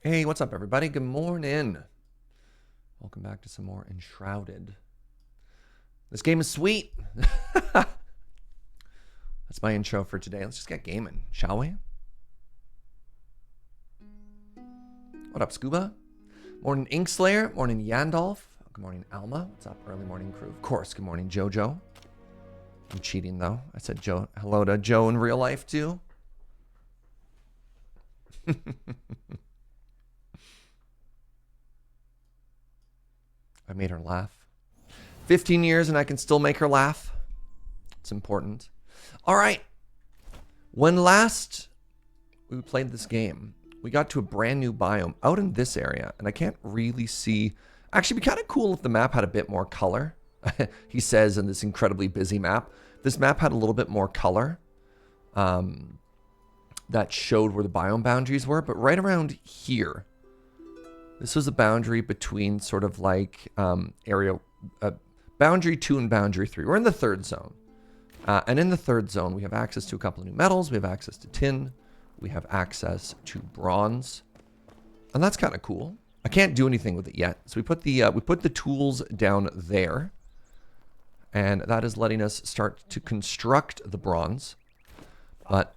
Hey, what's up, everybody? Good morning. Welcome back to some more Enshrouded. This game is sweet. That's my intro for today. Let's just get gaming, shall we? What up, Scuba? Morning, Inkslayer. Morning, Yandolf. Good morning, Alma. What's up, early morning crew? Of course, good morning, Jojo. I'm cheating, though. I said Joe. Hello to Joe in real life, too. I made her laugh. 15 years and I can still make her laugh. It's important. All right. When last we played this game, we got to a brand new biome out in this area, and I can't really see. Actually, it'd be kind of cool if the map had a bit more color. He says in this incredibly busy map. This map had a little bit more color that showed where the biome boundaries were, but right around here, this was a boundary between sort of like area boundary 2 and boundary 3. We're in the third zone. And in the third zone, we have access to a couple of new metals. We have access to tin. We have access to bronze. And that's kind of cool. I can't do anything with it yet. So we put the tools down there. And that is letting us start to construct the bronze. But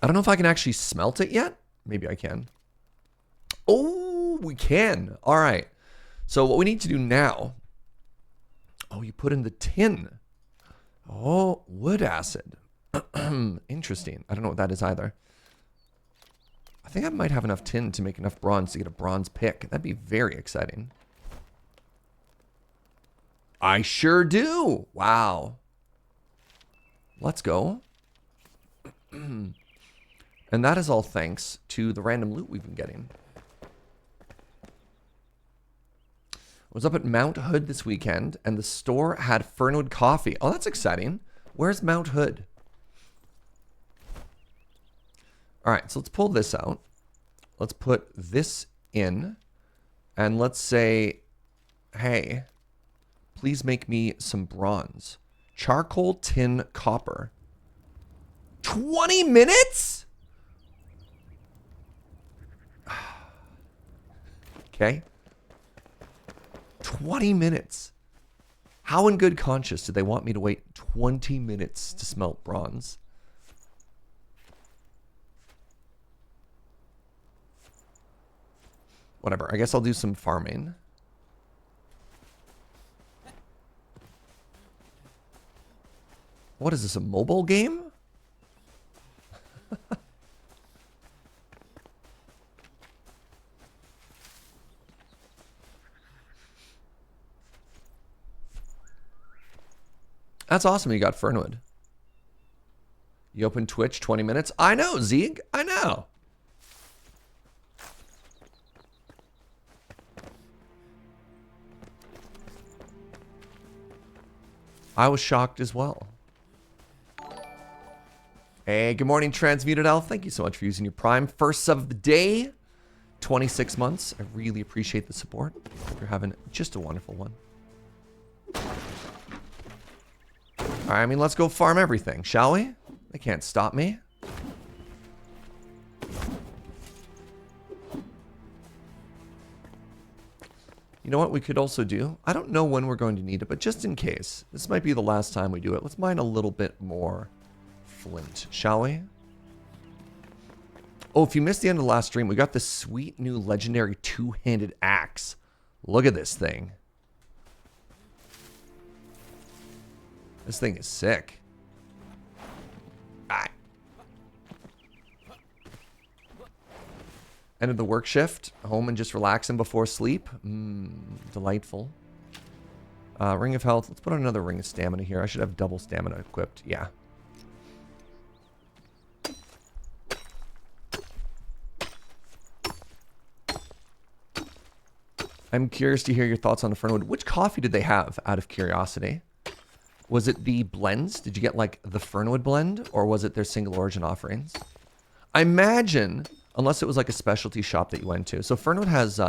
I don't know if I can actually smelt it yet. Maybe I can. Oh, we can. All right. So what we need to do now. Oh, you put in the tin. Oh, wood acid. Interesting. I don't know what that is either. I think I might have enough tin to make enough bronze to get a bronze pick. That'd be very exciting. I sure do. Wow. Let's go. And that is all thanks to the random loot we've been getting. I was up at Mount Hood this weekend, and the store had Fernwood coffee. Oh, that's exciting. Where's Mount Hood? All right, so let's pull this out. Let's put this in, and let's say, hey, please make me some bronze. Charcoal, tin, copper. 20 minutes? Okay. 20 minutes. How in good conscience did they want me to wait 20 minutes to smelt bronze? Whatever. I guess I'll do some farming. What is this, a mobile game? That's awesome you got Fernwood. You open Twitch 20 minutes. I know, Zeeg. I know. I was shocked as well. Hey, good morning, Transmuted Elf. Thank you so much for using your Prime. First sub of the day. 26 months. I really appreciate the support. Hope you're having just a wonderful one. All right, I mean, let's go farm everything, shall we? They can't stop me. You know what we could also do? I don't know when we're going to need it, but just in case, this might be the last time we do it. Let's mine a little bit more flint, shall we? Oh, if you missed the end of the last stream, we got this sweet new legendary two-handed axe. Look at this thing. This thing is sick. Ah. End of the work shift. Home and just relaxing before sleep. Delightful. Ring of health. Let's put on another ring of stamina here. I should have double stamina equipped. Yeah. I'm curious to hear your thoughts on the Fernwood. Which coffee did they have, out of curiosity? Was it the blends? Did you get like the Fernwood blend, or was it their single origin offerings? I imagine, unless it was like a specialty shop that you went to. So Fernwood has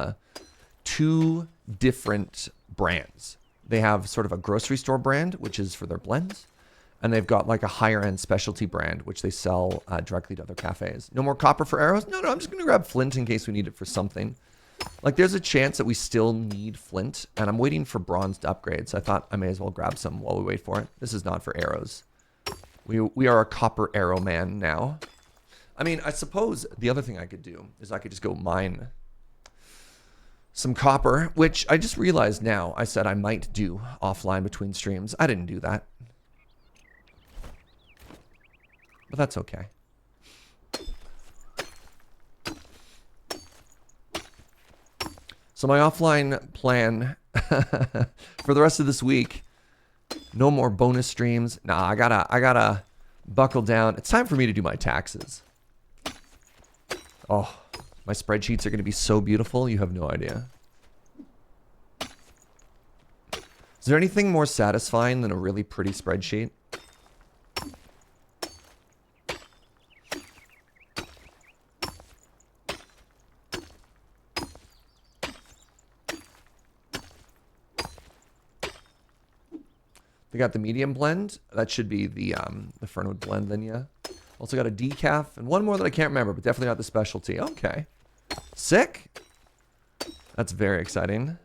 2 different brands. They have sort of a grocery store brand, which is for their blends. And they've got like a higher end specialty brand, which they sell directly to other cafes. No more copper for arrows? No, I'm just going to grab flint in case we need it for something. Like, there's a chance that we still need flint, and I'm waiting for bronze to upgrade, so I thought I may as well grab some while we wait for it. This is not for arrows. We are a copper arrow man now. I mean, I suppose the other thing I could do is I could just go mine some copper, which I just realized now I said I might do offline between streams. I didn't do that. But that's okay. So my offline plan for the rest of this week, no more bonus streams. Nah, I gotta buckle down. It's time for me to do my taxes. Oh, my spreadsheets are gonna be so beautiful, you have no idea. Is there anything more satisfying than a really pretty spreadsheet? We got the medium blend. That should be the Fernwood blend then, yeah. Also got a decaf and one more that I can't remember, but definitely not the specialty. Okay. Sick. That's very exciting.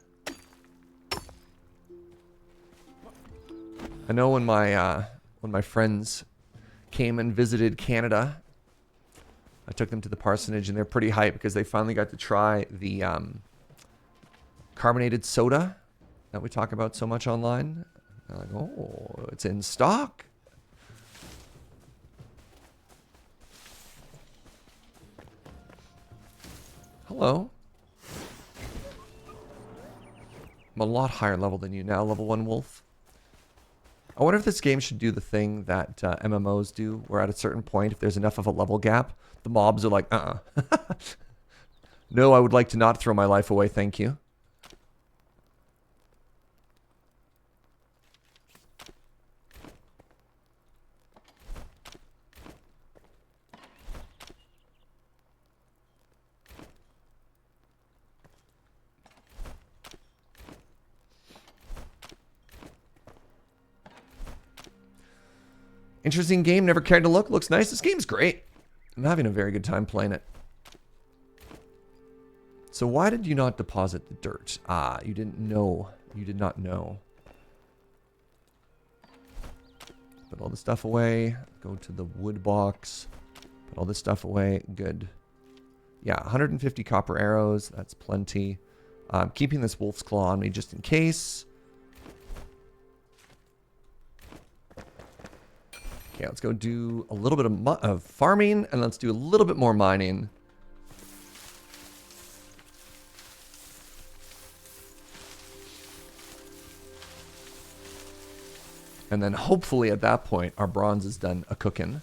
I know when my friends came and visited Canada, I took them to the parsonage and they're pretty hyped because they finally got to try the carbonated soda that we talk about so much online. They're like, oh, it's in stock. Hello. I'm a lot higher level than you now, level 1 wolf. I wonder if this game should do the thing that MMOs do, where at a certain point, if there's enough of a level gap, the mobs are like, No, I would like to not throw my life away, thank you. Interesting game, never cared to look. Looks nice. This game's great. I'm having a very good time playing it. So why did you not deposit the dirt? Ah, you didn't know. You did not know. Put all the stuff away. Go to the wood box. Put all this stuff away. Good. Yeah, 150 copper arrows. That's plenty. I'm keeping this wolf's claw on me just in case. Okay, let's go do a little bit of farming, and let's do a little bit more mining. And then hopefully at that point, our bronze is done a-cooking.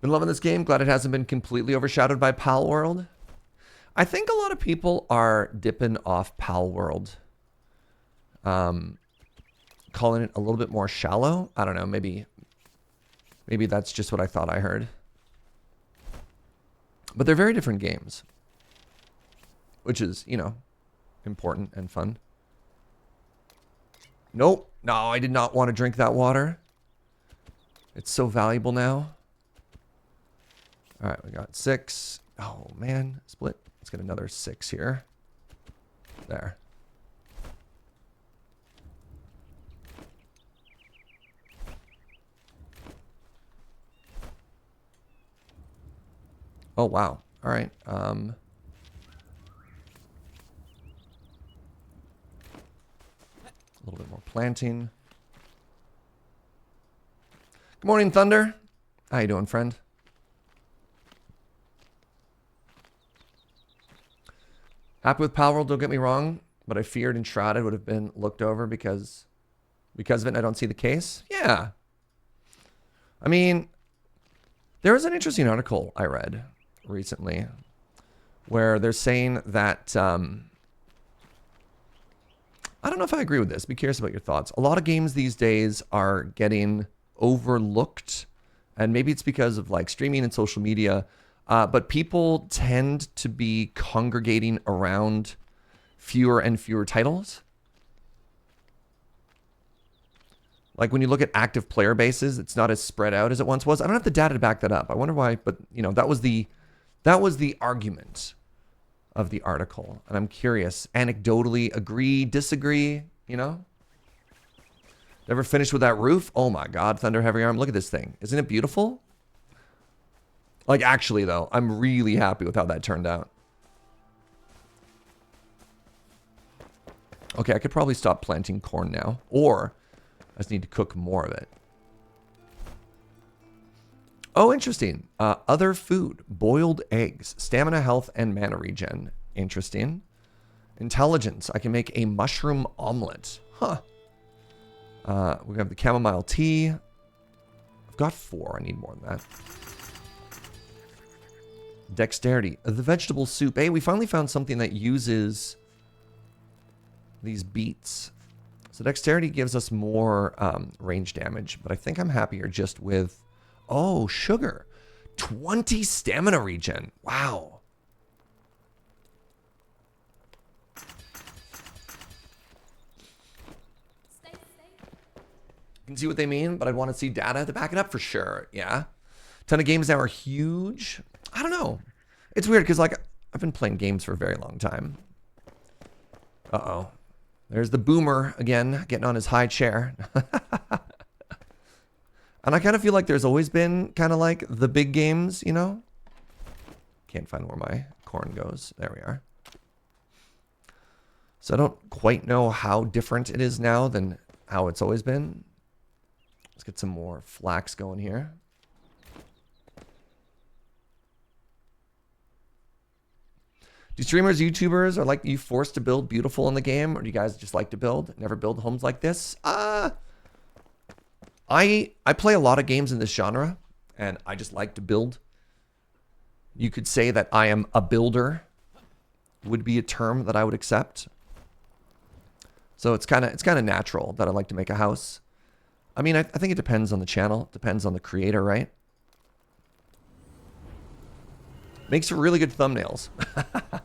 Been loving this game. Glad it hasn't been completely overshadowed by Pal World. I think a lot of people are dipping off Pal World. Calling it a little bit more shallow. I don't know. Maybe that's just what I thought I heard. But they're very different games. Which is, you know, important and fun. Nope. No, I did not want to drink that water. It's so valuable now. All right, we got 6. Oh, man. Split. Let's get another 6 here. There. Oh, wow. All right. A little bit more planting. Good morning, Thunder. How you doing, friend? Happy with Pal World, don't get me wrong, but I feared Enshrouded would have been looked over because of it, and I don't see the case. Yeah. I mean, there was an interesting article I read recently where they're saying that I don't know if I agree with this. Be curious about your thoughts. A lot of games these days are getting overlooked, and maybe it's because of like streaming and social media, but people tend to be congregating around fewer and fewer titles. Like when you look at active player bases, it's not as spread out as it once was. I don't have the data to back that up. I wonder why, but you know, that was the argument of the article. And I'm curious, anecdotally, agree, disagree, you know? Never finished with that roof? Oh my God, Thunder Heavy Arm, look at this thing. Isn't it beautiful? Like actually though, I'm really happy with how that turned out. Okay, I could probably stop planting corn now, or I just need to cook more of it. Oh, interesting. Other food, boiled eggs, stamina, health, and mana regen. Interesting. Intelligence. I can make a mushroom omelet. Huh. We have the chamomile tea. I've got 4. I need more than that. Dexterity. The vegetable soup. Hey, we finally found something that uses these beets. So dexterity gives us more range damage, but I think I'm happier just with... Oh, sugar. 20 stamina regen. Wow. You can see what they mean, but I'd want to see data to back it up for sure. Yeah. Ton of games now are huge. I don't know. It's weird because like I've been playing games for a very long time. Uh-oh. There's the boomer again, getting on his high chair. And I kind of feel like there's always been kind of like the big games, you know? Can't find where my corn goes. There we are. So I don't quite know how different it is now than how it's always been. Let's get some more flax going here. Do streamers, YouTubers, are like you forced to build beautiful in the game? Or do you guys just like to build? Never build homes like this? I play a lot of games in this genre, and I just like to build. You could say that I am a builder, would be a term that I would accept. So it's kind of natural that I like to make a house. I mean, I think it depends on the channel, depends on the creator, right? Makes for really good thumbnails. I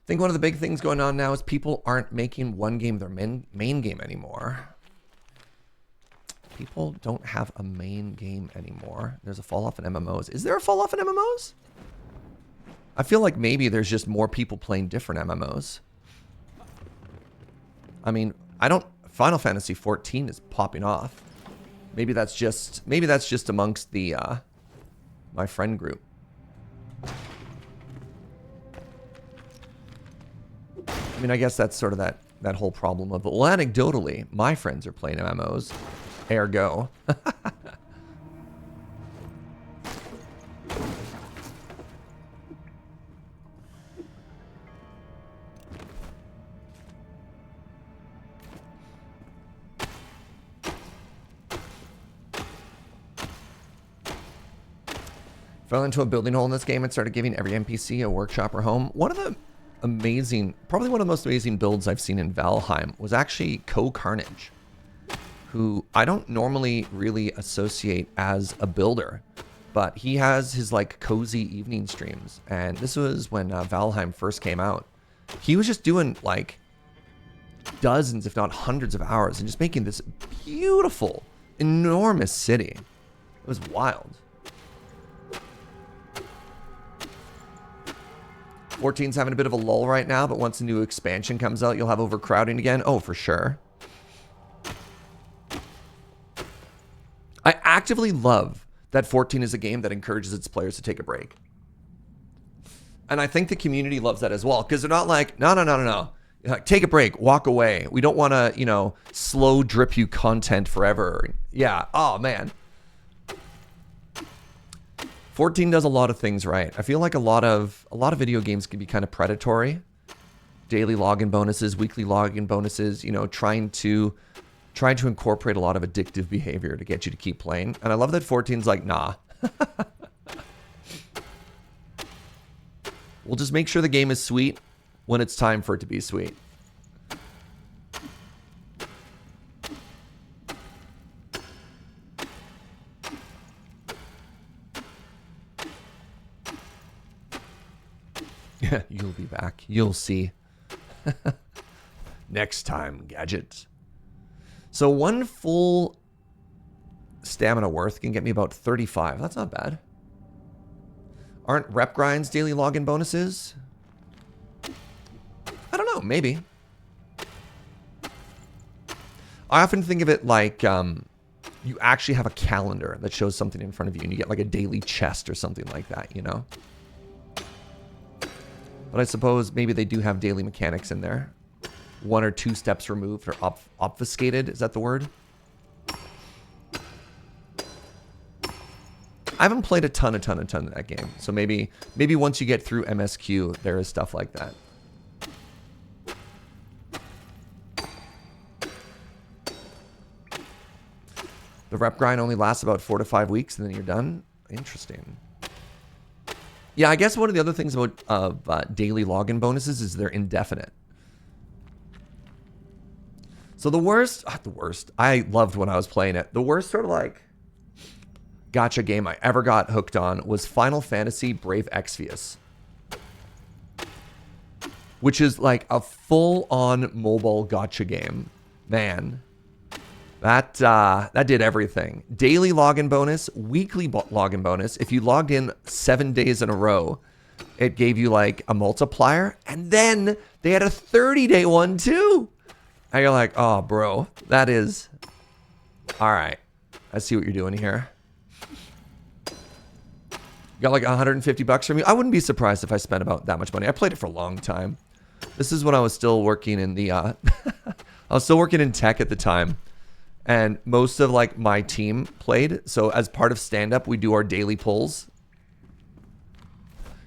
think one of the big things going on now is people aren't making one game their main game anymore. People don't have a main game anymore. There's a fall off in MMOs. Is there a fall off in MMOs? I feel like maybe there's just more people playing different MMOs. I mean, Final Fantasy 14 is popping off. Maybe that's just amongst the my friend group. I mean, I guess that's sort of that whole problem of, well, anecdotally, my friends are playing MMOs. Ergo. Fell into a building hole in this game and started giving every NPC a workshop or home. One of the probably one of the most amazing builds I've seen in Valheim was actually Co-Carnage, who I don't normally really associate as a builder, but he has his like cozy evening streams. And this was when Valheim first came out. He was just doing like dozens, if not hundreds of hours and just making this beautiful, enormous city. It was wild. 14's having a bit of a lull right now, but once a new expansion comes out, you'll have overcrowding again. Oh, for sure. I actively love that 14 is a game that encourages its players to take a break. And I think the community loves that as well, because they're not like, no. Like, take a break, walk away. We don't want to, you know, slow drip you content forever. Yeah, oh man. 14 does a lot of things right. I feel like a lot of video games can be kind of predatory. Daily login bonuses, weekly login bonuses, you know, trying to incorporate a lot of addictive behavior to get you to keep playing. And I love that 14's like, nah. We'll just make sure the game is sweet when it's time for it to be sweet. Yeah, you'll be back. You'll see. Next time, gadget. So one full stamina worth can get me about 35. That's not bad. Aren't rep grinds daily login bonuses? I don't know, maybe. I often think of it like you actually have a calendar that shows something in front of you and you get like a daily chest or something like that, you know? But I suppose maybe they do have daily mechanics in there. 1 or 2 steps removed or obfuscated. Is that the word? I haven't played a ton of that game. So maybe once you get through MSQ, there is stuff like that. The rep grind only lasts about 4 to 5 weeks and then you're done. Interesting. Yeah, I guess one of the other things about daily login bonuses is they're indefinite. So the worst, I loved when I was playing it. The worst sort of like gacha game I ever got hooked on was Final Fantasy Brave Exvius, which is like a full-on mobile gacha game. Man, that did everything. Daily login bonus, weekly login bonus. If you logged in 7 days in a row, it gave you like a multiplier, and then they had a 30-day one too. And you're like, oh, bro, that is... All right. I see what you're doing here. You got like $150 from me? I wouldn't be surprised if I spent about that much money. I played it for a long time. This is when I was still working in the... I was still working in tech at the time. And most of like my team played. So as part of stand-up, we do our daily pulls.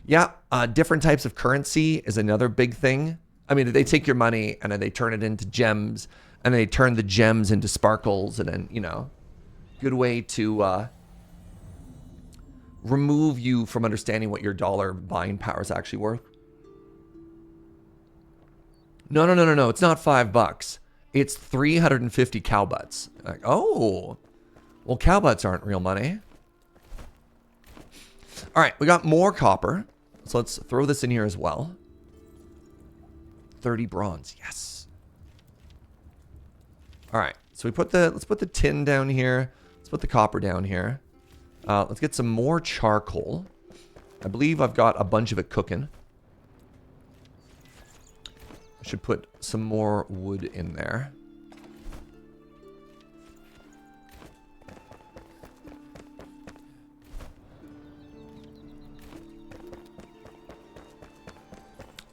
Yeah, different types of currency is another big thing. I mean, they take your money and then they turn it into gems, and then they turn the gems into sparkles, and then, you know, good way to remove you from understanding what your dollar buying power is actually worth. No. It's not $5. It's 350 cow butts. Like, oh, well, cow butts aren't real money. All right, we got more copper. So let's throw this in here as well. 30 bronze, yes. All right, so let's put the tin down here. Let's put the copper down here. Let's get some more charcoal. I believe I've got a bunch of it cooking. I should put some more wood in there.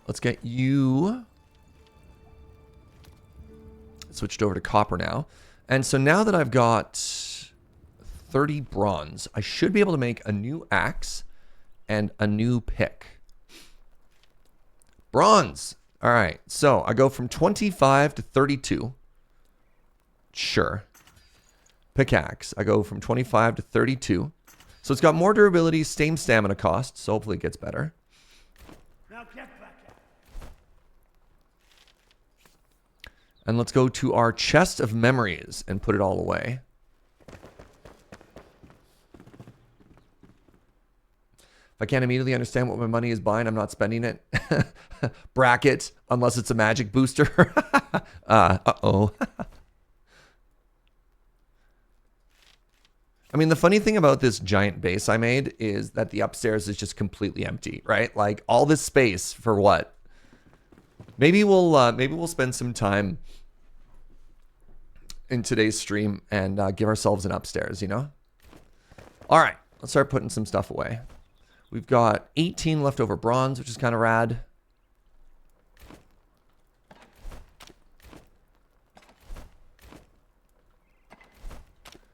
Let's get you switched over to copper now. And so now that I've got 30 bronze, I should be able to make a new axe and a new pick. Bronze. All right. So I go from 25 to 32. Sure. Pickaxe. I go from 25 to 32. So it's got more durability, same stamina cost. So hopefully it gets better. Now get back here. And let's go to our chest of memories and put it all away. If I can't immediately understand what my money is buying, I'm not spending it. Bracket, unless it's a magic booster. Uh-oh. I mean, the funny thing about this giant base I made is that the upstairs is just completely empty, right? Like, all this space for what? Maybe we'll spend some time in today's stream and give ourselves an upstairs, you know? All right, let's start putting some stuff away. We've got 18 leftover bronze, which is kind of rad.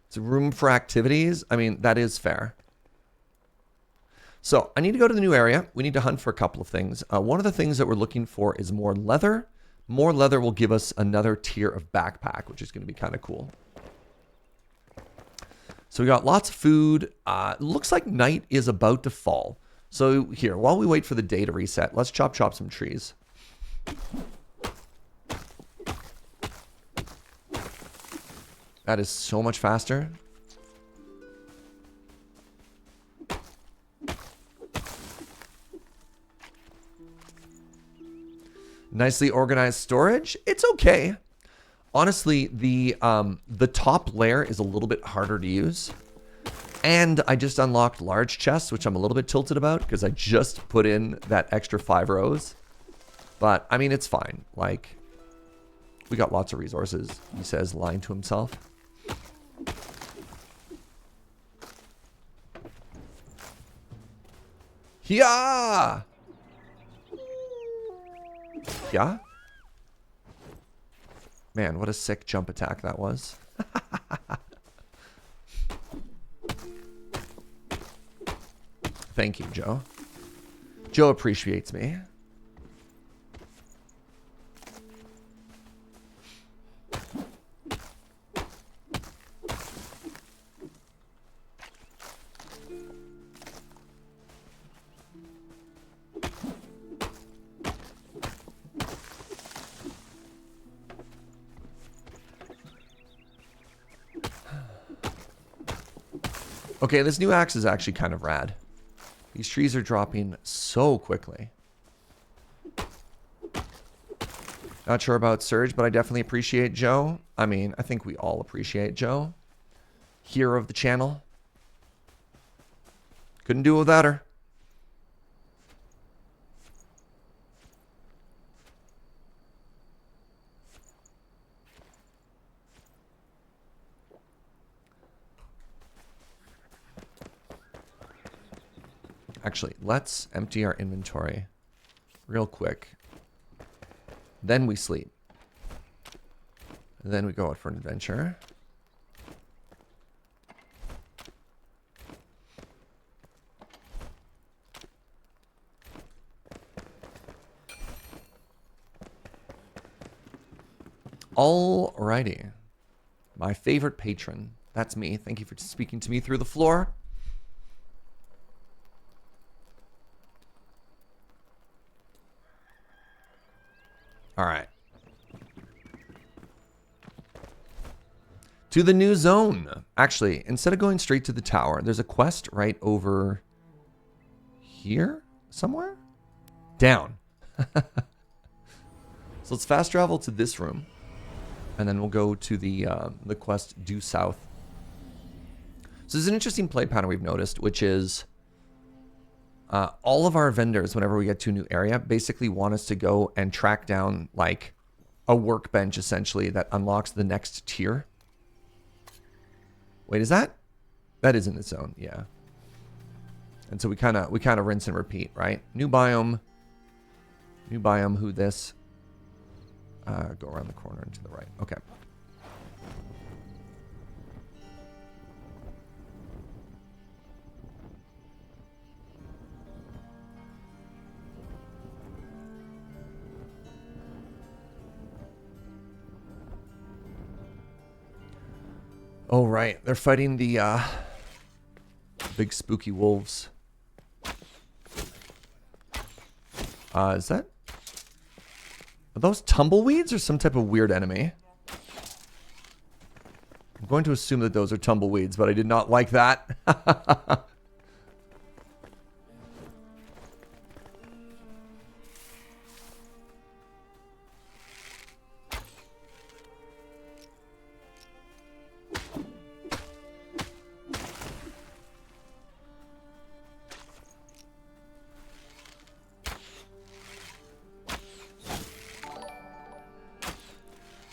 It's room for activities. I mean, that is fair. So I need to go to the new area. We need to hunt for a couple of things. One of the things that we're looking for is more leather. More leather will give us another tier of backpack, which is going to be kind of cool. So we got lots of food. Looks like night is about to fall. So here, while we wait for the day to reset, let's chop some trees. That is so much faster. Nicely organized storage. It's okay. Honestly, the top layer is a little bit harder to use. And I just unlocked large chests, which I'm a little bit tilted about because I just put in that extra 5 rows. But, I mean, it's fine. Like, we got lots of resources, he says, lying to himself. Yeah! Yeah? Man, what a sick jump attack that was. Thank you, Joe. Joe appreciates me. Okay, this new axe is actually kind of rad. These trees are dropping so quickly. Not sure about Serge, but I definitely appreciate Joe. I mean, I think we all appreciate Joe. Hero of the channel. Couldn't do it without her. Actually, let's empty our inventory real quick. Then we sleep. And then we go out for an adventure. Alrighty. My favorite patron. That's me. Thank you for speaking to me through the floor. All right. To the new zone. Actually, instead of going straight to the tower, there's a quest right over here somewhere? Down. So let's fast travel to this room. And then we'll go to the quest due south. So there's an interesting play pattern we've noticed, which is all of our vendors, whenever we get to a new area, basically want us to go and track down like a workbench, essentially, that unlocks the next tier. Wait, is that? That is in its own, yeah. And so we kind of rinse and repeat, right? New biome, who this? Go around the corner and to the right. Okay. Oh, right. They're fighting the big spooky wolves. Is that... Are those tumbleweeds or some type of weird enemy? I'm going to assume that those are tumbleweeds, but I did not like that.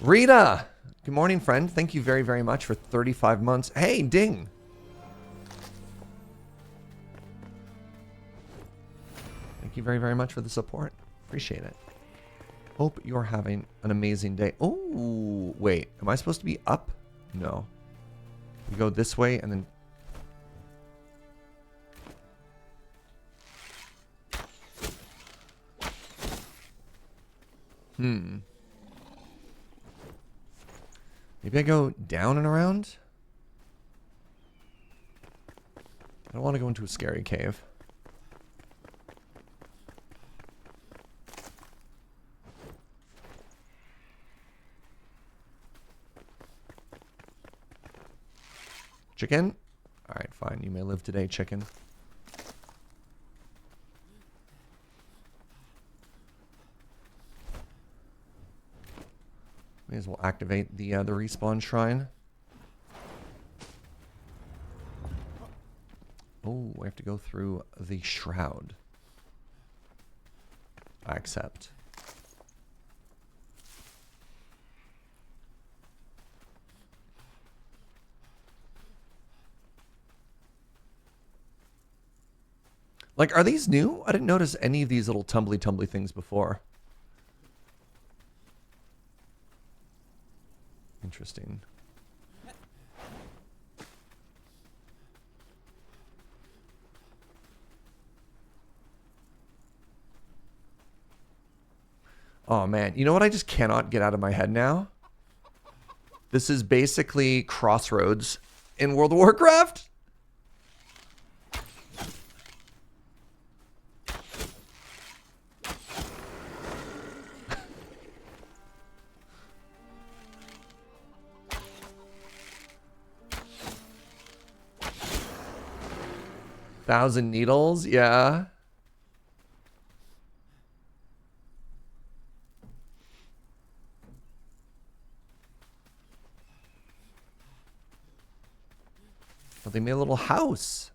Rita! Good morning, friend. Thank you very, very much for 35 months. Hey, ding! Thank you very, very much for the support. Appreciate it. Hope you're having an amazing day. Oh, wait. Am I supposed to be up? No. We go this way and then... Maybe I go down and around? I don't want to go into a scary cave. Chicken? Alright, fine. You may live today, chicken. May as well activate the respawn shrine. Oh, I have to go through the shroud. I accept. Like, are these new? I didn't notice any of these little tumbly things before. Interesting. Oh man, you know what I just cannot get out of my head now? This is basically Crossroads in World of Warcraft. Thousand Needles, yeah. But they made a little house.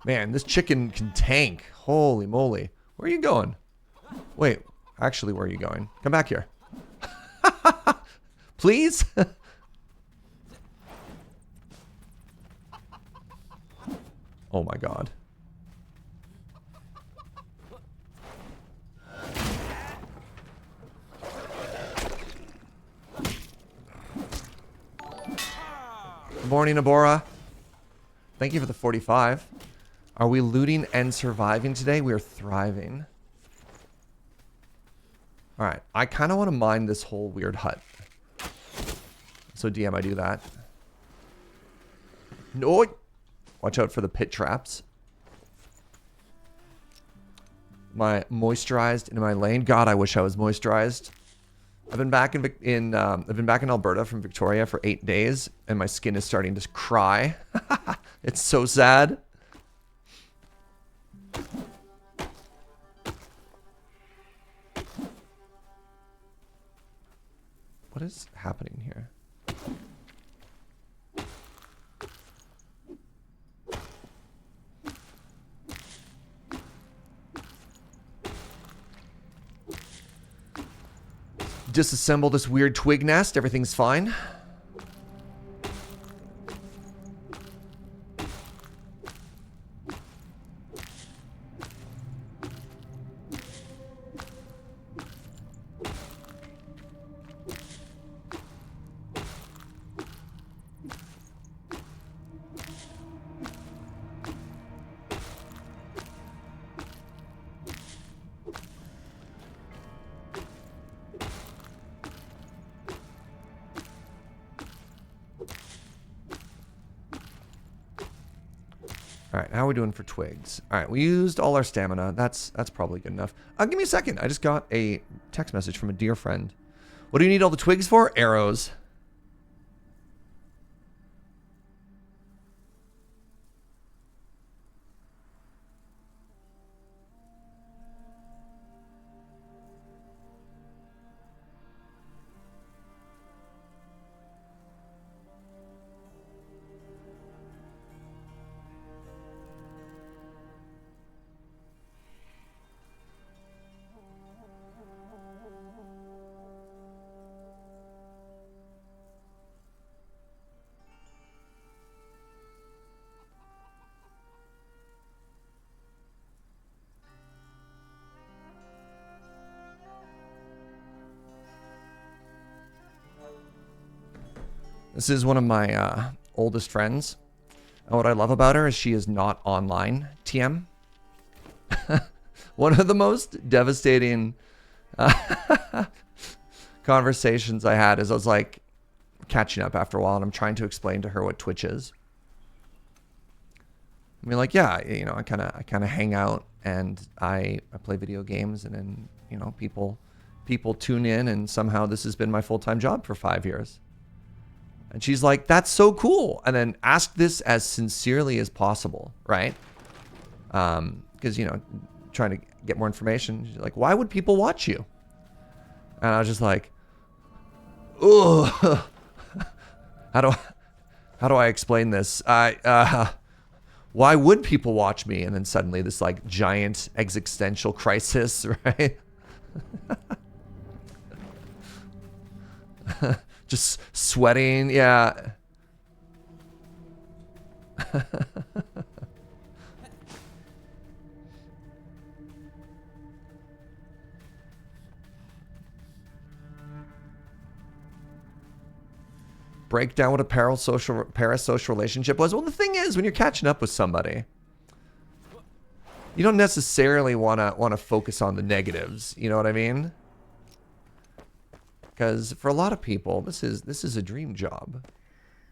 Man, this chicken can tank. Holy moly. Where are you going? Wait, actually, where are you going? Come back here. Please? Oh my god. Good morning, Abora. Thank you for the 45. Are we looting and surviving today? We are thriving. Alright, I kind of want to mine this whole weird hut. So DM, I do that. No! Watch out for the pit traps. My moisturized into my lane. God, I wish I was moisturized. I've been back in Alberta from Victoria for 8 days, and my skin is starting to cry. It's so sad. What is happening here? Disassemble this weird twig nest. Everything's fine. Alright, how are we doing for twigs? Alright, we used all our stamina. That's probably good enough. Give me a second. I just got a text message from a dear friend. What do you need all the twigs for? Arrows. This is one of my oldest friends. And what I love about her is she is not online, TM. One of the most devastating conversations I had is I was like catching up after a while, and I'm trying to explain to her what Twitch is. I mean, like, yeah, you know, I kind of hang out and I play video games, and then, you know, people tune in, and somehow this has been my full-time job for 5 years. And she's like, that's so cool. And then ask this as sincerely as possible, right? Because, you know, trying to get more information. She's like, why would people watch you? And I was just like, oh, how do I explain this? Why would people watch me? And then suddenly this like giant existential crisis, right? Just sweating, yeah. Break down what a parasocial relationship was. Well, the thing is, when you're catching up with somebody, you don't necessarily want to focus on the negatives. You know what I mean? Because for a lot of people, this is a dream job.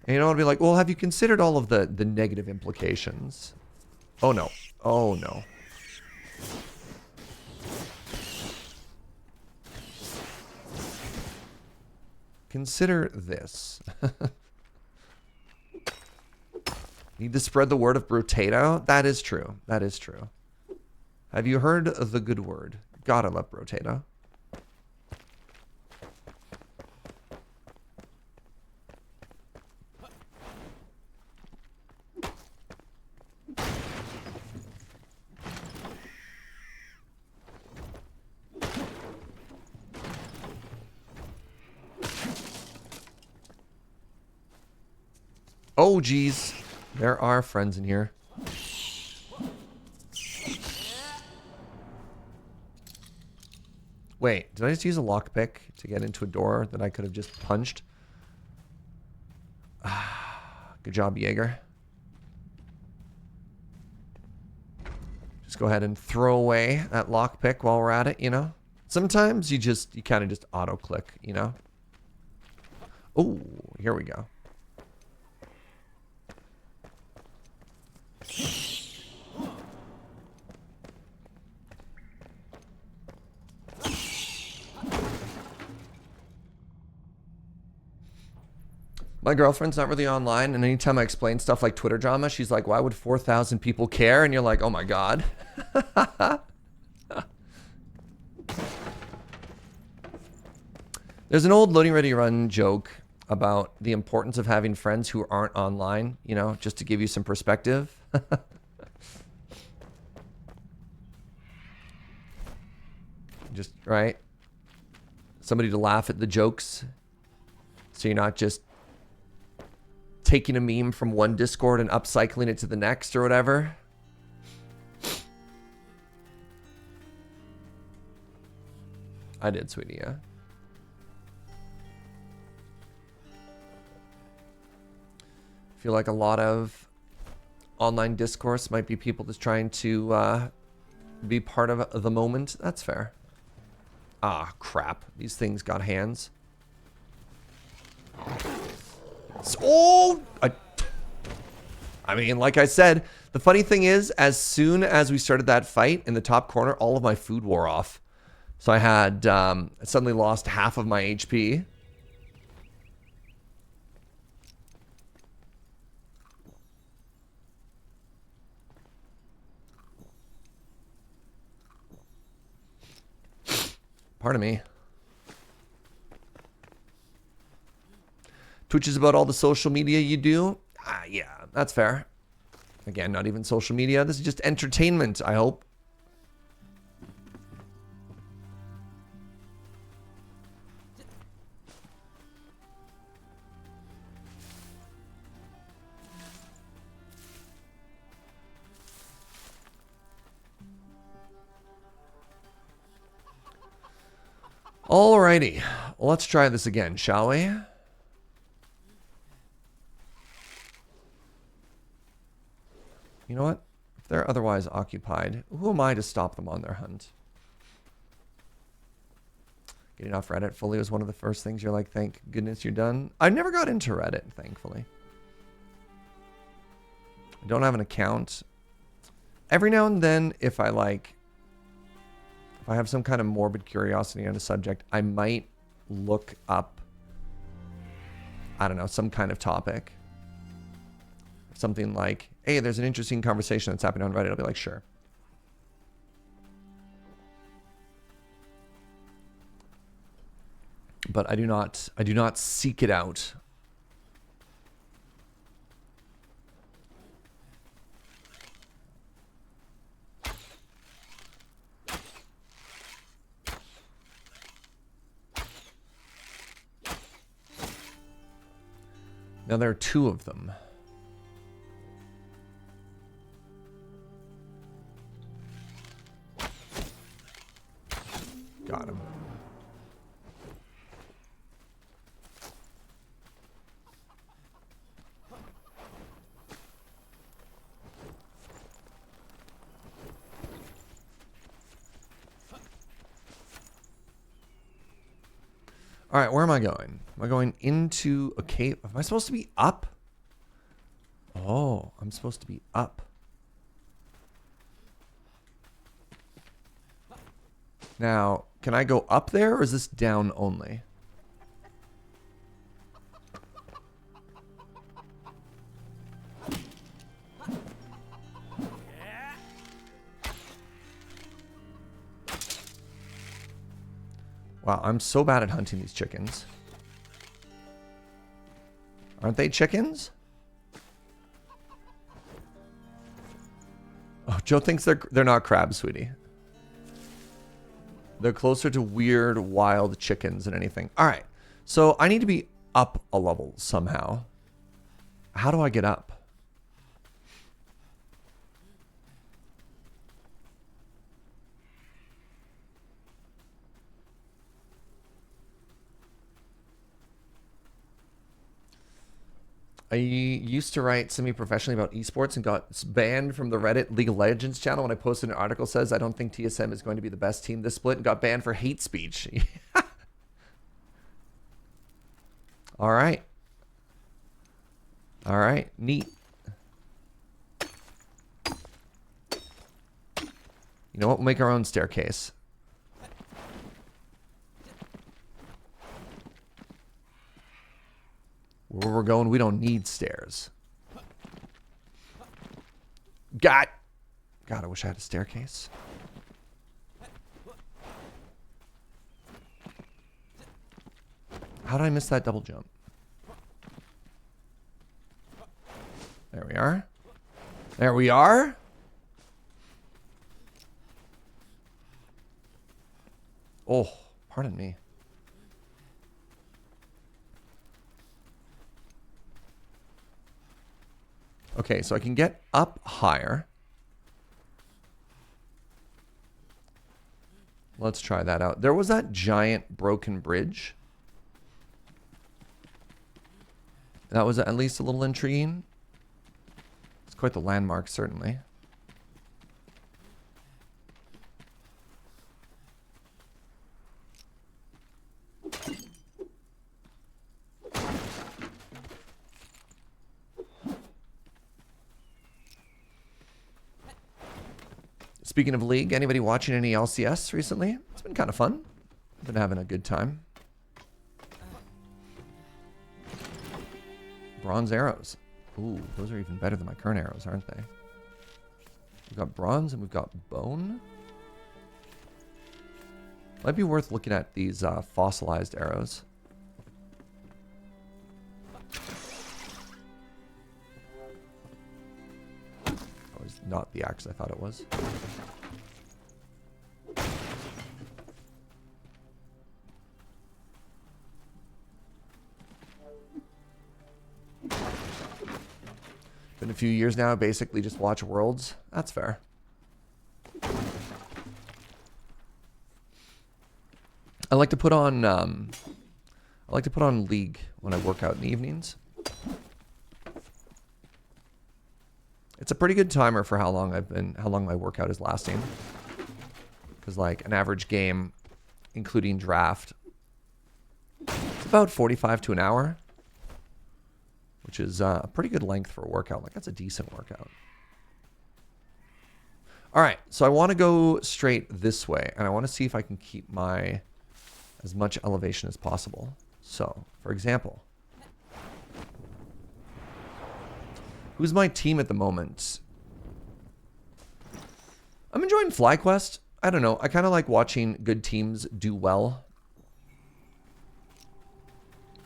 And you don't want to be like, well, have you considered all of the negative implications? Oh no. Oh no. Consider this. Need to spread the word of Brotato? That is true. That is true. Have you heard the good word? God, I love Brotato. Oh, geez. There are friends in here. Wait, did I just use a lockpick to get into a door that I could have just punched? Good job, Jaeger. Just go ahead and throw away that lockpick while we're at it, you know? Sometimes you kind of just auto-click, you know? Oh, here we go. My girlfriend's not really online, and anytime I explain stuff like Twitter drama, she's like, why would 4,000 people care? And you're like, oh my God. There's an old Loading Ready Run joke about the importance of having friends who aren't online, you know, just to give you some perspective. Just, right? Somebody to laugh at the jokes, so you're not just taking a meme from one Discord and upcycling it to the next or whatever. I did, sweetie, yeah. I feel like a lot of online discourse might be people just trying to be part of the moment. That's fair. Ah, crap. These things got hands. Oh! I mean, like I said, the funny thing is, as soon as we started that fight in the top corner, all of my food wore off. So I had suddenly lost half of my HP. Pardon me. Twitch is about all the social media you do? Yeah, that's fair. Again, not even social media. This is just entertainment, I hope. Alrighty, well, let's try this again, shall we? You know what? If they're otherwise occupied, who am I to stop them on their hunt? Getting off Reddit fully was one of the first things you're like, thank goodness you're done. I never got into Reddit, thankfully. I don't have an account. Every now and then, if I have some kind of morbid curiosity on a subject, I might look up, I don't know, some kind of topic. Something like, hey, there's an interesting conversation that's happening on Reddit. I'll be like, sure. But I do not seek it out. Now there are 2 of them. Got him. All right, where am I going? Am I going into a cave? Am I supposed to be up? Oh, I'm supposed to be up. Now, can I go up there, or is this down only? Wow, I'm so bad at hunting these chickens. Aren't they chickens? Oh, Joe thinks they're not crabs, sweetie. They're closer to weird, wild chickens than anything. All right, so I need to be up a level somehow. How do I get up? I used to write semi-professionally about esports and got banned from the Reddit League of Legends channel when I posted an article says I don't think TSM is going to be the best team this split, and got banned for hate speech. All right. All right. Neat. You know what? We'll make our own staircase. Where we're going, we don't need stairs. God, I wish I had a staircase. How did I miss that double jump? There we are. There we are. Oh, pardon me. Okay, so I can get up higher. Let's try that out. There was that giant broken bridge. That was at least a little intriguing. It's quite the landmark, certainly. Speaking of League, anybody watching any LCS recently? It's been kind of fun. I've been having a good time. Bronze arrows. Ooh, those are even better than my current arrows, aren't they? We've got bronze and we've got bone. Might be worth looking at these fossilized arrows. Not the axe I thought it was. Been a few years now, basically just watch Worlds. That's fair. I like to put on League when I work out in the evenings. It's a pretty good timer for how long my workout is lasting. Because like an average game, including draft, about 45 to an hour, which is a pretty good length for a workout. Like, that's a decent workout. All right, so I want to go straight this way, and I want to see if I can keep my as much elevation as possible. So, for example, who's my team at the moment? I'm enjoying FlyQuest. I don't know. I kind of like watching good teams do well.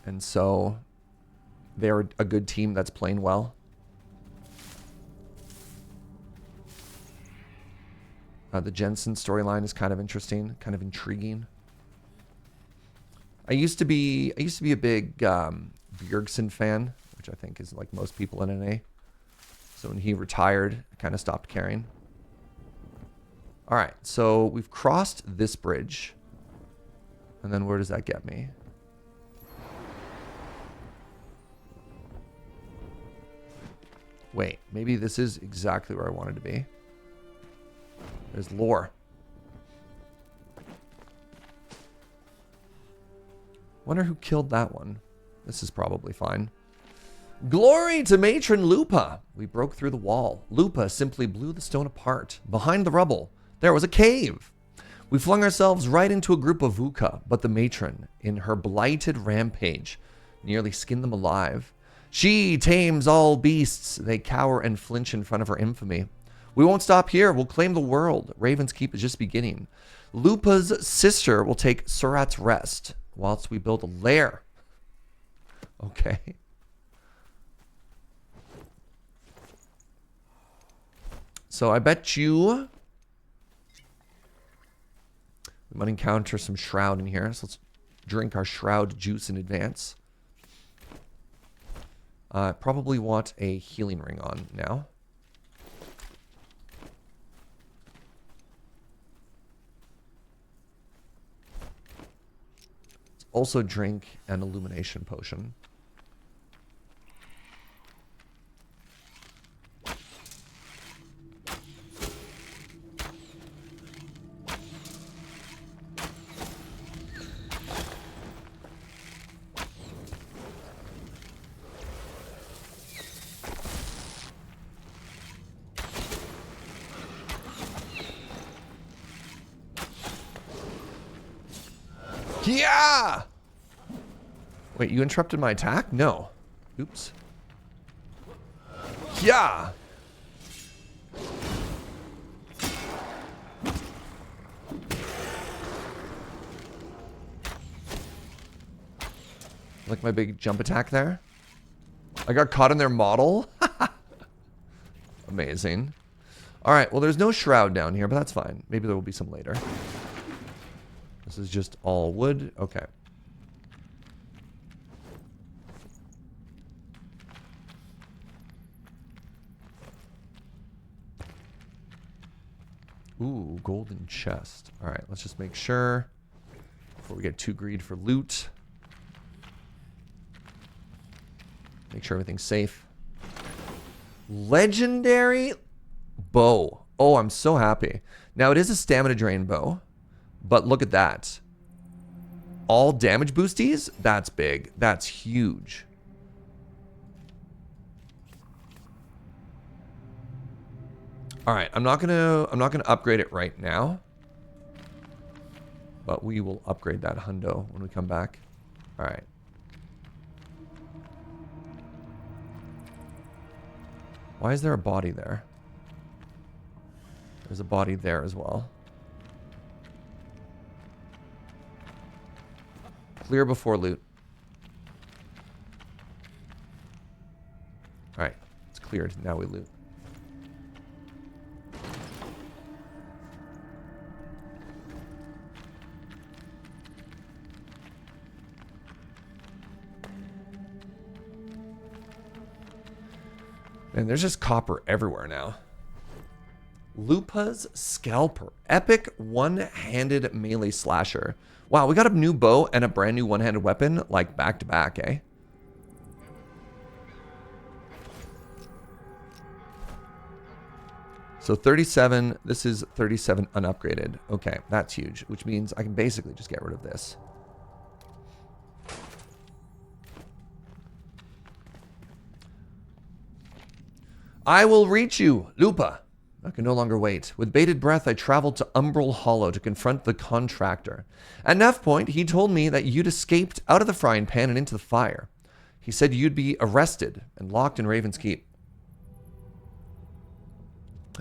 And so they're a good team that's playing well. The Jensen storyline is kind of interesting, kind of intriguing. I used to be a big Bjergsen fan, which I think is like most people in NA. So when he retired, I kind of stopped caring. All right, so we've crossed this bridge. And then where does that get me? Wait, maybe this is exactly where I wanted to be. There's lore. Wonder who killed that one. This is probably fine. Glory to Matron Lupa! We broke through the wall. Lupa simply blew the stone apart. Behind the rubble, there was a cave. We flung ourselves right into a group of Vuka, but the matron, in her blighted rampage, nearly skinned them alive. She tames all beasts. They cower and flinch in front of her infamy. We won't stop here. We'll claim the world. Raven's Keep is just beginning. Lupa's sister will take Surat's rest whilst we build a lair. Okay. So I bet you we might encounter some shroud in here. So let's drink our shroud juice in advance. Probably want a healing ring on now. Let's also drink an illumination potion. Yeah! Wait, you interrupted my attack? No. Oops. Yeah! Like my big jump attack there? I got caught in their model? Amazing. Alright, well there's no shroud down here, but that's fine. Maybe there will be some later. This is just all wood. Okay. Ooh, golden chest. All right, let's just make sure before we get too greedy for loot. Make sure everything's safe. Legendary bow. Oh, I'm so happy. Now, it is a stamina drain bow. But look at that. All damage boosties? That's big. That's huge. All right, I'm not gonna upgrade it right now. But we will upgrade that hundo when we come back. All right. Why is there a body there? There's a body there as well. Clear before loot. Alright, it's cleared. Now we loot. Man, there's just copper everywhere now. Lupa's Scalper. Epic one-handed melee slasher. Wow, we got a new bow and a brand new one-handed weapon, like back to back, eh? So 37, this is 37 unupgraded. Okay, that's huge, which means I can basically just get rid of this. I will reach you, Lupa. I can no longer wait. With bated breath, I traveled to Umbral Hollow to confront the contractor. At Neff Point, he told me that you'd escaped out of the frying pan and into the fire. He said you'd be arrested and locked in Raven's Keep.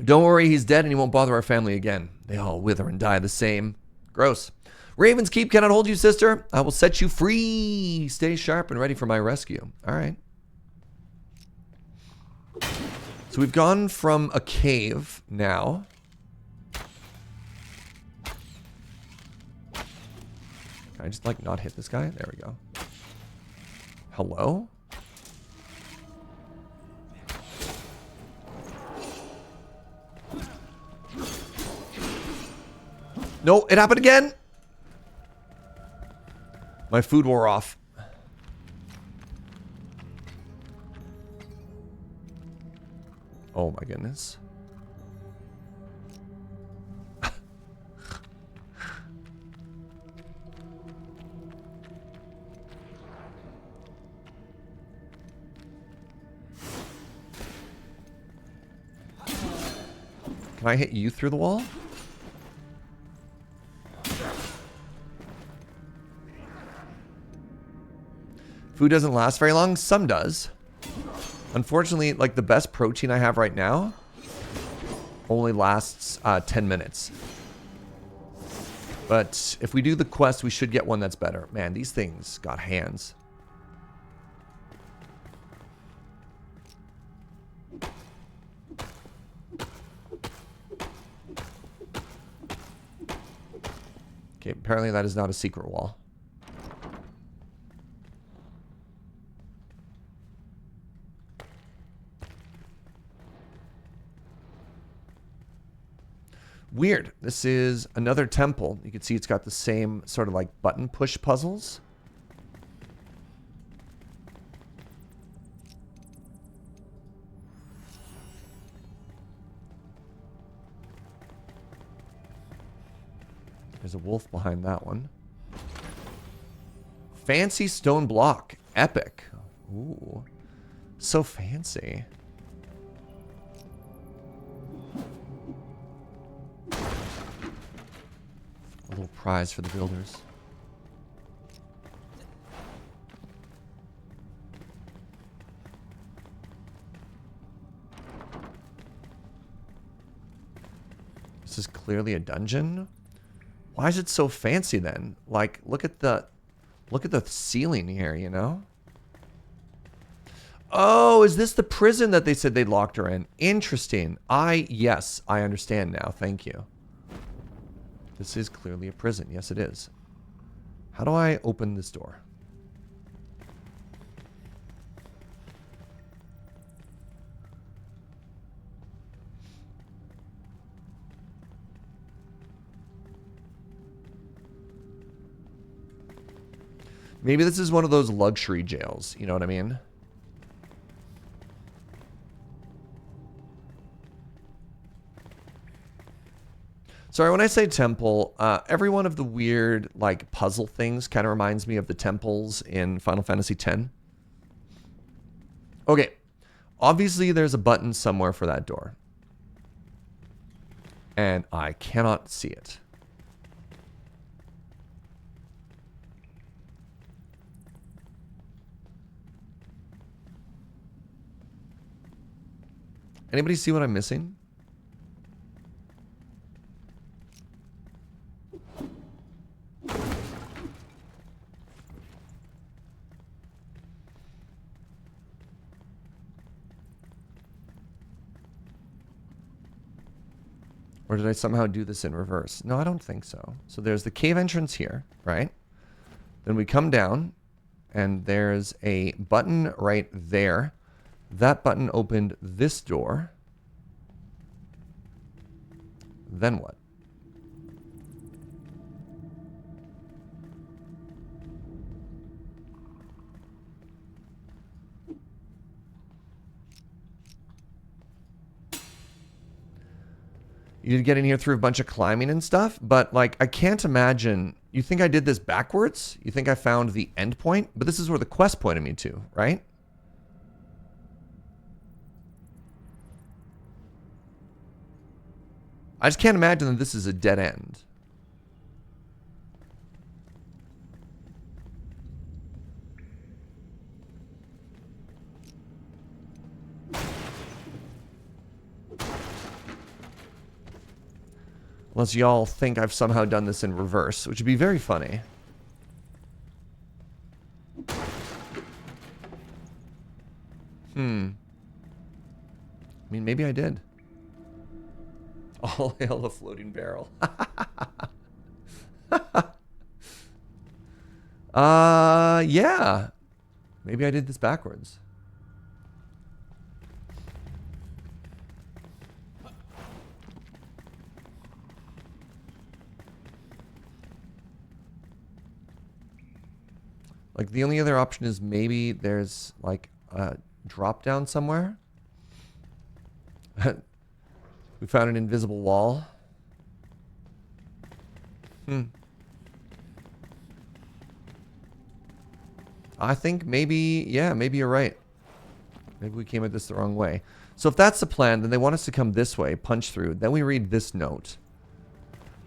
Don't worry, he's dead and he won't bother our family again. They all wither and die the same. Gross. Raven's Keep cannot hold you, sister. I will set you free. Stay sharp and ready for my rescue. All right. So we've gone from a cave now. Can I just like not hit this guy? There we go. Hello? No, it happened again. My food wore off. Oh my goodness. Can I hit you through the wall? Food doesn't last very long. Some does. Unfortunately, like the best protein I have right now only lasts 10 minutes. But if we do the quest, we should get one that's better. Man, these things got hands. Okay, apparently that is not a secret wall. Weird. This is another temple. You can see it's got the same sort of like button push puzzles. There's a wolf behind that one. Fancy stone block. Epic. Ooh. So fancy. A little prize for the builders. This is clearly a dungeon. Why is it so fancy then? Like, look at the ceiling here, you know? Oh, is this the prison that they said they locked her in? Interesting. Yes, I understand now. Thank you. This is clearly a prison. Yes, it is. How do I open this door? Maybe this is one of those luxury jails. You know what I mean? Sorry, when I say temple, every one of the weird, like, puzzle things kind of reminds me of the temples in Final Fantasy X. Okay. Obviously, there's a button somewhere for that door. And I cannot see it. Anybody see what I'm missing? Or did I somehow do this in reverse? No, I don't think so. So there's the cave entrance here, right? Then we come down, and there's a button right there. That button opened this door. Then what? You did get in here through a bunch of climbing and stuff, but like, I can't imagine. You think I did this backwards? You think I found the end point? But this is where the quest pointed me to, right? I just can't imagine that this is a dead end. Unless y'all think I've somehow done this in reverse, which would be very funny. I mean, maybe I did. All hail the floating barrel. Yeah. Maybe I did this backwards. Like, the only other option is maybe there's, like, a drop down somewhere. We found an invisible wall. I think maybe, yeah, maybe you're right. Maybe we came at this the wrong way. So if that's the plan, then they want us to come this way, punch through. Then we read this note.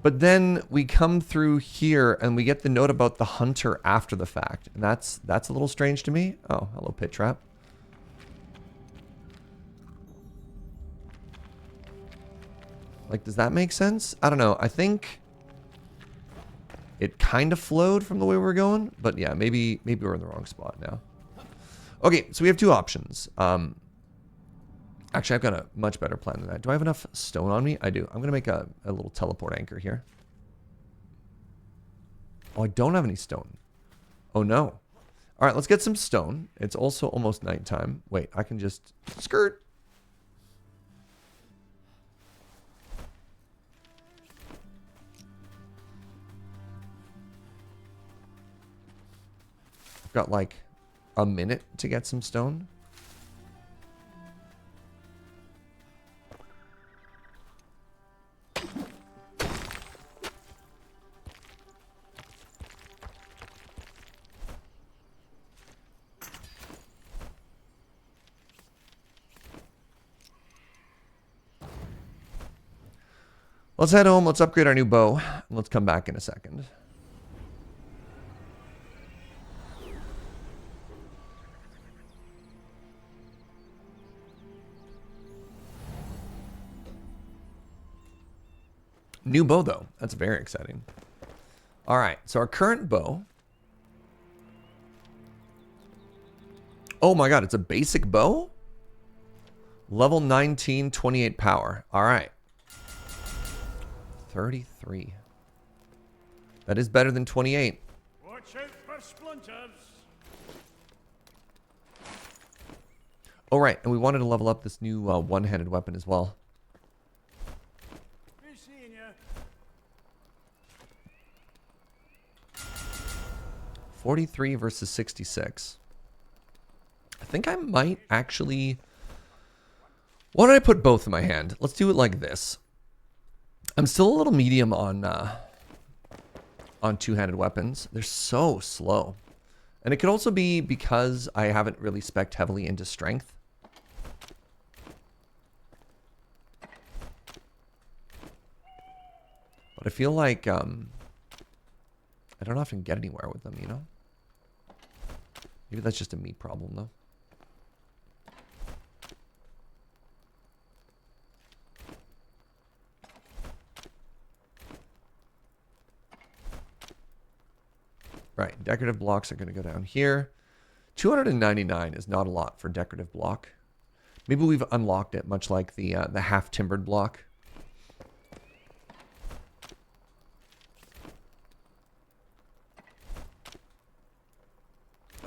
But then we come through here and we get the note about the hunter after the fact. And that's a little strange to me. Oh, hello, pit trap. Like, does that make sense? I don't know. I think it kind of flowed from the way we're going. But yeah, maybe we're in the wrong spot now. Okay, so we have two options. Actually, I've got a much better plan than that. Do I have enough stone on me? I do. I'm going to make a little teleport anchor here. Oh, I don't have any stone. Oh, no. All right, let's get some stone. It's also almost nighttime. Wait, I can just skirt. I've got like a minute to get some stone. Let's head home. Let's upgrade our new bow. And let's come back in a second. New bow, though. That's very exciting. All right. So our current bow. Oh my god. It's a basic bow? Level 19, 28 power. All right. 33. That is better than 28. Watch out for splinters. Oh, right. And we wanted to level up this new one-handed weapon as well. Be seeing ya. 43 versus 66. I think I might actually... Why don't I put both in my hand? Let's do it like this. I'm still a little medium on two-handed weapons. They're so slow. And it could also be because I haven't really spec'd heavily into strength. But I feel like I don't often get anywhere with them, you know? Maybe that's just a me problem, though. Right, decorative blocks are going to go down here. 299 is not a lot for decorative block. Maybe we've unlocked it, much like the half-timbered block.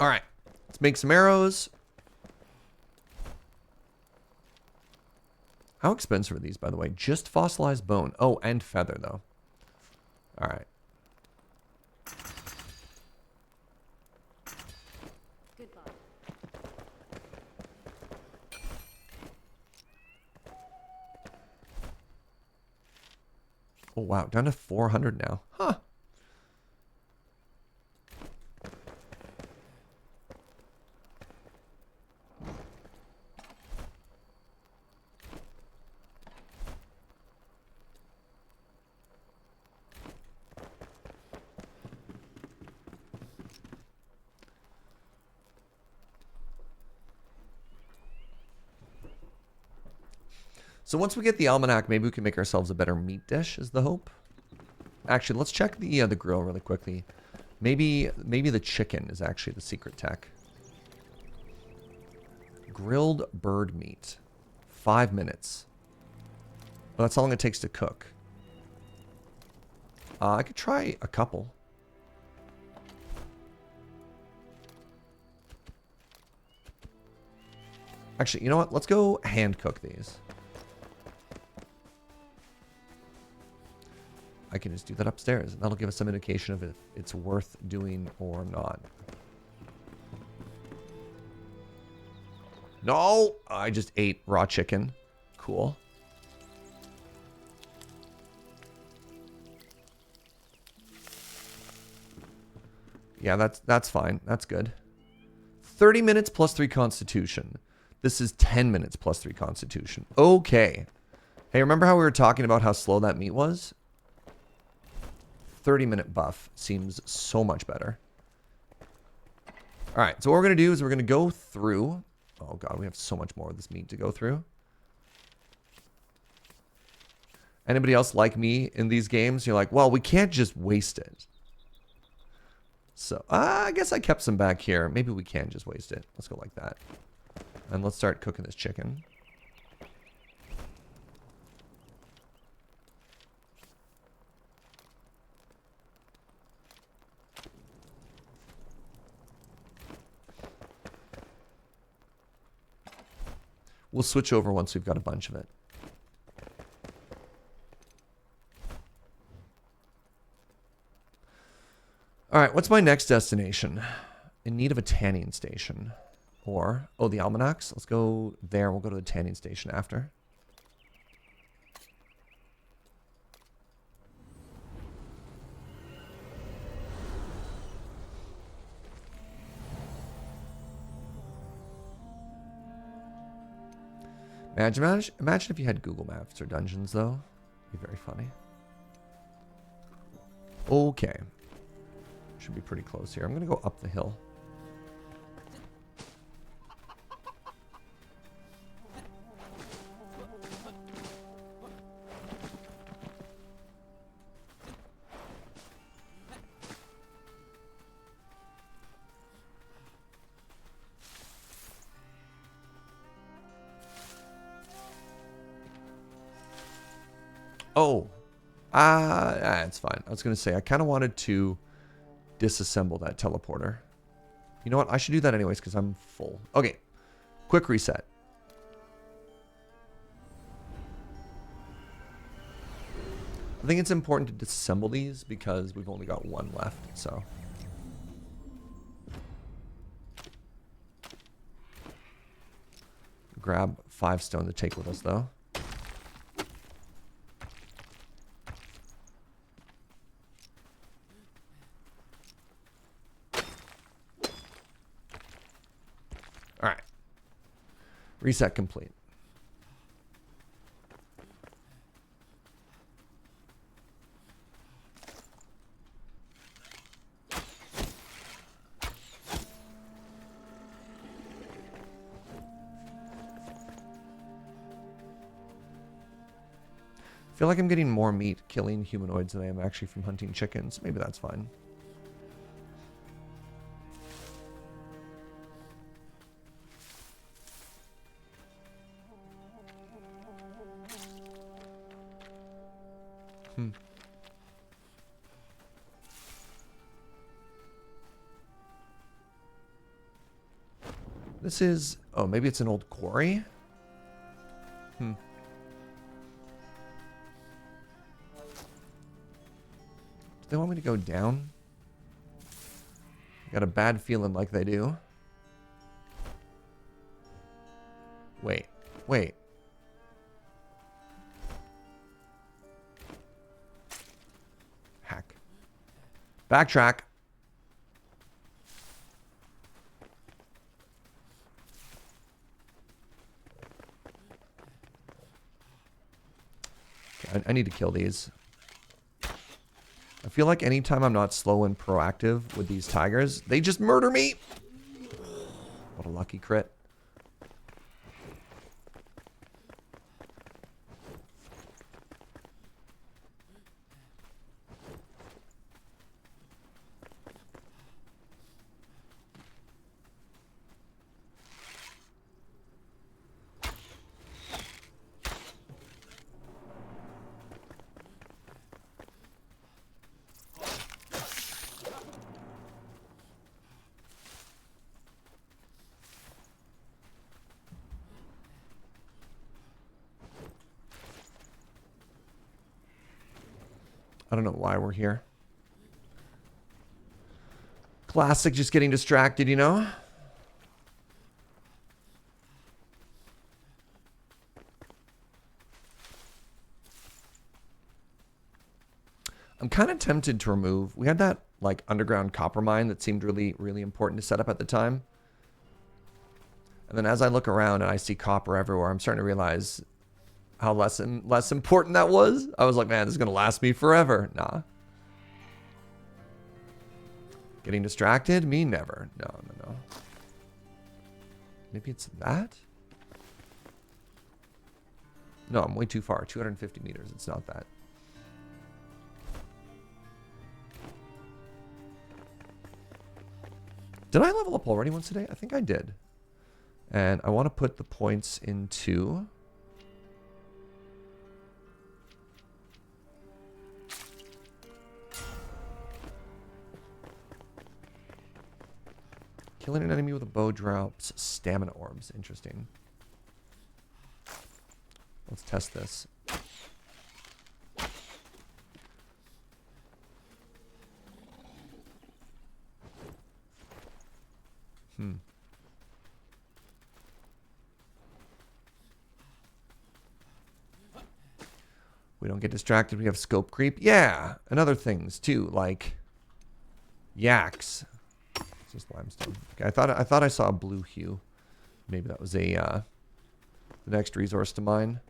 All right, let's make some arrows. How expensive are these, by the way? Just fossilized bone. Oh, and feather, though. All right. Goodbye. Oh, wow. Down to 400 now. Huh. So once we get the almanac, maybe we can make ourselves a better meat dish, is the hope. Actually, let's check the grill really quickly. Maybe the chicken is actually the secret tech. Grilled bird meat. 5 minutes. Well, that's how long it takes to cook. I could try a couple. Actually, you know what? Let's go hand cook these. I can just do that upstairs, and that'll give us some indication of if it's worth doing or not. No! I just ate raw chicken. Cool. Yeah, that's fine. That's good. 30 minutes plus 3 constitution. This is 10 minutes plus 3 constitution. Okay. Hey, remember how we were talking about how slow that meat was? 30-minute buff seems so much better. All right, so what we're going to do is we're going to go through. Oh, God, we have so much more of this meat to go through. Anybody else like me in these games? You're like, well, we can't just waste it. So, I guess I kept some back here. Maybe we can just waste it. Let's go like that. And let's start cooking this chicken. We'll switch over once we've got a bunch of it. All right, what's my next destination? In need of a tanning station. Or, oh, the almanacs. Let's go there. We'll go to the tanning station after. Imagine if you had Google Maps or Dungeons, though. It'd be very funny. Okay. Should be pretty close here. I'm going to go up the hill. Oh, that's fine. I was going to say, I kind of wanted to disassemble that teleporter. You know what? I should do that anyways because I'm full. Okay, quick reset. I think it's important to disassemble these because we've only got one left, so. Grab 5 stone to take with us, though. All right. Reset complete. I feel like I'm getting more meat killing humanoids than I am actually from hunting chickens. Maybe that's fine. This is... Oh, maybe it's an old quarry? Do they want me to go down? Got a bad feeling like they do. Wait. Wait. Hack. Backtrack. Okay, I need to kill these. I feel like anytime I'm not slow and proactive with these tigers, they just murder me. What a lucky crit. I don't know why we're here. Classic just getting distracted, you know? I'm kind of tempted to remove. We had that like underground copper mine that seemed really, really important to set up at the time. And then as I look around and I see copper everywhere, I'm starting to realize how less important that was. I was like, man, this is going to last me forever. Nah. Getting distracted? Me? Never. No, no, no. Maybe it's that? No, I'm way too far. 250 meters. It's not that. Did I level up already once today? I think I did. And I want to put the points into... Killing an enemy with a bow drops stamina orbs. Interesting. Let's test this. We don't get distracted. We have scope creep. Yeah, and other things too, like yaks. It's just limestone. Okay, I thought I saw a blue hue. Maybe that was a the next resource to mine.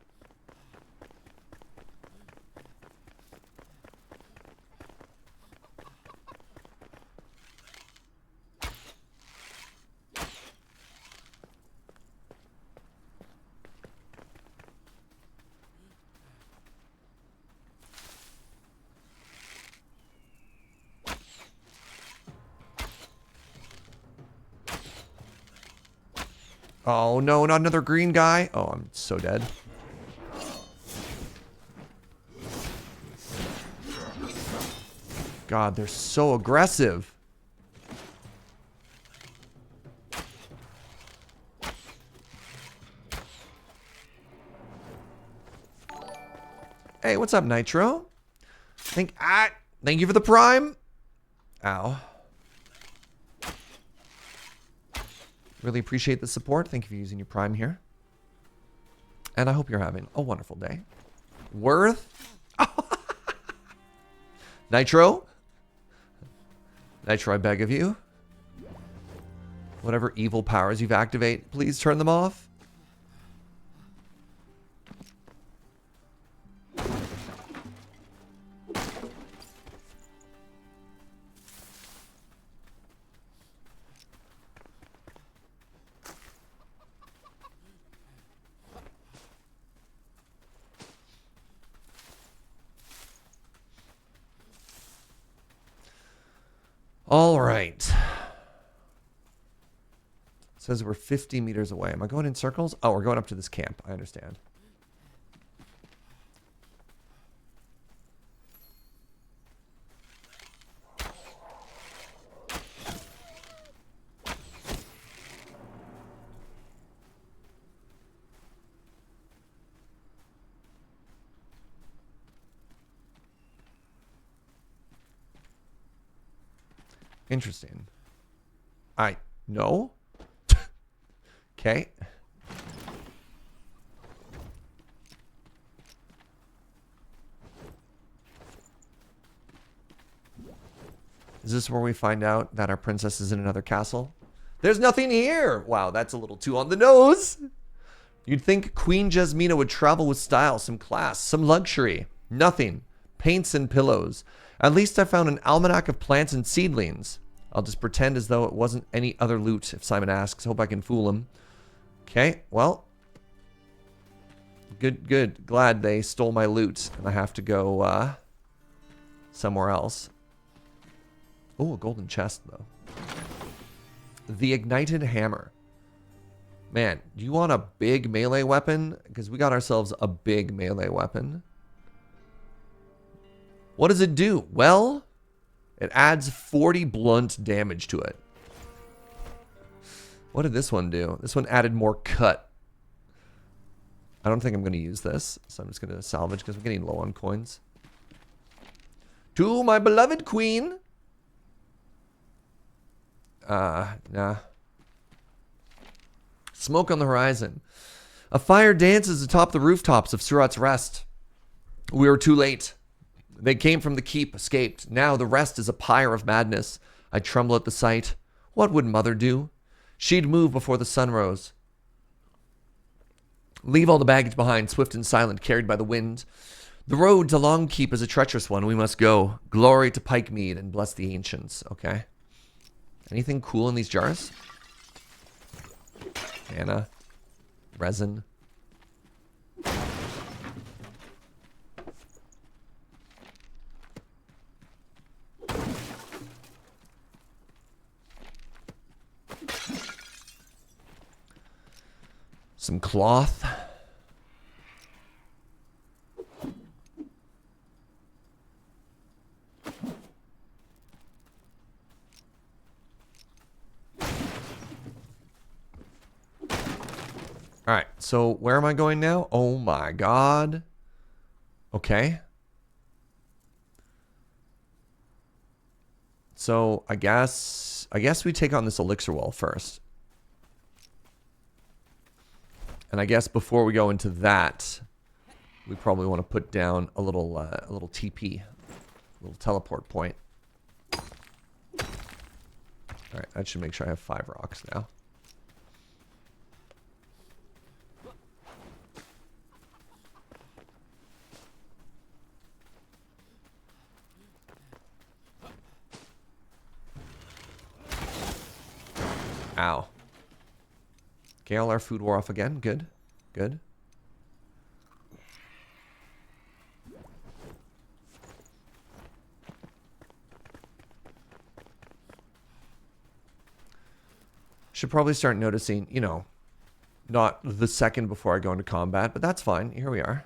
Oh no, not another green guy. Oh, I'm so dead. God, they're so aggressive. Hey, what's up, Nitro? Thank you for the prime. Ow. Really appreciate the support. Thank you for using your prime here. And I hope you're having a wonderful day. Worth? Nitro? Nitro, I beg of you. Whatever evil powers you've activated, please turn them off. All right. Says we're 50 meters away. Am I going in circles? Oh, we're going up to this camp. I understand. Interesting. No. Okay. Is this where we find out that our princess is in another castle? There's nothing here! Wow, that's a little too on the nose. You'd think Queen Jasmina would travel with style, some class, some luxury. Nothing. Paints and pillows. At least I found an almanac of plants and seedlings. I'll just pretend as though it wasn't any other loot if Simon asks. Hope I can fool him. Okay, well. Good. Glad they stole my loot. And I have to go somewhere else. Oh, a golden chest, though. The ignited hammer. Man, do you want a big melee weapon? Because we got ourselves a big melee weapon. What does it do? Well, it adds 40 blunt damage to it. What did this one do? This one added more cut. I don't think I'm going to use this, so I'm just going to salvage because we're getting low on coins. To my beloved queen. Nah. Smoke on the horizon. A fire dances atop the rooftops of Surat's Rest. We were too late. They came from the keep, escaped. Now the rest is a pyre of madness. I tremble at the sight. What would Mother do? She'd move before the sun rose. Leave all the baggage behind, swift and silent, carried by the wind. The road to Long Keep is a treacherous one. We must go. Glory to Pikemead and bless the ancients. Okay. Anything cool in these jars? Mana. Resin. Some cloth. All right, so where am I going now? Oh my god. Okay. So I guess we take on this elixir well first. And I guess before we go into that, we probably want to put down a little TP, a little teleport point. All right, that should make sure I have 5 rocks now. Ow. Okay, all our food wore off again. Good. Good. Should probably start noticing, you know, not the second before I go into combat, but that's fine. Here we are.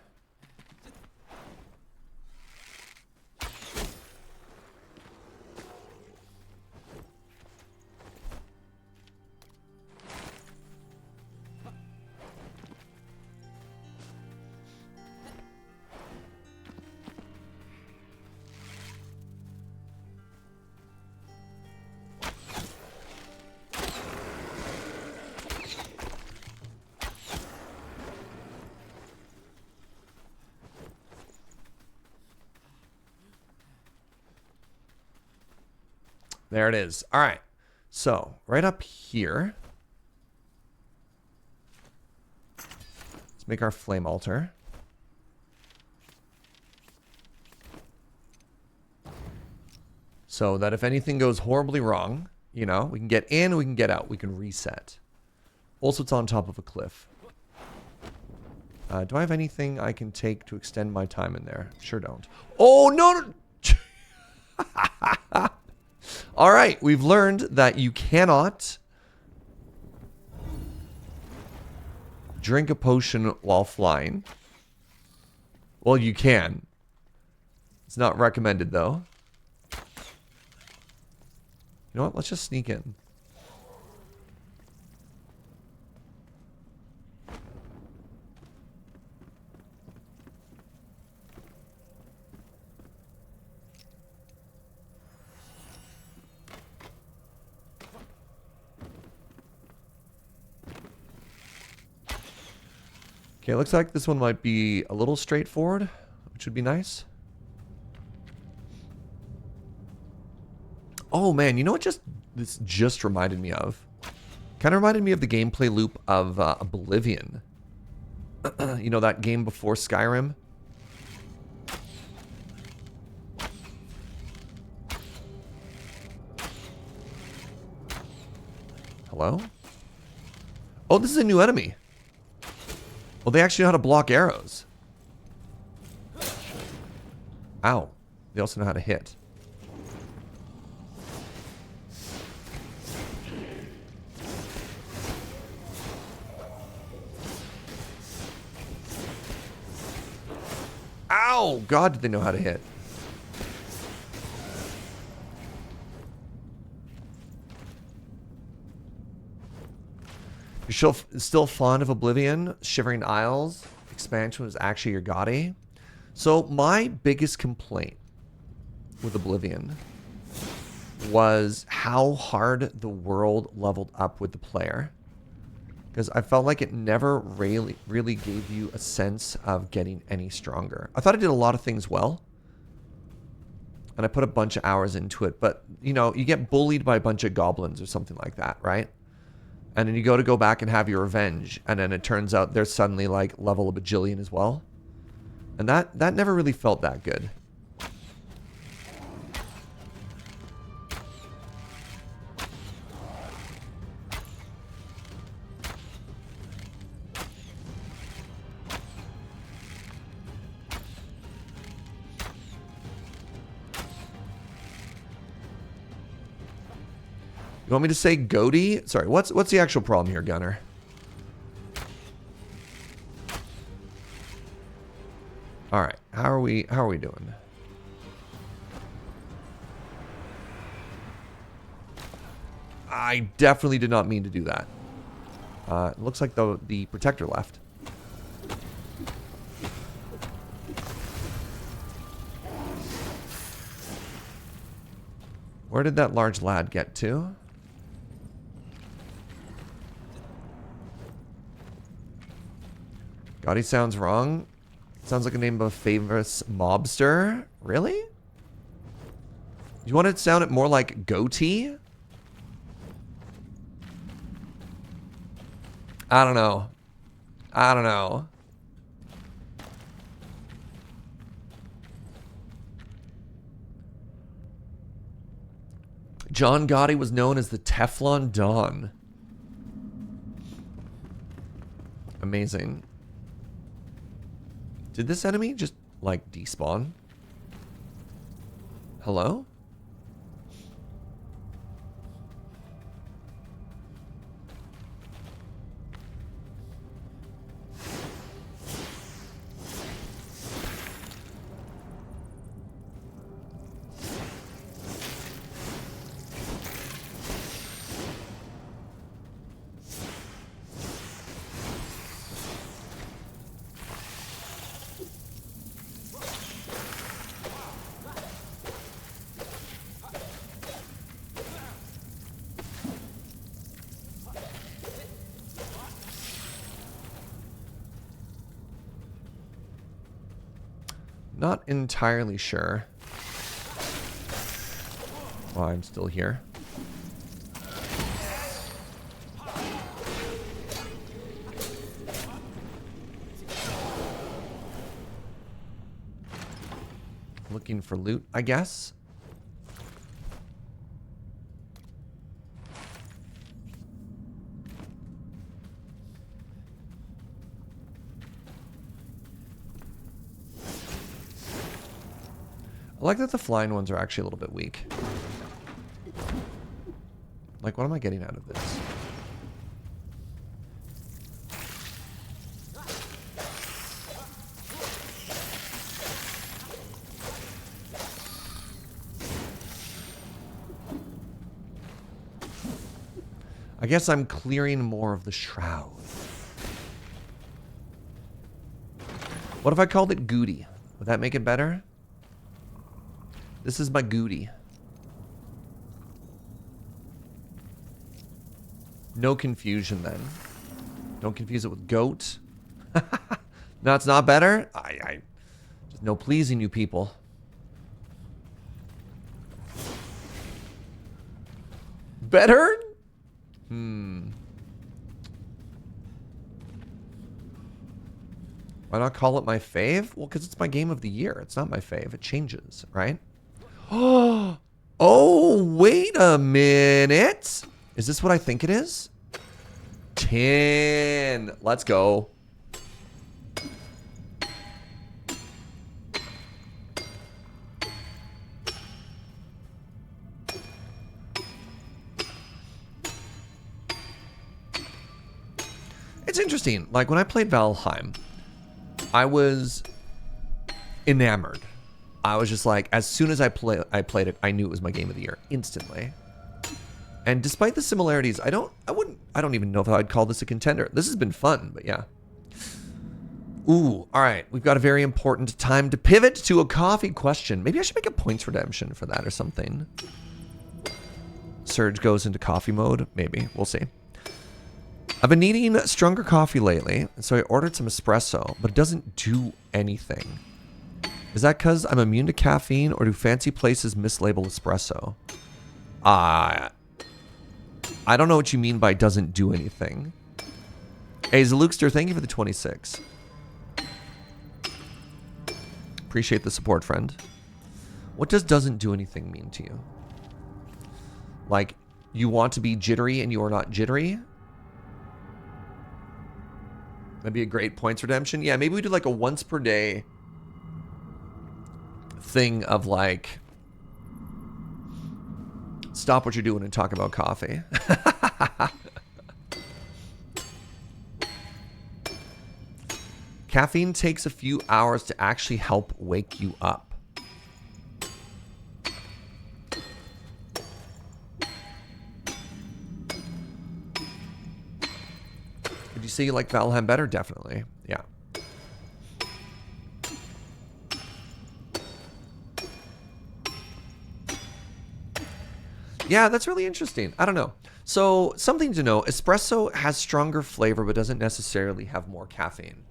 There it is. All right. So, right up here. Let's make our flame altar. So that if anything goes horribly wrong, you know, we can get in, we can get out, we can reset. Also, it's on top of a cliff. Do I have anything I can take to extend my time in there? Sure don't. Oh, no! All right, we've learned that you cannot drink a potion while flying. Well, you can. It's not recommended, though. You know what? Let's just sneak in. Okay, it looks like this one might be a little straightforward, which would be nice. Oh man, you know what this just reminded me of? Kind of reminded me of the gameplay loop of Oblivion. You know, that game before Skyrim? Hello? Oh, this is a new enemy. Well, they actually know how to block arrows. Ow. They also know how to hit. Ow! God, did they know how to hit. You're still fond of Oblivion? Shivering Isles expansion was actually your Gotti. So my biggest complaint with Oblivion was how hard the world leveled up with the player. Because I felt like it never really gave you a sense of getting any stronger. I thought it did a lot of things well. And I put a bunch of hours into it. But, you know, you get bullied by a bunch of goblins or something like that, right? And then you go back and have your revenge. And then it turns out they're suddenly like level a bajillion as well. And that never really felt that good. You want me to say goatee? Sorry, what's the actual problem here, Gunner? All right, how are we doing? I definitely did not mean to do that. It looks like the protector left. Where did that large lad get to? God, he sounds wrong. Sounds like a name of a famous mobster. Really? You want to sound it more like goatee? I don't know. I don't know. John Gotti was known as the Teflon Don. Amazing. Did this enemy just, like, despawn? Hello? Not entirely sure why I'm still here. Looking for loot, I guess. I like that the flying ones are actually a little bit weak. Like, what am I getting out of this? I guess I'm clearing more of the shroud. What if I called it Goody? Would that make it better? This is my Goody. No confusion then. Don't confuse it with goat. No, it's not better. I just no pleasing you people. Better? Why not call it my fave? Well, because it's my game of the year. It's not my fave. It changes, right? Oh, wait a minute. Is this what I think it is? 10. Let's go. It's interesting. Like, when I played Valheim, I was enamored. I was just like, as soon as I played it, I knew it was my game of the year instantly. And despite the similarities, I don't even know if I'd call this a contender. This has been fun, but yeah. Ooh, all right. We've got a very important time to pivot to a coffee question. Maybe I should make a points redemption for that or something. Serge goes into coffee mode. Maybe. We'll see. I've been needing stronger coffee lately, so I ordered some espresso, but it doesn't do anything. Is that because I'm immune to caffeine, or do fancy places mislabel espresso? I don't know what you mean by doesn't do anything. Hey, Zalukster, thank you for the 26. Appreciate the support, friend. What does doesn't do anything mean to you? Like, you want to be jittery and you are not jittery? That'd be a great points redemption. Yeah, maybe we do like a once per day thing of like, stop what you're doing and talk about coffee. Caffeine takes a few hours to actually help wake you up. Did you say you like Valheim better? Definitely. Yeah. Yeah, that's really interesting. I don't know. So, something to know. Espresso has stronger flavor, but doesn't necessarily have more caffeine.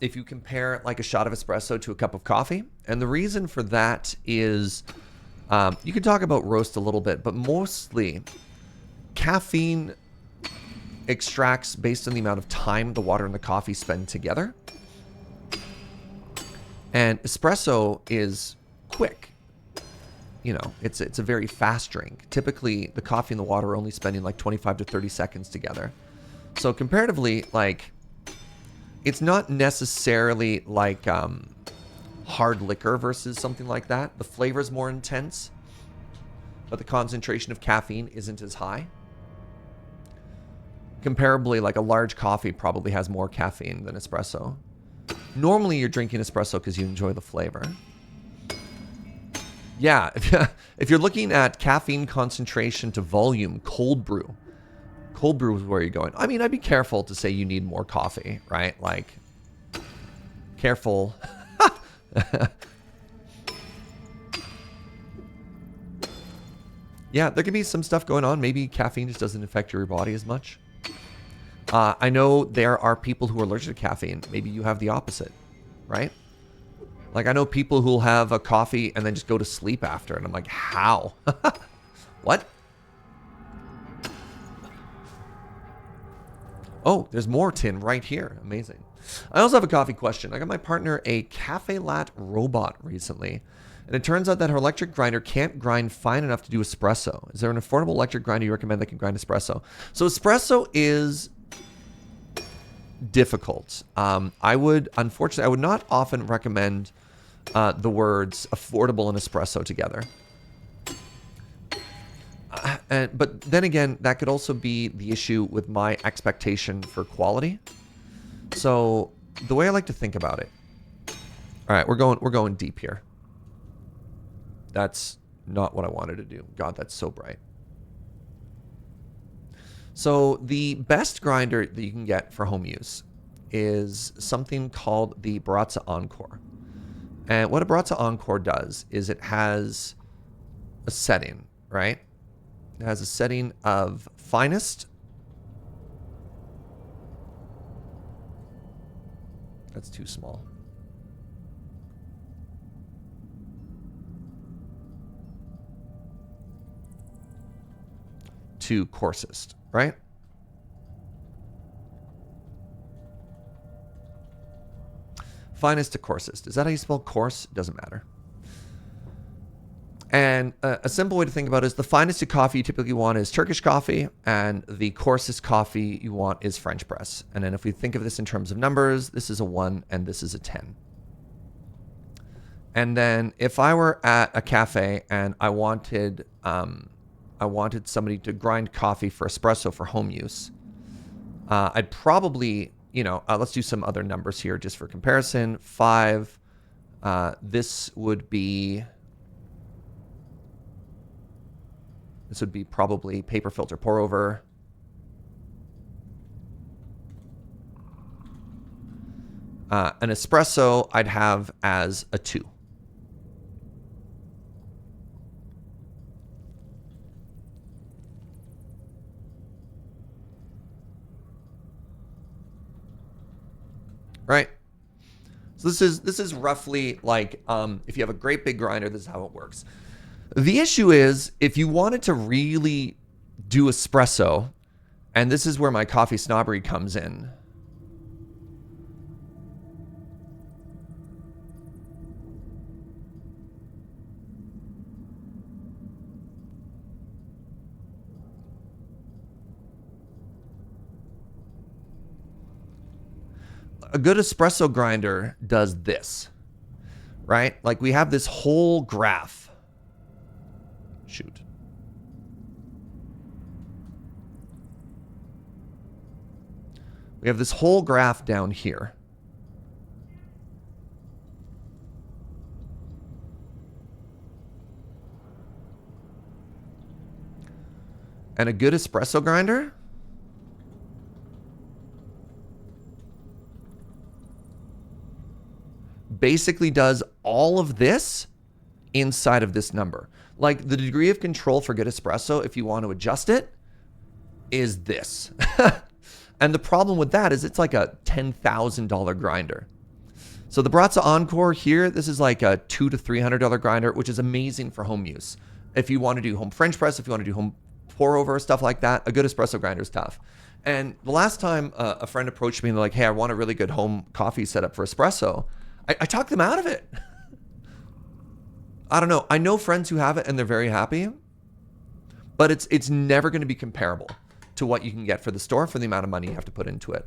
If you compare like a shot of espresso to a cup of coffee, and the reason for that is, you can talk about roast a little bit, but mostly caffeine extracts based on the amount of time the water and the coffee spend together. And espresso is quick. You know, it's a very fast drink. Typically, the coffee and the water are only spending like 25 to 30 seconds together. So comparatively, like, it's not necessarily like hard liquor versus something like that. The flavor is more intense, but the concentration of caffeine isn't as high. Comparably, like a large coffee probably has more caffeine than espresso. Normally, you're drinking espresso because you enjoy the flavor. Yeah, if you're looking at caffeine concentration to volume, cold brew. Cold brew is where you're going. I mean, I'd be careful to say you need more coffee, right? Like, careful. Yeah, there could be some stuff going on. Maybe caffeine just doesn't affect your body as much. I know there are people who are allergic to caffeine. Maybe you have the opposite, right? Like, I know people who'll have a coffee and then just go to sleep after. And I'm like, how? What? Oh, there's more tin right here. Amazing. I also have a coffee question. I got my partner a Cafe Lat robot recently. And it turns out that her electric grinder can't grind fine enough to do espresso. Is there an affordable electric grinder you recommend that can grind espresso? So espresso is difficult. Unfortunately, I would not often recommend the words affordable and espresso together. But then again, that could also be the issue with my expectation for quality. So the way I like to think about it. All right, we're going deep here. That's not what I wanted to do. God, that's so bright. So the best grinder that you can get for home use is something called the Baratza Encore. And what a Baratza Encore does is it has a setting, right? It has a setting of finest. That's too small. To coarsest, right? Finest to coarsest. Is that how you spell coarse? Doesn't matter. And a simple way to think about it is the finest of coffee you typically want is Turkish coffee, and the coarsest coffee you want is French press. And then if we think of this in terms of numbers, this is a 1 and this is a 10. And then if I were at a cafe and I wanted somebody to grind coffee for espresso for home use, I'd probably, let's do some other numbers here just for comparison. 5, this would be probably paper filter pour over. An espresso I'd have as a 2. Right? So this is roughly like if you have a great big grinder, this is how it works. The issue is if you wanted to really do espresso, and this is where my coffee snobbery comes in. A good espresso grinder does this, right? Like we have this whole graph. Shoot. We have this whole graph down here. And a good espresso grinder basically does all of this inside of this number. Like the degree of control for good espresso, if you want to adjust it, is this. And the problem with that is it's like a $10,000 grinder. So the Brazza Encore here, this is like a $200 to $300 grinder, which is amazing for home use. If you want to do home French press, if you want to do home pour over, stuff like that, a good espresso grinder is tough. And the last time a friend approached me and they're like, hey, I want a really good home coffee setup for espresso, I talked them out of it. I don't know. I know friends who have it and they're very happy, but it's never going to be comparable to what you can get for the store for the amount of money you have to put into it.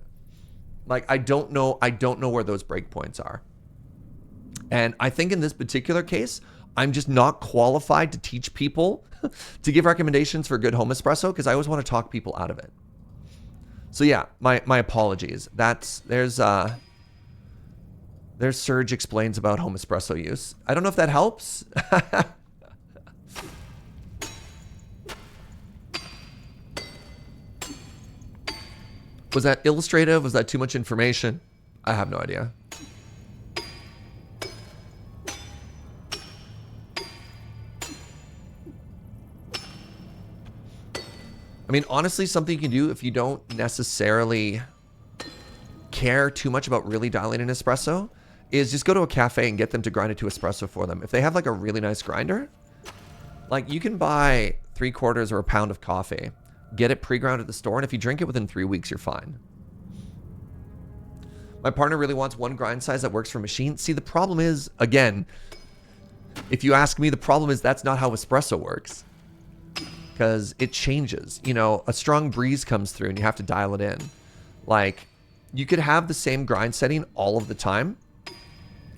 Like, I don't know where those breakpoints are. And I think in this particular case, I'm just not qualified to teach people to give recommendations for good home espresso because I always want to talk people out of it. So yeah, my apologies. There's Serge explains about home espresso use. I don't know if that helps. Was that illustrative? Was that too much information? I have no idea. I mean, honestly, something you can do if you don't necessarily care too much about really dialing an espresso is just go to a cafe and get them to grind it to espresso for them. If they have like a really nice grinder, like you can buy 3/4 or a pound of coffee, get it pre-ground at the store, and if you drink it within 3 weeks, you're fine. My partner really wants one grind size that works for machines. See, the problem is, again, if you ask me, the problem is that's not how espresso works. Because it changes. You know, a strong breeze comes through and you have to dial it in. Like, you could have the same grind setting all of the time.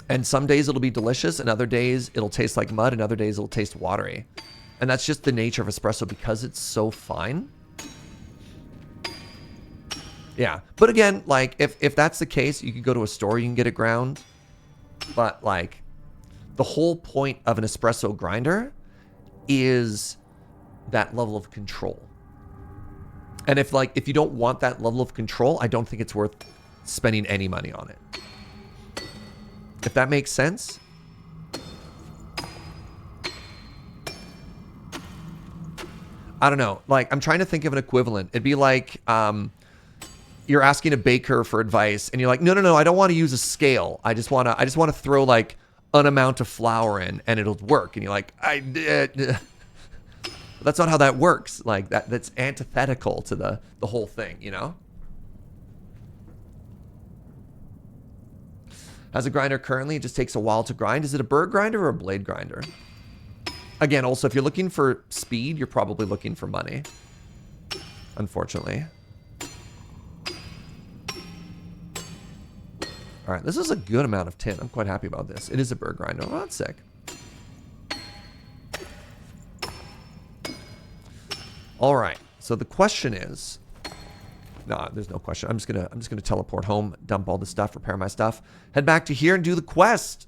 And some days it'll be delicious, and other days it'll taste like mud, and other days it'll taste watery. And that's just the nature of espresso because it's so fine. Yeah. But again, like, if that's the case, you could go to a store, you can get it ground. But, like, the whole point of an espresso grinder is that level of control. And if you don't want that level of control, I don't think it's worth spending any money on it. If that makes sense. I don't know. Like, I'm trying to think of an equivalent. It'd be like you're asking a baker for advice and you're like, no, I don't want to use a scale. I just want to throw like an amount of flour in and it'll work. And you're like, that's not how that works. Like that's antithetical to the whole thing, you know? Has a grinder currently, it just takes a while to grind. Is it a bird grinder or a blade grinder? Again, also, if you're looking for speed, you're probably looking for money. Unfortunately. All right, this is a good amount of tin. I'm quite happy about this. It is a bird grinder. Oh, that's sick. All right. So the question is, no, there's no question. I'm just gonna teleport home, dump all the stuff, repair my stuff, head back to here and do the quest.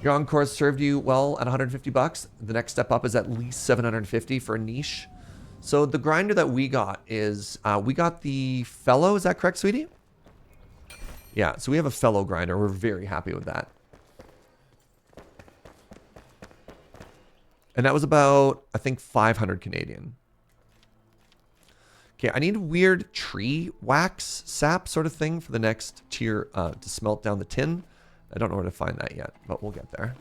Your Encore served you well at 150 bucks. The next step up is at least 750 for a niche. So the grinder that we got is we got the Fellow. Is that correct, sweetie? Yeah, so we have a fellow grinder. We're very happy with that. And that was about, I think, 500 Canadian. Okay, I need weird tree wax sap sort of thing for the next tier to smelt down the tin. I don't know where to find that yet, but we'll get there.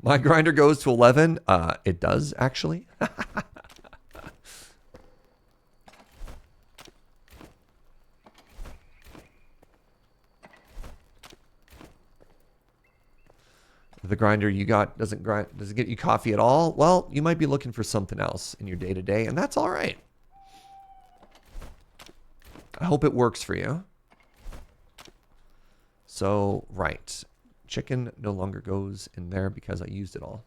My grinder goes to 11. It does, actually. The grinder you got does it get you coffee at all? Well, you might be looking for something else in your day-to-day, and that's all right. I hope it works for you. So, right. Chicken no longer goes in there because I used it all.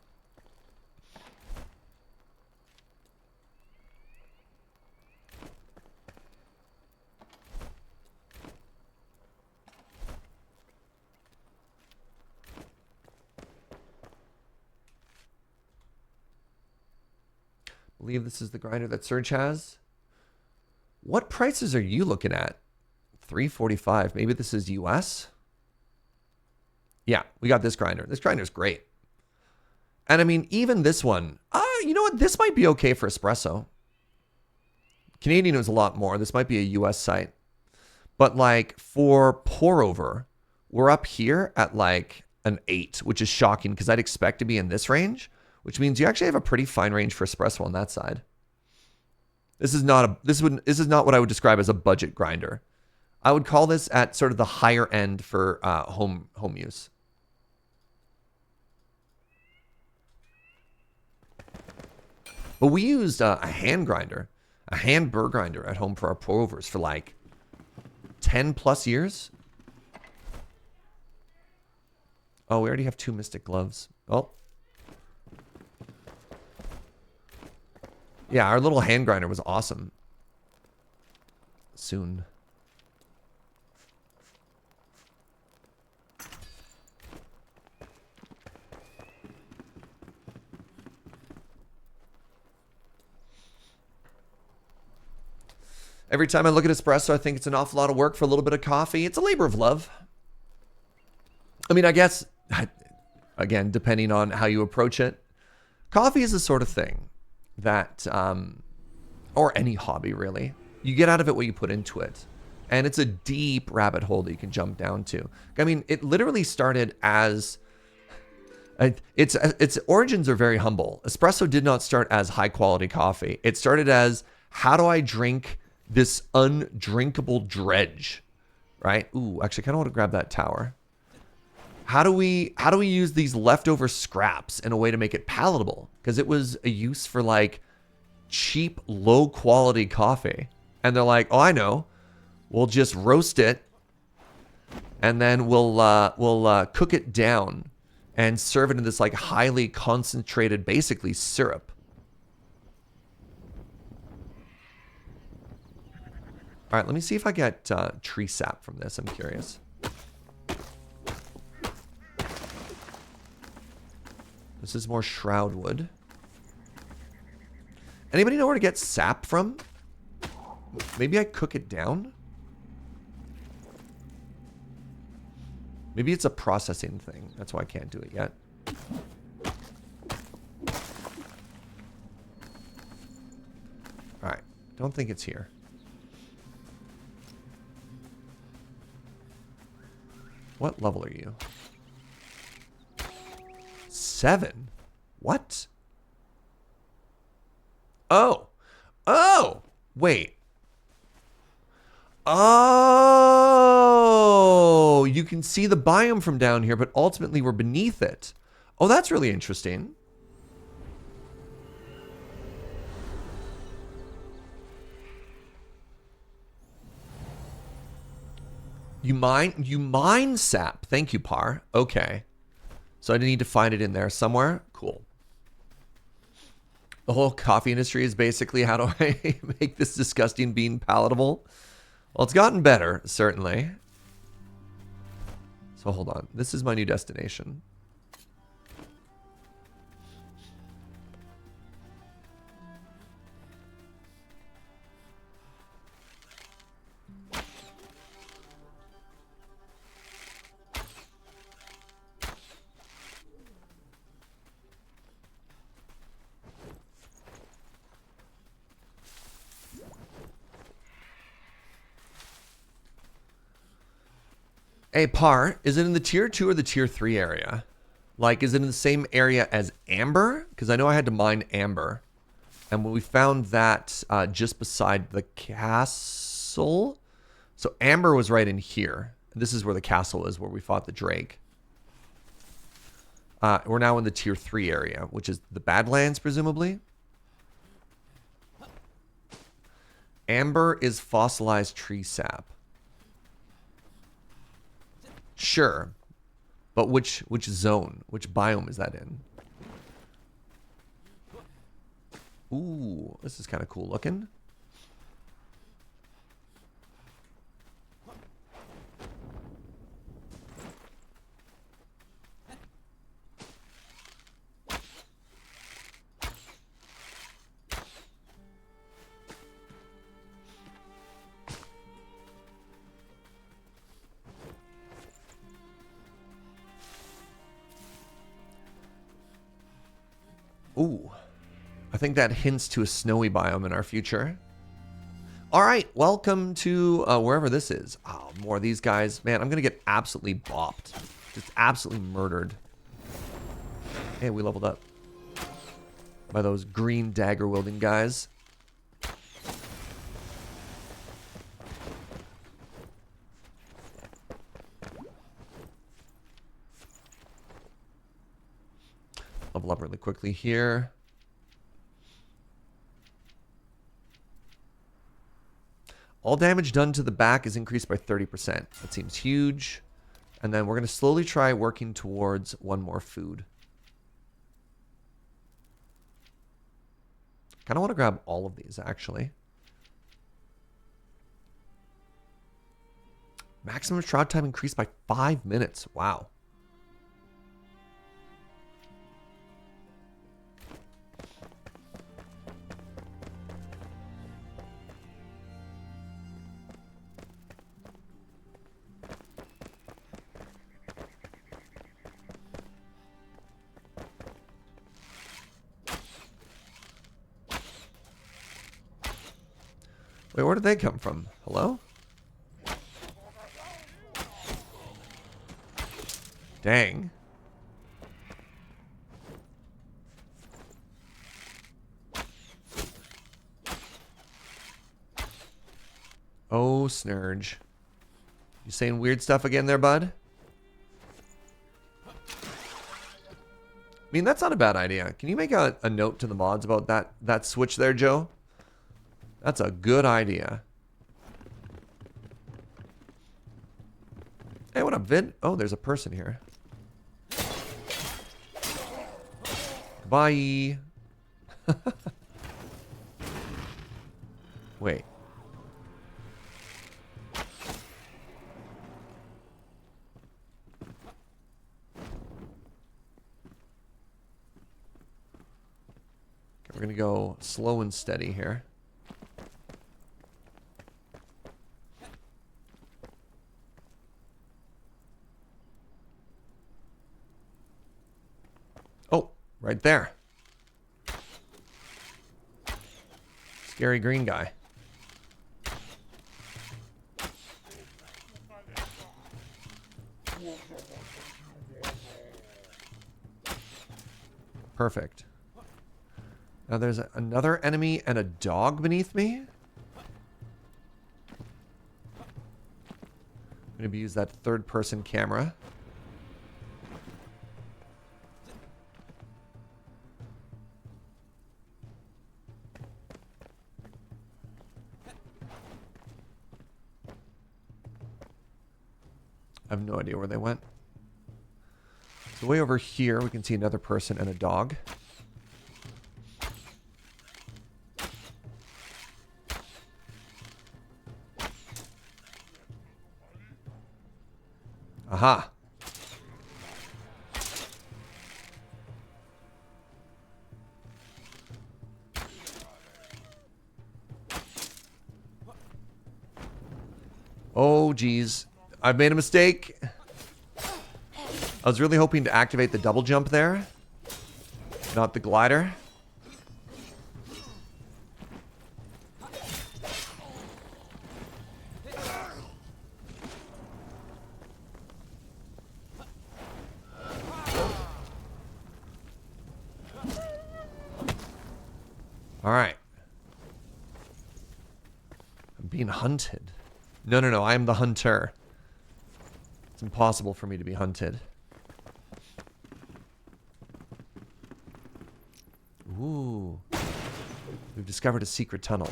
I believe this is the grinder that Serge has. What prices are you looking at? 345. Maybe this is US? Yeah, we got this grinder. This grinder's great. And I mean, even this one, you know what? This might be okay for espresso. Canadian was a lot more. This might be a US site. But like for pour over, we're up here at like an 8, which is shocking because I'd expect to be in this range, which means you actually have a pretty fine range for espresso on that side. This is not what I would describe as a budget grinder. I would call this at sort of the higher end for home use. But we used a hand grinder, a hand burr grinder at home for our pour overs for like 10 plus years. Oh, we already have 2 Mystic gloves. Oh. Yeah, our little hand grinder was awesome. Soon. Every time I look at espresso, I think it's an awful lot of work for a little bit of coffee. It's a labor of love. I mean, I guess, again, depending on how you approach it, coffee is the sort of thing that, or any hobby really, you get out of it what you put into it. And it's a deep rabbit hole that you can jump down to. I mean, it literally started as, its origins are very humble. Espresso did not start as high quality coffee. It started as, how do I drink this undrinkable dredge, right? Ooh, actually, I kind of want to grab that tower. How do we use these leftover scraps in a way to make it palatable? Because it was a use for like cheap, low quality coffee. And they're like, oh, I know. We'll just roast it and then we'll cook it down and serve it in this like highly concentrated, basically syrup. All right, let me see if I get tree sap from this. I'm curious. This is more shroud wood. Anybody know where to get sap from? Maybe I cook it down? Maybe it's a processing thing. That's why I can't do it yet. All right, don't think it's here. What level are you? 7? What? Oh. Oh! Wait. Oh! You can see the biome from down here, but ultimately we're beneath it. Oh, that's really interesting. You mine sap. Thank you, Par. Okay. So I need to find it in there somewhere. Cool. The whole coffee industry is basically, how do I make this disgusting bean palatable? Well, it's gotten better, certainly. So hold on. This is my new destination. Hey, Par, is it in the tier 2 or the tier 3 area? Like, is it in the same area as Amber? Because I know I had to mine Amber. And when we found that just beside the castle. So Amber was right in here. And this is where the castle is, where we fought the Drake. We're now in the tier 3 area, which is the Badlands, presumably. Amber is fossilized tree sap. Sure. But which zone? Which biome is that in? Ooh, this is kind of cool looking. Ooh. I think that hints to a snowy biome in our future. All right, welcome to wherever this is. Oh, more of these guys. Man, I'm going to get absolutely bopped. Just absolutely murdered. Hey, we leveled up. By those green dagger-wielding guys. Level up really quickly here. All damage done to the back is increased by 30%. That seems huge. And then we're going to slowly try working towards one more food. Kind of want to grab all of these, actually. Maximum shroud time increased by 5 minutes. Wow. Wait, where did they come from? Hello? Dang. Oh, Serge. You saying weird stuff again there, bud? I mean, that's not a bad idea. Can you make a note to the mods about that switch there, Joe? That's a good idea. Hey, what up, Vid? Oh, there's a person here. Bye. Wait. Okay, we're gonna go slow and steady here. Oh, right there. Scary green guy. Perfect. Now there's another enemy and a dog beneath me. I'm going to use that third-person camera. I have no idea where they went. So way over here, we can see another person and a dog. Aha. Oh, geez. I've made a mistake. I was really hoping to activate the double jump there, not the glider. Alright. I'm being hunted. No, no, no. I am the hunter. It's impossible for me to be hunted. Ooh. We've discovered a secret tunnel.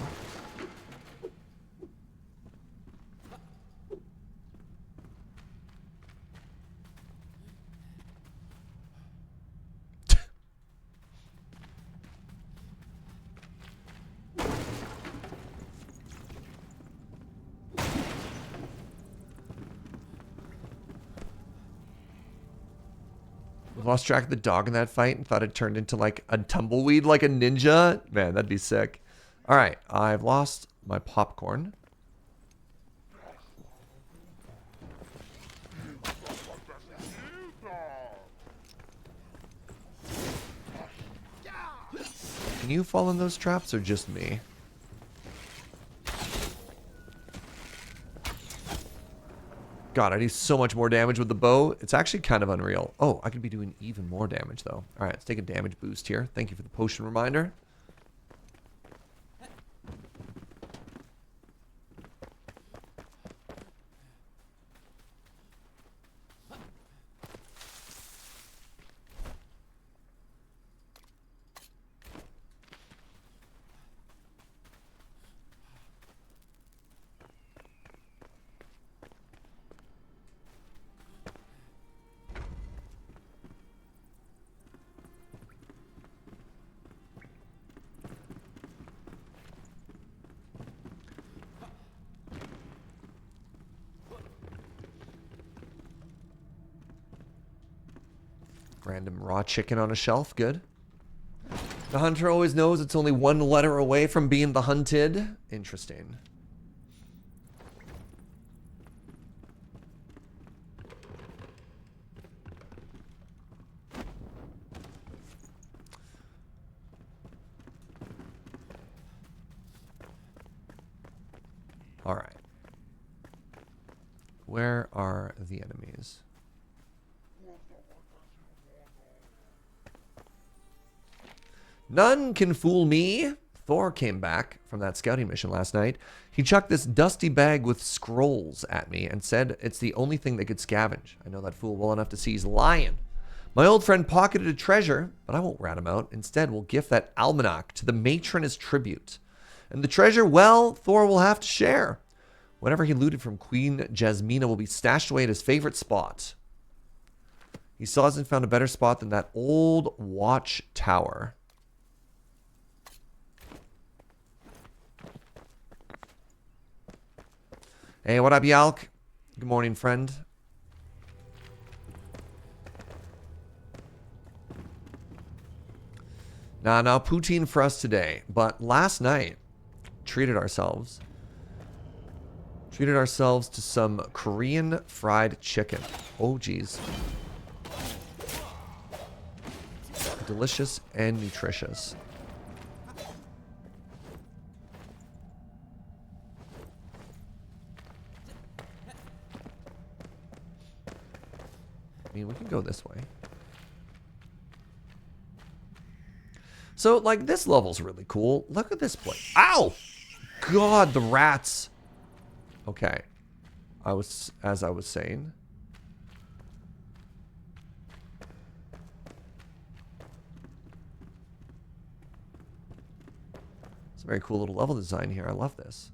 Lost track of the dog in that fight and thought it turned into like a tumbleweed like a ninja. Man, that'd be sick. Alright, I've lost my popcorn. Can you fall in those traps or just me? God, I do so much more damage with the bow. It's actually kind of unreal. Oh, I could be doing even more damage, though. All right, let's take a damage boost here. Thank you for the potion reminder. Random raw chicken on a shelf. Good. The hunter always knows it's only one letter away from being the hunted. Interesting. All right. Where are the enemies? None can fool me. Thor came back from that scouting mission last night. He chucked this dusty bag with scrolls at me and said it's the only thing they could scavenge. I know that fool well enough to see he's lying. My old friend pocketed a treasure, but I won't rat him out. Instead, we'll gift that almanac to the matron as tribute. And the treasure, well, Thor will have to share. Whatever he looted from Queen Jasmina will be stashed away at his favorite spot. He still hasn't found a better spot than that old watch tower. Hey, what up, Yalk? Good morning, friend. Nah, poutine for us today. But last night, treated ourselves to some Korean fried chicken. Oh, geez. Delicious and nutritious. I mean, we can go this way. So, like, this level's really cool. Look at this place. Ow! God, the rats. Okay. As I was saying. It's a very cool little level design here. I love this.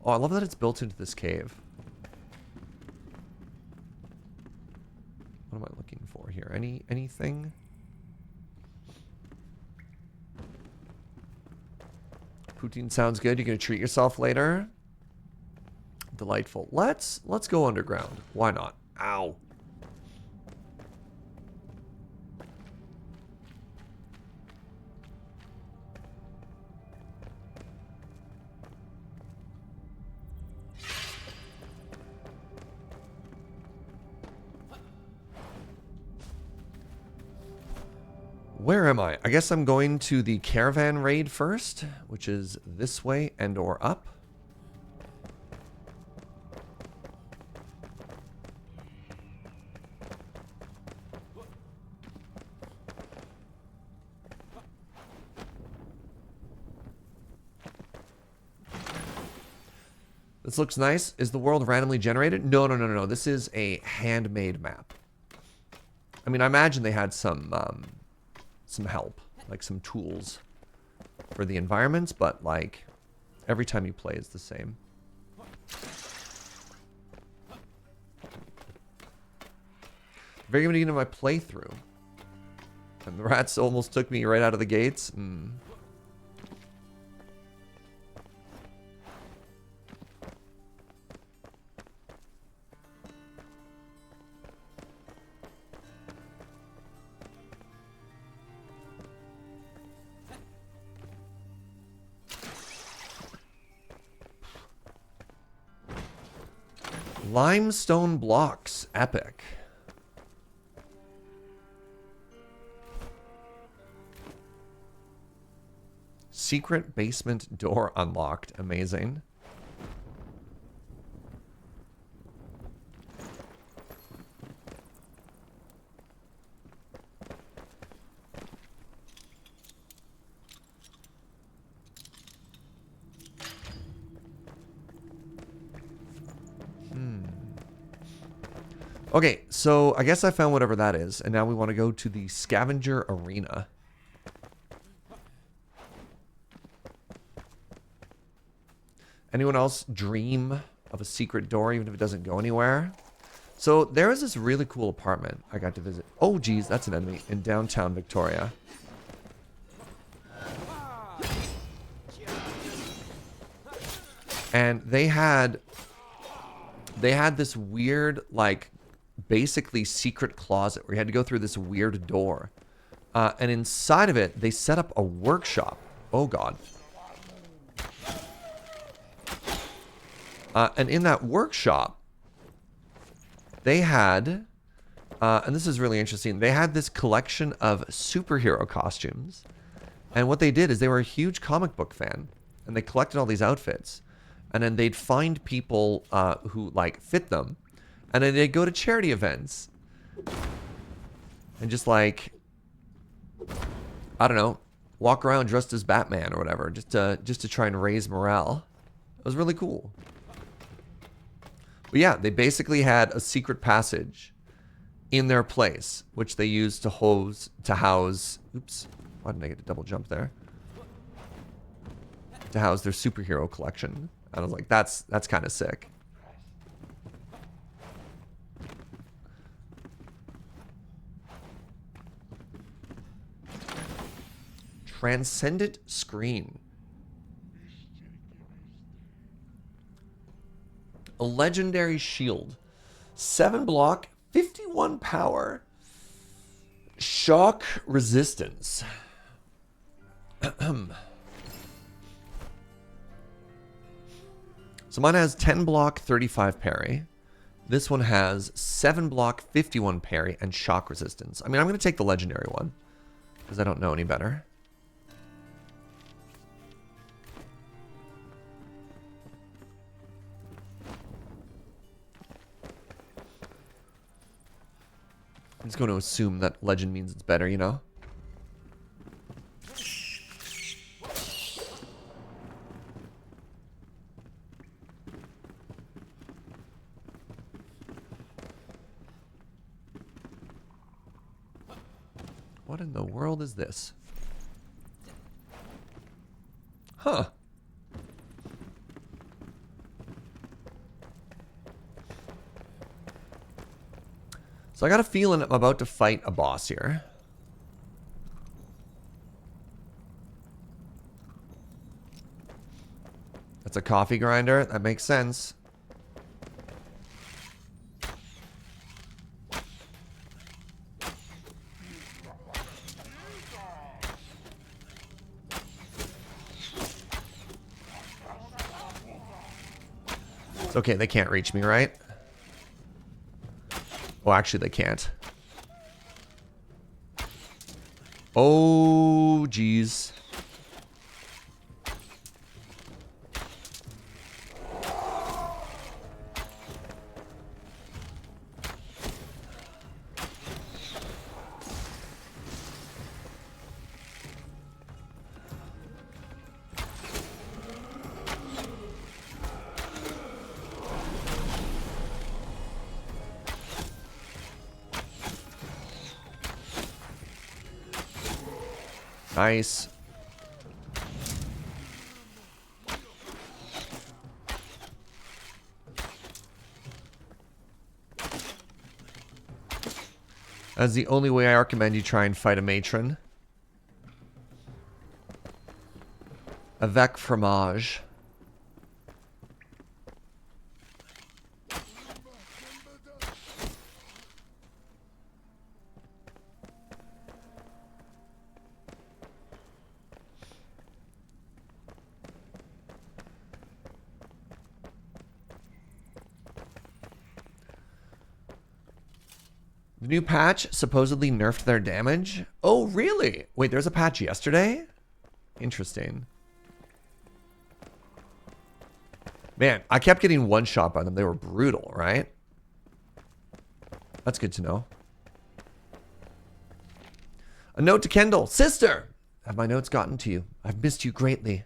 Oh, I love that it's built into this cave. What am I looking for here? Anything? Poutine sounds good. You're gonna treat yourself later. Delightful. Let's go underground. Why not? Ow. Where am I? I guess I'm going to the caravan raid first, which is this way and or up. This looks nice. Is the world randomly generated? No, no, no, no, no. This is a handmade map. I mean, I imagine they had some help, like some tools for the environments, but like every time you play it's the same. Very beginning of my playthrough. And the rats almost took me right out of the gates. Limestone blocks. Epic. Secret basement door unlocked. Amazing. Okay, so I guess I found whatever that is, and now we want to go to the scavenger arena. Anyone else dream of a secret door, even if it doesn't go anywhere? So there is this really cool apartment I got to visit. Oh, geez, that's an enemy in downtown Victoria. And they had this weird, like, basically secret closet where you had to go through this weird door. And inside of it, they set up a workshop. Oh, God. And in that workshop, they had, and this is really interesting, they had this collection of superhero costumes. And what they did is they were a huge comic book fan. And they collected all these outfits. And then they'd find people who, like, fit them. And then they'd go to charity events. And just, like, I don't know, walk around dressed as Batman or whatever. Just to try and raise morale. It was really cool. But yeah, they basically had a secret passage in their place, which they used to house, oops, why didn't I get a double jump there? To house their superhero collection. And I was like, that's kind of sick. Transcendent screen. A legendary shield. 7 block, 51 power. Shock resistance. So mine has 10 block, 35 parry. This one has 7 block, 51 parry, and shock resistance. I mean, I'm going to take the legendary one, because I don't know any better. I'm just going to assume that legend means it's better, you know? What in the world is this? Huh. So I got a feeling I'm about to fight a boss here. That's a coffee grinder. That makes sense. It's okay, they can't reach me, right? Oh, actually, they can't. Oh, geez. Nice. That's the only way I recommend you try and fight a matron. Avec fromage. The new patch supposedly nerfed their damage. Oh, really? Wait, there's a patch yesterday? Interesting. Man, I kept getting one shot by them. They were brutal, right? That's good to know. A note to Kendall. Sister! Have my notes gotten to you? I've missed you greatly.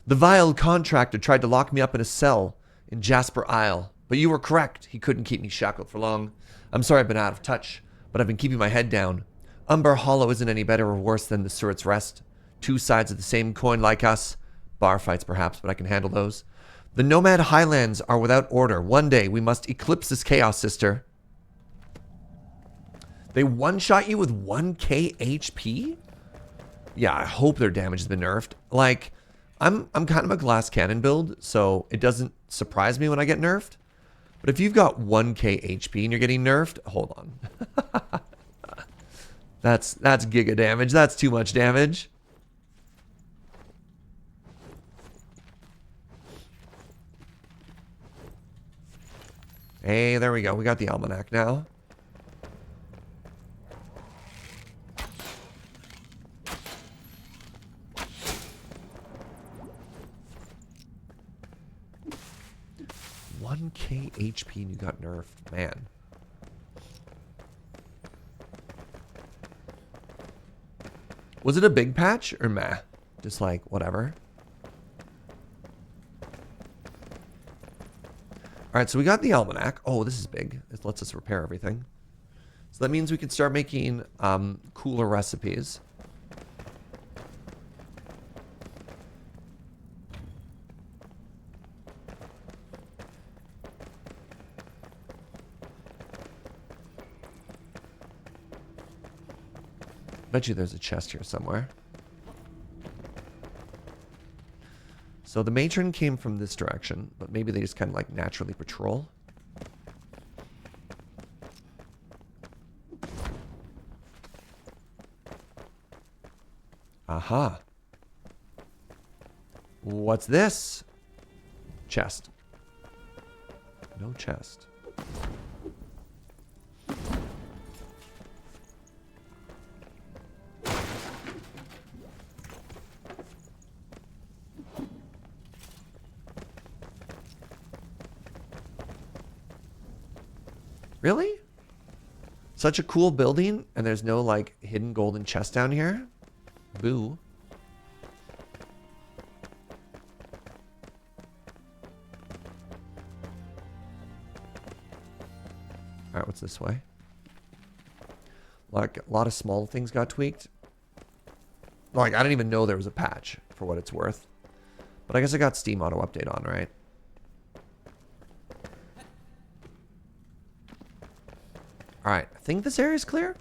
The vile contractor tried to lock me up in a cell in Jasper Isle, but you were correct. He couldn't keep me shackled for long. I'm sorry I've been out of touch, but I've been keeping my head down. Umber Hollow isn't any better or worse than the Surrett's Rest. Two sides of the same coin like us. Bar fights perhaps, but I can handle those. The Nomad Highlands are without order. One day we must eclipse this chaos, sister. They one-shot you with 1k HP? Yeah, I hope their damage has been nerfed. Like, I'm kind of a glass cannon build, so it doesn't surprise me when I get nerfed. But if you've got 1k HP and you're getting nerfed, hold on. That's giga damage. That's too much damage. Hey, there we go. We got the almanac now. K HP and you got nerfed. Man. Was it a big patch or meh? Just like, whatever. Alright, so we got the almanac. Oh, this is big. It lets us repair everything. So that means we can start making cooler recipes. Bet you there's a chest here somewhere. So the matron came from this direction, but maybe they just kind of like naturally patrol. Aha. What's this? Chest. No chest. Really? Such a cool building, and there's no, like, hidden golden chest down here? Boo. Alright, what's this way? Like, a lot of small things got tweaked. Like, I didn't even know there was a patch, for what it's worth. But I guess I got Steam auto update on, right? Alright, I think this area is clear.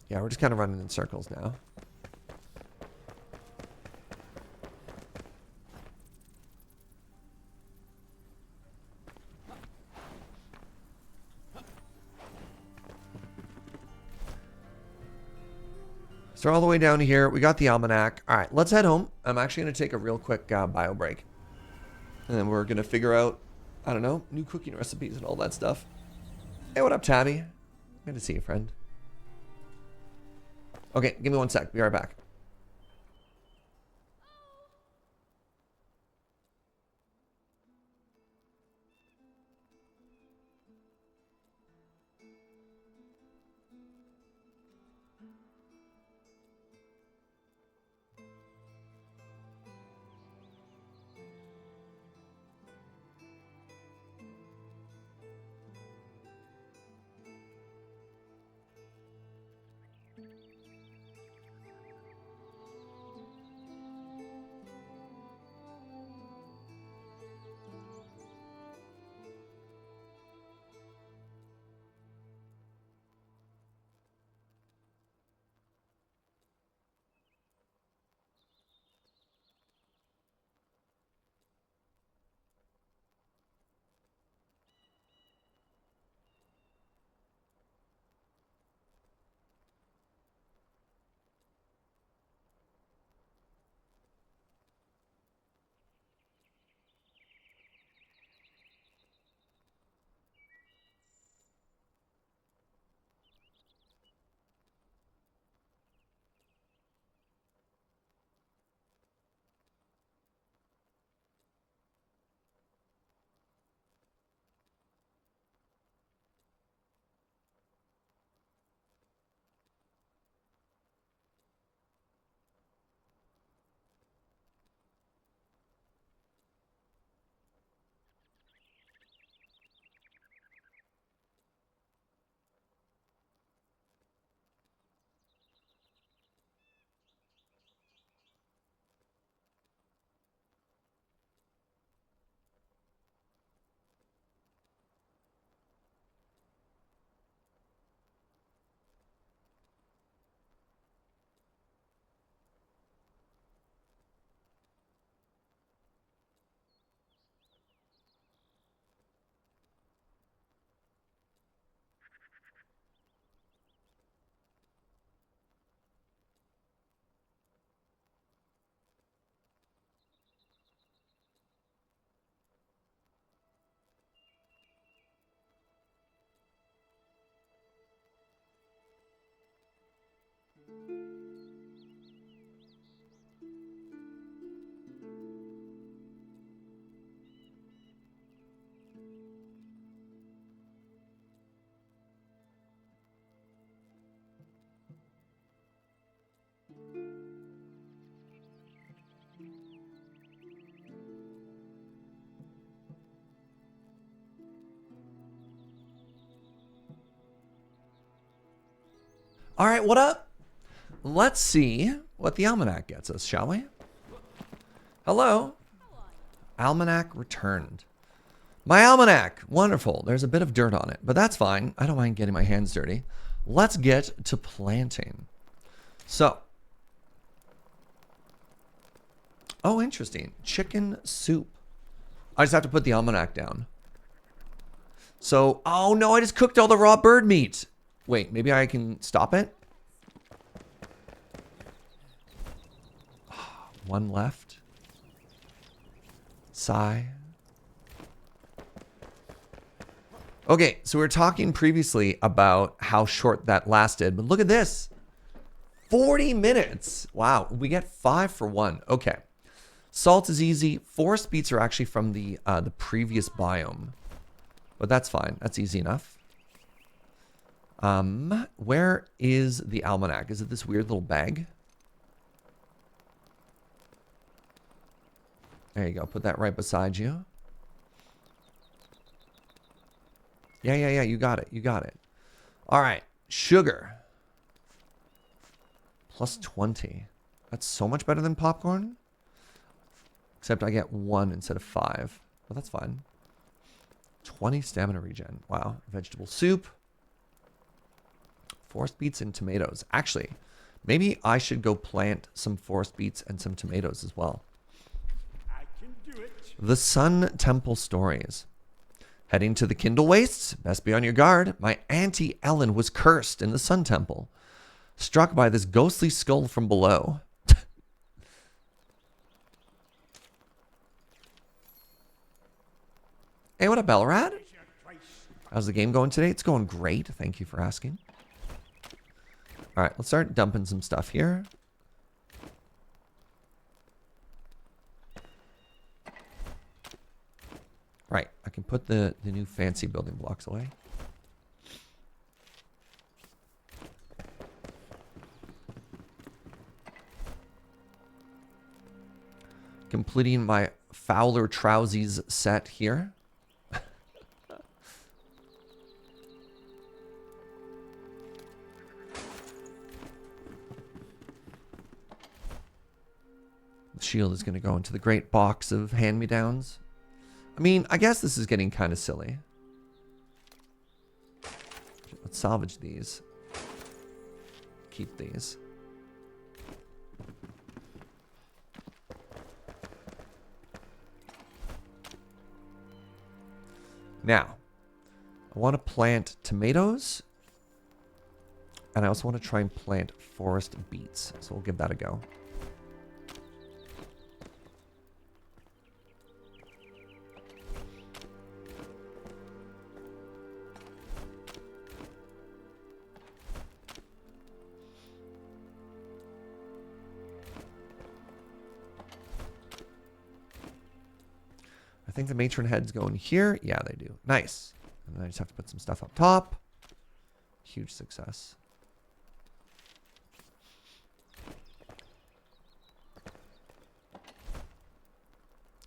Yeah, we're just kind of running in circles now. So all the way down here, we got the almanac. Alright, let's head home. I'm actually going to take a real quick bio break. And then we're going to figure out, I don't know, new cooking recipes and all that stuff. Hey, what up, Tabby? Good to see you, friend. Okay, give me 1 sec. Be right back. All right, what up? Let's see what the almanac gets us, shall we? Hello. Almanac returned. My almanac. Wonderful. There's a bit of dirt on it, but that's fine. I don't mind getting my hands dirty. Let's get to planting. So. Oh, interesting. Chicken soup. I just have to put the almanac down. So, oh no, I just cooked all the raw bird meat. Wait, maybe I can stop it? One left. Sigh. Okay, so we were talking previously about how short that lasted, but look at this. 40 minutes. Wow, we get 5 for 1. Okay. Salt is easy. Forest beets are actually from the previous biome. But that's fine. That's easy enough. Where is the almanac? Is it this weird little bag? There you go. Put that right beside you. Yeah. You got it. You got it. All right. Sugar. Plus 20. That's so much better than popcorn. Except I get 1 instead of 5. Well, that's fine. 20 stamina regen. Wow. Vegetable soup. Forest beets and tomatoes. Actually, maybe I should go plant some forest beets and some tomatoes as well. I can do it. The Sun Temple Stories. Heading to the Kindle Wastes? Best be on your guard. My Auntie Ellen was cursed in the Sun Temple, struck by this ghostly skull from below. Hey, what up, Belrad? How's the game going today? It's going great. Thank you for asking. All right, let's start dumping some stuff here. Right, I can put the new fancy building blocks away. Completing my Fowler Trousies set here. The shield is going to go into the great box of hand-me-downs. I mean, I guess this is getting kind of silly. Let's salvage these. Keep these. Now, I want to plant tomatoes. And I also want to try and plant forest beets. So we'll give that a go. I think the matron heads go in here. Yeah, they do. Nice. And then I just have to put some stuff up top. Huge success.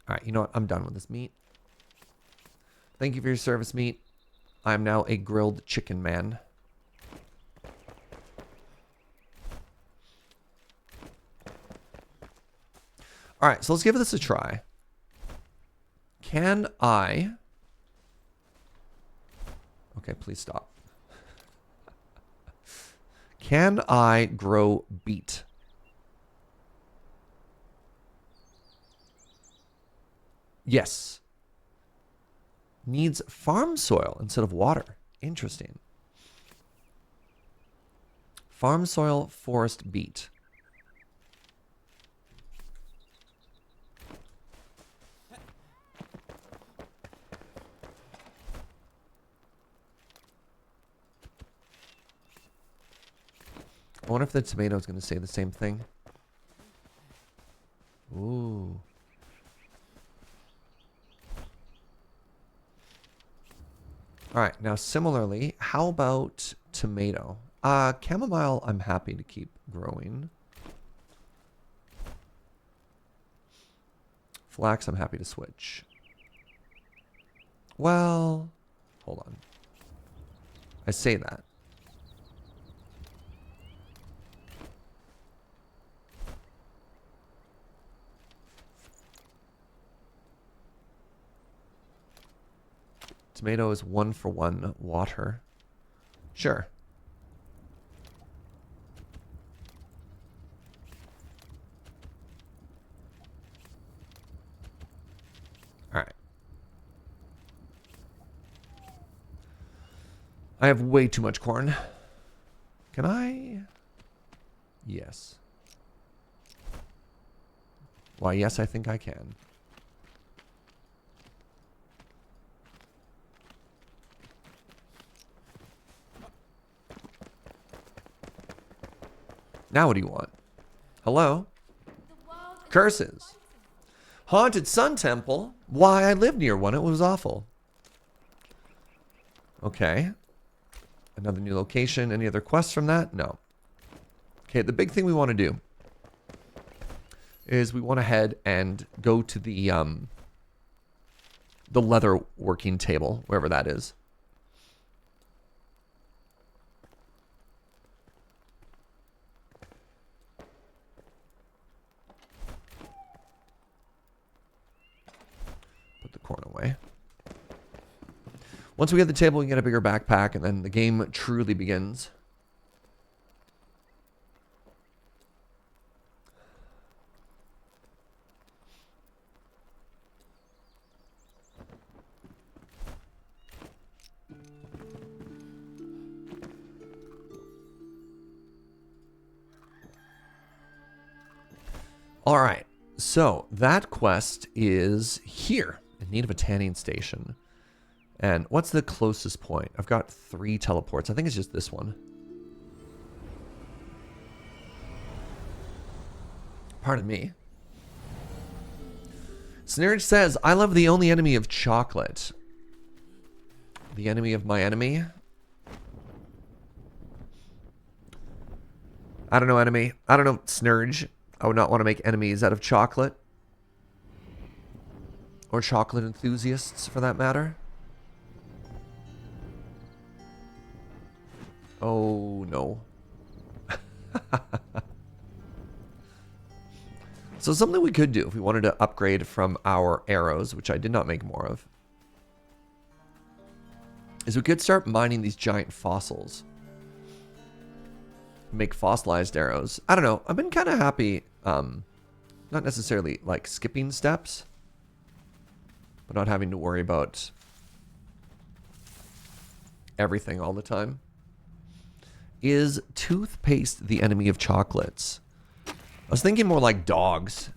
All right, you know what? I'm done with this meat. Thank you for your service, meat. I'm now a grilled chicken man. All right, so let's give this a try. Can I... Okay, please stop. Can I grow beet? Yes. Needs farm soil instead of water. Interesting. Farm soil, forest beet. I wonder if the tomato is going to say the same thing. Ooh. All right. Now, similarly, how about tomato? Chamomile, I'm happy to keep growing. Flax, I'm happy to switch. Well, hold on. I say that. Tomato is 1-for-1 water. Sure. All right. I have way too much corn. Can I? Yes. Why, yes, I think I can. Now what do you want? Hello? Curses. Haunted Sun Temple? Why, I lived near one. It was awful. Okay. Another new location. Any other quests from that? No. Okay, the big thing we want to do is we want to head and go to the leather working table, wherever that is. Put the corn away. Once we get the table, we can get a bigger backpack, and then the game truly begins. All right, so that quest is here, in need of a tanning station. And what's the closest point? I've got 3 teleports. I think it's just this one. Pardon me. Serge says, I love the only enemy of chocolate. The enemy of my enemy? I don't know, enemy. I don't know, Serge. I would not want to make enemies out of chocolate. Or chocolate enthusiasts, for that matter. Oh, no. So something we could do if we wanted to upgrade from our arrows, which I did not make more of, is we could start mining these giant fossils. Make fossilized arrows. I don't know. I've been kind of happy, not necessarily like skipping steps, but not having to worry about everything all the time. Is toothpaste the enemy of chocolates? I was thinking more like dogs.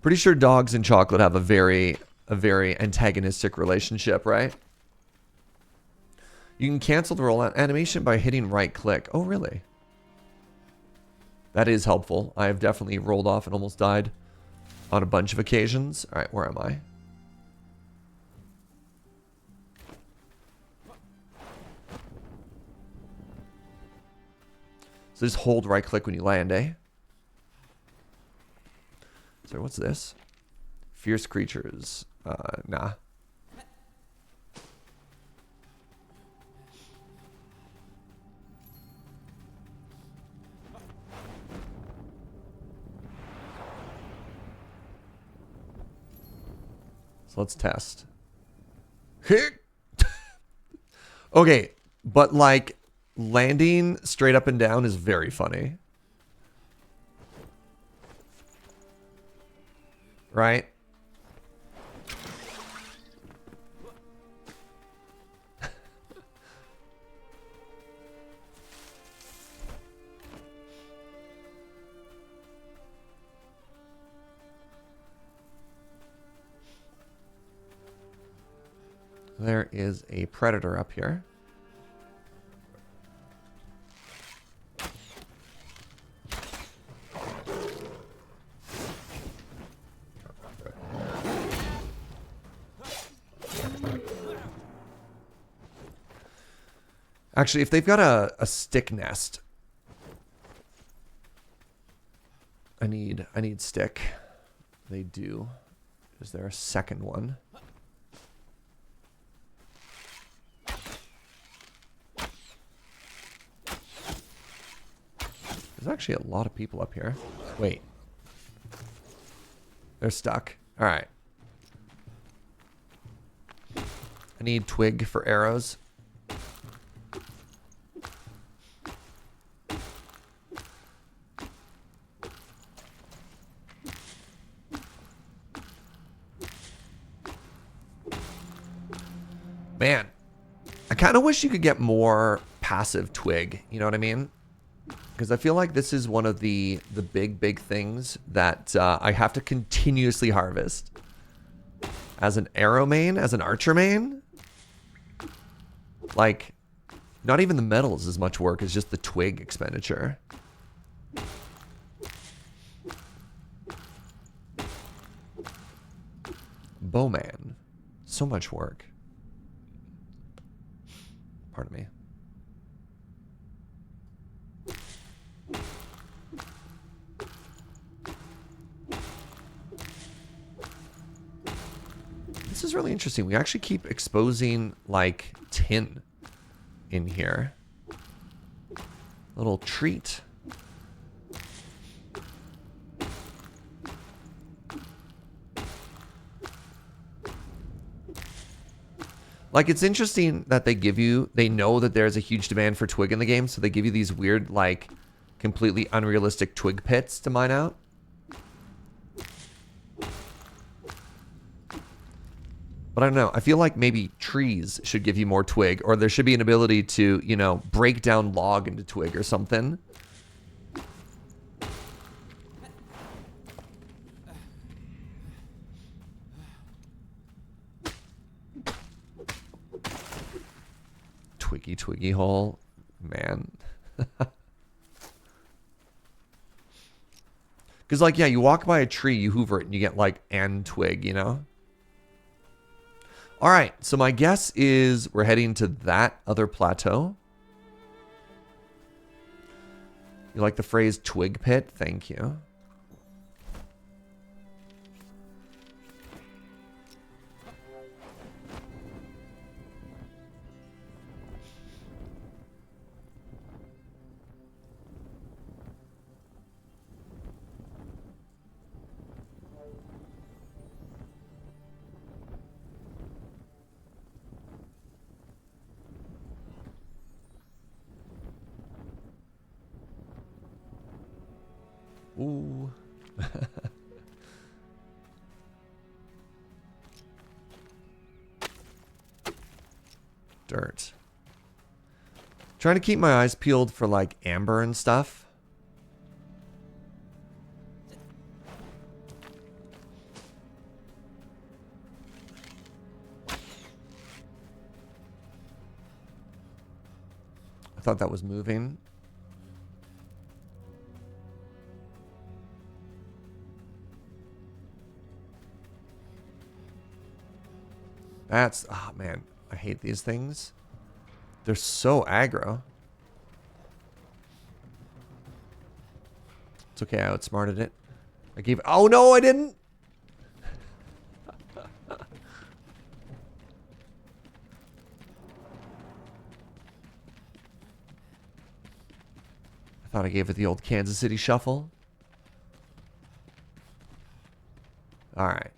Pretty sure dogs and chocolate have a very antagonistic relationship, right? You can cancel the rollout animation by hitting right click. Oh, really? That is helpful. I have definitely rolled off and almost died on a bunch of occasions. All right, where am I? So just hold right click when you land, eh? So what's this? Fierce creatures. Nah. So let's test. Okay, but like landing straight up and down is very funny. Right? There is a predator up here. Actually, if they've got a stick nest, I need stick. They do. Is there a second one? There's actually a lot of people up here. Wait. They're stuck. All right. I need twig for arrows. Man, I kind of wish you could get more passive twig. You know what I mean? Because I feel like this is one of the big things that I have to continuously harvest. As an arrow main, as an archer main, like, not even the metals is much work, it's just the twig expenditure. Bowman. So much work. Pardon me. This is really interesting. We actually keep exposing, like, tin in here. Little treat. Like, it's interesting that they know that there's a huge demand for twig in the game, so they give you these weird, like, completely unrealistic twig pits to mine out. But I don't know. I feel like maybe trees should give you more twig, or there should be an ability to, you know, break down log into twig or something. Twiggy hole. Man. Because, like, yeah, you walk by a tree, you hoover it, and you get, like, an twig, you know? All right, so my guess is we're heading to that other plateau. You like the phrase twig pit? Thank you. Ooh. Dirt. Trying to keep my eyes peeled for, like, amber and stuff. I thought that was moving. That's... oh, man. I hate these things. They're so aggro. It's okay. I outsmarted it. I gave... oh, no, I didn't! I thought I gave it the old Kansas City shuffle. All right.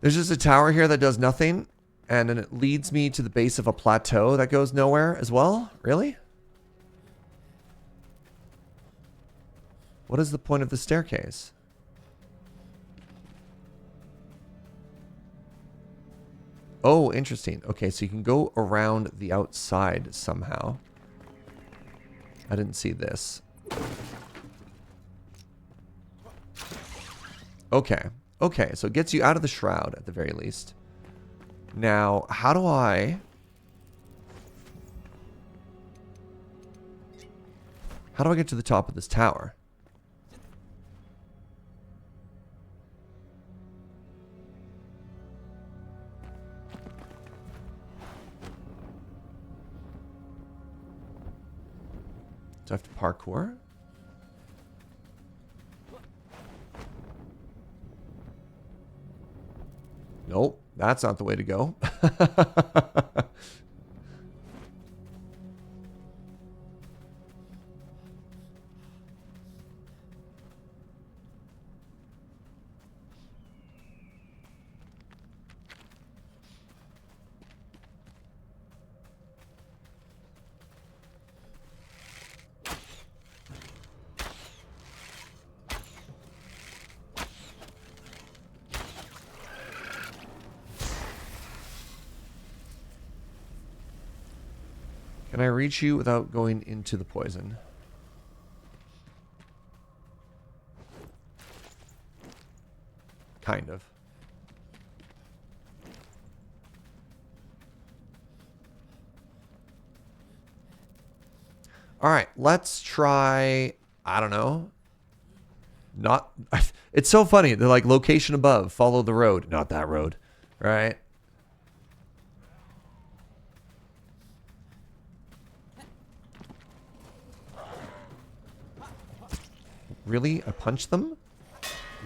There's just a tower here that does nothing, and then it leads me to the base of a plateau that goes nowhere as well? Really? What is the point of the staircase? Oh, interesting. Okay, so you can go around the outside somehow. I didn't see this. Okay. Okay, so it gets you out of the shroud at the very least. Now, how do I get to the top of this tower? Do I have to parkour? Nope, that's not the way to go. Can I reach you without going into the poison? Kind of. All right, let's try, I don't know. Not, it's so funny. They're like location above, follow the road. Not that road, right? Really? I punched them?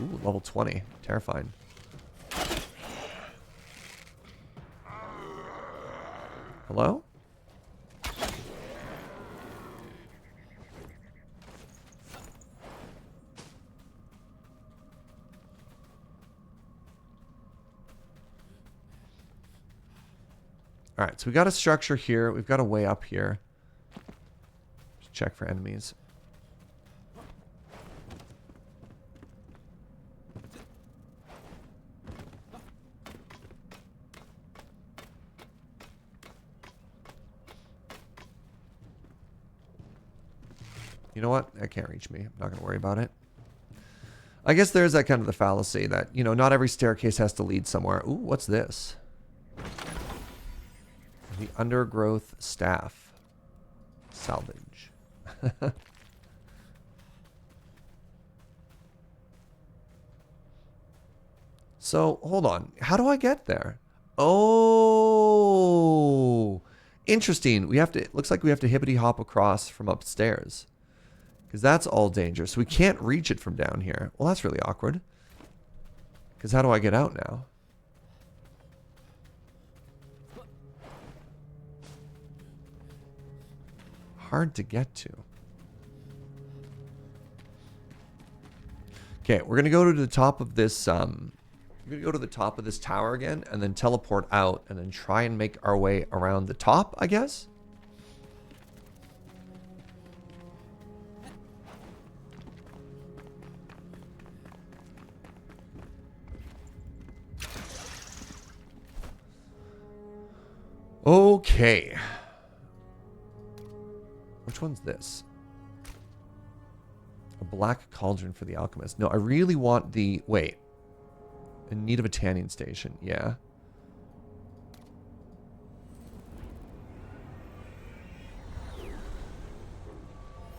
Ooh, level 20. Terrifying. Hello? Alright, so we got a structure here. We've got a way up here. Just check for enemies. You know what? That can't reach me. I'm not going to worry about it. I guess there's that kind of the fallacy that, you know, not every staircase has to lead somewhere. Ooh, what's this? The undergrowth staff. Salvage. So, hold on. How do I get there? Oh, interesting. We have to, it looks like we have to hippity hop across from upstairs. Because that's all dangerous. We can't reach it from down here. Well, that's really awkward. Because how do I get out now? Hard to get to. Okay, we're gonna go to the top of this. We're gonna go to the top of this tower again, and then teleport out, and then try and make our way around the top, I guess. Okay. Which one's this? A black cauldron for the alchemist. No, I really want the... Wait. In need of a tanning station. Yeah.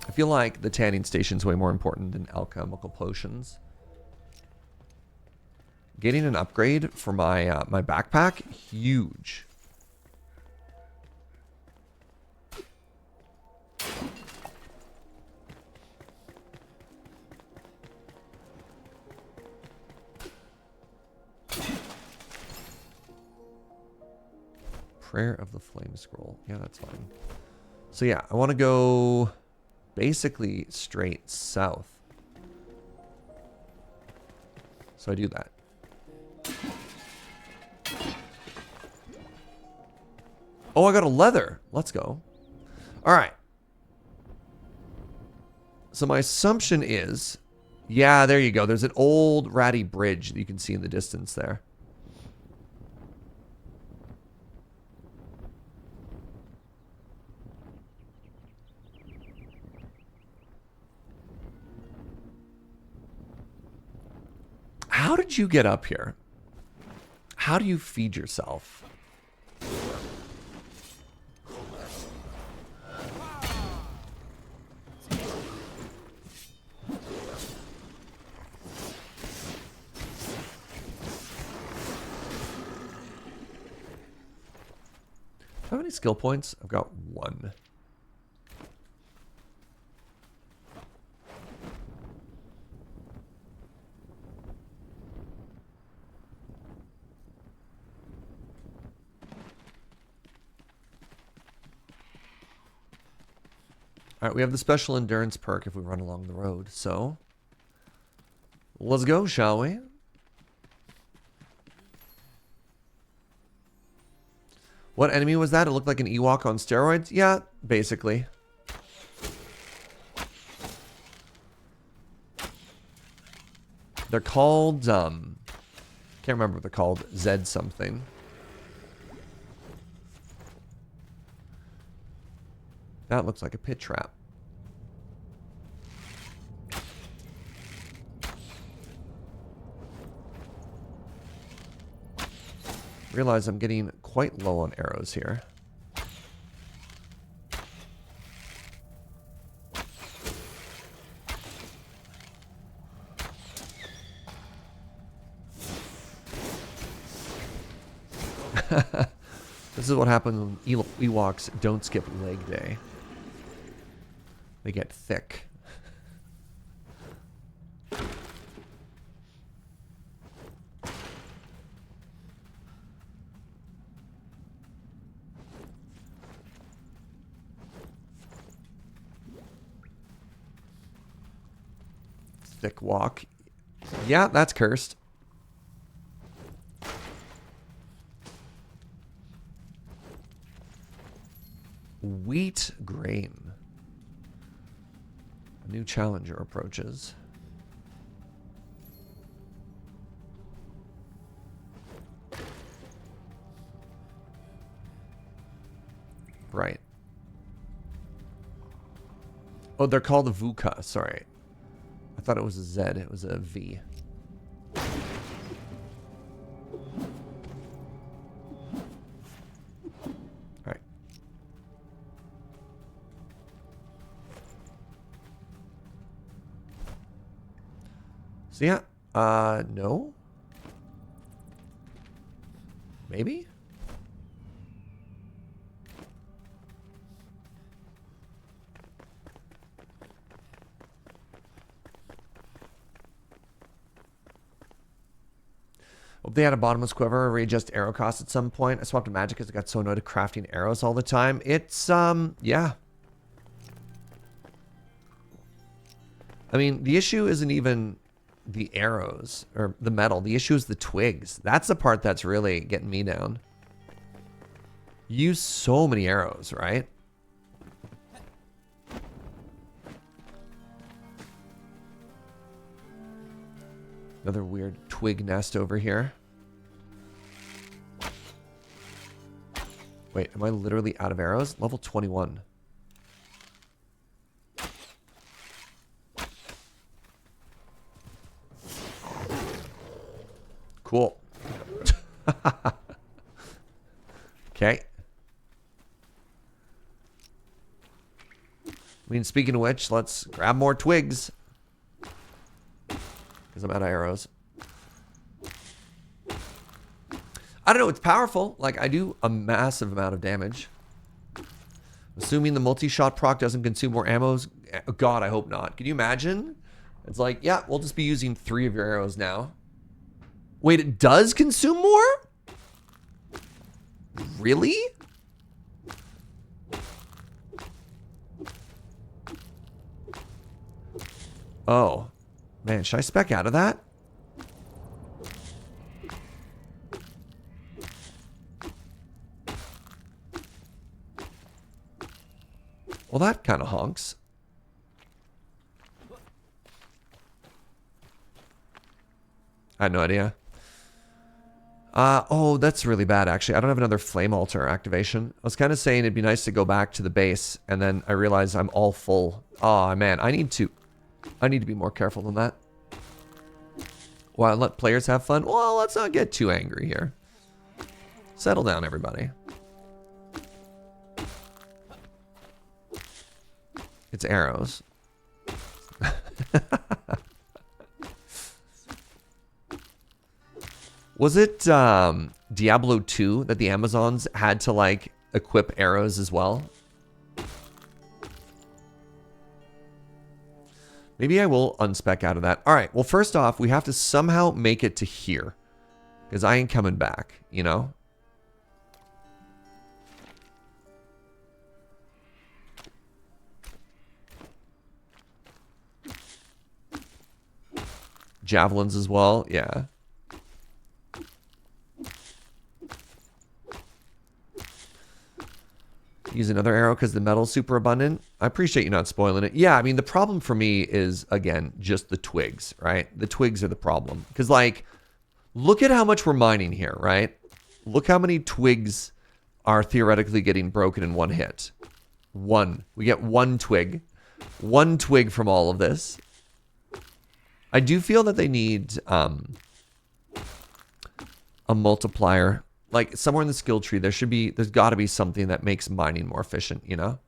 I feel like the tanning station's way more important than alchemical potions. Getting an upgrade for my my backpack, huge. Prayer of the Flame Scroll. Yeah, that's fine. So yeah, I want to go basically straight south. So I do that. Oh, I got a leather. Let's go. All right. So my assumption is, yeah, there you go. There's an old ratty bridge that you can see in the distance there. How did you get up here? How do you feed yourself? How many skill points? I've got 1. Alright, we have the special endurance perk if we run along the road, so let's go, shall we? What enemy was that? It looked like an Ewok on steroids? Yeah, basically. They're called, can't remember what they're called. Zed something. That looks like a pit trap. Realize I'm getting quite low on arrows here. This is what happens when Ewoks don't skip leg day. They get thick. Thick walk. Yeah, that's cursed. Wheat grain. A new challenger approaches. Right. Oh, they're called the VUCA. Sorry. I thought it was a Z. It was a V. Alright. So yeah. No? Maybe? Hope they had a bottomless quiver or readjust arrow cost at some point. I swapped to magic because I got so annoyed at crafting arrows all the time. It's, yeah. I mean, the issue isn't even the arrows or the metal. The issue is the twigs. That's the part that's really getting me down. You use so many arrows, right? Another weird twig nest over here. Wait, am I literally out of arrows? Level 21. Cool. Okay. I mean, speaking of which, let's grab more twigs. Because I'm out of arrows. I don't know, it's powerful. Like, I do a massive amount of damage. Assuming the multi-shot proc doesn't consume more ammos. God, I hope not. Can you imagine? It's like, yeah, we'll just be using 3 of your arrows now. Wait, it does consume more? Really? Oh. Man, should I spec out of that? Well, that kind of honks. I had no idea. Oh, that's really bad, actually. I don't have another flame altar activation. I was kind of saying it'd be nice to go back to the base, and then I realized I'm all full. Oh, man, I need to be more careful than that. Well, let players have fun. Well, let's not get too angry here. Settle down, everybody. It's arrows. Was it Diablo 2 that the Amazons had to, like, equip arrows as well? Maybe I will unspec out of that. All right, well, first off, we have to somehow make it to here. Because I ain't coming back, you know? Javelins as well. Yeah. Use another arrow because the metal's super abundant. I appreciate you not spoiling it. Yeah, I mean, the problem for me is, again, just the twigs, right? The twigs are the problem. Because, like, look at how much we're mining here, right? Look how many twigs are theoretically getting broken in one hit. One. We get one twig. One twig from all of this. I do feel that they need a multiplier. Like, somewhere in the skill tree, there's got to be something that makes mining more efficient, you know?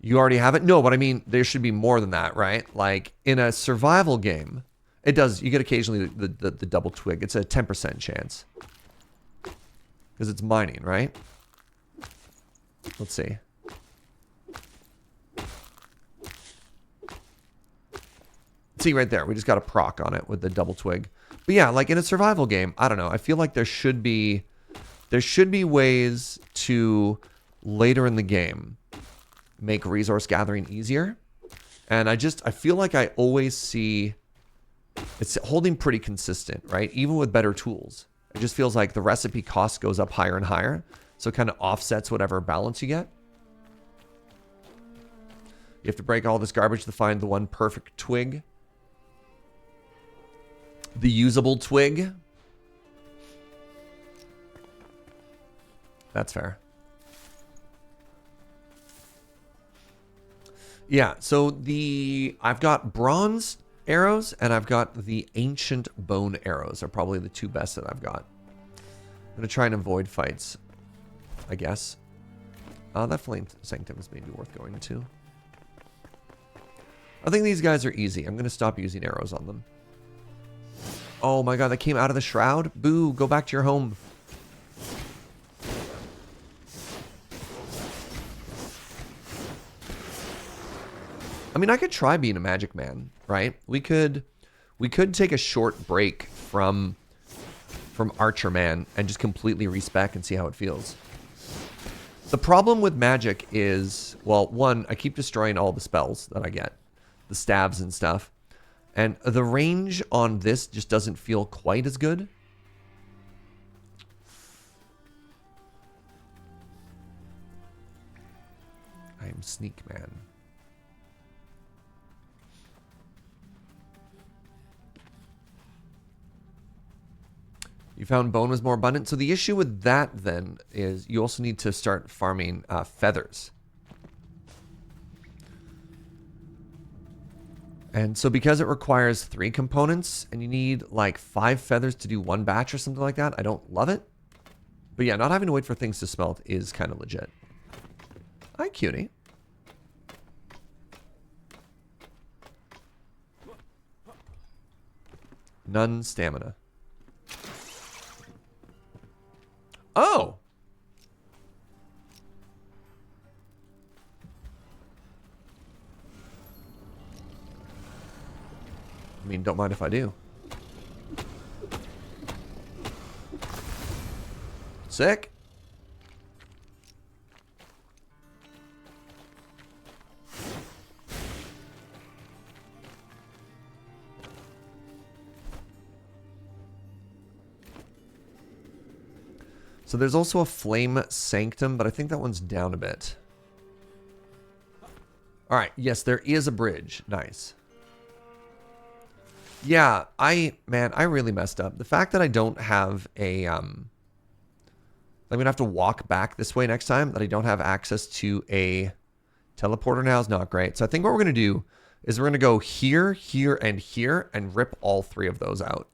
You already have it? No, but I mean, there should be more than that, right? Like, in a survival game, it does. You get occasionally the double twig. It's a 10% chance. Because it's mining, right? Let's see. See right there. We just got a proc on it with the double twig. But yeah, like in a survival game, I don't know. I feel like there should be ways to, later in the game, make resource gathering easier. And I feel like I always see it's holding pretty consistent, right? Even with better tools. It just feels like the recipe cost goes up higher and higher. So it kind of offsets whatever balance you get. You have to break all this garbage to find the one perfect twig. The usable twig. That's fair. Yeah, so I've got bronze arrows and I've got the ancient bone arrows are probably the two best that I've got. I'm going to try and avoid fights, I guess. That flame sanctum is maybe worth going to. I think these guys are easy. I'm going to stop using arrows on them. Oh my god, that came out of the shroud? Boo, go back to your home. I mean, I could try being a magic man, right? We could take a short break from Archer Man and just completely respec and see how it feels. The problem with magic is, well, one, I keep destroying all the spells that I get. The stabs and stuff. And the range on this just doesn't feel quite as good. I am Sneak Man. You found bone was more abundant. So the issue with that then is you also need to start farming feathers. And so because it requires 3 components and you need like 5 feathers to do 1 batch or something like that, I don't love it. But yeah, not having to wait for things to smelt is kind of legit. Hi, cutie. None stamina. Oh! I mean, don't mind if I do. Sick. So there's also a flame sanctum, but I think that one's down a bit. All right. Yes, there is a bridge. Nice. Yeah, man, I really messed up. The fact that I don't have a, I'm going to have to walk back this way next time, that I don't have access to a teleporter now is not great. So I think what we're going to do is we're going to go here, here, and rip all 3 of those out.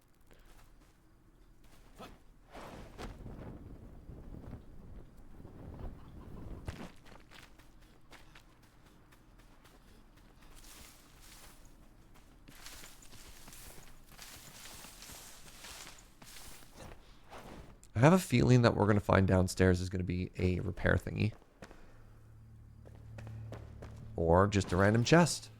I have a feeling that we're going to find downstairs is going to be a repair thingy. Or just a random chest.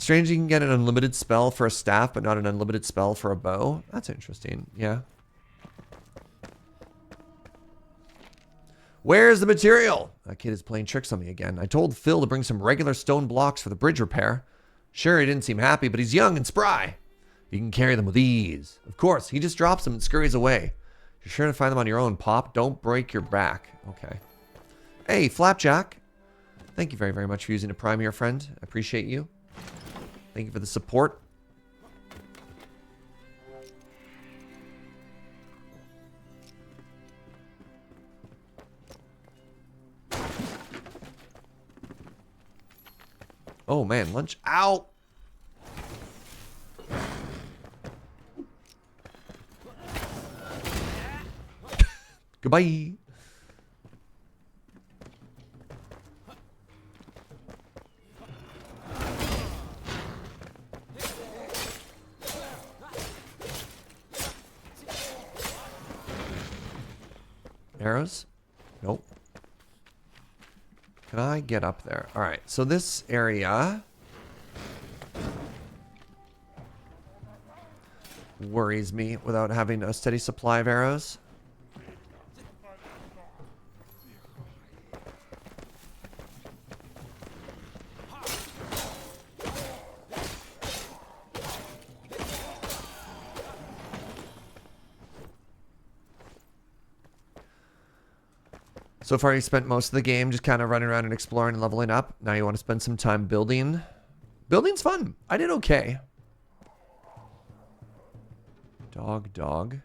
Strange you can get an unlimited spell for a staff, but not an unlimited spell for a bow. That's interesting. Yeah. Where's the material? That kid is playing tricks on me again. I told Phil to bring some regular stone blocks for the bridge repair. Sure, he didn't seem happy, but he's young and spry. He can carry them with ease. Of course, he just drops them and scurries away. You're sure to find them on your own, Pop. Don't break your back. Okay. Hey, Flapjack. Thank you very, very much for using a Prime here, friend. I appreciate you. Thank you for the support. Oh, man. Lunch. Ow! Goodbye. Arrows? Nope. Can I get up there? All right. So this area worries me without having a steady supply of arrows. So far, you spent most of the game just kind of running around and exploring and leveling up. Now you want to spend some time building. Building's fun. I did okay. Dog, dog.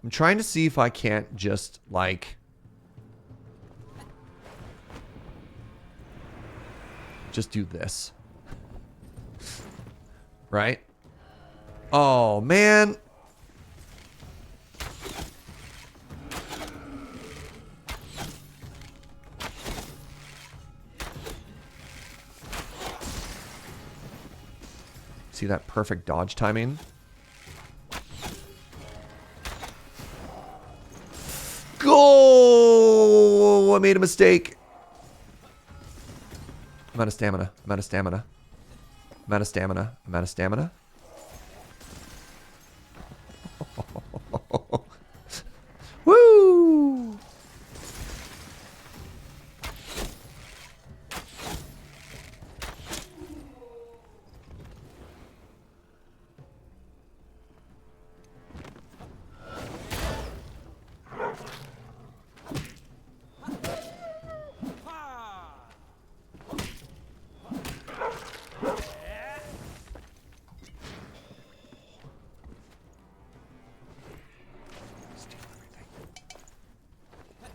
I'm trying to see if I can't just, like... just do this. Right? Oh, man. See that perfect dodge timing? Go! I made a mistake. I'm out of stamina. I'm out of stamina. I'm out of stamina. I'm out of stamina. Woo!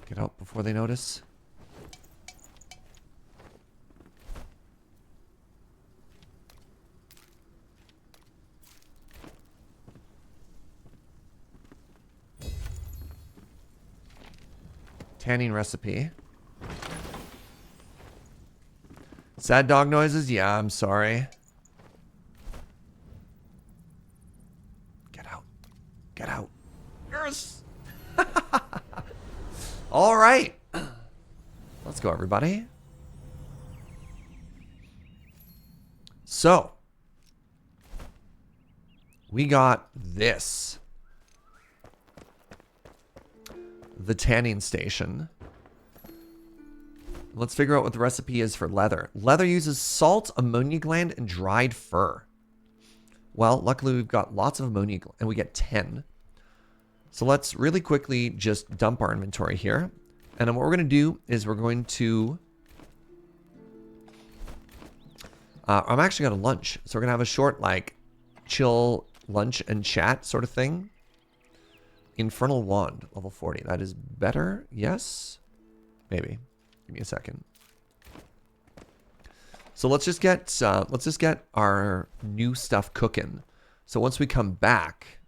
Get out before they notice. Tanning recipe. Sad dog noises? Yeah, I'm sorry. Get out. Get out. Yes! All right. Let's go, everybody. So, we got this. The tanning station. Let's figure out what the recipe is for leather. Leather uses salt, ammonia gland, and dried fur. Well, luckily we've got lots of ammonia gland, and we get 10. So let's really quickly just dump our inventory here. And then what we're going to do is we're going to... I'm actually going to lunch. So we're going to have a short, like, chill lunch and chat sort of thing. Infernal Wand, level 40. That is better? Yes? Maybe. Give me a second. So let's just get our new stuff cooking. So once we come back,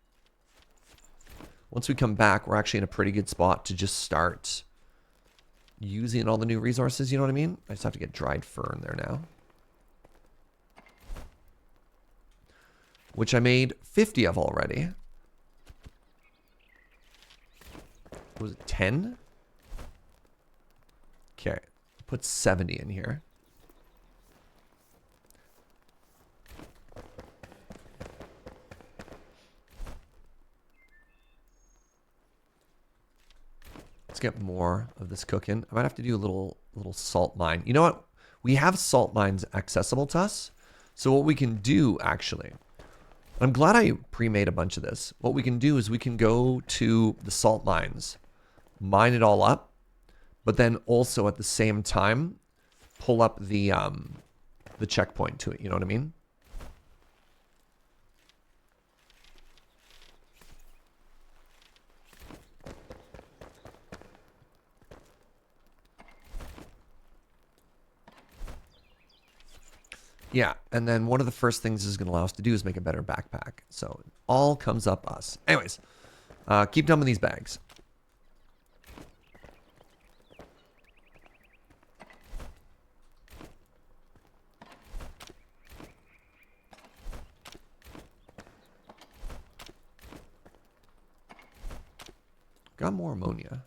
we're actually in a pretty good spot to just start using all the new resources, you know what I mean? I just have to get dried fur in there now. Which I made 50 of already. Was it 10? Okay. Put 70 in here. Let's get more of this cooking. I might have to do a little salt mine. You know what? We have salt mines accessible to us. So what we can do, actually, I'm glad I pre-made a bunch of this. What we can do is we can go to the salt mines, mine it all up, but then also at the same time pull up the checkpoint to it. You know what I mean? Yeah, and then one of the first things this is going to allow us to do is make a better backpack. So it all comes up us. Anyways, keep dumping these bags. Got more ammonia.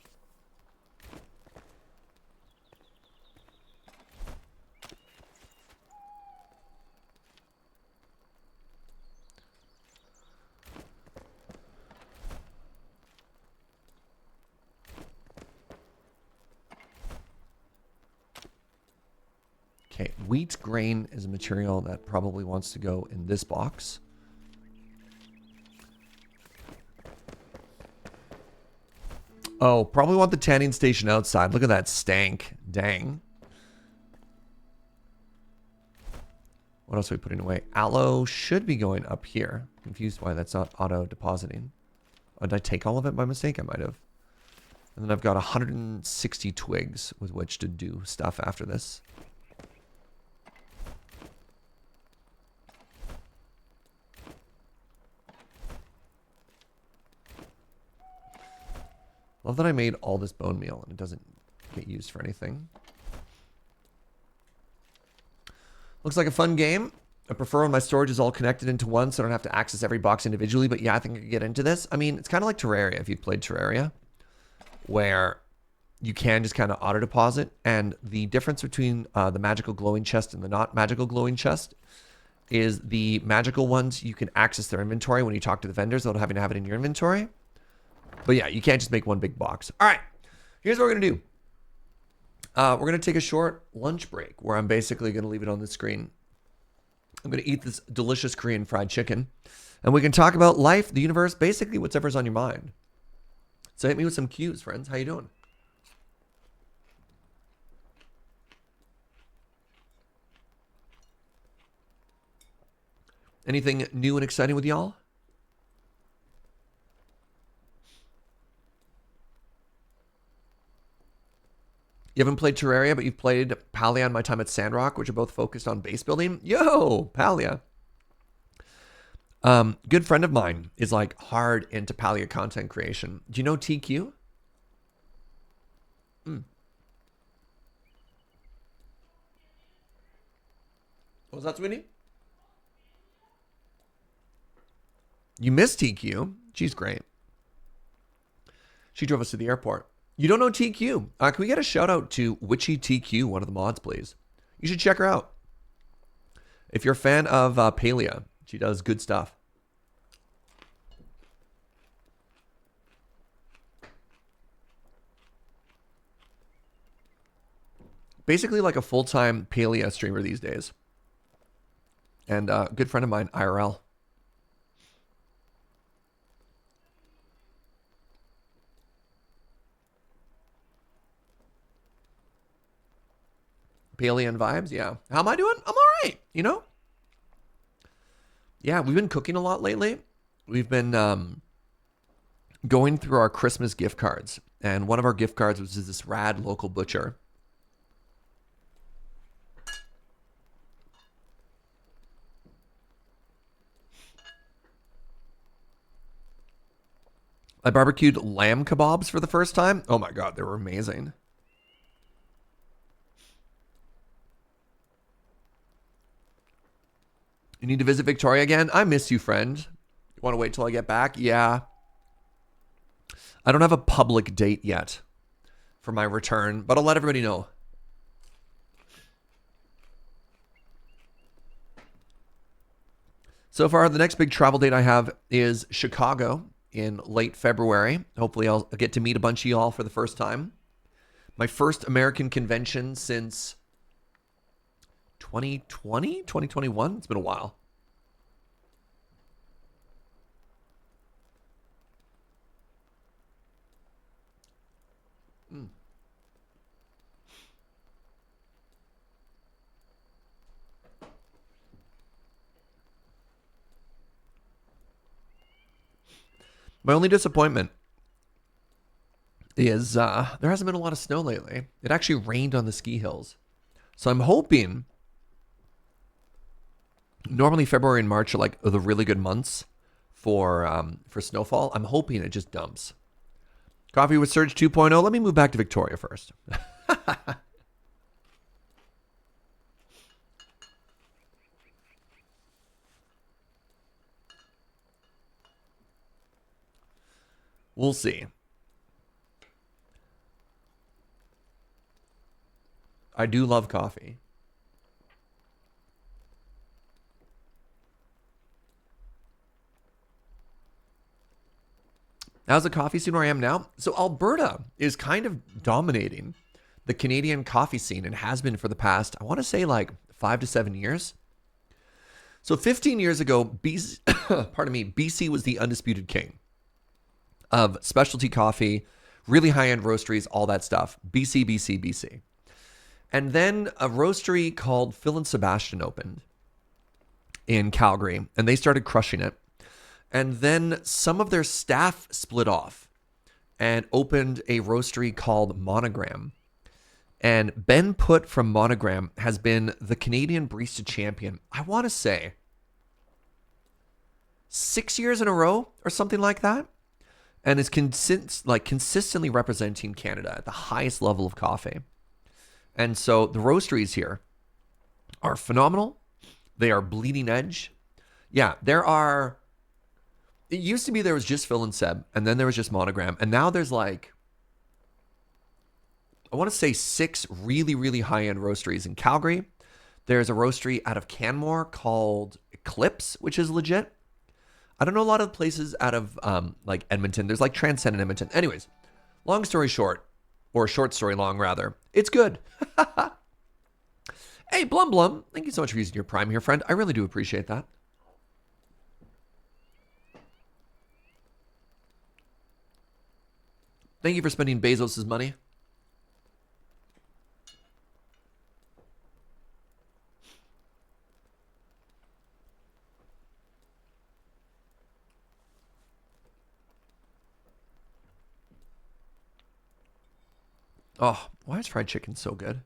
Okay, wheat grain is a material that probably wants to go in this box. Oh, probably want the tanning station outside. Look at that stank. Dang. What else are we putting away? Aloe should be going up here. Confused why that's not auto-depositing. Oh, did I take all of it by mistake? I might have. And then I've got 160 twigs with which to do stuff after this. Love that I made all this bone meal and it doesn't get used for anything. Looks like a fun game. I prefer when my storage is all connected into one so I don't have to access every box individually. But yeah, I think I could get into this. I mean, it's kind of like Terraria if you've played Terraria, where you can just kind of auto deposit. And the difference between the magical glowing chest and the not magical glowing chest is the magical ones, you can access their inventory when you talk to the vendors without having to have it in your inventory. But yeah, you can't just make one big box. All right, here's what we're going to do. We're going to take a short lunch break where I'm basically going to leave it on the screen. I'm going to eat this delicious Korean fried chicken. And we can talk about life, the universe, basically whatever's on your mind. So hit me with some cues, friends. How you doing? Anything new and exciting with y'all? You haven't played Terraria, but you've played Palia and My Time at Sandrock, which are both focused on base building. Yo, Palia. Good friend of mine is like hard into Palia content creation. Do you know TQ? What was that, Sweetie? You missed TQ. She's great. She drove us to the airport. You don't know TQ. Can we get a shout out to Witchy TQ, one of the mods, please? You should check her out. If you're a fan of Palia, she does good stuff. Basically like a full-time Palia streamer these days. And a good friend of mine, IRL. Palian vibes, yeah. How am I doing? I'm all right, you know? Yeah, we've been cooking a lot lately. We've been going through our Christmas gift cards. And one of our gift cards was this rad local butcher. I barbecued lamb kebabs for the first time. Oh my God, they were amazing. You need to visit Victoria again? I miss you, friend. You want to wait till I get back? Yeah. I don't have a public date yet for my return, but I'll let everybody know. So far, the next big travel date I have is Chicago in late February. Hopefully, I'll get to meet a bunch of y'all for the first time. My first American convention since 2020, 2021. It's been a while. My only disappointment is there hasn't been a lot of snow lately. It actually rained on the ski hills. So I'm hoping, normally February and March are like the really good months for snowfall. I'm hoping it just dumps. Coffee with Serge 2.0. Let me move back to Victoria first. We'll see. I do love coffee. How's the coffee scene where I am now? So Alberta is kind of dominating the Canadian coffee scene and has been for the past, I want to say like 5 to 7 years. So 15 years ago, BC was the undisputed king of specialty coffee, really high-end roasteries, all that stuff. BC. And then a roastery called Phil and Sebastian opened in Calgary, and they started crushing it. And then some of their staff split off and opened a roastery called Monogram. And Ben Putt from Monogram has been the Canadian barista champion, I want to say, 6 years in a row or something like that. And is consistently representing Canada at the highest level of coffee. And so the roasteries here are phenomenal. They are bleeding edge. Yeah, there are... It used to be there was just Phil and Seb, and then there was just Monogram. And now there's like, I want to say 6 really, really high-end roasteries in Calgary. There's a roastery out of Canmore called Eclipse, which is legit. I don't know a lot of places out of like Edmonton. There's like Transcendent Edmonton. Anyways, long story short, or short story long rather, it's good. Hey, Blum, thank you so much for using your Prime here, friend. I really do appreciate that. Thank you for spending Bezos' money. Oh, why is fried chicken so good?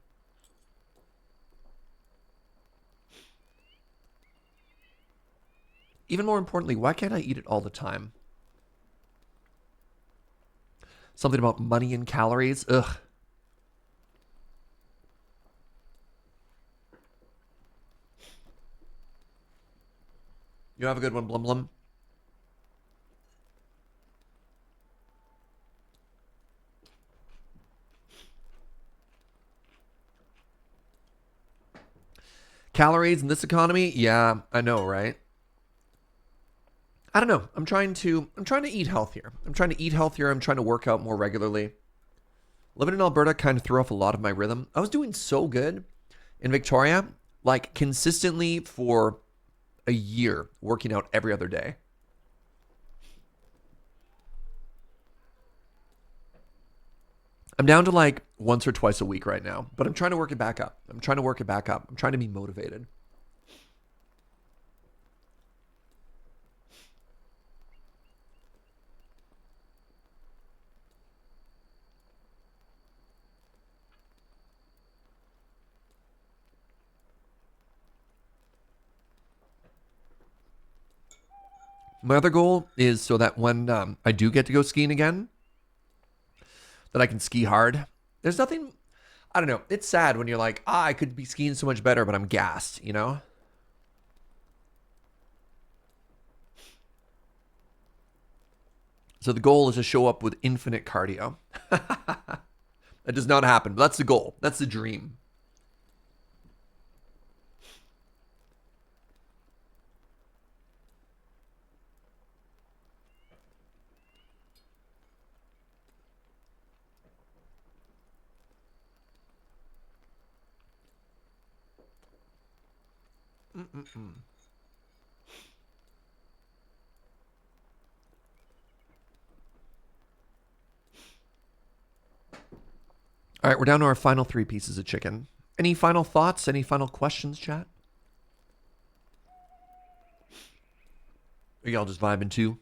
Even more importantly, why can't I eat it all the time? Something about money and calories. Ugh. You have a good one, Blum. Calories in this economy? Yeah, I know, right? I don't know. I'm trying to eat healthier. I'm trying to work out more regularly. Living in Alberta kind of threw off a lot of my rhythm. I was doing so good in Victoria, like consistently for a year, working out every other day. I'm down to like once or twice a week right now, but I'm trying to work it back up. I'm trying to be motivated. My other goal is so that when I do get to go skiing again, that I can ski hard. There's nothing, I don't know. It's sad when you're like, I could be skiing so much better, but I'm gassed, you know? So the goal is to show up with infinite cardio. That does not happen, but that's the goal. That's the dream. All right, we're down to our final 3 pieces of chicken. Any final thoughts? Any final questions, chat? Are y'all just vibing too?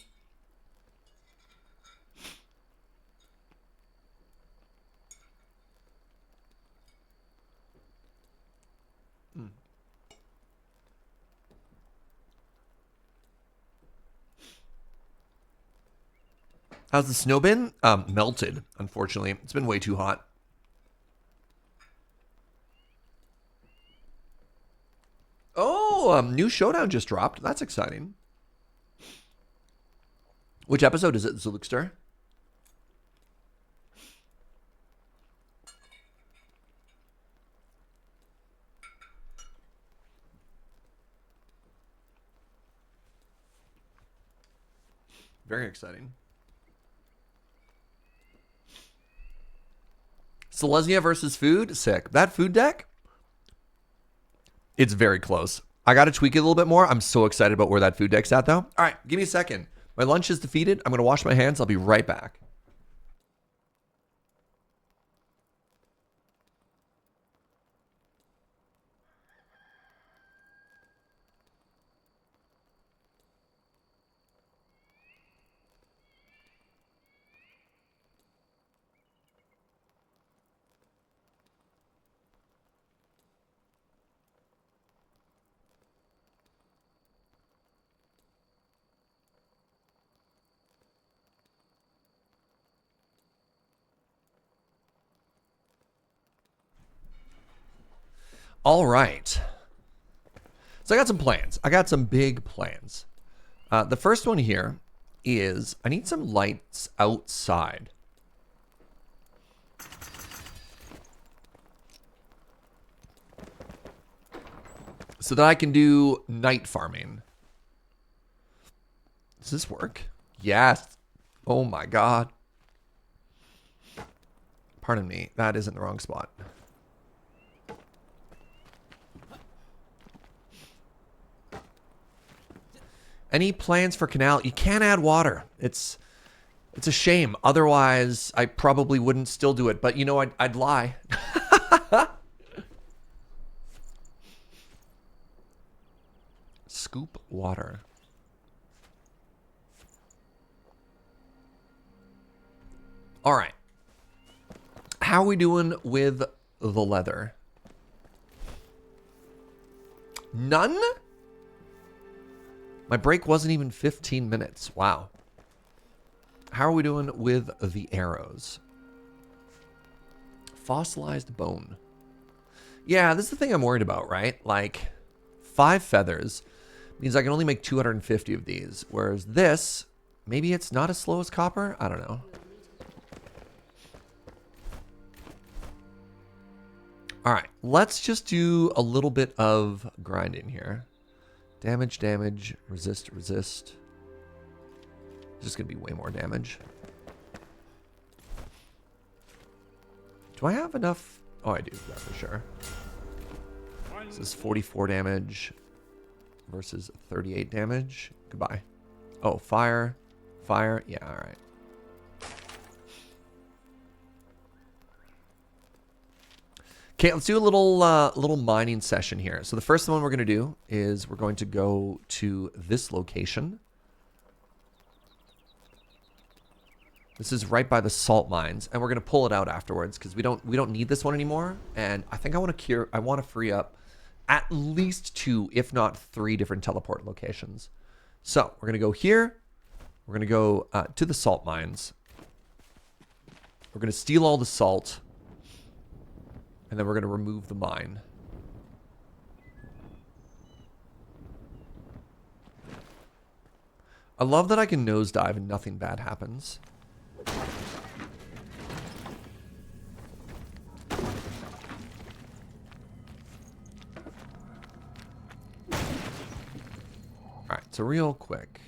How's the snow been? Melted, unfortunately. It's been way too hot. Oh, new showdown just dropped. That's exciting. Which episode is it, Zulukster? Very exciting. Silesia versus food? Sick. That food deck? It's very close. I got to tweak it a little bit more. I'm so excited about where that food deck's at, though. All right, give me a second. My lunch is defeated. I'm going to wash my hands. I'll be right back. All right. So I got some plans. I got some big plans. The first one here is I need some lights outside. So that I can do night farming. Does this work? Yes. Oh my God. Pardon me. That isn't the wrong spot. Any plans for canal? You can't add water. It's a shame. Otherwise, I probably wouldn't still do it. But you know, I'd lie. Scoop water. All right. How are we doing with the leather? None? My break wasn't even 15 minutes. Wow. How are we doing with the arrows? Fossilized bone. Yeah, this is the thing I'm worried about, right? Like, 5 feathers means I can only make 250 of these. Whereas this, maybe it's not as slow as copper? I don't know. All right, let's just do a little bit of grinding here. Damage, damage, resist, resist. It's just going to be way more damage. Do I have enough? Oh, I do, yeah, for sure. This is 44 damage versus 38 damage. Goodbye. Oh, fire. Fire. Yeah, all right. Okay, let's do a little mining session here. So the first one we're going to do is we're going to go to this location. This is right by the salt mines, and we're going to pull it out afterwards because we don't need this one anymore. And I think I want to free up at least 2, if not 3 different teleport locations. So we're going to go here. We're going to go to the salt mines. We're going to steal all the salt. And then we're going to remove the mine. I love that I can nosedive and nothing bad happens. Alright, so real quick.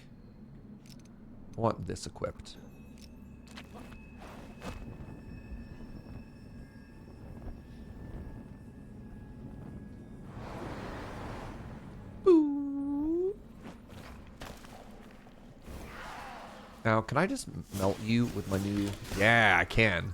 I want this equipped. Now, can I just melt you with my new... Yeah, I can.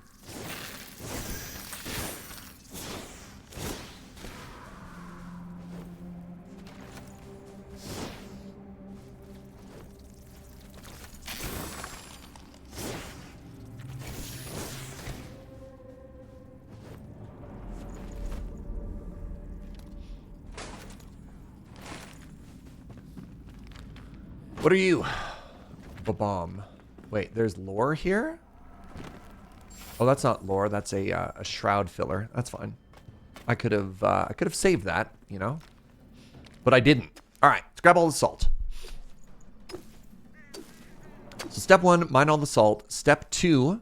What are you? Bomb. Wait, there's lore here? Oh, that's not lore. That's a shroud filler. That's fine. I could have saved that, you know, but I didn't. All right, let's grab all the salt. So step 1, mine all the salt. Step 2,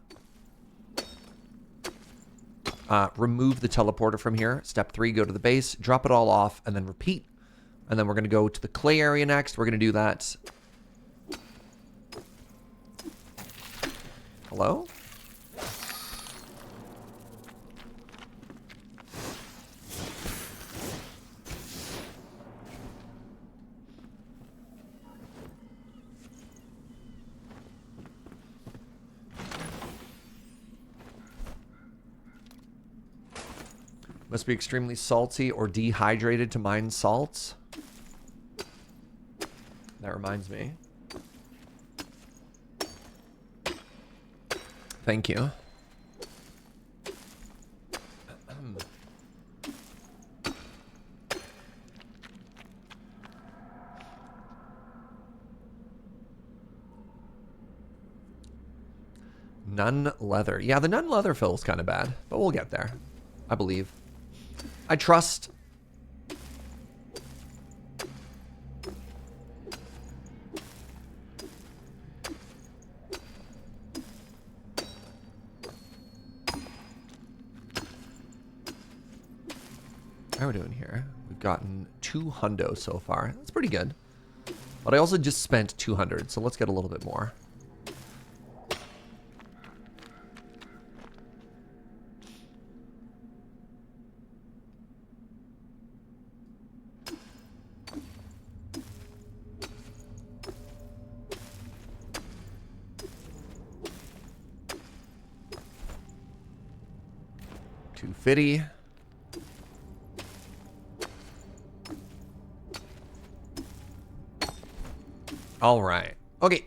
remove the teleporter from here. Step 3, go to the base, drop it all off, and then repeat. And then we're gonna go to the clay area next. We're gonna do that. Hello? Must be extremely salty or dehydrated to mine salts. That reminds me. Thank you. Nun leather. Yeah, the nun leather feels kind of bad, but we'll get there. I believe. I trust. How are we doing here? We've gotten 200 so far. That's pretty good. But I also just spent 200, so let's get a little bit more. $250. All right. Okay.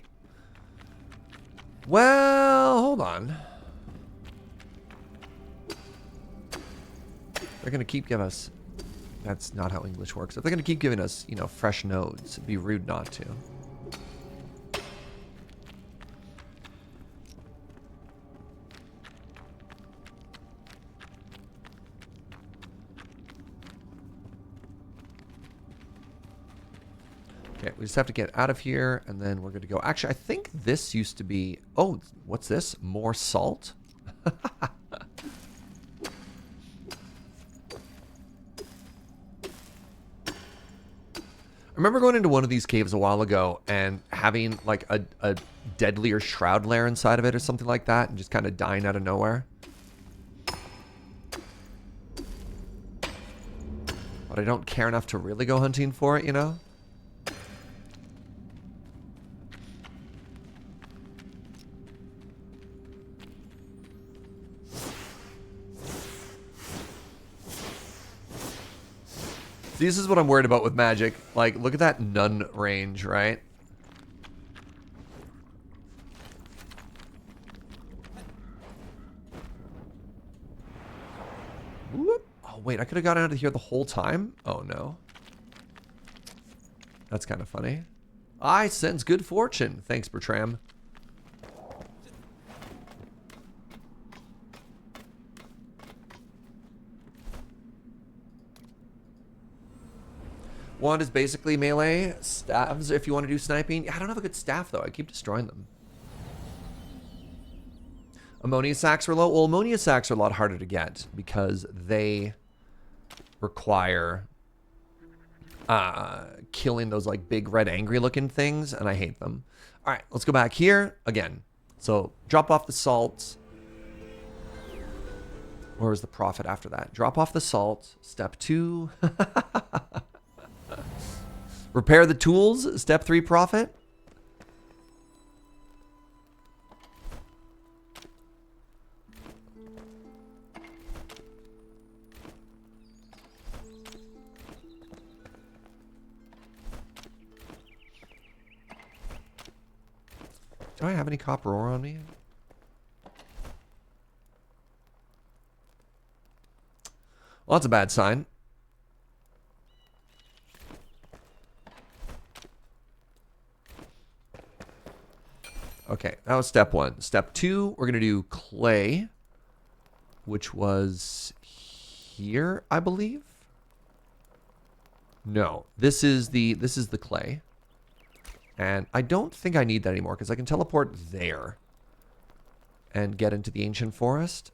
Well, hold on. They're going to keep giving us... That's not how English works. If they're going to keep giving us, you know, fresh nodes, it'd be rude not to. Okay, we just have to get out of here, and then we're good to go. Actually, I think this used to be... Oh, what's this? More salt? I remember going into one of these caves a while ago and having, like, a deadlier shroud lair inside of it or something like that, and just kind of dying out of nowhere. But I don't care enough to really go hunting for it, you know? This is what I'm worried about with magic. Like, look at that nun range, right? Whoop. Oh, wait, I could have gotten out of here the whole time? Oh, no. That's kind of funny. I sense good fortune. Thanks, Bertram. Wand is basically melee. Staves if you want to do sniping. I don't have a good staff, though. I keep destroying them. Ammonia sacks are low. Well, ammonia sacks are a lot harder to get because they require killing those like big red angry looking things, and I hate them. All right, let's go back here again. So drop off the salt. Where was the profit after that? Drop off the salt. Step 2. Repair the tools. Step 3 profit. Do I have any copper ore on me? Well, that's a bad sign. Okay, that was step 1. Step 2, we're going to do clay, which was here, I believe. No, this is the clay. And I don't think I need that anymore because I can teleport there and get into the ancient forest.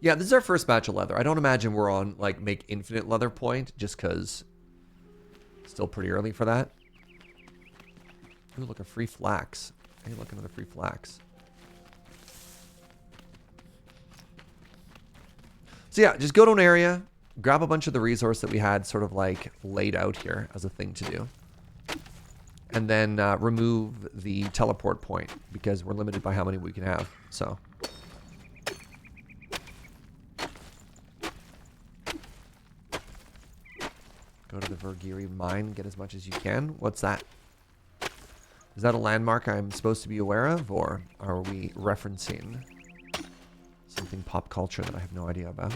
Yeah, this is our first batch of leather. I don't imagine we're on, like, make infinite leather point, just because it's still pretty early for that. Ooh, look, a free flax. Hey, look, another free flax. So yeah, just go to an area, grab a bunch of the resource that we had sort of, like, laid out here as a thing to do. And then remove the teleport point, because we're limited by how many we can have, so... Go to the Vergiri mine, get as much as you can. What's that? Is that a landmark I'm supposed to be aware of, or are we referencing something pop culture that I have no idea about?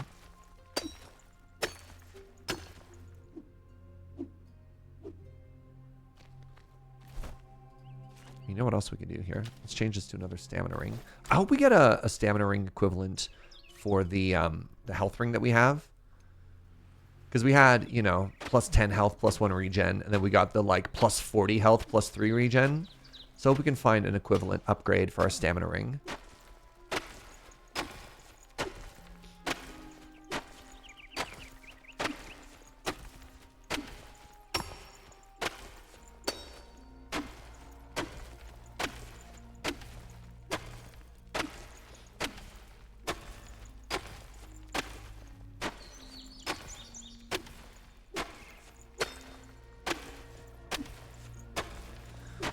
You know what else we can do here? Let's change this to another stamina ring. I hope we get a stamina ring equivalent for the health ring that we have. Because we had, you know, plus 10 health, plus 1 regen, and then we got the, like, plus 40 health, plus 3 regen. So hope we can find an equivalent upgrade for our stamina ring.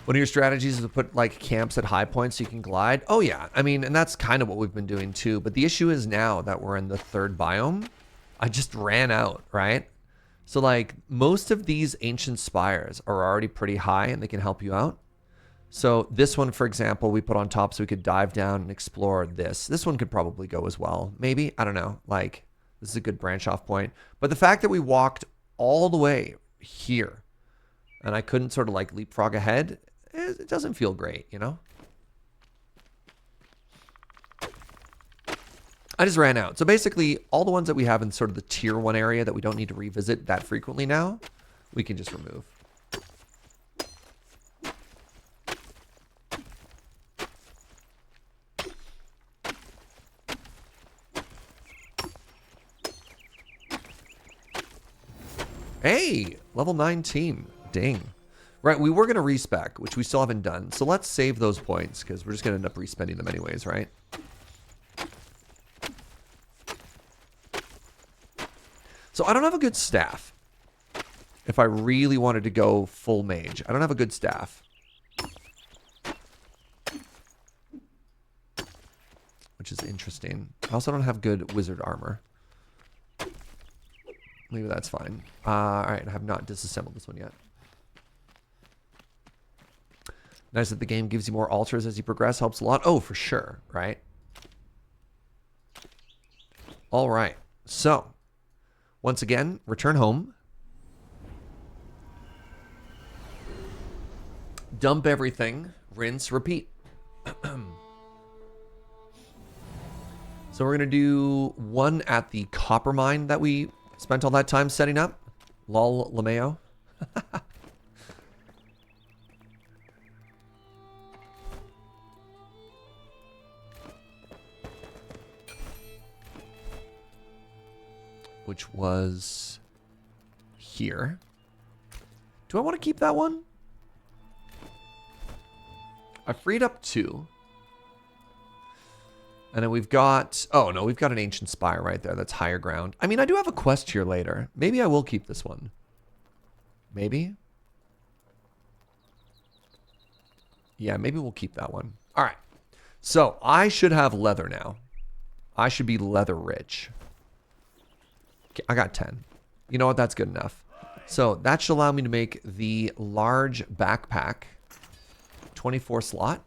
One of your strategies is to put, like, camps at high points so you can glide. Oh, yeah. I mean, and that's kind of what we've been doing, too. But the issue is now that we're in the 3rd biome, I just ran out, right? So, like, most of these ancient spires are already pretty high, and they can help you out. So this one, for example, we put on top so we could dive down and explore this. This one could probably go as well. Maybe. I don't know. Like, this is a good branch off point. But the fact that we walked all the way here, and I couldn't sort of, like, leapfrog ahead... it doesn't feel great, you know? I just ran out. So basically, all the ones that we have in sort of the tier 1 area that we don't need to revisit that frequently now, we can just remove. Hey, level 19. Ding. Right, we were going to re-spec, which we still haven't done. So let's save those points, because we're just going to end up re-spending them anyways, right? So I don't have a good staff. If I really wanted to go full mage. I don't have a good staff. Which is interesting. I also don't have good wizard armor. Maybe that's fine. Alright, I have not disassembled this one yet. Nice that the game gives you more altars as you progress. Helps a lot. Oh, for sure, right? All right. So, once again, return home. Dump everything. Rinse, repeat. So we're going to do one at the copper mine that we spent all that time setting up. Lol Lameo. Which was here. Do I want to keep that one? I freed up 2. And then we've got... oh, no, we've got an ancient spire right there. That's higher ground. I mean, I do have a quest here later. Maybe I will keep this one. Maybe? Yeah, maybe we'll keep that one. All right. So, I should have leather now. I should be leather rich. I got 10. You know what? That's good enough. So that should allow me to make the large backpack. 24 slot.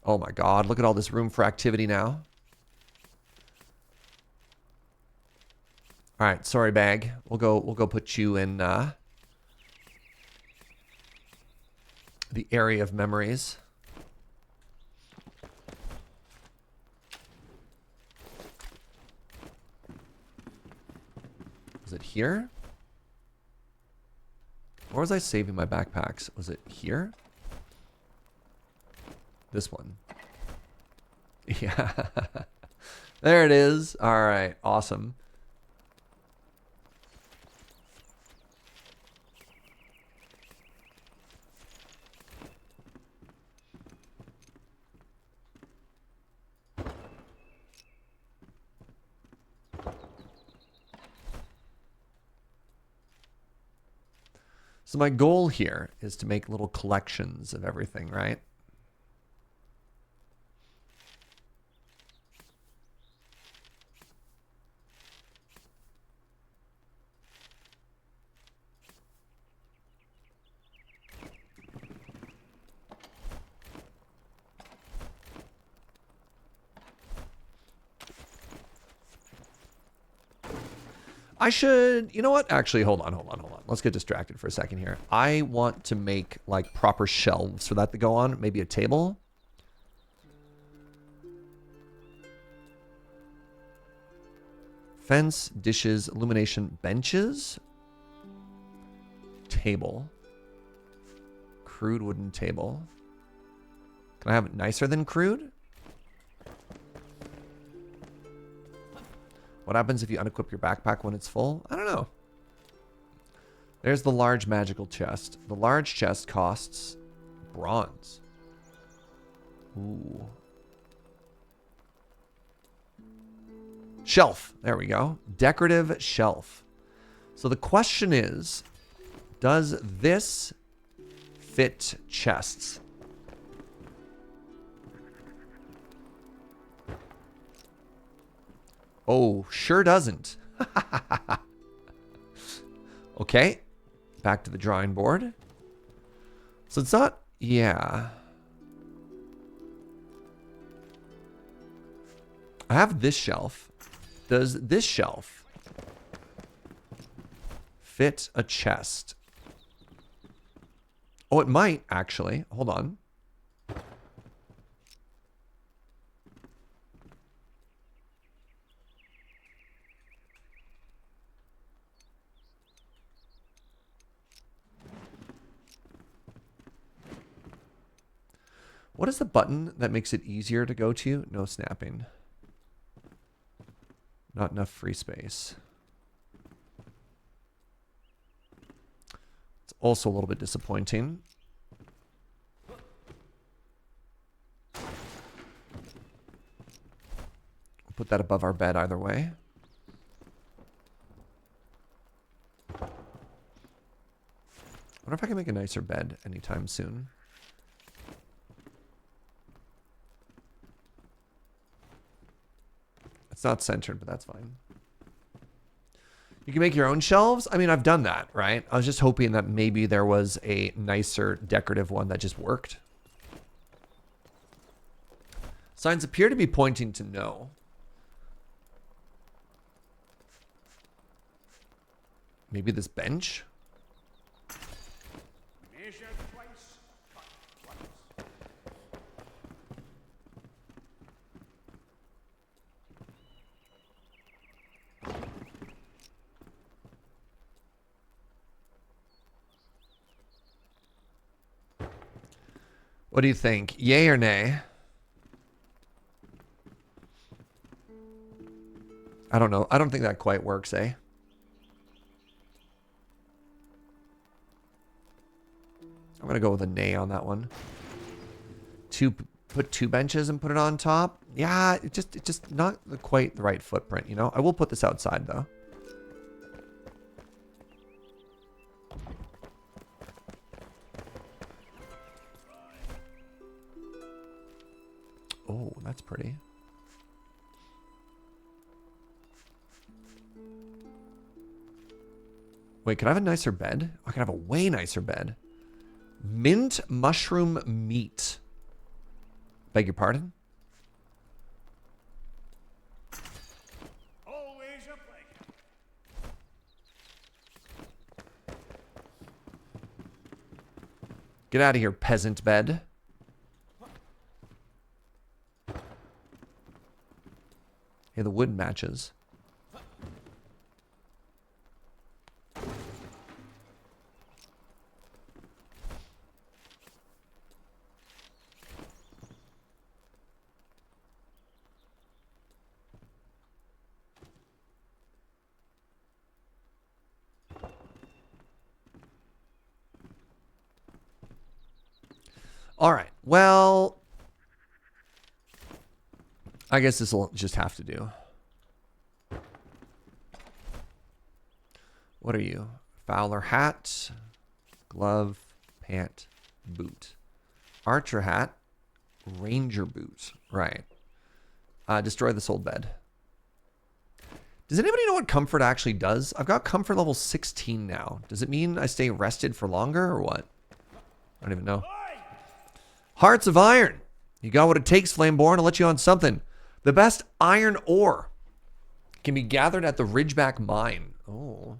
Oh my god, look at all this room for activity now. All right, sorry bag. We'll go put you in the area of memories. Was it here? Or was I saving my backpacks? Was it here? This one. Yeah. There it is. All right, awesome. So my goal here is to make little collections of everything, right? I should, you know what? Actually, hold on. Let's get distracted for a second here. I want to make like proper shelves for that to go on. Maybe a table. Fence, dishes, illumination, benches. Table. Crude wooden table. Can I have it nicer than crude? What happens if you unequip your backpack when it's full? I don't know. There's the large magical chest. The large chest costs bronze. Ooh. Shelf. There we go. Decorative shelf. So the question is, does this fit chests? Oh, sure doesn't. Okay. Back to the drawing board. So it's not... Yeah. I have this shelf. Does this shelf fit a chest? Oh, it might, actually. Hold on. What is the button that makes it easier to go to? No snapping. Not enough free space. It's also a little bit disappointing. Put that above our bed either way. I wonder if I can make a nicer bed anytime soon. It's not centered, but that's fine. You can make your own shelves. I mean, I've done that, right? I was just hoping that maybe there was a nicer decorative one that just worked. Signs appear to be pointing to no. Maybe this bench? Measure twice, cut once. What do you think? Yay or nay? I don't know. I don't think that quite works, eh? I'm gonna go with a nay on that one. Put two benches and put it on top. Yeah, it's just not quite the right footprint, you know? I will put this outside though. Oh, that's pretty. Wait, could I have a nicer bed? I could have a way nicer bed. Mint mushroom meat. Beg your pardon? Always a pleasure. Get out of here, peasant bed. Hey, the wood matches. All right. Well, I guess this will just have to do. What are you? Fowler hat, glove, pant, boot. Archer hat, ranger boot. Right. Destroy this old bed. Does anybody know what comfort actually does? I've got comfort level 16 now. Does it mean I stay rested for longer or what? I don't even know. Hearts of iron. You got what it takes, Flameborn. I'll let you on something. The best iron ore can be gathered at the Ridgeback mine. Oh.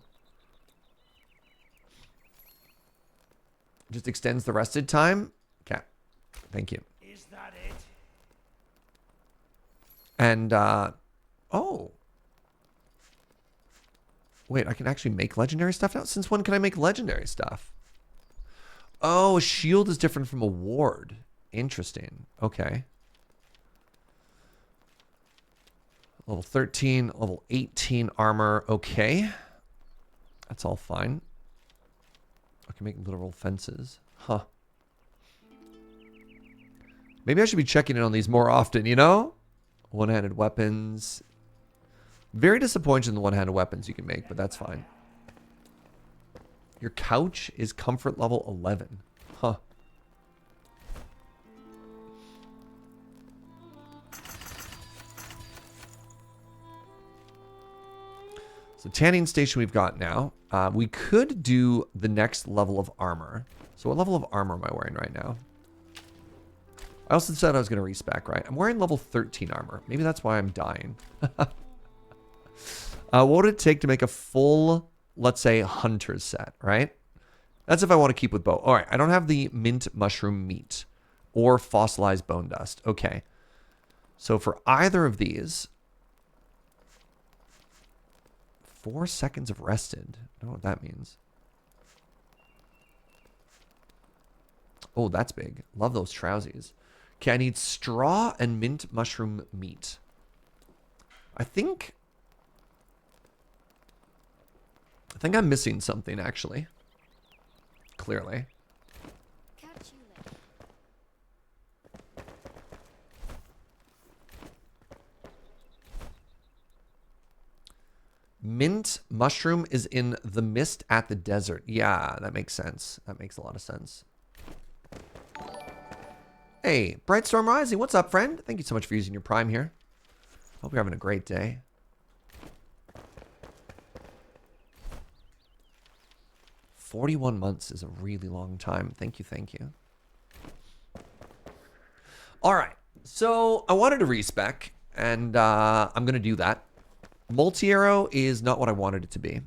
Just extends the rested time. Okay. Thank you. Is that it? And, oh. Wait, I can actually make legendary stuff now? Since when can I make legendary stuff? Oh, a shield is different from a ward. Interesting. Okay. Level 13, level 18 armor. Okay. That's all fine. I can make literal fences. Huh. Maybe I should be checking in on these more often, you know? One-handed weapons. Very disappointed in the one-handed weapons you can make, but that's fine. Your couch is comfort level 11. Huh. So tanning station we've got now. We could do the next level of armor. So what level of armor am I wearing right now? I also said I was going to respec, right? I'm wearing level 13 armor. Maybe that's why I'm dying. What would it take to make a full, let's say, hunter's set, right? That's if I want to keep with bow. All right, I don't have the mint mushroom meat or fossilized bone dust. Okay. So for either of these, 4 seconds of rested. I don't know what that means. Oh, that's big. Love those trousies. Okay, I need straw and mint mushroom meat. I think I'm missing something, actually. Clearly. Catch you later. Mint mushroom is in the mist at the desert. Yeah, that makes sense. That makes a lot of sense. Hey, Brightstorm Rising, what's up, friend? Thank you so much for using your Prime here. Hope you're having a great day. "41 months is a really long time. Thank you, thank you. All right, so I wanted to respec, and I'm going to do that. Multi-arrow is not what I wanted it to be.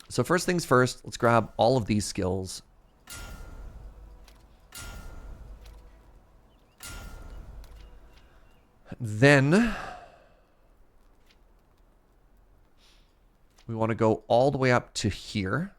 So first things first, let's grab all of these skills. Then we want to go all the way up to here.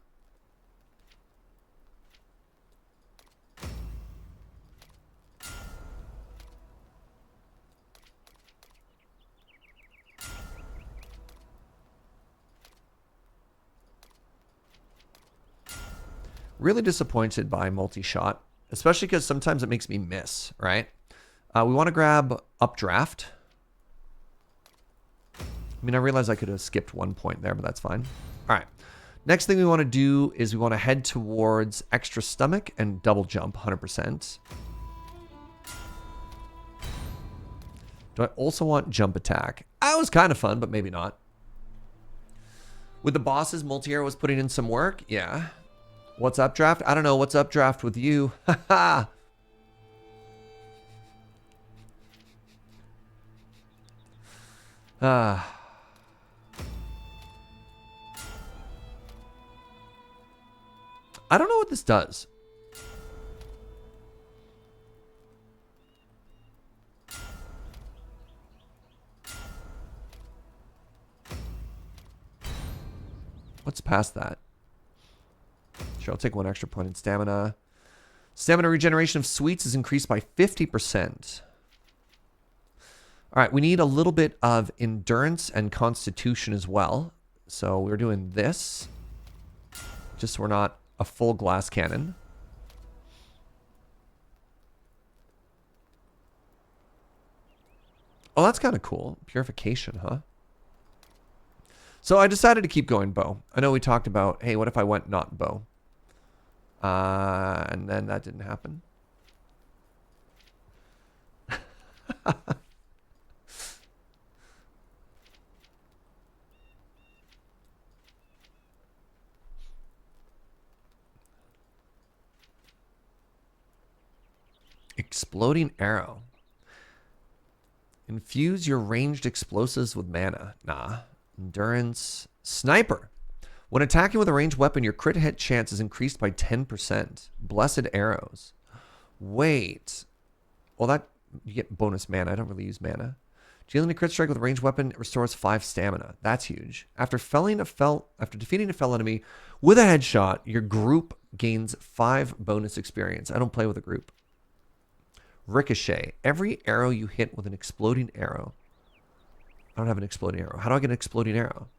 Really disappointed by multi-shot, especially because sometimes it makes me miss, right? We want to grab updraft. I mean, I realize I could have skipped 1 point there, but that's fine. All right. Next thing we want to do is we want to head towards extra stomach and double jump 100%. Do I also want jump attack? That was kind of fun, but maybe not. With the bosses, multi-air was putting in some work. Yeah. What's up, draft? I don't know. What's up, draft, with you? Haha. Ah. I don't know what this does. What's past that? Sure, I'll take 1 extra point in stamina. Stamina regeneration of sweets is increased by 50%. All right, we need a little bit of endurance and constitution as well. So we're doing this. Just so we're not a full glass cannon. Oh, that's kind of cool. Purification, huh? So I decided to keep going bow. I know we talked about, hey, what if I went not bow? And then that didn't happen. Exploding arrow. Infuse your ranged explosives with mana. Nah. Endurance. Sniper. When attacking with a ranged weapon, your crit hit chance is increased by 10%. Blessed arrows. Wait. Well, that you get bonus mana. I don't really use mana. Dealing a crit strike with a ranged weapon restores 5 stamina. That's huge. After defeating a fell enemy with a headshot, your group gains 5 bonus experience. I don't play with a group. Ricochet. Every arrow you hit with an exploding arrow. I don't have an exploding arrow. How do I get an exploding arrow?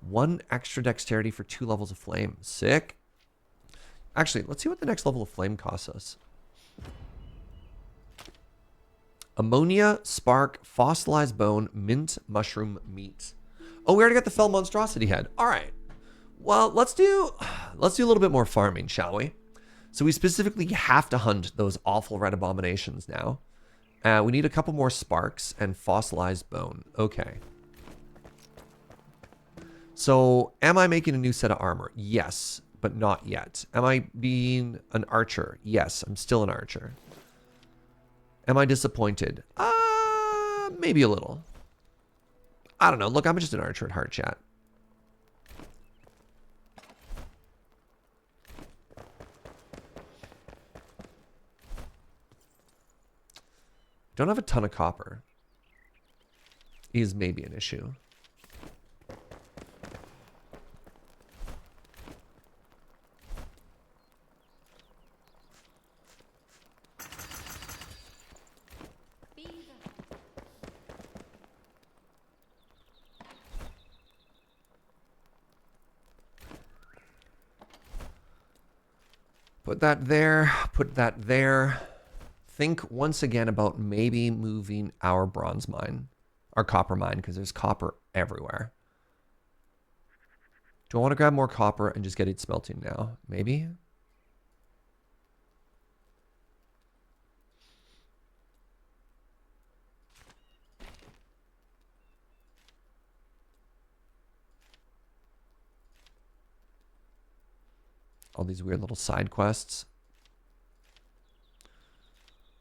1 extra dexterity for 2 levels of flame. Sick. Actually, let's see what the next level of flame costs us. Ammonia, spark, fossilized bone, mint, mushroom, meat. Oh, we already got the fell monstrosity head. All right. Well, let's do a little bit more farming, shall we? So we specifically have to hunt those awful red abominations now. We need a couple more sparks and fossilized bone. Okay. So am I making a new set of armor? Yes, but not yet. Am I being an archer? Yes, I'm still an archer. Am I disappointed? Maybe a little. I don't know. Look, I'm just an archer at heart, chat. Don't have a ton of copper. Is maybe an issue. Put that there. Put that there. Think once again about maybe moving our bronze mine, our copper mine, because there's copper everywhere. Do I want to grab more copper and just get it smelting now? Maybe? All these weird little side quests.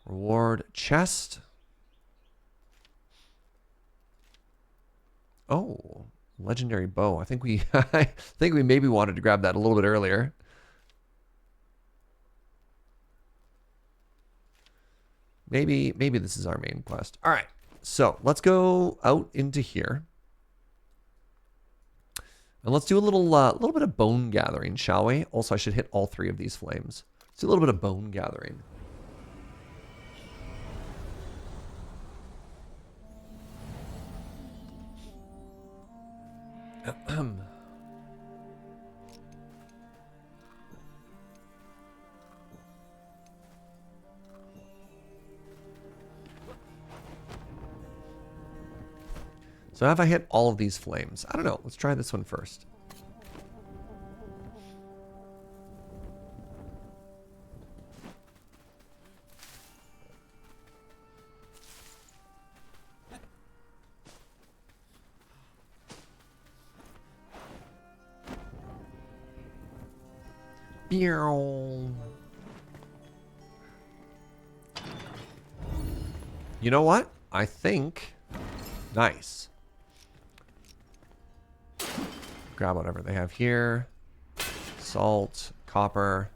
Reward chest. Oh, legendary bow. I think we I think we maybe wanted to grab that a little bit earlier. Maybe this is our main quest. All right. So, let's go out into here. And let's do a little bit of bone gathering, shall we? Also, I should hit all 3 of these flames. Let's do a little bit of bone gathering. So have I hit all of these flames? I don't know. Let's try this one first. You know what? I think... Nice. Grab whatever they have here. Salt, copper.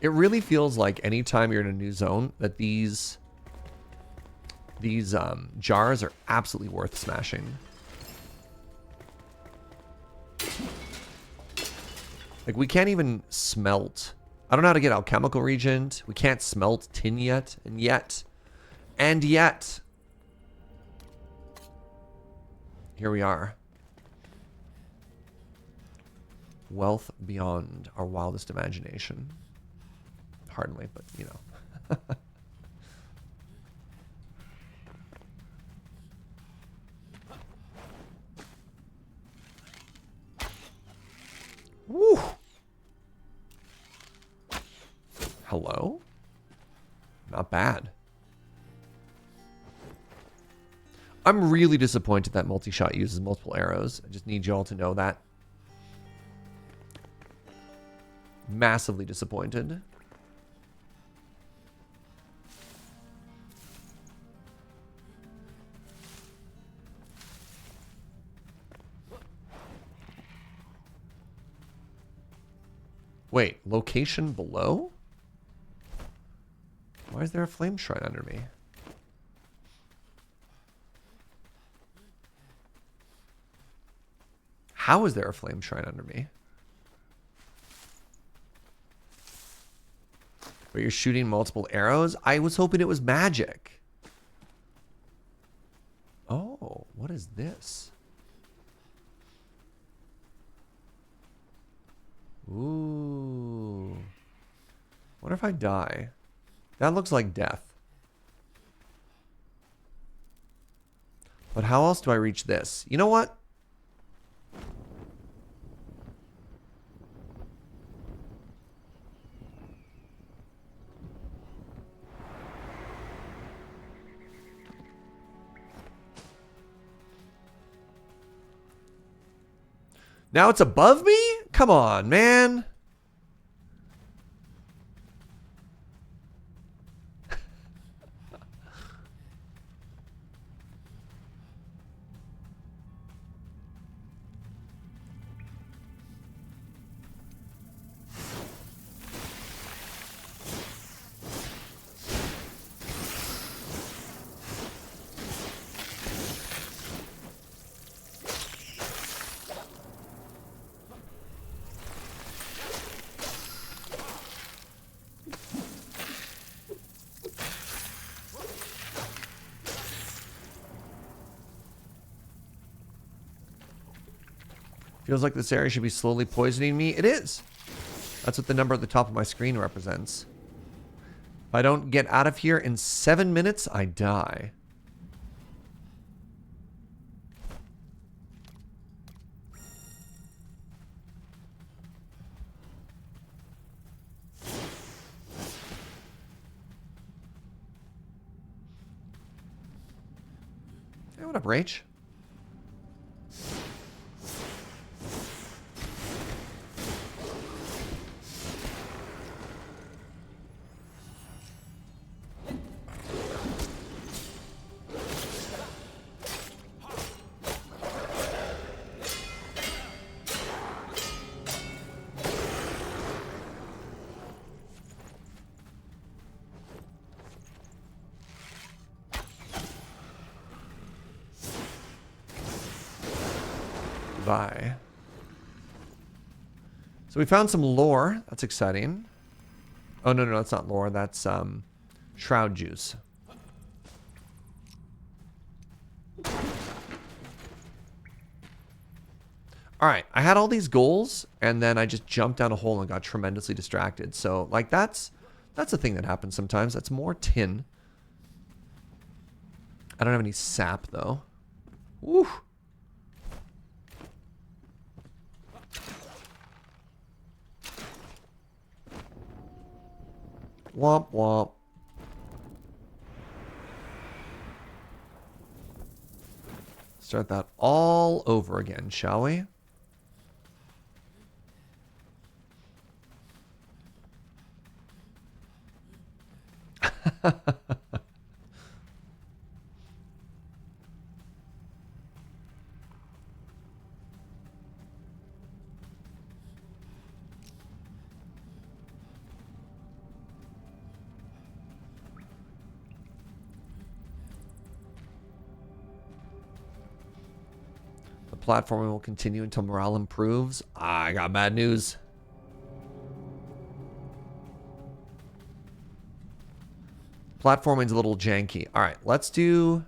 It really feels like anytime you're in a new zone that these jars are absolutely worth smashing. Like, we can't even smelt. I don't know how to get alchemical reagent. We can't smelt tin yet. And yet. Here we are. Wealth beyond our wildest imagination. Hardly, but, you know. Woo! Hello? Not bad. I'm really disappointed that multi-shot uses multiple arrows. I just need you all to know that. Massively disappointed. Wait, location below? Why is there a flame shrine under me? How is there a flame shrine under me? Where you're shooting multiple arrows? I was hoping it was magic. Oh, what is this? Ooh. What if I die? That looks like death. But how else do I reach this? You know what? Now it's above me? Come on, man. Feels like this area should be slowly poisoning me. It is. That's what the number at the top of my screen represents. If I don't get out of here in 7 minutes, I die. Hey, what up, Rach? Bye. So we found some lore. That's exciting. Oh, no, that's not lore. That's shroud juice. All right, I had all these goals, and then I just jumped down a hole and got tremendously distracted. So, like, that's a thing that happens sometimes. That's more tin. I don't have any sap, though. Woo! Womp womp. Start that all over again, shall we? Platforming will continue until morale improves. I got bad news. Platforming's a little janky. All right, let's do...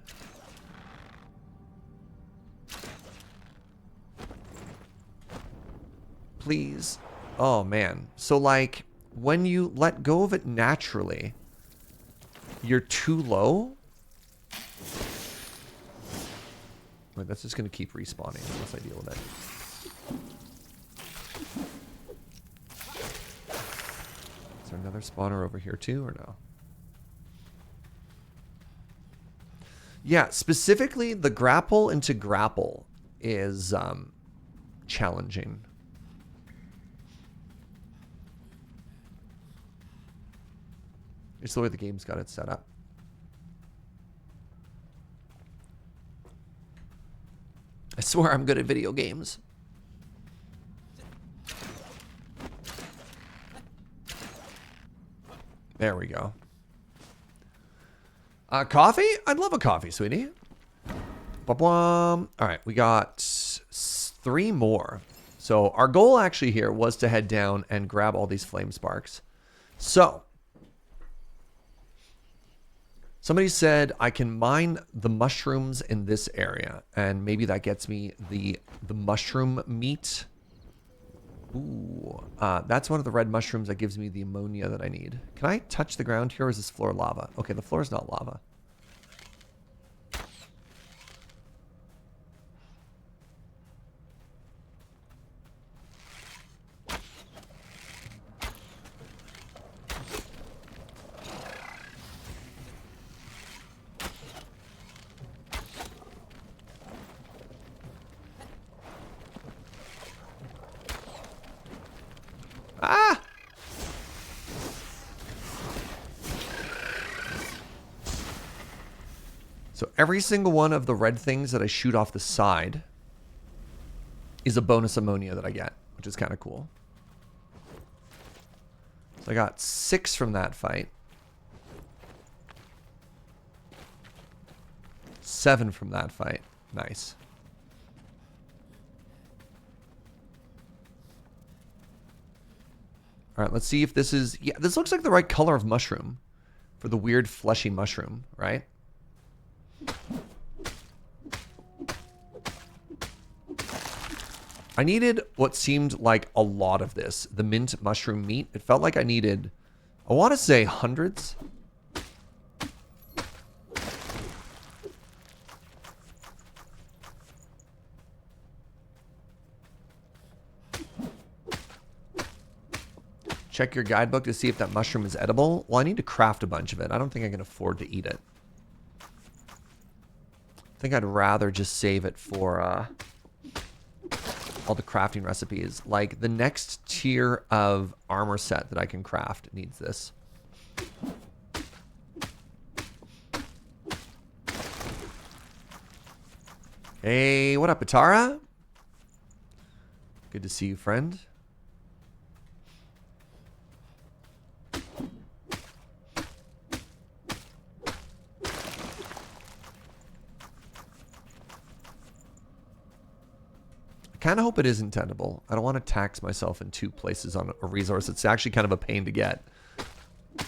Please. Oh, man. So, like, when you let go of it naturally, you're too low? Wait, that's just going to keep respawning unless I deal with it. Is there another spawner over here too, or no? Yeah, specifically the grapple into grapple is challenging. It's the way the game's got it set up. I swear I'm good at video games. There we go. Coffee? I'd love a coffee, sweetie. Ba-bwam. All right, we got 3 more. So our goal actually here was to head down and grab all these flame sparks. So somebody said I can mine the mushrooms in this area, and maybe that gets me the mushroom meat. Ooh, that's one of the red mushrooms that gives me the ammonia that I need. Can I touch the ground here, or is this floor lava? Okay, the floor is not lava. Ah! So every single one of the red things that I shoot off the side is a bonus ammonia that I get, which is kind of cool. So I got 6 from that fight. 7 from that fight. Nice. All right, let's see if this is... Yeah, this looks like the right color of mushroom for the weird fleshy mushroom, right? I needed what seemed like a lot of this. The mint mushroom meat. It felt like I needed, I want to say hundreds. Check your guidebook to see if that mushroom is edible. Well, I need to craft a bunch of it. I don't think I can afford to eat it. I think I'd rather just save it for all the crafting recipes. Like the next tier of armor set that I can craft needs this. Hey, what up, Atara? Good to see you, friend. Kind of hope it isn't tenable. I don't want to tax myself in 2 places on a resource. It's actually kind of a pain to get. All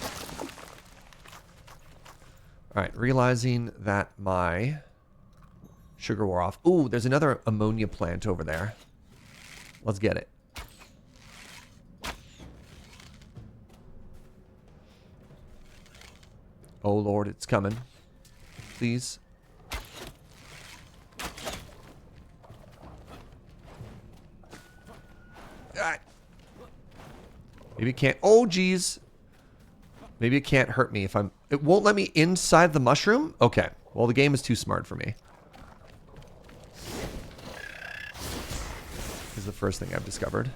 right, realizing that my sugar wore off. Ooh, there's another ammonia plant over there. Let's get it. Oh, Lord, it's coming. Please. Maybe it can't. Oh, geez. Maybe it can't hurt me if I'm... It won't let me inside the mushroom? Okay. Well, the game is too smart for me. This is the first thing I've discovered.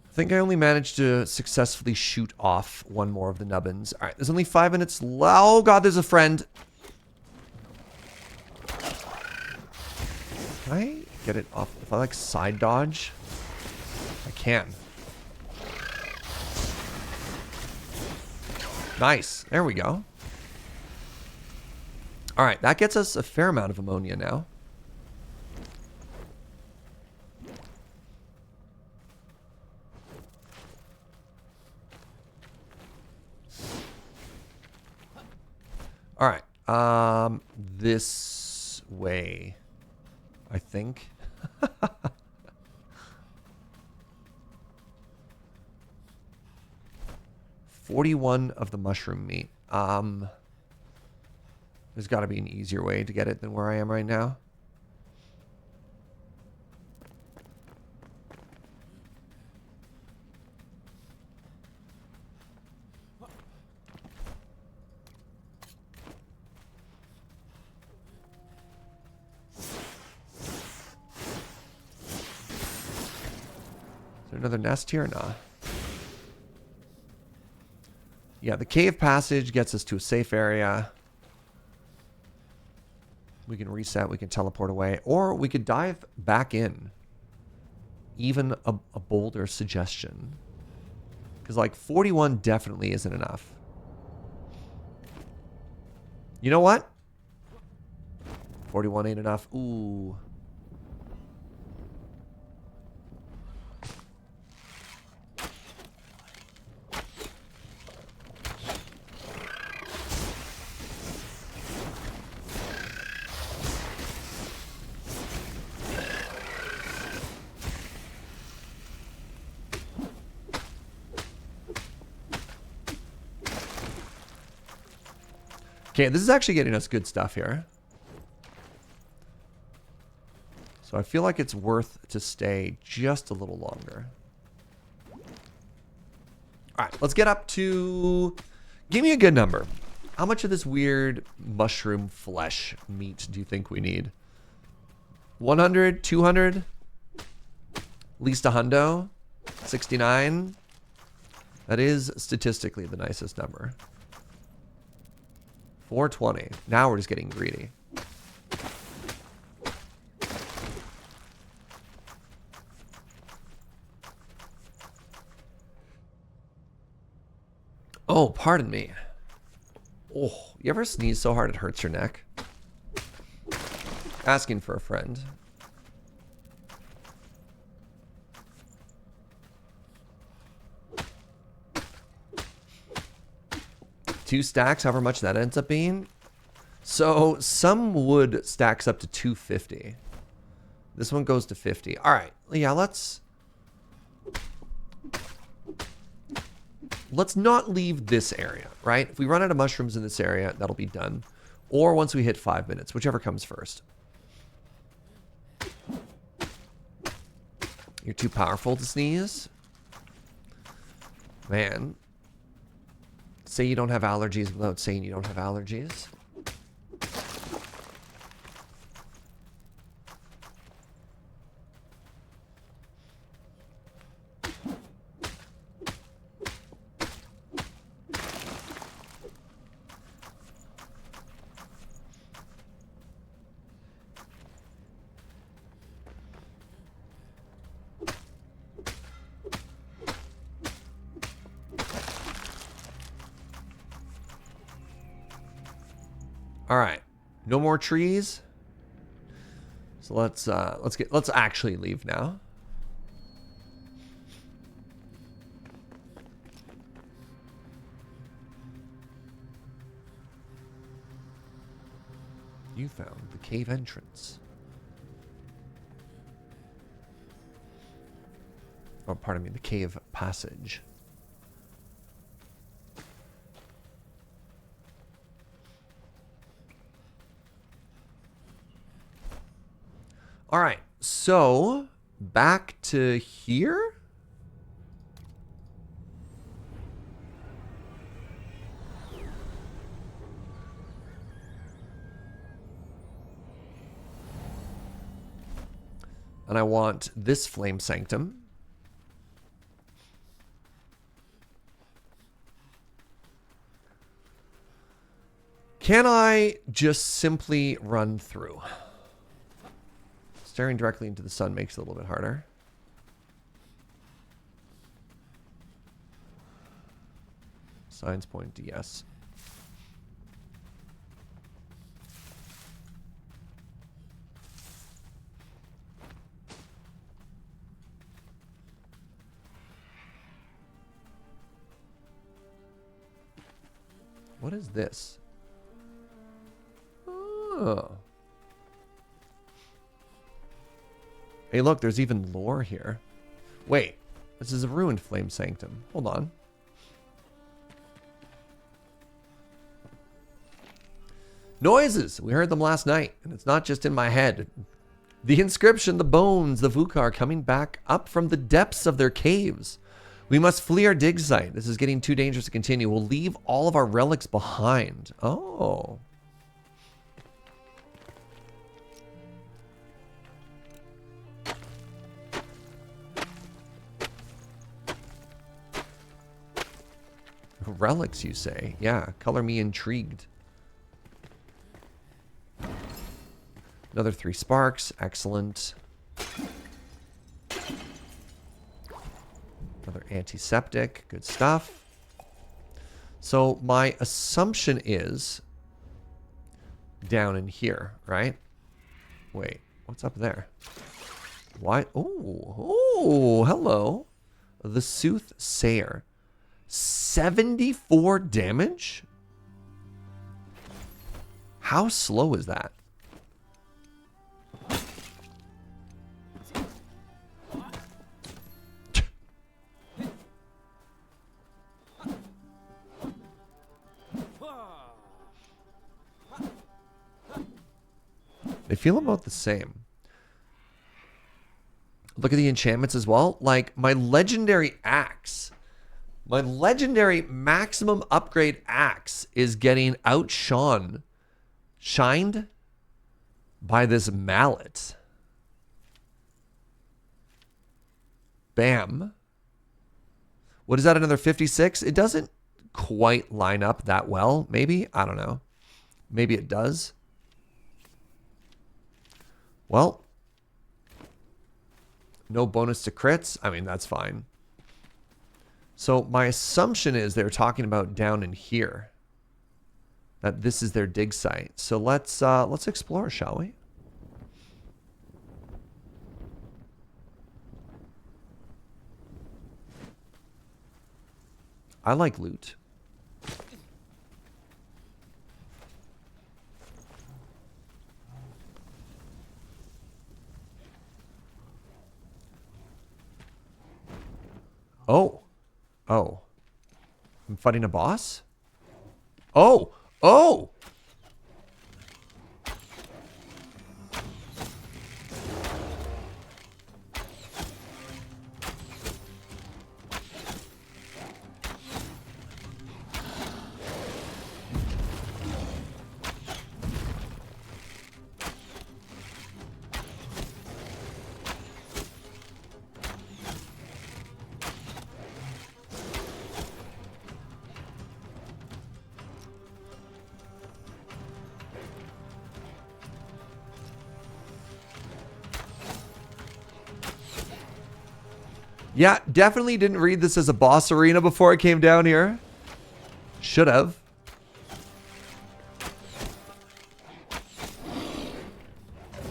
I think I only managed to successfully shoot off one more of the nubbins. All right, there's only 5 minutes. Oh, God, there's a friend. Can I get it off? If I, like, side dodge? I can. Nice. There we go. All right, that gets us a fair amount of ammonia now. All right. This way, I think. 41 of the mushroom meat. There's got to be an easier way to get it than where I am right now. Is there another nest here? Nah. Yeah, the cave passage gets us to a safe area. We can reset, we can teleport away, or we could dive back in. Even a bolder suggestion. Because, like, 41 definitely isn't enough. You know what? 41 ain't enough. Ooh. Okay, this is actually getting us good stuff here. So I feel like it's worth to stay just a little longer. All right, let's get up to... Give me a good number. How much of this weird mushroom flesh meat do you think we need? 100? 200? At least a hundo? 69? That is statistically the nicest number. 420. Now we're just getting greedy. Oh, pardon me. Oh, you ever sneeze so hard it hurts your neck? Asking for a friend. Two stacks, however much that ends up being. So some wood stacks up to 250. This one goes to 50. All right, yeah, let's not leave this area, right? If we run out of mushrooms in this area, that'll be done. Or once we hit 5 minutes, whichever comes first. You're too powerful to sneeze? Man. Say you don't have allergies without saying you don't have allergies. All right, no more trees. So let's actually leave now. You found the cave entrance. Oh, pardon me, the cave passage. All right, so back to here. And I want this flame sanctum. Can I just simply run through? Staring directly into the sun makes it a little bit harder. Signs point to yes. What is this? Oh. Hey, look, there's even lore here. Wait, this is a ruined flame sanctum. Hold on. Noises! We heard them last night, and it's not just in my head. The inscription, the bones, the Vukar coming back up from the depths of their caves. We must flee our dig site. This is getting too dangerous to continue. We'll leave all of our relics behind. Oh. Relics, you say? Yeah, color me intrigued. Another 3 sparks. Excellent. Another antiseptic. Good stuff. So my assumption is down in here, right? Wait, what's up there? Why? Oh, hello. The Soothsayer. 74 damage? How slow is that? They feel about the same. Look at the enchantments as well. Like my legendary axe. My legendary maximum upgrade axe is getting outshined by this mallet. Bam. What is that, another 56? It doesn't quite line up that well, maybe? I don't know. Maybe it does. Well, no bonus to crits. I mean, that's fine. So my assumption is they're talking about down in here. That this is their dig site. So let's explore, shall we? I like loot. Oh. Oh. I'm fighting a boss? Oh. Oh. Yeah, definitely didn't read this as a boss arena before I came down here. Should have.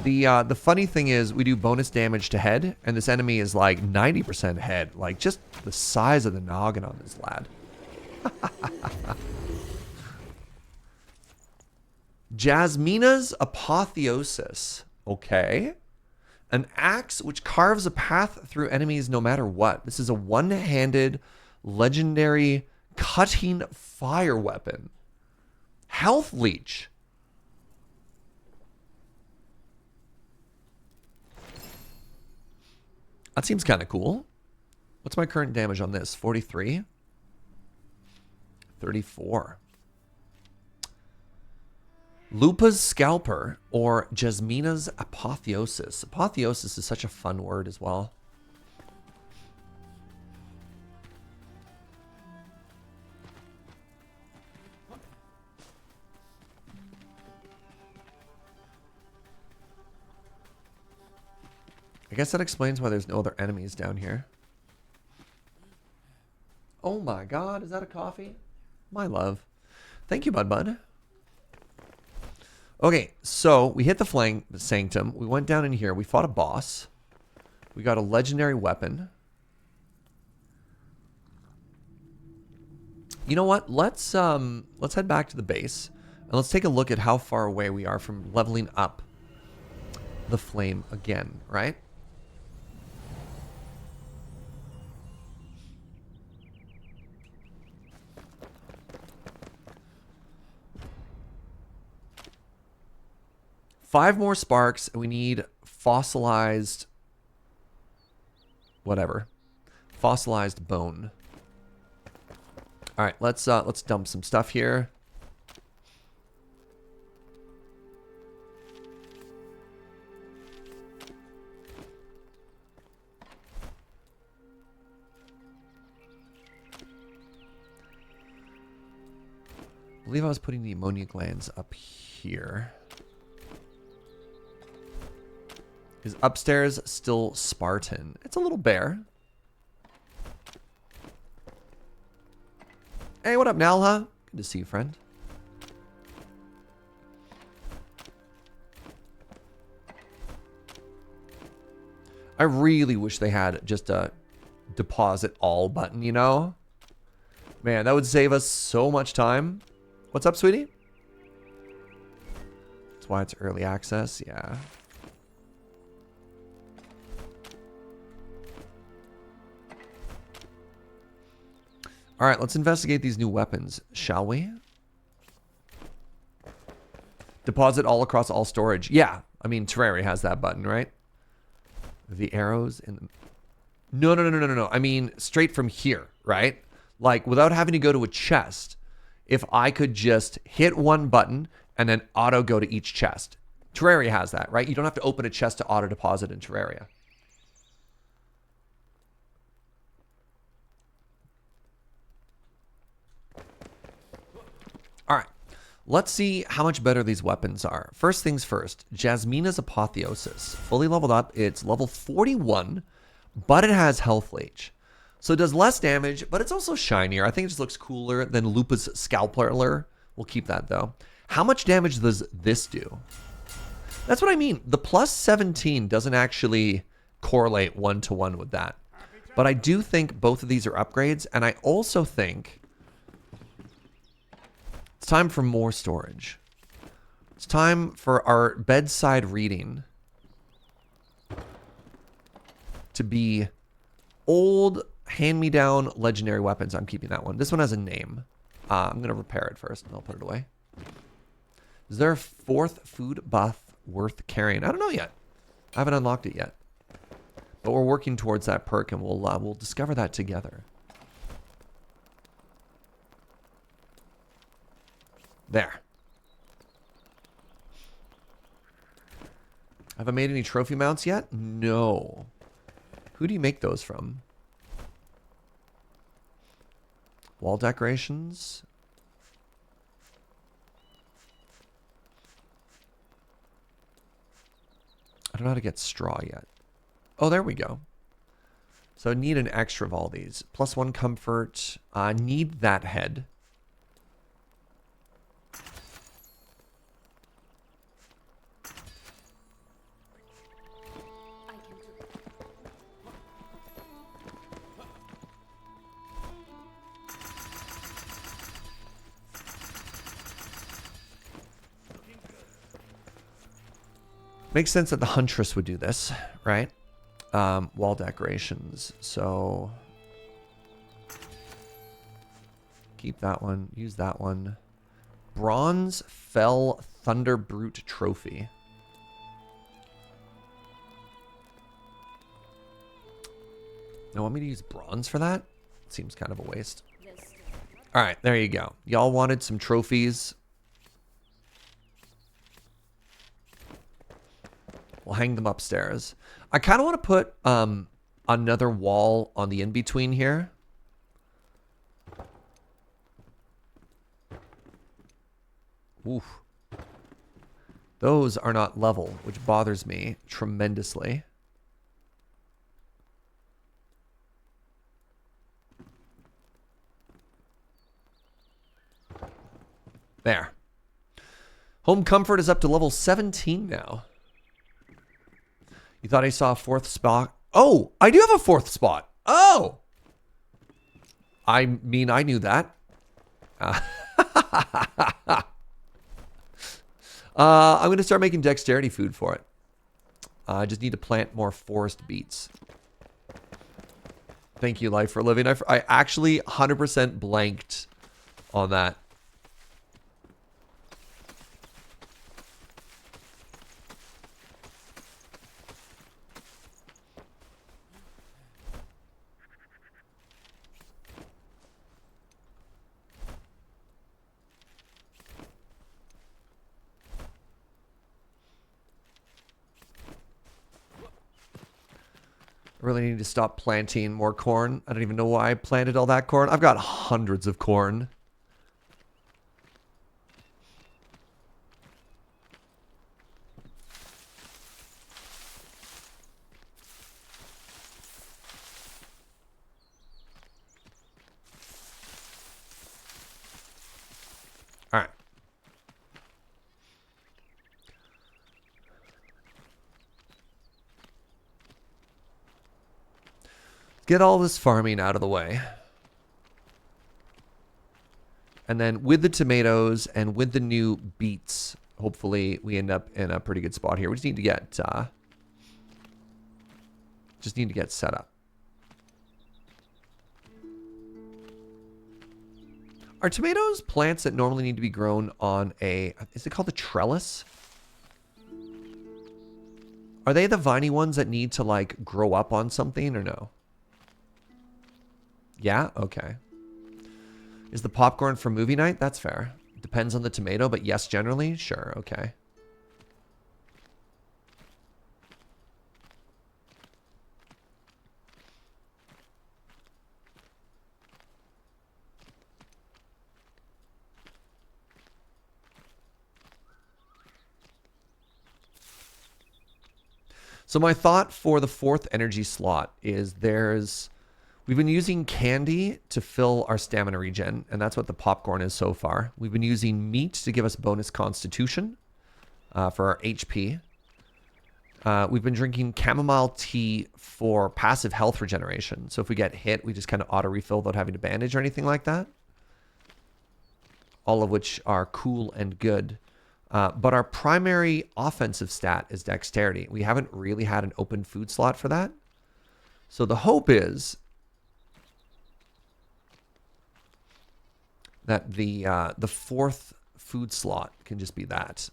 The funny thing is we do bonus damage to head, and this enemy is like 90% head. Like just the size of the noggin on this lad. Jasmina's Apotheosis. Okay. An axe which carves a path through enemies no matter what. This is a one-handed, legendary, cutting fire weapon. Health leech. That seems kind of cool. What's my current damage on this? 43? 34. Lupa's Scalper, or Jasmina's Apotheosis. Apotheosis is such a fun word as well. I guess that explains why there's no other enemies down here. Oh my god, is that a coffee? My love. Thank you, Bud. Okay, so we hit the sanctum. We went down in here. We fought a boss. We got a legendary weapon. You know what? Let's head back to the base and let's take a look at how far away we are from leveling up the flame again, right? Five more sparks, and we need fossilized whatever. Fossilized bone. All right, let's dump some stuff here. I believe I was putting the ammonia glands up here. Is upstairs still Spartan? It's a little bare. Hey, what up, Nalha? Good to see you, friend. I really wish they had just a deposit all button, you know? Man, that would save us so much time. What's up, sweetie? That's why it's early access, yeah. All right, let's investigate these new weapons, shall we? Deposit all across all storage. Yeah, I mean, Terraria has that button, right? The arrows in the... No. I mean, straight from here, right? Like, without having to go to a chest, if I could just hit one button and then auto go to each chest. Terraria has that, right? You don't have to open a chest to auto deposit in Terraria. All right, let's see how much better these weapons are. First things first, Jasmina's Apotheosis. Fully leveled up, it's level 41, but it has health leech. So it does less damage, but it's also shinier. I think it just looks cooler than Lupa's Scalper. We'll keep that though. How much damage does this do? That's what I mean. The plus 17 doesn't actually correlate one-to-one with that. But I do think both of these are upgrades, and I also think... it's time for more storage. It's time for our bedside reading to be old hand-me-down legendary weapons. I'm keeping that one. This one has a name. I'm going to repair it first, and I'll put it away. Is there a fourth food buff worth carrying? I don't know yet. I haven't unlocked it yet. But we're working towards that perk, and we'll discover that together. There. Have I made any trophy mounts yet? No. Who do you make those from? Wall decorations. I don't know how to get straw yet. Oh, there we go. So I need an extra of all these. +1 comfort. I need that head. Makes sense that the huntress would do this, right? Wall decorations. So keep that one. Use that one. Bronze Fell Thunder Brute Trophy. Now, want me to use bronze for that? Seems kind of a waste. All right, there you go. Y'all wanted some trophies. We'll hang them upstairs. I kind of want to put another wall on the in-between here. Oof. Those are not level, which bothers me tremendously. There. Home comfort is up to level 17 now. You thought I saw a fourth spot? Oh, I do have a fourth spot. Oh! I mean, I knew that. I'm going to start making dexterity food for it. I just need to plant more forest beets. Thank you, Life for Living. I actually 100% blanked on that. Really need to stop planting more corn. I don't even know why I planted all that corn. I've got hundreds of corn. All right. Get all this farming out of the way. And then with the tomatoes and with the new beets, hopefully we end up in a pretty good spot here. We just need to get set up. Are tomatoes plants that normally need to be grown on a, is it called a trellis? Are they the viney ones that need to like grow up on something or no? Yeah? Okay. Is the popcorn for movie night? That's fair. Depends on the tomato, but yes, generally? Sure, okay. So my thought for the fourth energy slot is we've been using candy to fill our stamina regen, and that's what the popcorn is so far. We've been using meat to give us bonus constitution for our HP. We've been drinking chamomile tea for passive health regeneration. So if we get hit, we just kind of auto-refill without having to bandage or anything like that. All of which are cool and good. But our primary offensive stat is dexterity. We haven't really had an open food slot for that. So the hope is that the fourth food slot can just be that.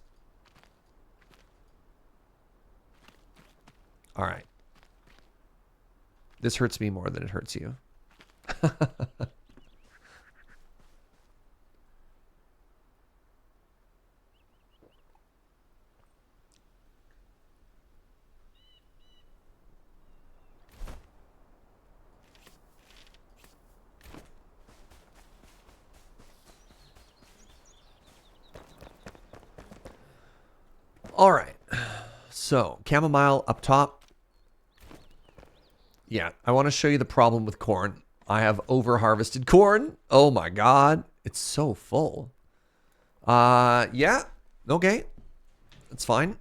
All right. This hurts me more than it hurts you. All right. So, chamomile up top. Yeah, I want to show you the problem with corn. I have over-harvested corn. Oh my god. It's so full. Yeah. Okay. That's fine.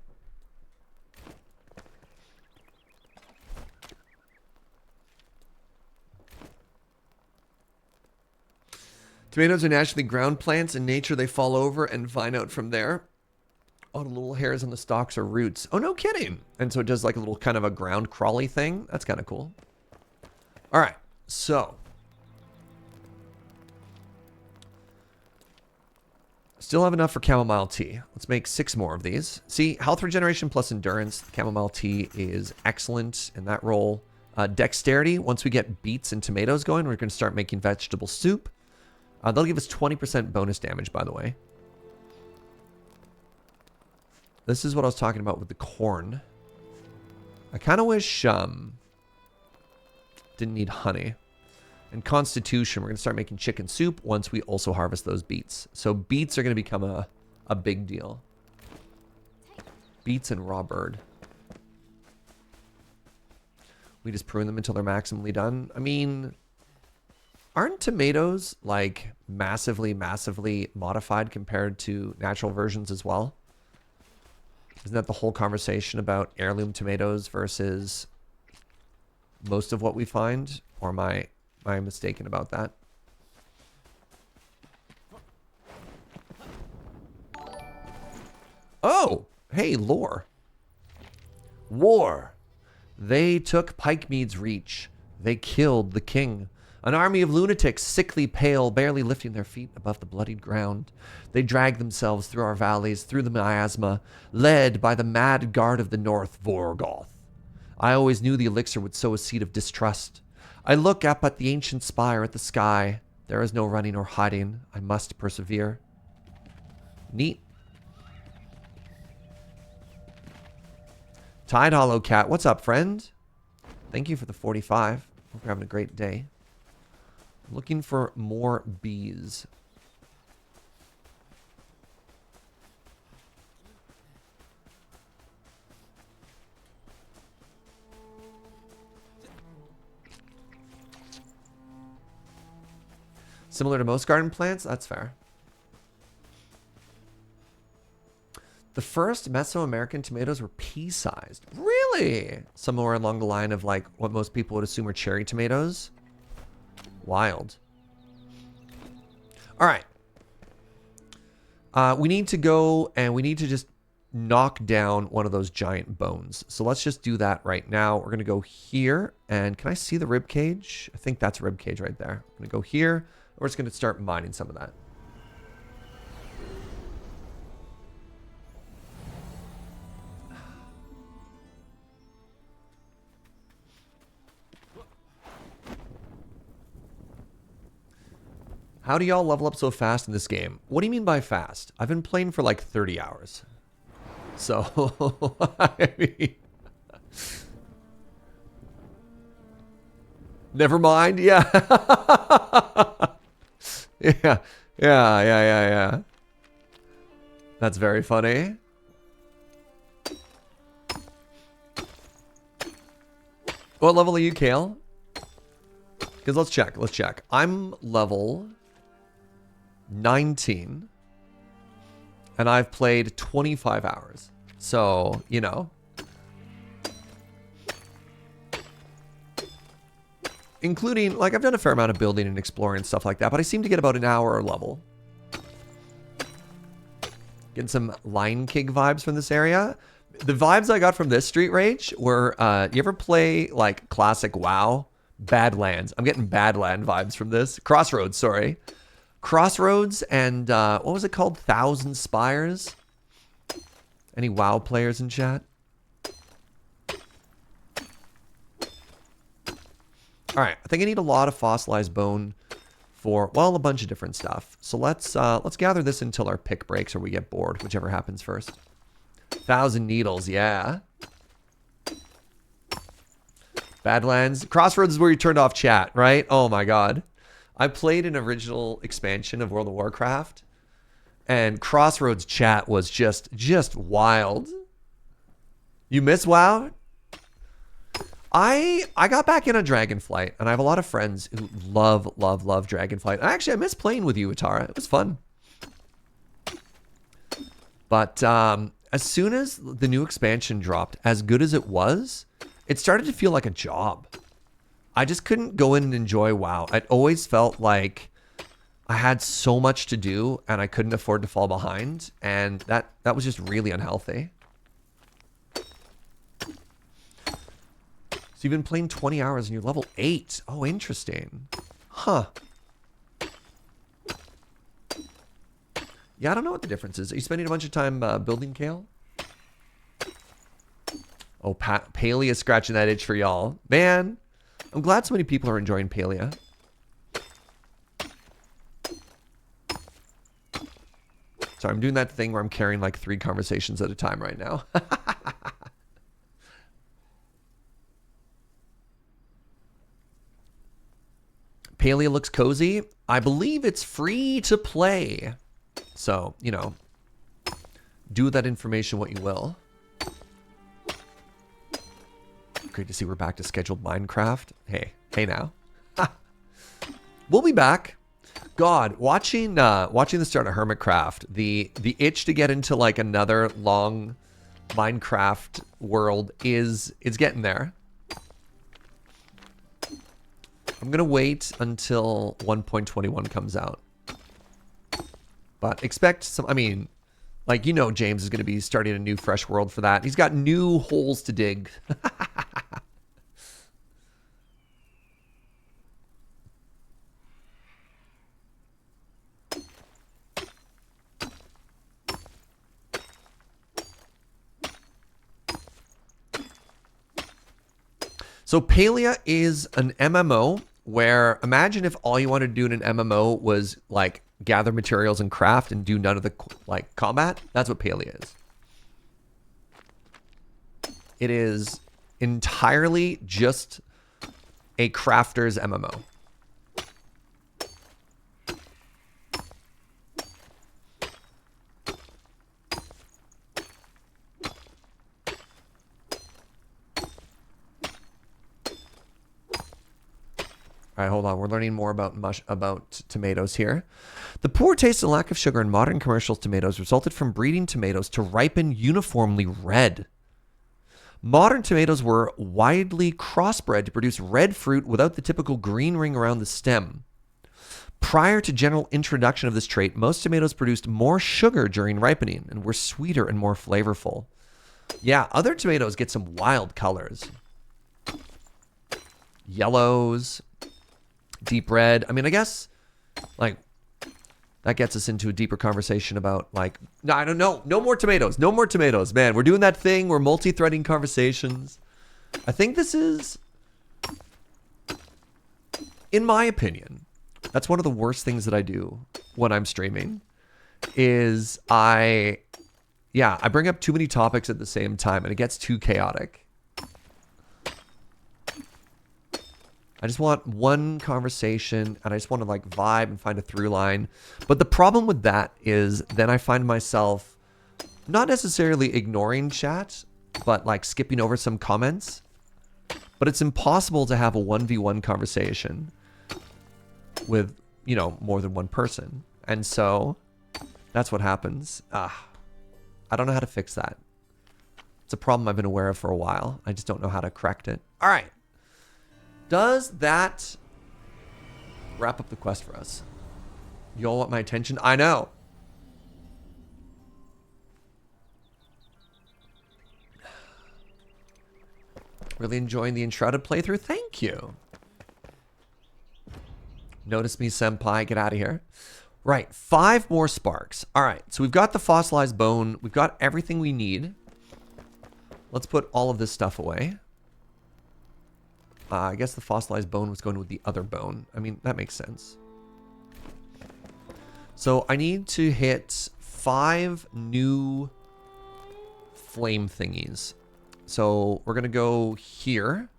Tomatoes are naturally ground plants. In nature, they fall over and vine out from there. Oh, the little hairs on the stalks are roots. Oh, no kidding. And so it does like a little kind of a ground crawly thing. That's kind of cool. All right. So. Still have enough for chamomile tea. Let's make 6 more of these. See, health regeneration plus endurance. Chamomile tea is excellent in that role. Dexterity. Once we get beets and tomatoes going, we're going to start making vegetable soup. They'll give us 20% bonus damage, by the way. This is what I was talking about with the corn. I kind of wish didn't need honey. And constitution, we're going to start making chicken soup once we also harvest those beets. So beets are going to become a big deal. Beets and raw bird. We just prune them until they're maximally done. I mean, aren't tomatoes like massively, massively modified compared to natural versions as well? Isn't that the whole conversation about heirloom tomatoes versus most of what we find? Or am I mistaken about that? Oh, hey, lore. War. They took Pikemead's reach. They killed the king. An army of lunatics, sickly pale, barely lifting their feet above the bloodied ground. They dragged themselves through our valleys, through the miasma, led by the mad guard of the north, Vorgoth. I always knew the elixir would sow a seed of distrust. I look up at the ancient spire, at the sky. There is no running or hiding. I must persevere. Neat. Tide Hollow Cat, what's up, friend? Thank you for the 45. Hope you're having a great day. Looking for more bees. Similar to most garden plants? That's fair. The first Mesoamerican tomatoes were pea-sized. Really? Somewhere along the line of like what most people would assume are cherry tomatoes. Wild. All right. We need to go and we need to just knock down one of those giant bones. So let's just do that right now. We're going to go here. And can I see the rib cage? I think that's a rib cage right there. I'm going to go here. We're just going to start mining some of that. How do y'all level up so fast in this game? What do you mean by fast? I've been playing for like 30 hours. So, I mean... Never mind, yeah. Yeah. That's very funny. What level are you, Kale? Because let's check. I'm level 19. And I've played 25 hours. So, you know. Including, like, I've done a fair amount of building and exploring and stuff like that, but I seem to get about an hour a level. Getting some Lion King vibes from this area. The vibes I got from this Street Rage were, you ever play, like, classic WoW? Badlands. I'm getting Badland vibes from this. Crossroads, sorry. Crossroads and, what was it called? Thousand Spires? Any WoW players in chat? All right, I think I need a lot of fossilized bone for, well, a bunch of different stuff. So let's gather this until our pick breaks or we get bored, whichever happens first. 1,000 needles, yeah. Badlands. Crossroads is where you turned off chat, right? Oh my god. I played an original expansion of World of Warcraft, and Crossroads chat was just wild. You miss WoW? I got back in on Dragonflight, and I have a lot of friends who love Dragonflight. Actually, I miss playing with you, Atara. It was fun. But as soon as the new expansion dropped, as good as it was, it started to feel like a job. I just couldn't go in and enjoy WoW. It always felt like I had so much to do and I couldn't afford to fall behind, and that was just really unhealthy. So you've been playing 20 hours and you're level 8. Oh, interesting. Huh. Yeah, I don't know what the difference is. Are you spending a bunch of time building kale? Oh, Palea is scratching that itch for y'all. Man, I'm glad so many people are enjoying Palea. Sorry, I'm doing that thing where I'm carrying like 3 conversations at a time right now. Palea looks cozy. I believe it's free to play. So, you know, do with that information what you will. Great to see we're back to scheduled Minecraft. Hey now. We'll be back. God, watching the start of Hermitcraft, the itch to get into like another long Minecraft world is getting there. I'm gonna wait until 1.21 comes out. But expect some, I mean, like, you know, James is gonna be starting a new fresh world for that. He's got new holes to dig. So Palea is an MMO where, imagine if all you wanted to do in an MMO was like gather materials and craft and do none of the like combat. That's what Palea is. It is entirely just a crafter's MMO. All right, hold on. We're learning more about tomatoes here. The poor taste and lack of sugar in modern commercial tomatoes resulted from breeding tomatoes to ripen uniformly red. Modern tomatoes were widely crossbred to produce red fruit without the typical green ring around the stem. Prior to general introduction of this trait, most tomatoes produced more sugar during ripening and were sweeter and more flavorful. Yeah, other tomatoes get some wild colors. Yellows, deep red. I mean, I guess, like, that gets us into a deeper conversation about, like, no, I don't know. No more tomatoes. No more tomatoes. Man, we're doing that thing. We're multi-threading conversations. I think this is, in my opinion, that's one of the worst things that I do when I'm streaming, is I bring up too many topics at the same time and it gets too chaotic. I just want one conversation and I just want to like vibe and find a through line. But the problem with that is then I find myself not necessarily ignoring chat, but like skipping over some comments. But it's impossible to have a 1v1 conversation with, you know, more than one person. And so that's what happens. I don't know how to fix that. It's a problem I've been aware of for a while. I just don't know how to correct it. All right. Does that wrap up the quest for us? You all want my attention? I know. Really enjoying the Enshrouded playthrough. Thank you. Notice me, senpai. Get out of here. Right. 5 more sparks. All right. So we've got the fossilized bone. We've got everything we need. Let's put all of this stuff away. I guess the fossilized bone was going with the other bone. I mean, that makes sense. So I need to hit 5 new flame thingies. So we're going to go here.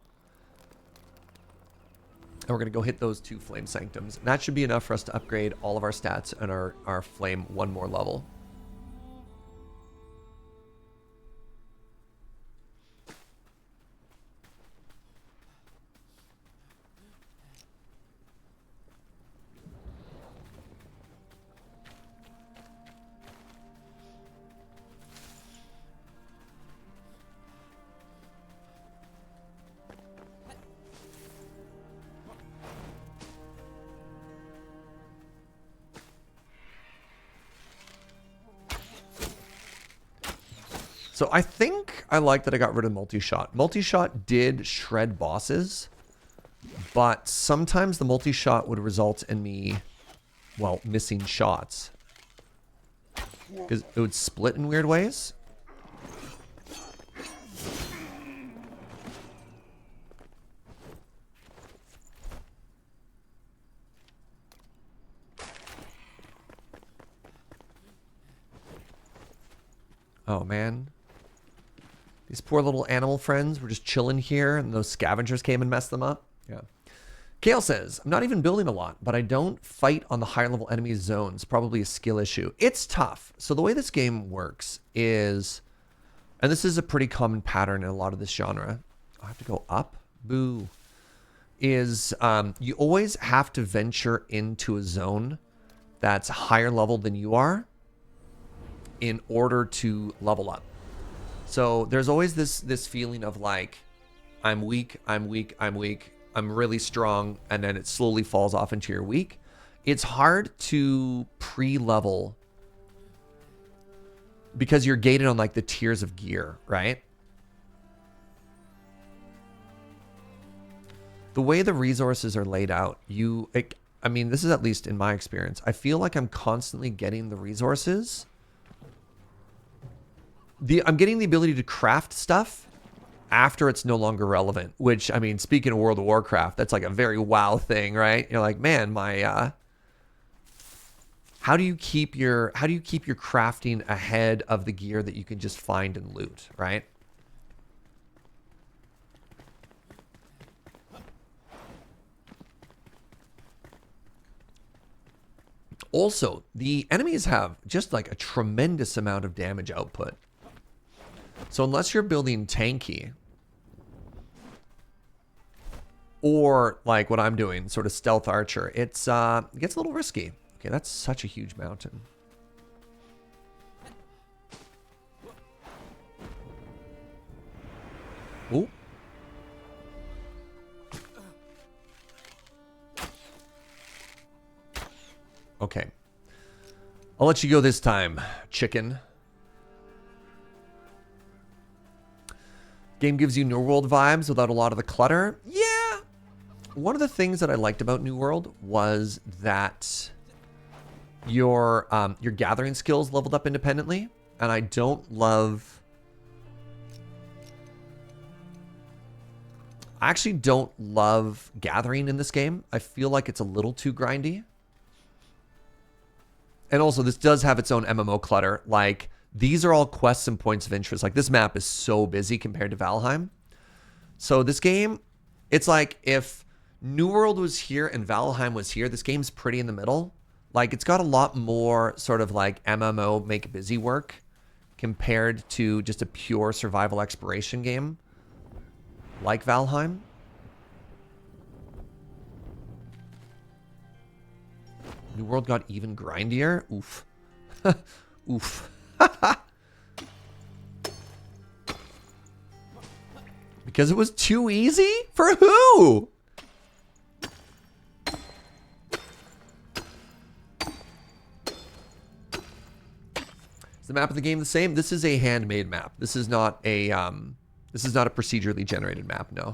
And we're going to go hit those 2 flame sanctums. And that should be enough for us to upgrade all of our stats and our flame 1 more level. So I think I like that I got rid of multi-shot. Multi-shot did shred bosses, but sometimes the multi-shot would result in me, well, missing shots. Because it would split in weird ways. Oh, man. These poor little animal friends were just chilling here, and those scavengers came and messed them up. Yeah. Kale says, I'm not even building a lot, but I don't fight on the higher level enemy zones. Probably a skill issue. It's tough. So the way this game works is, and this is a pretty common pattern in a lot of this genre. I have to go up. Boo. Is you always have to venture into a zone that's higher level than you are in order to level up. So there's always this feeling of like, I'm weak, I'm weak, I'm weak, I'm really strong, and then it slowly falls off into your weak. It's hard to pre-level because you're gated on like the tiers of gear, right? The way the resources are laid out, I mean, this is at least in my experience. I feel like I'm constantly getting the resources. I'm getting the ability to craft stuff after it's no longer relevant, which, I mean, speaking of World of Warcraft, that's like a very WoW thing, right? You're like, man, how do you keep your crafting ahead of the gear that you can just find and loot, right? Also, the enemies have just like a tremendous amount of damage output. So unless you're building tanky, or like what I'm doing, sort of stealth archer, it gets a little risky. Okay, that's such a huge mountain. Ooh. Okay. I'll let you go this time, chicken. Game gives you New World vibes without a lot of the clutter. Yeah. One of the things that I liked about New World was that your gathering skills leveled up independently, and I don't love. I actually don't love gathering in this game. I feel like it's a little too grindy. And also, this does have its own MMO clutter. Like, these are all quests and points of interest. Like, this map is so busy compared to Valheim. So this game, it's like if New World was here and Valheim was here, this game's pretty in the middle. Like, it's got a lot more sort of like MMO make busy work compared to just a pure survival exploration game like Valheim. New World got even grindier. Oof. Oof. Because it was too easy? For who? Is the map of the game the same? This is a handmade map. This is not a procedurally generated map, no.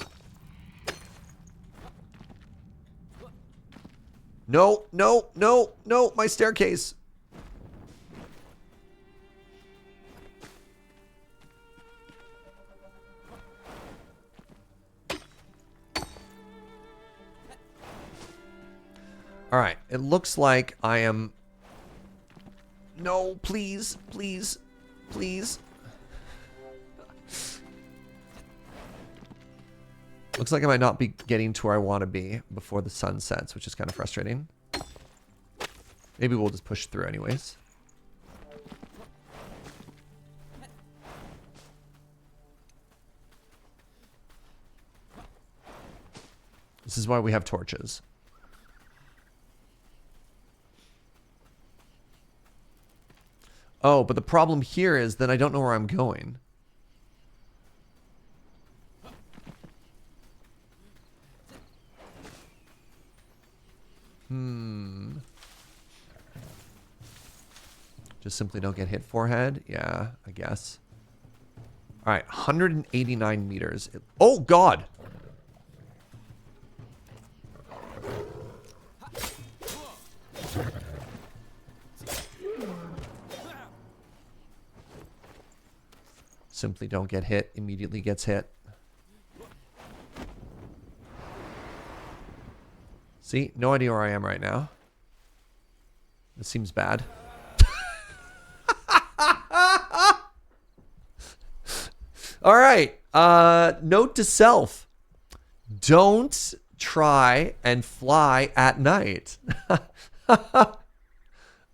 No, no, no, no, my staircase. All right, it looks like I am... No, please, please, please. Looks like I might not be getting to where I want to be before the sun sets, which is kind of frustrating. Maybe we'll just push through anyways. This is why we have torches. Oh, but the problem here is that I don't know where I'm going. Just simply don't get hit forehead? Yeah, I guess. All right, 189 meters. Oh, God. Simply don't get hit. Immediately gets hit. See? No idea where I am right now. This seems bad. All right. Note to self. Don't try and fly at night.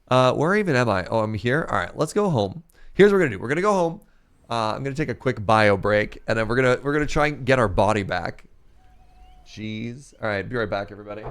Where even am I? Oh, I'm here. All right, let's go home. Here's what we're gonna do. We're gonna go home. I'm gonna take a quick bio break, and then we're gonna try and get our body back. Jeez. All right, be right back, everybody.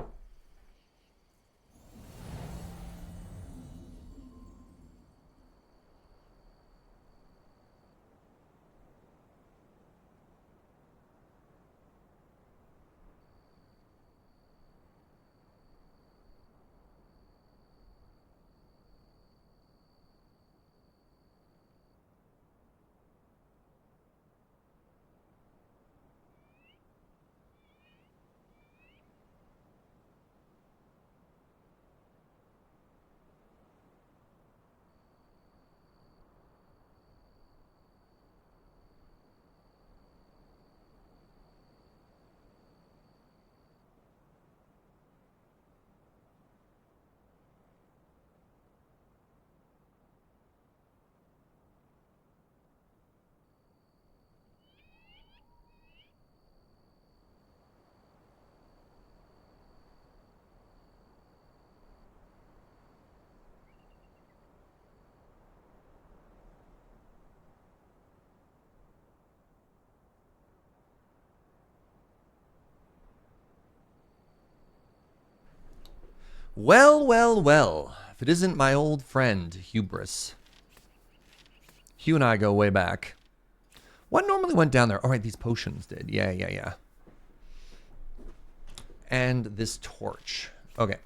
Well, well, well. If it isn't my old friend, Hubris. Hugh and I go way back. What normally went down there? All right, these potions did. Yeah. And this torch. Okay.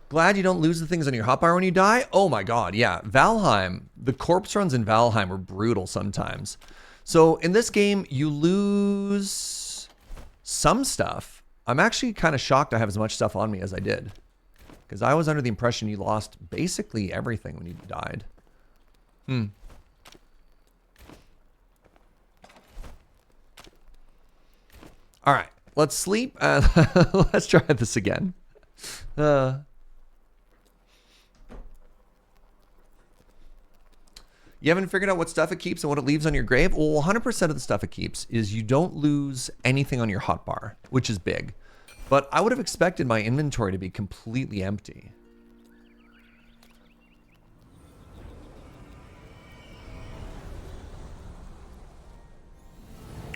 Glad you don't lose the things on your hotbar when you die? Oh my god, yeah. Valheim. The corpse runs in Valheim are brutal sometimes. So in this game, you lose some stuff. I'm actually kind of shocked I have as much stuff on me as I did. Because I was under the impression you lost basically everything when you died. Alright, let's sleep. Let's try this again. You haven't figured out what stuff it keeps and what it leaves on your grave? Well, 100% of the stuff it keeps is you don't lose anything on your hotbar, which is big. But I would have expected my inventory to be completely empty.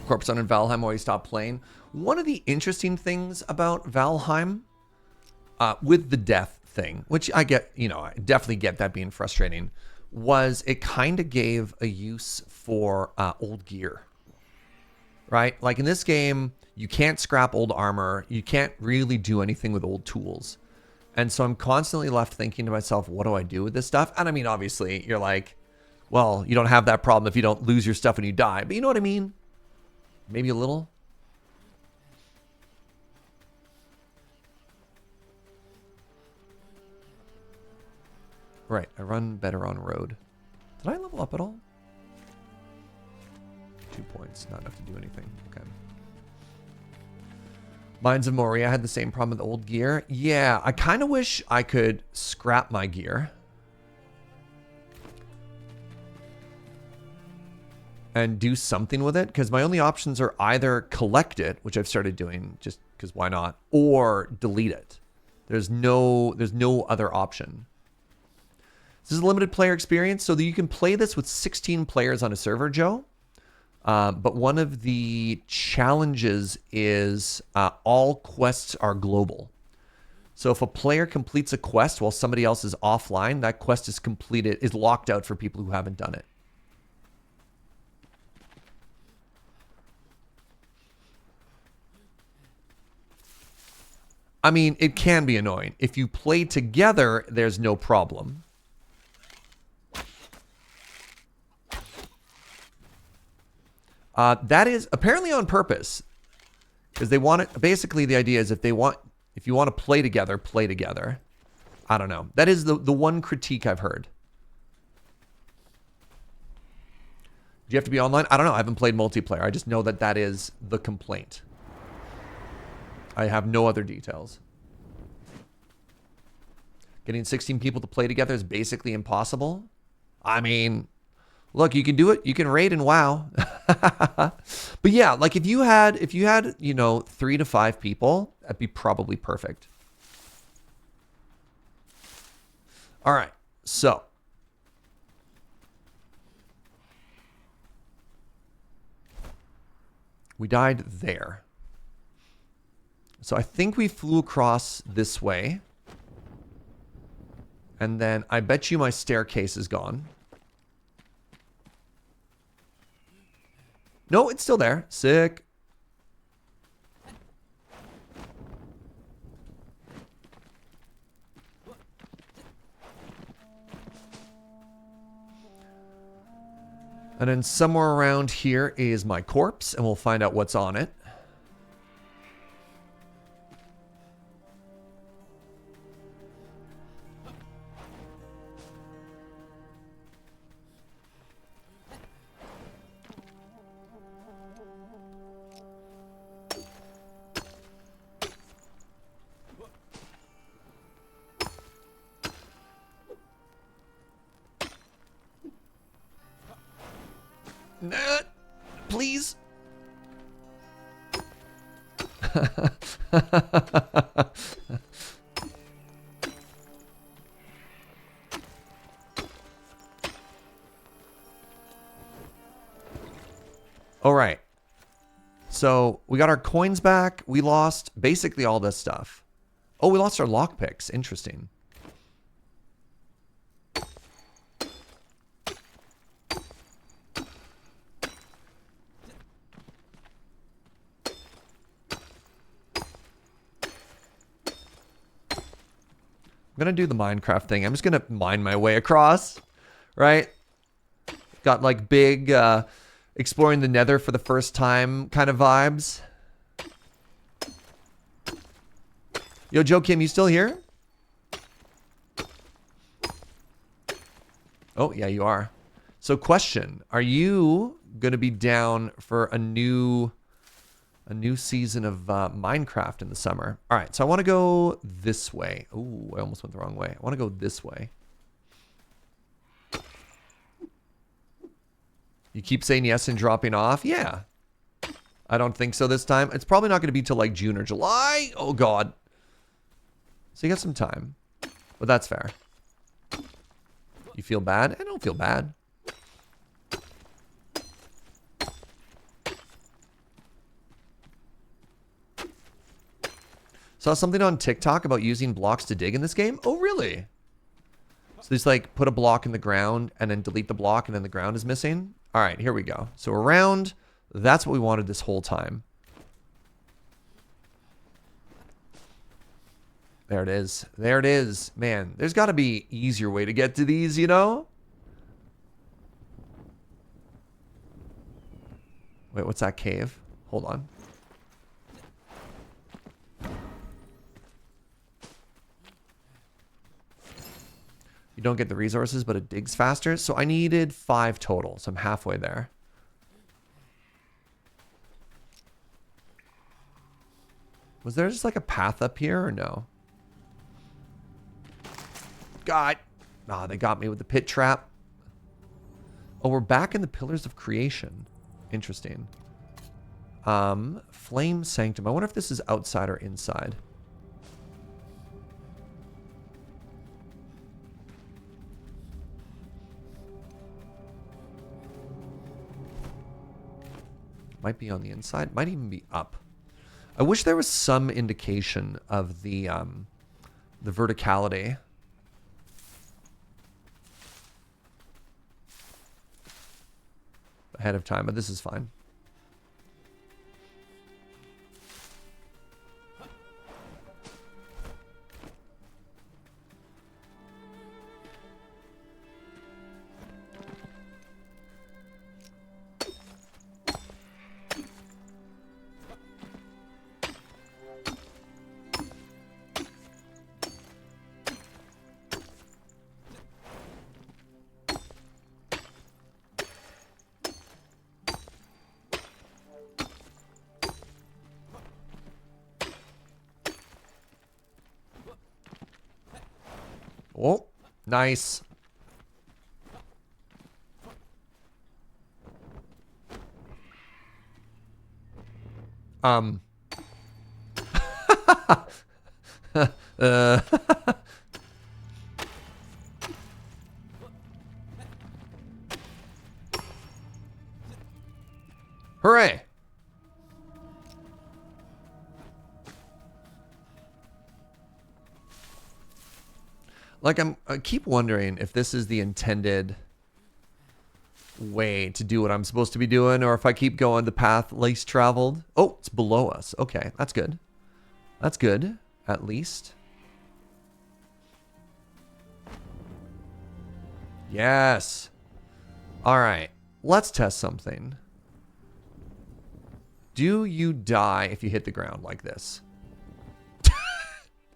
Corpse on in Valheim while you stop playing. One of the interesting things about Valheim, with the death thing, which I get, I definitely get that being frustrating, was it kind of gave a use for old gear, right? Like in this game, you can't scrap old armor. You can't really do anything with old tools. And so I'm constantly left thinking to myself, what do I do with this stuff? And I mean, obviously, you're like, well, you don't have that problem if you don't lose your stuff when you die. But you know what I mean? Maybe a little. Right, I run better on road. Did I level up at all? 2 points, not enough to do anything. Okay. Mines of Moria had the same problem with old gear. Yeah, I kind of wish I could scrap my gear. And do something with it, because my only options are either collect it, which I've started doing just because why not, or delete it. There's no other option. This is a limited player experience, so that you can play this with 16 players on a server, Joe. But one of the challenges is all quests are global. So if a player completes a quest while somebody else is offline, that quest is locked out for people who haven't done it. I mean, it can be annoying. If you play together, there's no problem. That is apparently on purpose. Because they want it, basically the idea is if you want to play together, play together. I don't know. That is the one critique I've heard. Do you have to be online? I don't know. I haven't played multiplayer. I just know that that is the complaint. I have no other details. Getting 16 people to play together is basically impossible. I mean, look, you can do it. You can raid and WoW. But yeah, like if you had, 3 to 5 people, that'd be probably perfect. All right. So we died there. So I think we flew across this way. And then I bet you my staircase is gone. No, it's still there. Sick. And then somewhere around here is my corpse, and we'll find out what's on it. Please. All right. So we got our coins back. We lost basically all this stuff. Oh, we lost our lockpicks. Interesting. I'm going to do the Minecraft thing. I'm just going to mine my way across, right? Got like big exploring the nether for the first time kind of vibes. Yo, Joe Kim, you still here? Oh, yeah, you are. So question, are you going to be down for a new season of Minecraft in the summer? All right, so I want to go this way. Oh, I almost went the wrong way. I want to go this way. You keep saying yes and dropping off? Yeah. I don't think so this time. It's probably not going to be till like June or July. Oh, God. So you got some time. But that's fair. You feel bad? I don't feel bad. Saw something on TikTok about using blocks to dig in this game. Oh, really? So just like put a block in the ground and then delete the block and then the ground is missing. All right, here we go. So around, that's what we wanted this whole time. There it is. There it is. Man, there's got to be easier way to get to these, you know? Wait, what's that cave? Hold on. You don't get the resources, but it digs faster. So I needed 5 total. So I'm halfway there. Was there just like a path up here or no? God. Ah, they got me with the pit trap. Oh, we're back in the Pillars of Creation. Interesting. Flame Sanctum. I wonder if this is outside or inside. Might be on the inside. Might even be up. I wish there was some indication of the verticality. Ahead of time, but this is fine. Oh, nice. uh, Hooray! Like, I keep wondering if this is the intended way to do what I'm supposed to be doing, or if I keep going the path least traveled. Oh, it's below us. Okay, that's good. That's good, at least. Yes. All right, let's test something. Do you die if you hit the ground like this?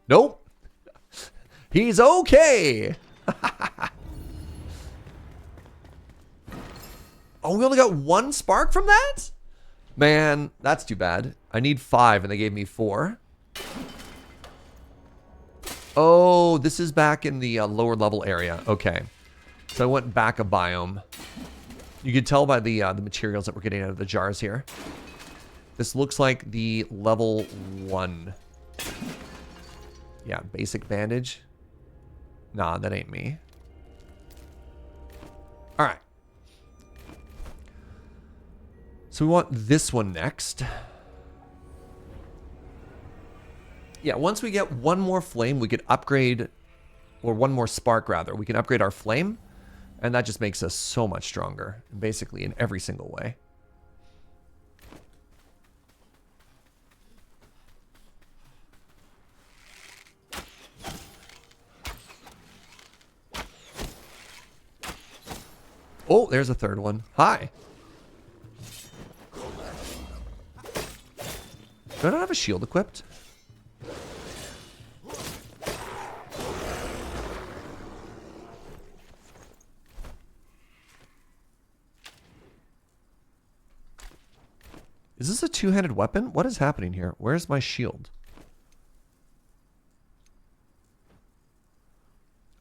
Nope. He's okay. Oh, we only got 1 spark from that? Man, that's too bad. I need 5 and they gave me 4. Oh, this is back in the lower level area. Okay. So I went back a biome. You can tell by the materials that we're getting out of the jars here. This looks like the level 1. Yeah, basic bandage. Nah, that ain't me. All right. So we want this one next. Yeah, once we get 1 more flame, we could upgrade, or 1 more spark rather, we can upgrade our flame, and that just makes us so much stronger, basically in every single way. Oh, there's a 3rd one. Hi. Do I not have a shield equipped? Is this a 2-handed weapon? What is happening here? Where's my shield?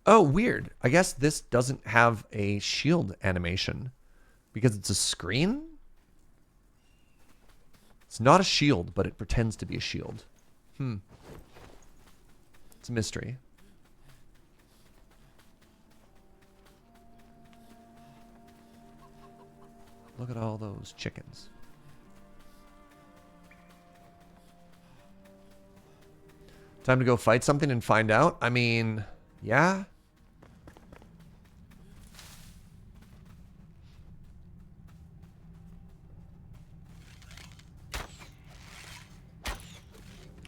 Oh, weird. I guess this doesn't have a shield animation because it's a screen? It's not a shield, but it pretends to be a shield. It's a mystery. Look at all those chickens. Time to go fight something and find out? I mean, yeah.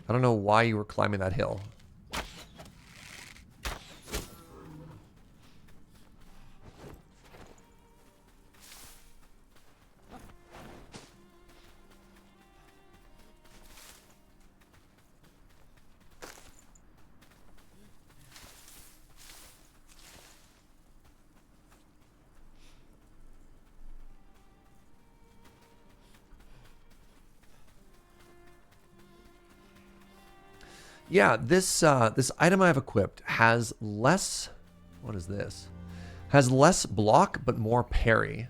I don't know why you were climbing that hill. Yeah, this this item I have equipped has less. What is this? Has less block but more parry.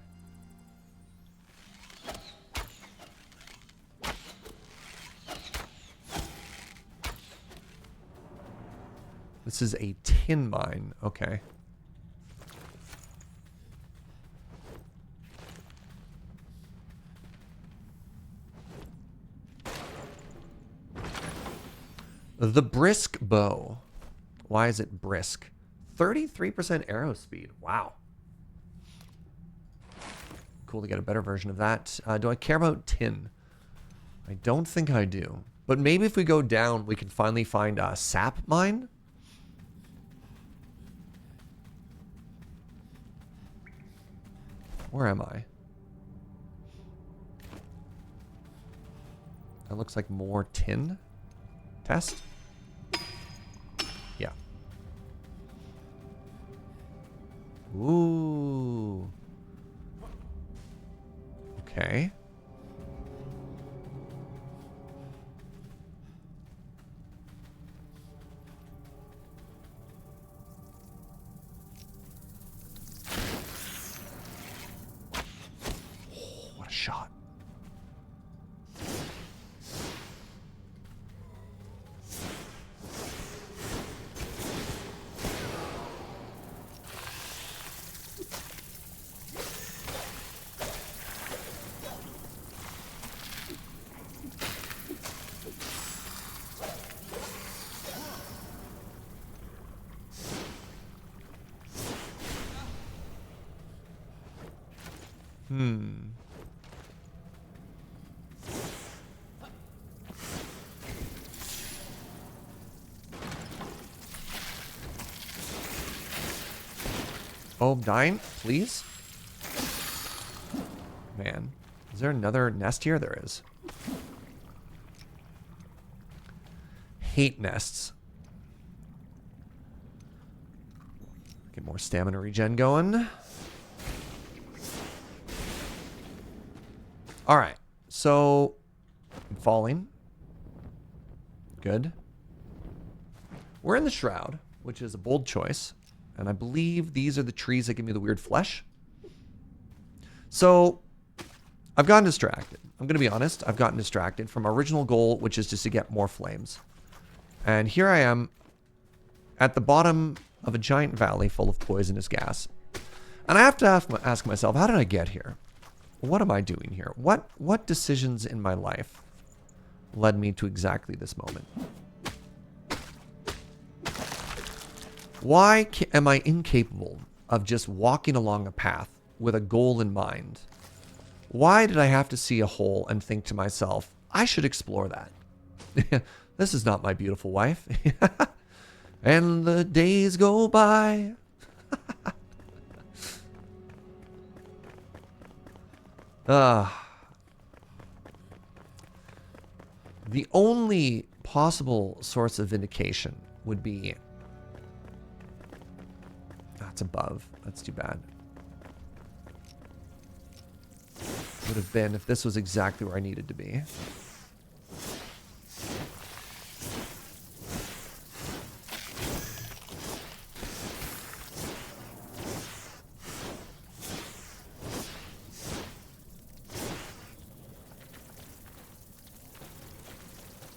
This is a tin mine. Okay. The brisk bow. Why is it brisk? 33% arrow speed. Wow. Cool to get a better version of that. Do I care about tin? I don't think I do. But maybe if we go down, we can finally find a sap mine. Where am I? That looks like more tin. Test? Yeah. Ooh. Okay. shot. Oh, I'm dying, please. Man, is there another nest here? There is. Hate nests. Get more stamina regen going. All right, so I'm falling. Good. We're in the Shroud, which is a bold choice. And I believe these are the trees that give me the weird flesh. So I've gotten distracted. I'm going to be honest. I've gotten distracted from our original goal, which is just to get more flames. And here I am at the bottom of a giant valley full of poisonous gas. And I have to ask myself, how did I get here? What am I doing here? What decisions in my life led me to exactly this moment? Why am I incapable of just walking along a path with a goal in mind? Why did I have to see a hole and think to myself, I should explore that? This is not my beautiful wife. And the days go by. The only possible source of vindication would be... That's above. That's too bad. Would have been if this was exactly where I needed to be.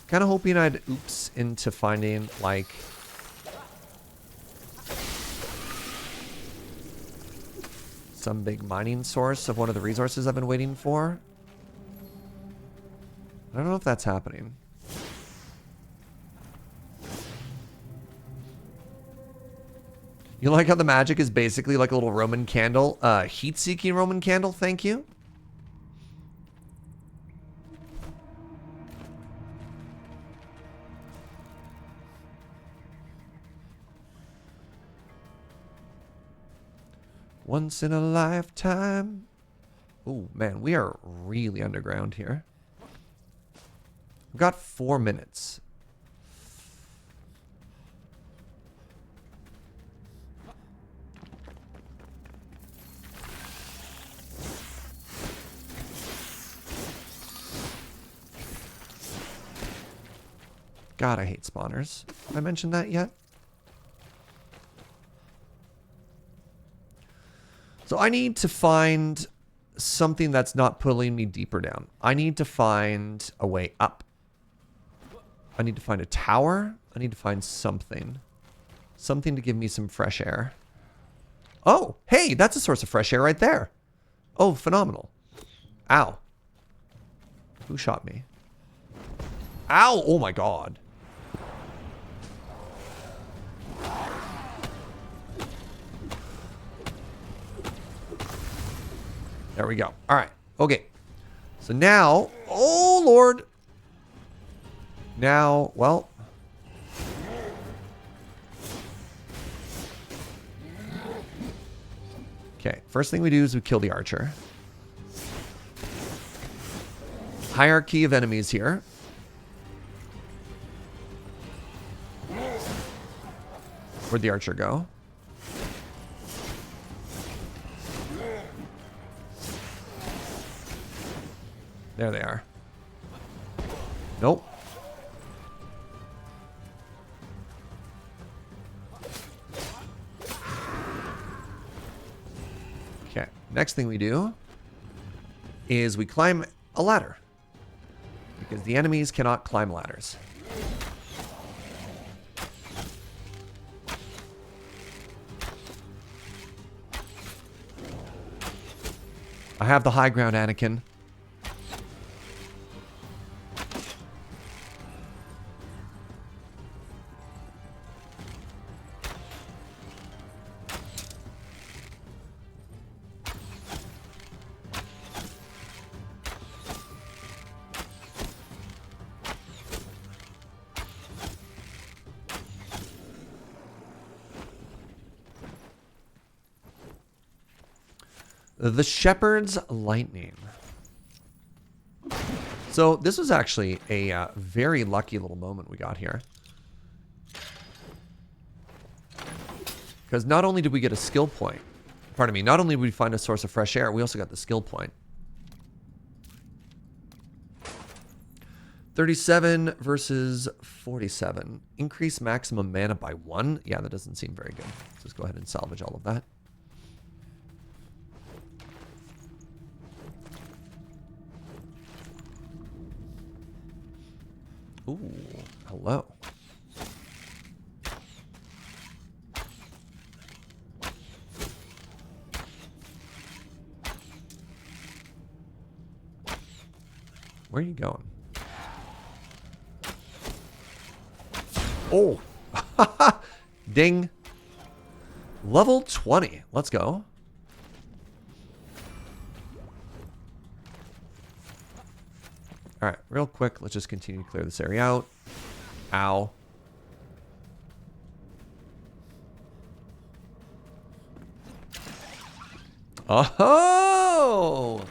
Kind of hoping I'd oops into finding like some big mining source of one of the resources I've been waiting for. I don't know if that's happening. You like how the magic is basically like a little Roman candle? Heat-seeking Roman candle, thank you. Once in a lifetime. Oh, man, we are really underground here. We've got 4 minutes. God, I hate spawners. Have I mentioned that yet? So I need to find something that's not pulling me deeper down. I need to find a way up. I need to find a tower. I need to find something. Something to give me some fresh air. Oh, hey, that's a source of fresh air right there. Oh, phenomenal. Ow. Who shot me? Ow, oh my god. There we go. All right. Okay. So now, oh Lord. Now, well. Okay. First thing we do is we kill the archer. Hierarchy of enemies here. Where'd the archer go? There they are. Nope. Okay, next thing we do is we climb a ladder. Because the enemies cannot climb ladders. I have the high ground, Anakin. The Shepherd's Lightning. So this was actually a very lucky little moment we got here. Because not only did we get a skill point, pardon me, not only did we find a source of fresh air, we also got the skill point. 37 versus 47. Increase maximum mana by 1. Yeah, that doesn't seem very good. Let's just go ahead and salvage all of that. Ooh, hello. Where are you going? Oh, ding. Level 20. Let's go. All right, real quick, let's just continue to clear this area out. Ow. Oh!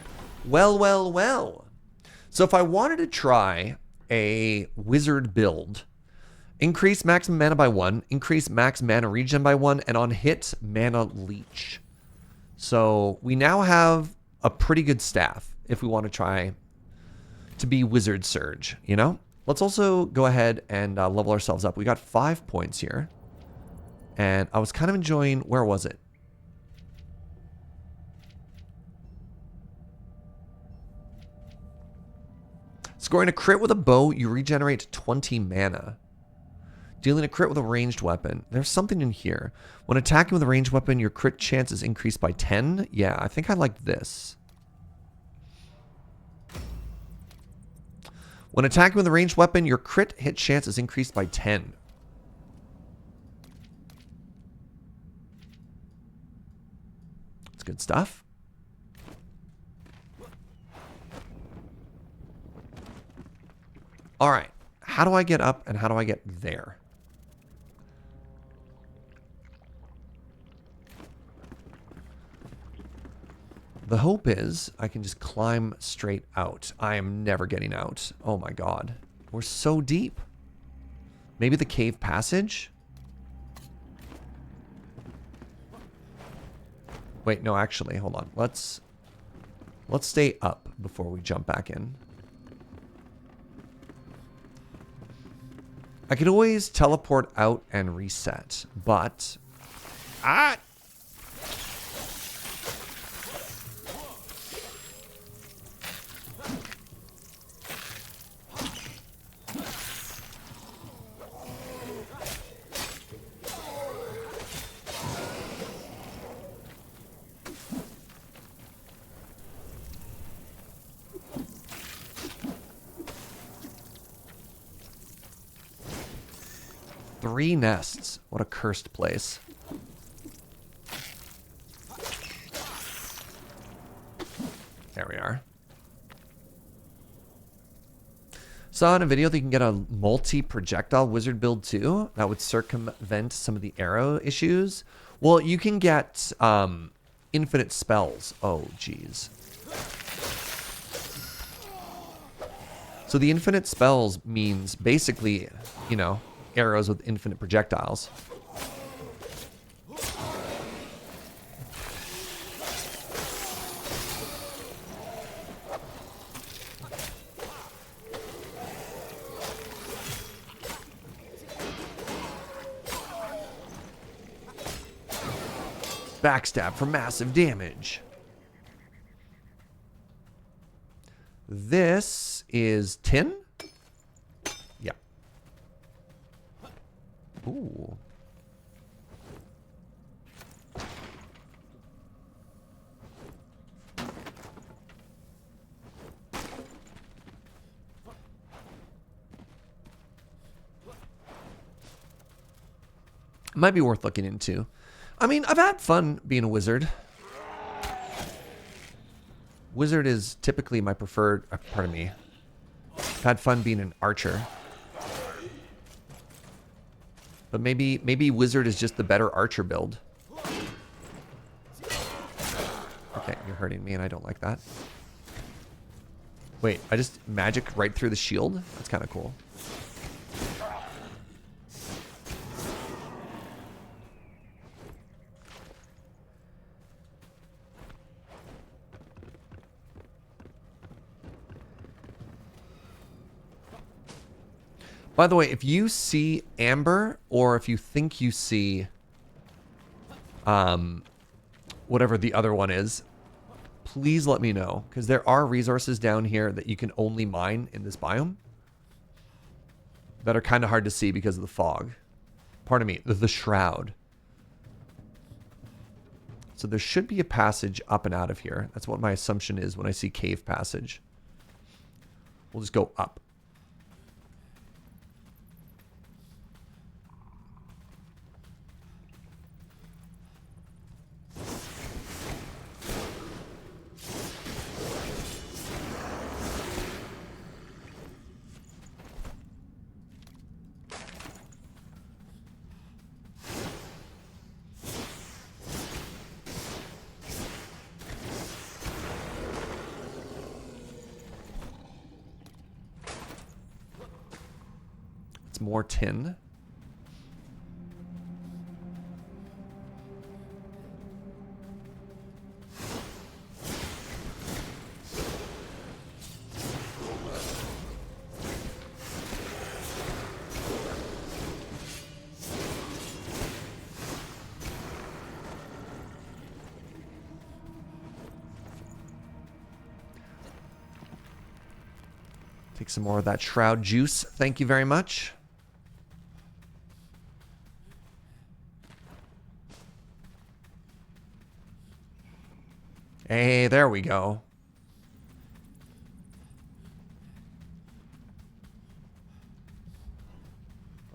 Well, well, well. So if I wanted to try a wizard build, increase maximum mana by 1, increase max mana regen by 1, and on hit, mana leech. So we now have a pretty good staff if we want to try to be Wizard Serge, you know? Let's also go ahead and level ourselves up. We got 5 points here. And I was kind of enjoying, where was it? Scoring a crit with a bow, you regenerate 20 mana. Dealing a crit with a ranged weapon. There's something in here. When attacking with a ranged weapon, your crit chance is increased by 10. Yeah, I think I like this. When attacking with a ranged weapon, your crit hit chance is increased by 10. That's good stuff. All right. How do I get up and how do I get there? The hope is I can just climb straight out. I am never getting out. Oh my god. We're so deep. Maybe the cave passage? Wait, no, actually, hold on. Let's stay up before we jump back in. I could always teleport out and reset, but... Ah! Three nests. What a cursed place. There we are. Saw in a video that you can get a multi-projectile wizard build too. That would circumvent some of the arrow issues. Well, you can get infinite spells. Oh, geez. So the infinite spells means basically, you know, arrows with infinite projectiles. Backstab for massive damage. This is tin? Yeah. Ooh. Might be worth looking into. I mean, I've had fun being a wizard. Wizard is typically my preferred... pardon me. I've had fun being an archer. But maybe wizard is just the better archer build. Okay, you're hurting me and I don't like that. Wait, I just magic right through the shield? That's kind of cool. By the way, if you see amber, or if you think you see whatever the other one is, please let me know, because there are resources down here that you can only mine in this biome that are kind of hard to see because of the fog. Pardon me, the shroud. So there should be a passage up and out of here. That's what my assumption is when I see cave passage. We'll just go up. More tin. Take some more of that shroud juice. Thank you very much. Hey, there we go.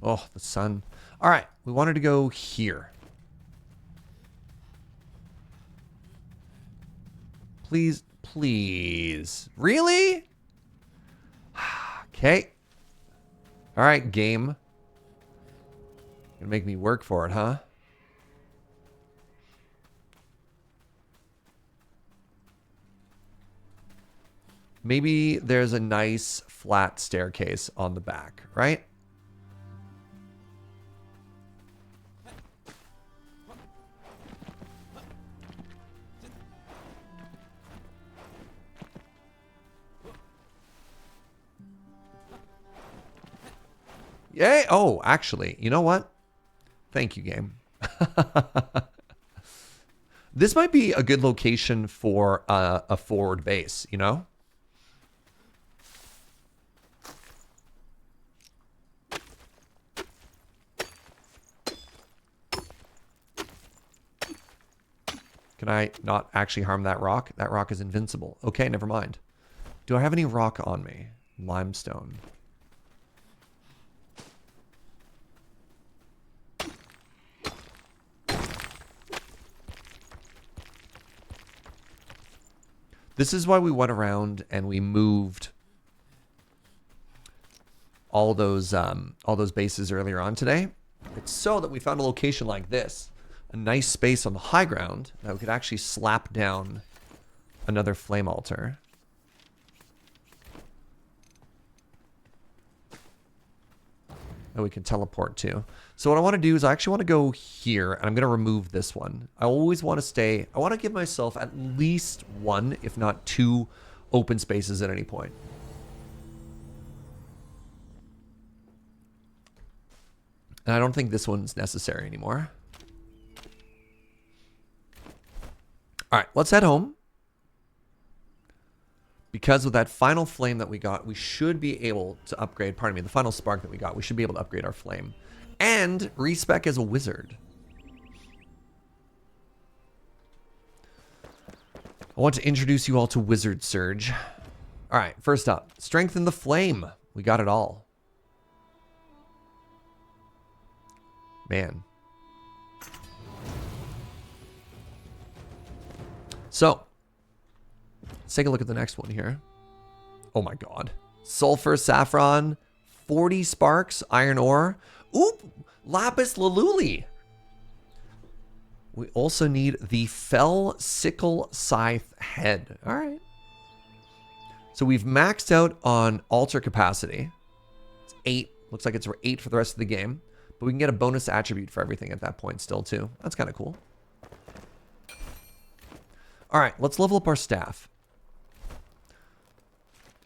Oh, the sun. All right, we wanted to go here. Please, please. Really? Okay. All right, game. Gonna make me work for it, huh? Maybe there's a nice flat staircase on the back, right? Yay! Oh, actually, you know what? Thank you, game. This might be a good location for a forward base, you know? Can I not actually harm that rock? That rock is invincible. Okay, never mind. Do I have any rock on me? Limestone. This is why we went around and we moved all those bases earlier on today. It's so that we found a location like this. A nice space on the high ground that we could actually slap down another flame altar. That we can teleport to. So what I want to do is I actually want to go here, and I'm going to remove this one. I always want to stay... I want to give myself at least one, if not two, open spaces at any point. And I don't think this one's necessary anymore. All right, let's head home. because with that final flame that we got, we should be able to upgrade, pardon me, the final spark that we got, we should be able to upgrade our flame. And respec as a wizard. I want to introduce you all to Wizard Serge. All right, first up, strengthen the flame. We got it all. Man. So, let's take a look at the next one here. Oh my god. Sulfur, saffron, 40 sparks, iron ore. Oop! Lapis lazuli. We also need the fell sickle scythe head. All right. So we've maxed out on altar capacity. It's 8. Looks like it's 8 for the rest of the game. But we can get a bonus attribute for everything at that point still too. That's kind of cool. All right, let's level up our staff.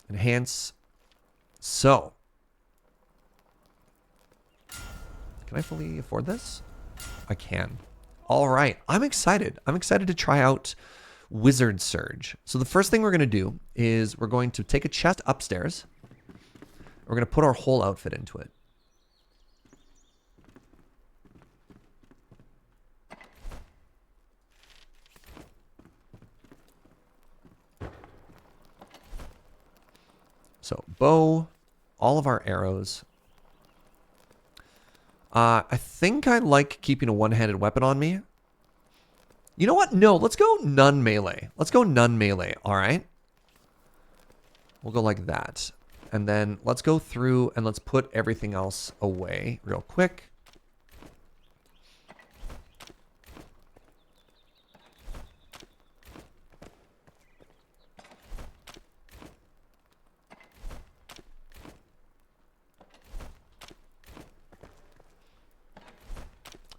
Enhance. So. Can I fully afford this? I can. All right, I'm excited. I'm excited to try out Wizard Serge. So the first thing we're going to do is we're going to take a chest upstairs. We're going to put our whole outfit into it. So bow, all of our arrows. I think I like keeping a one-handed weapon on me. You know what? No, let's go none melee. Let's go none melee, all right? We'll go like that. And then let's go through and let's put everything else away real quick.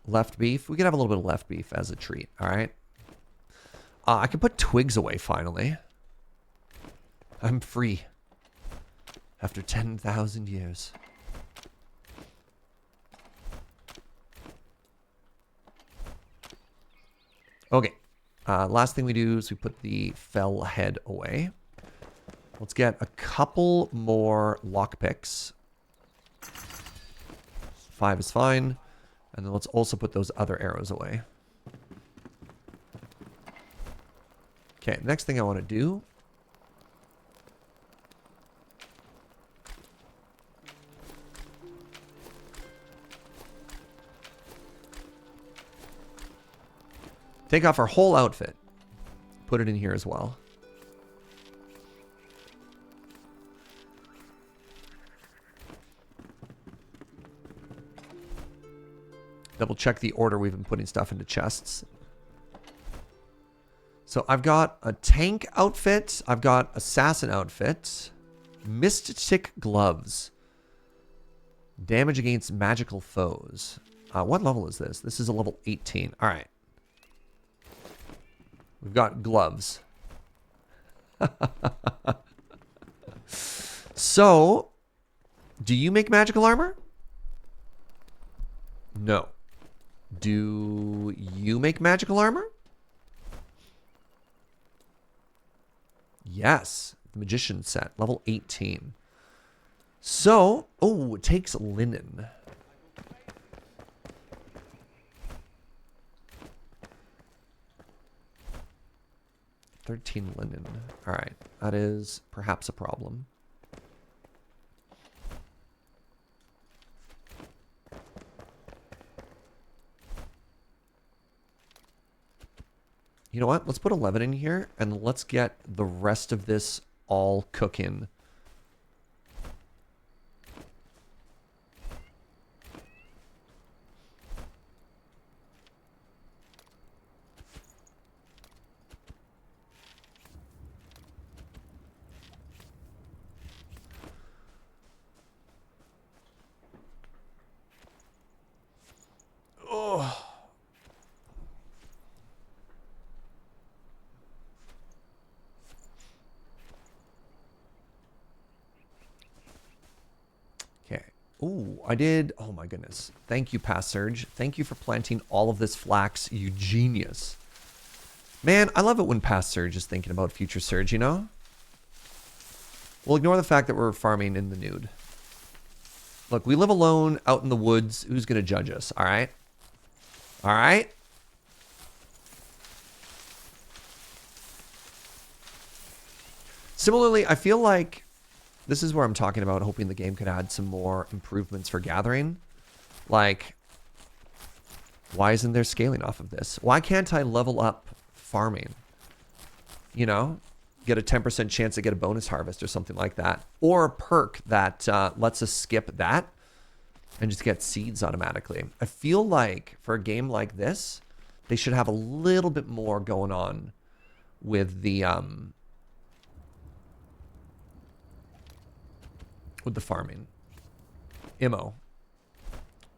Left beef. We could have a little bit of left beef as a treat. All right. I can put twigs away finally. I'm free. After 10,000 years. Okay. Last thing we do is we put the fell head away. Let's get a couple more lockpicks. 5 is fine. And then let's also put those other arrows away. Okay, next thing I want to do. Take off our whole outfit. Put it in here as well. Double check the order we've been putting stuff into chests. So I've got a tank outfit. I've got assassin outfit. Mystic gloves. Damage against magical foes. What level is this? This is a level 18. All right. We've got gloves. So, do you make magical armor? No. Do you make magical armor? Yes. The magician set. Level 18. So, oh, it takes linen. $13 linen. All right. That is perhaps a problem. You know what? Let's put 11 in here, and let's get the rest of this all cooking. Oh. Ooh, I did. Oh my goodness. Thank you, past Serge. Thank you for planting all of this flax, you genius. Man, I love it when past Serge is thinking about future Serge, you know? We'll ignore the fact that we're farming in the nude. Look, we live alone out in the woods. Who's going to judge us? All right? All right? Similarly, I feel like this is where I'm talking about hoping the game could add some more improvements for gathering. Like, why isn't there scaling off of this? Why can't I level up farming? You know? Get a 10% chance to get a bonus harvest or something like that. Or a perk that lets us skip that and just get seeds automatically. I feel like for a game like this, they should have a little bit more going on with the farming. Immo.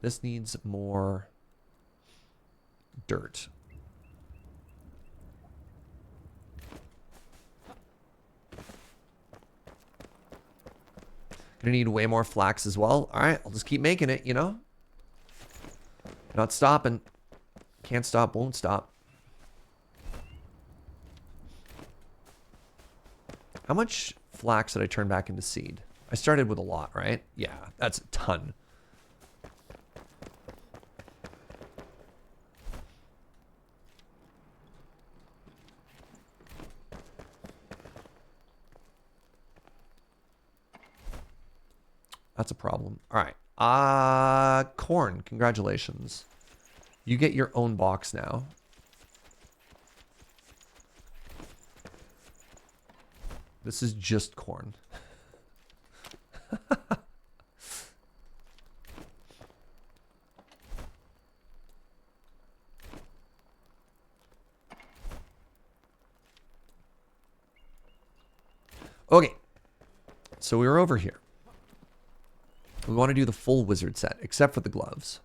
This needs more dirt. Gonna need way more flax as well. All right, I'll just keep making it, you know? Not stopping. Can't stop, won't stop. How much flax did I turn back into seed? I started with a lot, right? Yeah, that's a ton. That's a problem. All right. Corn, congratulations. You get your own box now. This is just corn. Okay. So we were over here. We want to do the full wizard set, except for the gloves.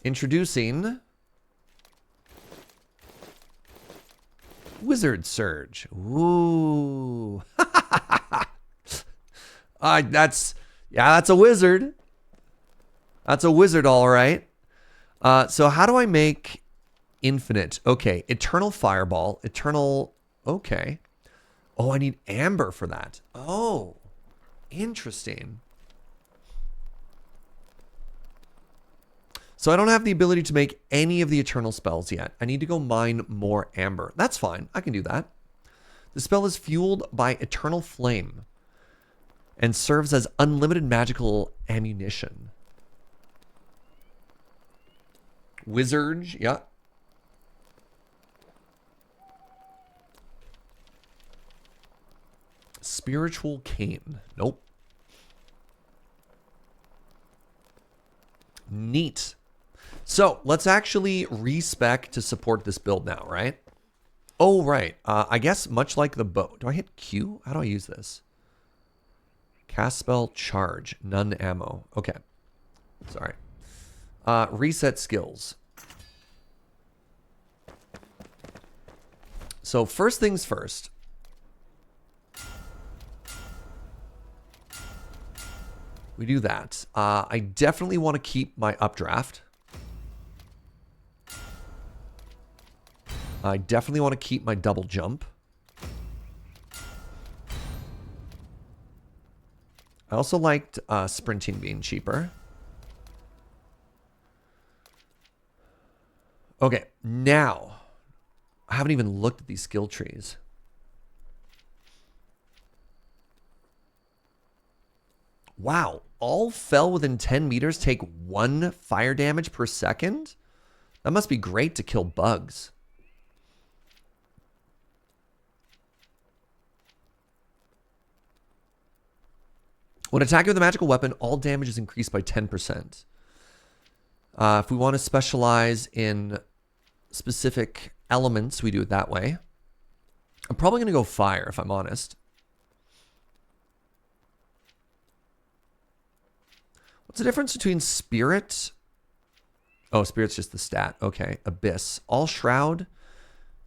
Introducing Wizard Serge. Ooh. That's a wizard. That's a wizard, all right. So how do I make infinite? Okay, eternal fireball, eternal. Okay. Oh, I need amber for that. Oh, interesting. So I don't have the ability to make any of the eternal spells yet. I need to go mine more amber. That's fine. I can do that. The spell is fueled by eternal flame and serves as unlimited magical ammunition. Wizard, yeah. Spiritual cane. Nope. Neat. So let's actually respec to support this build now, right? Oh, right. I guess much like the bow. Do I hit Q? How do I use this? Cast spell, charge, none ammo. Okay. Sorry. Reset skills. So first things first. We do that. I definitely want to keep my updraft. I definitely want to keep my double jump. I also liked sprinting being cheaper. Okay, now I haven't even looked at these skill trees. Wow, all fell within 10 meters take 1 fire damage per second? That must be great to kill bugs. When attacking with a magical weapon, all damage is increased by 10%. If we want to specialize in specific elements, we do it that way. I'm probably going to go fire, if I'm honest. What's the difference between spirit? Oh, spirit's just the stat. Okay. Abyss. All shroud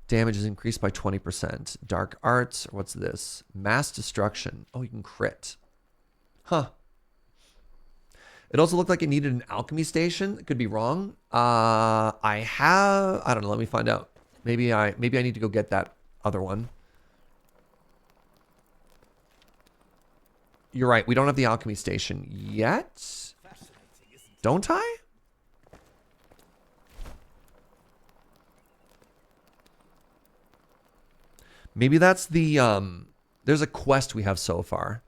damage is increased by 20%. Dark arts. What's this? Mass destruction. Oh, you can crit. Huh. It also looked like it needed an alchemy station. It could be wrong. I don't know. Let me find out. Maybe I need to go get that other one. You're right. We don't have the alchemy station yet. Don't I? Maybe that's the there's a quest we have so far.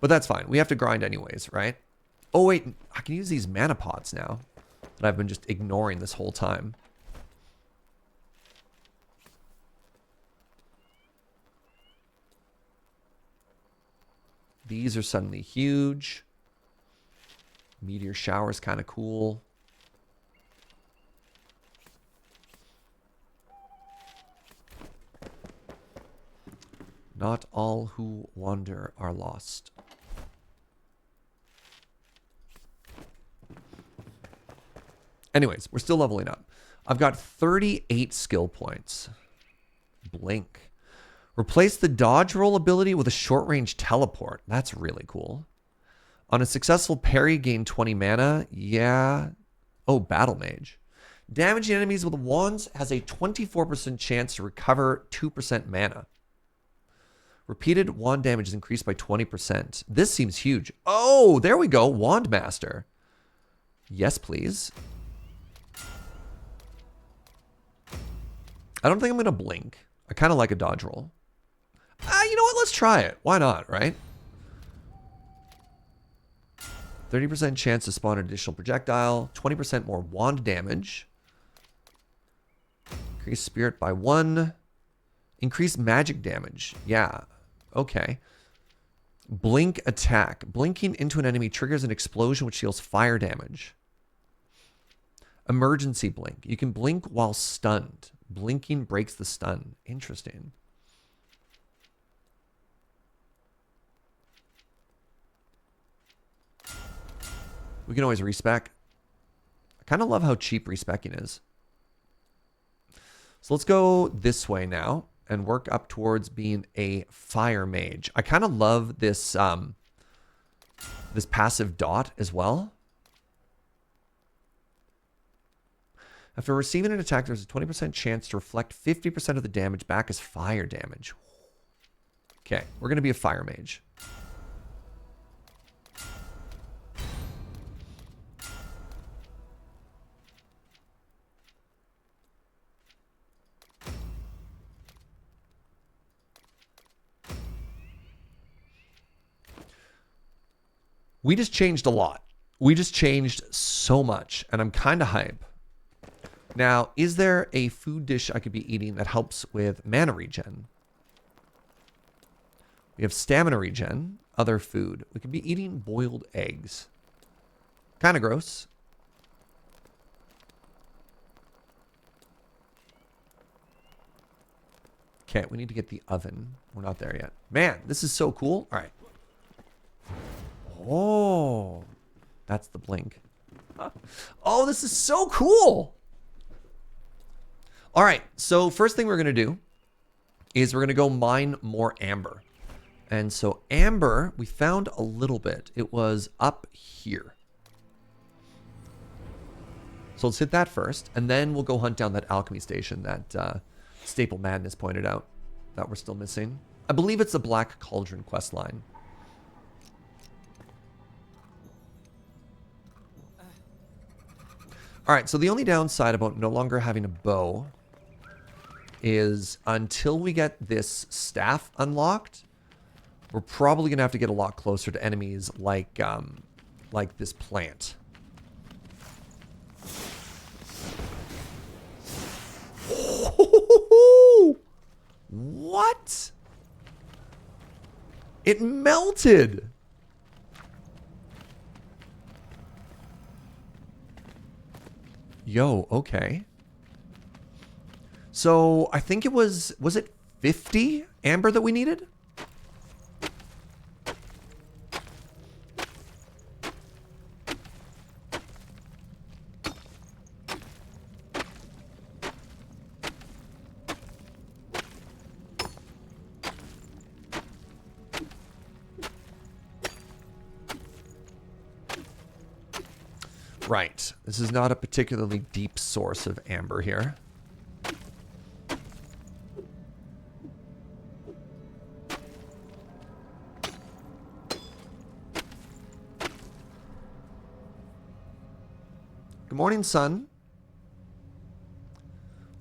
But that's fine. We have to grind anyways, right? Oh wait, I can use these mana pots now that I've been just ignoring this whole time. These are suddenly huge. Meteor shower is kind of cool. Not all who wander are lost. Anyways, we're still leveling up. I've got 38 skill points. Blink. Replace the dodge roll ability with a short-range teleport. That's really cool. On a successful parry, gain 20 mana. Yeah. Oh, Battle Mage. Damaging enemies with wands has a 24% chance to recover 2% mana. Repeated wand damage is increased by 20%. This seems huge. Oh, there we go. Wand Master. Yes, please. I don't think I'm going to blink. I kind of like a dodge roll. You know what? Let's try it. Why not, right? 30% chance to spawn an additional projectile. 20% more wand damage. Increase spirit by 1. Increase magic damage. Yeah. Okay. Blink attack. Blinking into an enemy triggers an explosion which deals fire damage. Emergency blink. You can blink while stunned. Blinking breaks the stun. Interesting. We can always respec. I kind of love how cheap respecking is. So let's go this way now and work up towards being a fire mage. I kind of love this this passive dot as well. After receiving an attack, there's a 20% chance to reflect 50% of the damage back as fire damage. Okay, we're going to be a fire mage. We just changed a lot. We just changed so much, and I'm kind of hype. Now, is there a food dish I could be eating that helps with mana regen? We have stamina regen, other food. We could be eating boiled eggs. Kind of gross. Okay, we need to get the oven. We're not there yet. Man, this is so cool. All right. Oh, that's the blink. Oh, this is so cool. All right, so first thing we're going to do is we're going to go mine more amber. And so amber, we found a little bit. It was up here. So let's hit that first, and then we'll go hunt down that alchemy station that Staple Madness pointed out that we're still missing. I believe it's the Black Cauldron quest line. All right, so the only downside about no longer having a bow is until we get this staff unlocked, we're probably gonna have to get a lot closer to enemies like this plant. What? It melted. Yo, okay. So I think it was it 50 amber that we needed? Right. This is not a particularly deep source of amber here. Good morning, sun.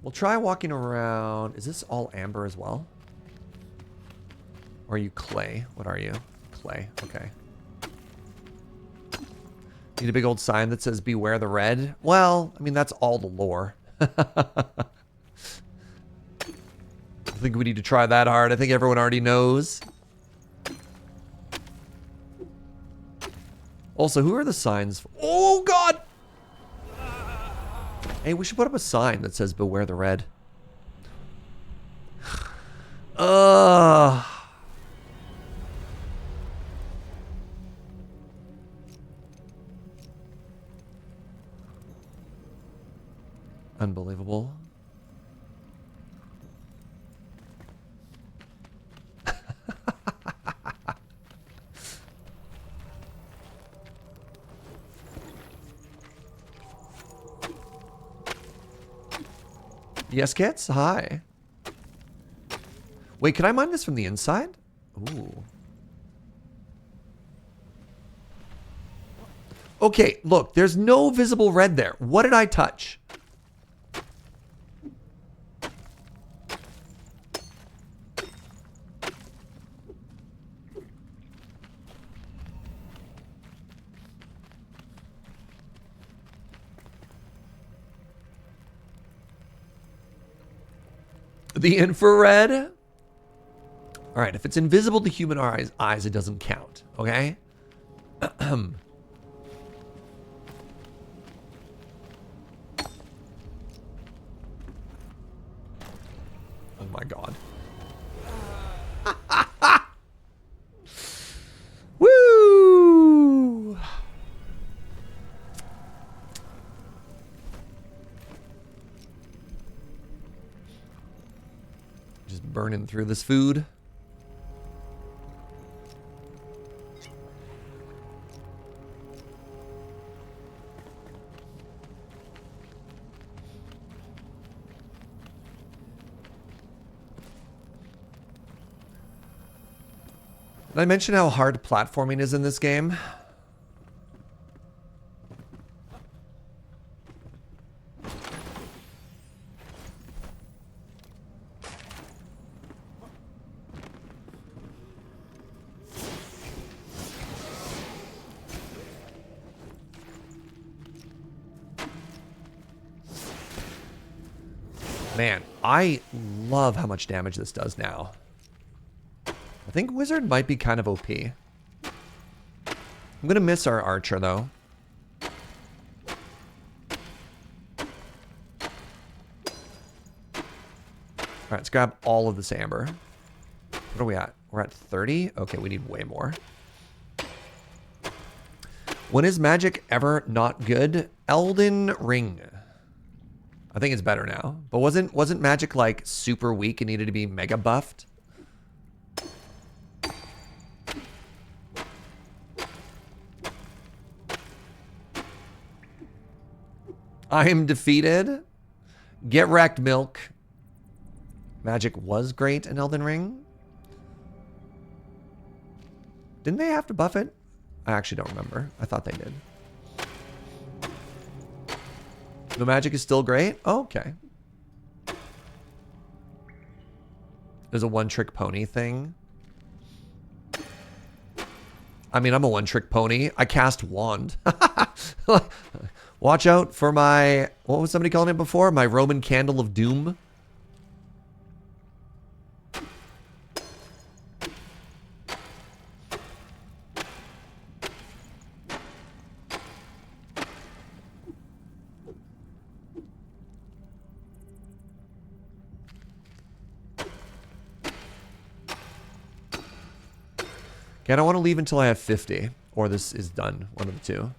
We'll try walking around. Is this all amber as well? Or are you clay? What are you? Clay. Okay. Need a big old sign that says beware the red? Well, I mean, that's all the lore. I think we need to try that hard. I think everyone already knows. Also, who are the signs? Oh, God! Hey, we should put up a sign that says beware the red. Unbelievable. Yes, Kits? Hi. Wait, can I mine this from the inside? Ooh. Okay, look, there's no visible red there. What did I touch? The infrared? All right, if it's invisible to human eyes, it doesn't count, okay? Oh my God. Woo! Just burning through this food. Did I mention how hard platforming is in this game? Man, I love how much damage this does now. I think Wizard might be kind of OP. I'm going to miss our Archer, though. All right, let's grab all of this amber. What are we at? We're at 30? Okay, we need way more. When is magic ever not good? Elden Ring. I think it's better now. But wasn't magic like super weak and needed to be mega buffed? I am defeated. Get wrecked, Milk. Magic was great in Elden Ring. Didn't they have to buff it? I actually don't remember. I thought they did. The magic is still great? Oh, okay. There's a one-trick pony thing. I mean, I'm a one-trick pony. I cast wand. Watch out for my... What was somebody calling it before? My Roman Candle of Doom. Okay, I don't want to leave until I have 50. Or this is done. One of the two.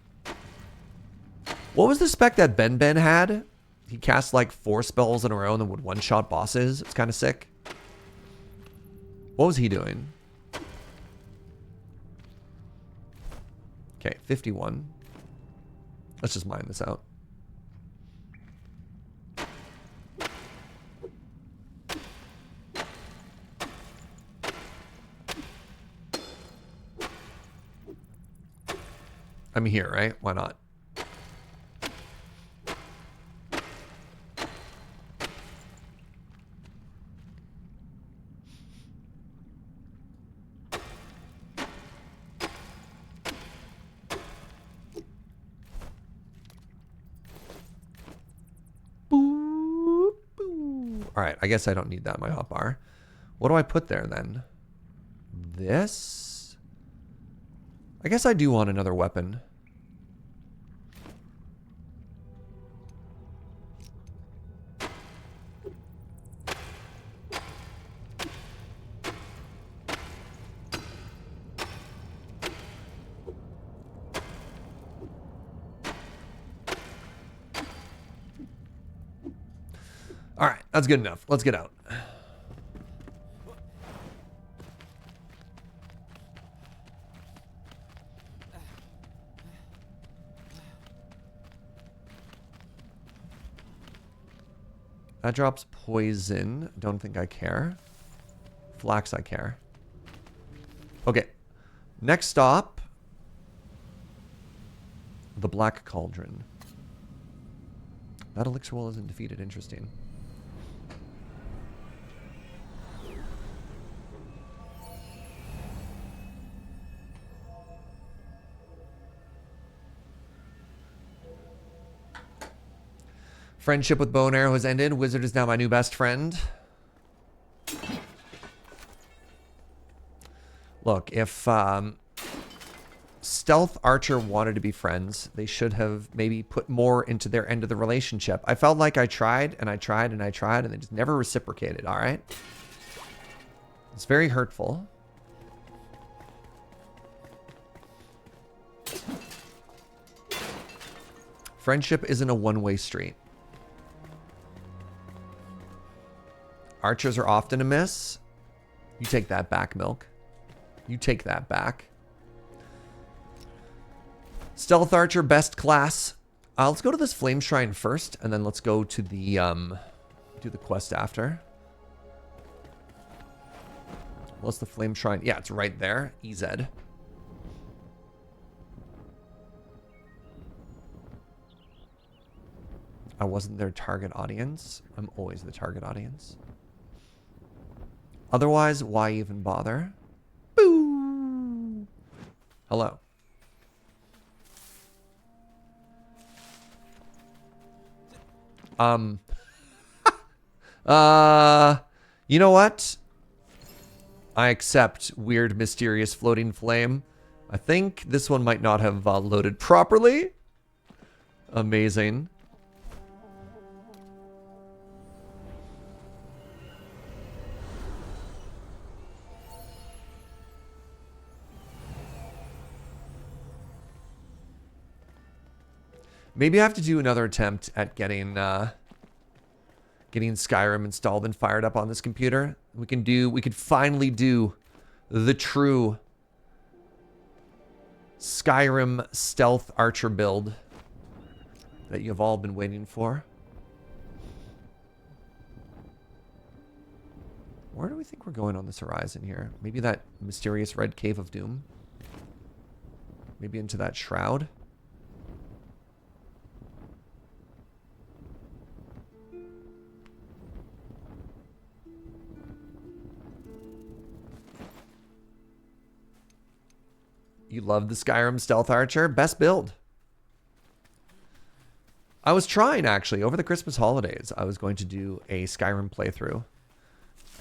What was the spec that Ben had? He cast like 4 spells in a row and then would one-shot bosses. It's kind of sick. What was he doing? Okay, 51. Let's just mine this out. I'm here, right? Why not? Boop, boop. All right, I guess I don't need that in my hotbar. What do I put there then? This? I guess I do want another weapon. All right, that's good enough. Let's get out. That drops poison. Don't think I care. Flax, I care. Okay. Next stop. The Black Cauldron. That elixir wall isn't defeated. Interesting. Friendship with bow and arrow has ended. Wizard is now my new best friend. Look, if Stealth Archer wanted to be friends, they should have maybe put more into their end of the relationship. I felt like I tried and I tried and I tried and they just never reciprocated, all right? It's very hurtful. Friendship isn't a one-way street. Archers are often a miss. You take that back, Milk. You take that back. Stealth Archer, best class. Let's go to this Flame Shrine first, and then let's go to the, do the quest after. What's the Flame Shrine? Yeah, it's right there. EZ. I wasn't their target audience. I'm always the target audience. Otherwise, why even bother? Boo! Hello. You know what? I accept weird, mysterious floating flame. I think this one might not have loaded properly. Amazing. Maybe I have to do another attempt at getting Skyrim installed and fired up on this computer. We could finally do the true Skyrim stealth archer build that you've all been waiting for. Where do we think we're going on this horizon here? Maybe that mysterious red cave of doom? Maybe into that shroud? You love the Skyrim Stealth Archer? Best build. I was trying, actually, over the Christmas holidays, I was going to do a Skyrim playthrough.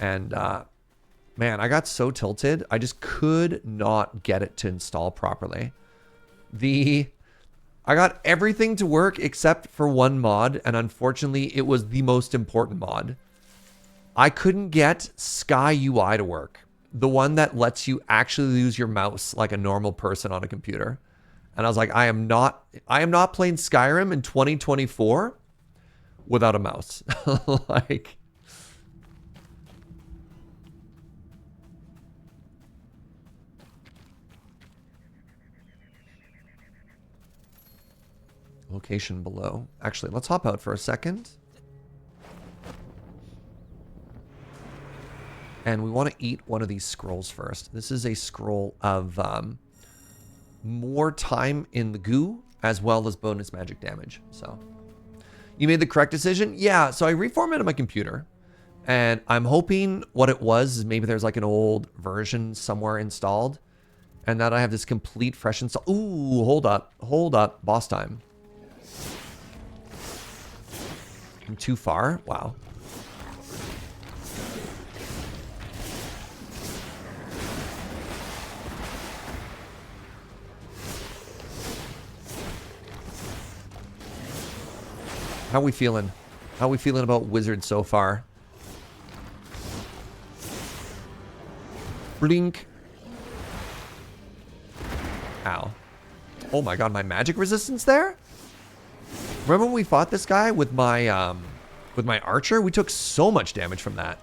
And, man, I got so tilted, I just could not get it to install properly. I got everything to work except for one mod, and unfortunately, it was the most important mod. I couldn't get Sky UI to work. The one that lets you actually use your mouse like a normal person on a computer. And I was like, I am not playing Skyrim in 2024 without a mouse. Like, Location below. Actually, let's hop out for a second. And we want to eat one of these scrolls first. This is a scroll of more time in the goo, as well as bonus magic damage. So, you made the correct decision? Yeah, so I reformatted my computer. And I'm hoping what it was is maybe there's like an old version somewhere installed. And that I have this complete fresh install. Ooh, hold up. Hold up. Boss time. I'm too far? Wow. How we feeling? How we feeling about Wizard so far? Blink. Ow. Oh my god, my magic resistance there? Remember when we fought this guy with my archer? We took so much damage from that.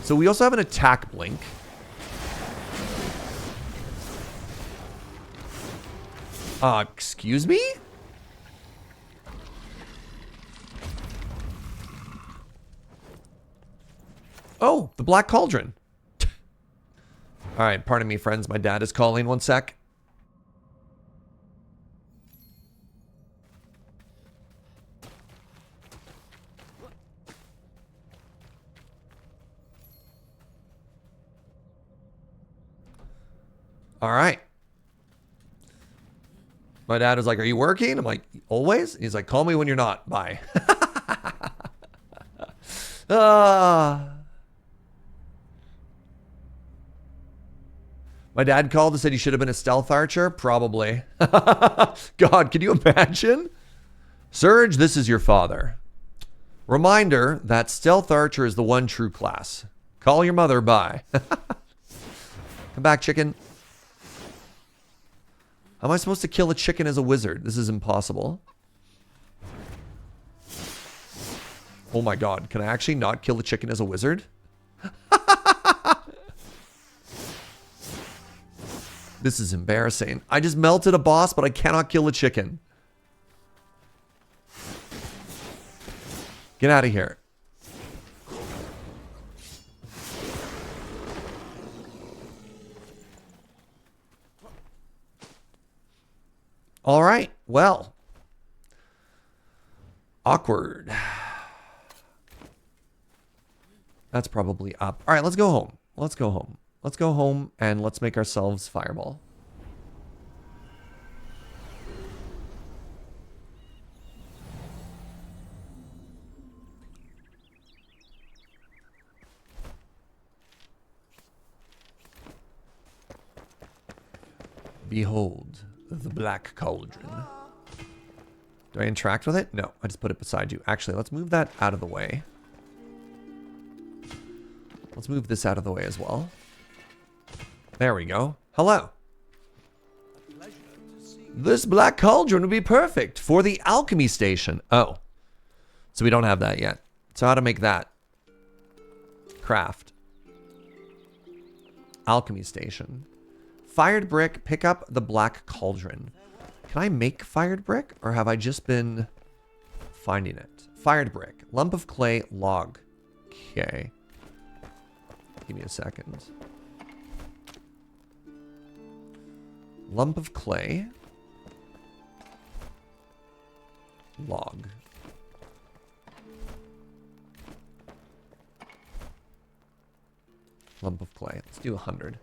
So we also have an attack blink. Excuse me? Oh, the Black Cauldron. All right, pardon me, friends. My dad is calling. One sec. All right. My dad was like, "Are you working?" I'm like, "Always." He's like, "Call me when you're not." Bye. My dad called and said he should have been a stealth archer. Probably. God, can you imagine? Serge, this is your father. Reminder that stealth archer is the one true class. Call your mother. Bye. Come back, chicken. How am I supposed to kill a chicken as a wizard? This is impossible. Oh my god. Can I actually not kill a chicken as a wizard? This is embarrassing. I just melted a boss, but I cannot kill a chicken. Get out of here. All right. Well. Awkward. That's probably up. All right, let's go home. Let's go home. Let's go home and let's make ourselves fireball. Behold the Black Cauldron. Do I interact with it? No, I just put it beside you. Actually, let's move that out of the way. Let's move this out of the way as well. There we go. Hello. This Black Cauldron would be perfect for the alchemy station. Oh. So we don't have that yet. So how to make that? Craft. Alchemy station. Fired brick, pick up the Black Cauldron. Can I make fired brick? Or have I just been finding it? Fired brick. Lump of clay, log. Okay. Give me a second. Lump of clay. Log. Lump of clay. Let's do 100.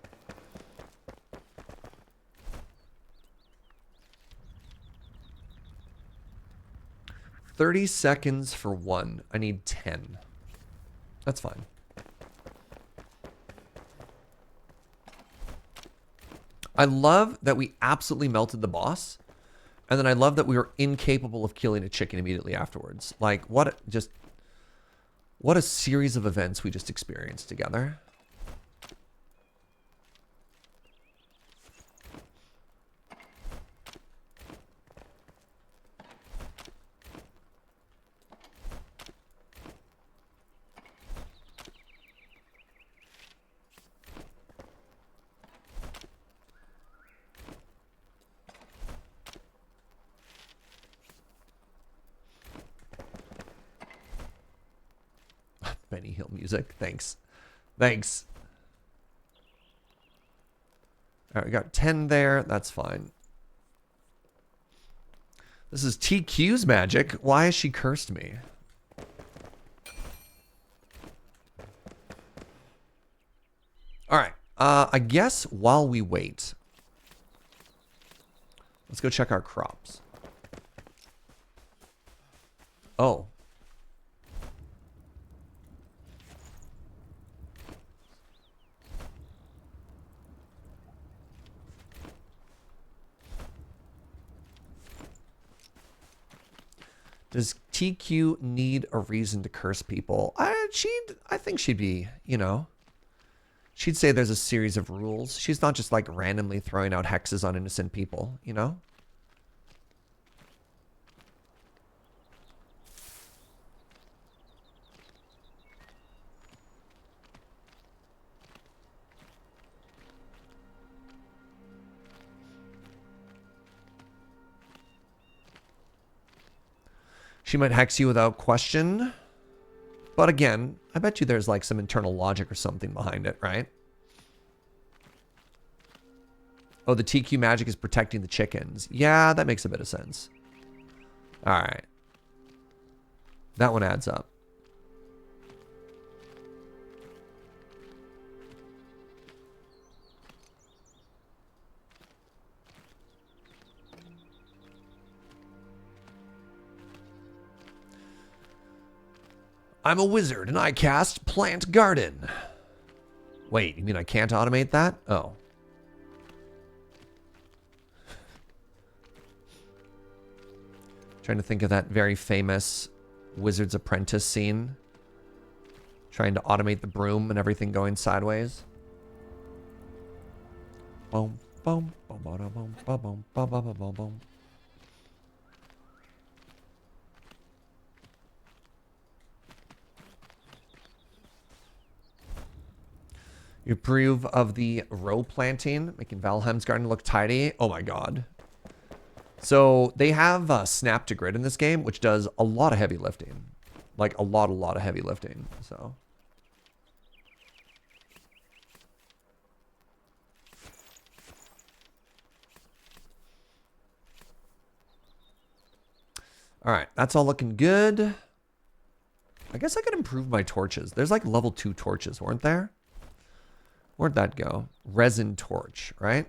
$30 seconds for one. I need 10. That's fine. I love that we absolutely melted the boss. And then I love that we were incapable of killing a chicken immediately afterwards. Like, what a series of events we just experienced together. Benny Hill music. Thanks. Thanks. All right, we got 10 there. That's fine. This is TQ's magic. Why has she cursed me? All right. I guess while we wait, let's go check our crops. Oh. Does TQ need a reason to curse people? I think she'd be, you know, she'd say there's a series of rules. She's not just like randomly throwing out hexes on innocent people, you know? She might hex you without question. But again, I bet you there's like some internal logic or something behind it, right? Oh, the TQ magic is protecting the chickens. Yeah, that makes a bit of sense. All right. That one adds up. I'm a wizard and I cast Plant Garden. Wait, you mean I can't automate that? Oh. Trying to think of that very famous Wizard's Apprentice scene. Trying to automate the broom and everything going sideways. Boom, boom, boom, boom, boom, boom, boom, boom, boom, boom, boom. You approve of the row planting, making Valheim's garden look tidy. Oh my god. So they have snap to grid in this game, which does a lot of heavy lifting. Like a lot of heavy lifting. So. All right, that's all looking good. I guess I could improve my torches. There's like level 2 torches, weren't there? Where'd that go? Resin torch, right?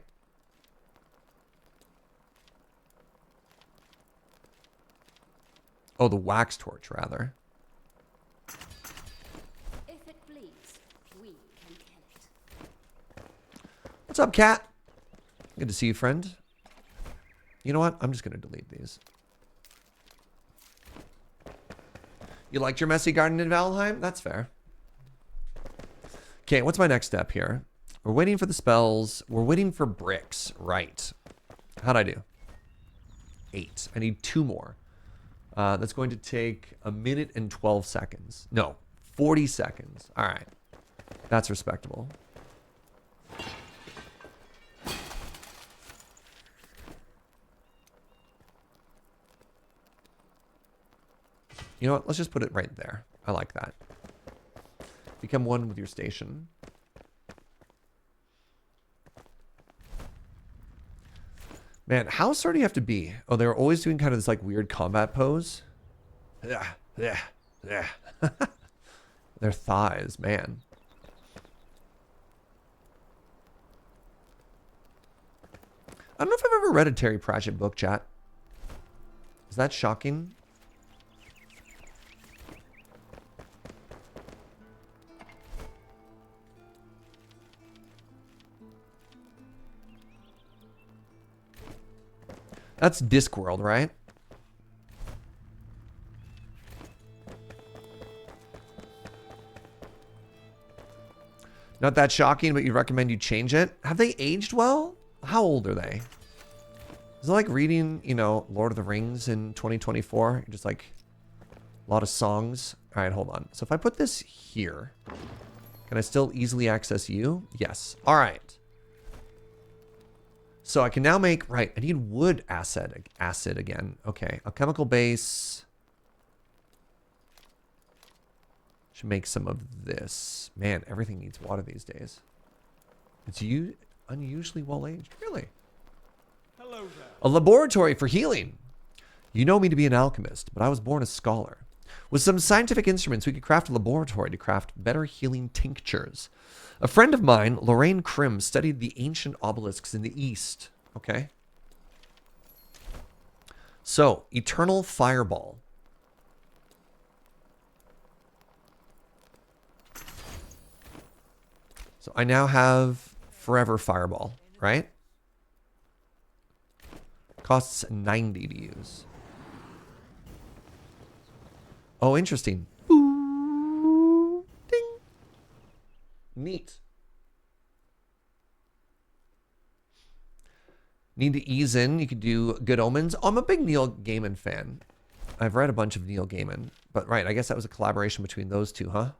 Oh, the wax torch, rather. If it bleeds, we can kill it. What's up, cat? Good to see you, friend. You know what? I'm just going to delete these. You liked your messy garden in Valheim? That's fair. Okay, what's my next step here? We're waiting for the spells. We're waiting for bricks. Right. How'd I do? 8. I need 2 more. That's going to take 1 minute and 12 seconds. No, 40 seconds. All right. That's respectable. You know what? Let's just put it right there. I like that. Become one with your station. Man, how sore do you have to be? Oh, they're always doing kind of this like weird combat pose. Yeah, yeah, yeah. Their thighs, man. I don't know if I've ever read a Terry Pratchett book, chat. Is that shocking? That's Discworld, right? Not that shocking, but you recommend you change it? Have they aged well? How old are they? Is it like reading, you know, Lord of the Rings in 2024? Just like a lot of songs. All right, hold on. So if I put this here, can I still easily access you? Yes. All right. So I can now make, right, I need wood acid again. Okay, a chemical base. Should make some of this. Man, everything needs water these days. It's unusually well aged. Really? Hello there. A laboratory for healing. You know me to be an alchemist, but I was born a scholar. With some scientific instruments, we could craft a laboratory to craft better healing tinctures. A friend of mine, Lorraine Krim, studied the ancient obelisks in the east. Okay. So, Eternal Fireball. So I now have Forever Fireball, right? Costs 90 to use. Oh, interesting. Ooh, ding. Neat. Need to ease in. You could do Good Omens. Oh, I'm a big Neil Gaiman fan. I've read a bunch of Neil Gaiman. But right, I guess that was a collaboration between those two, huh?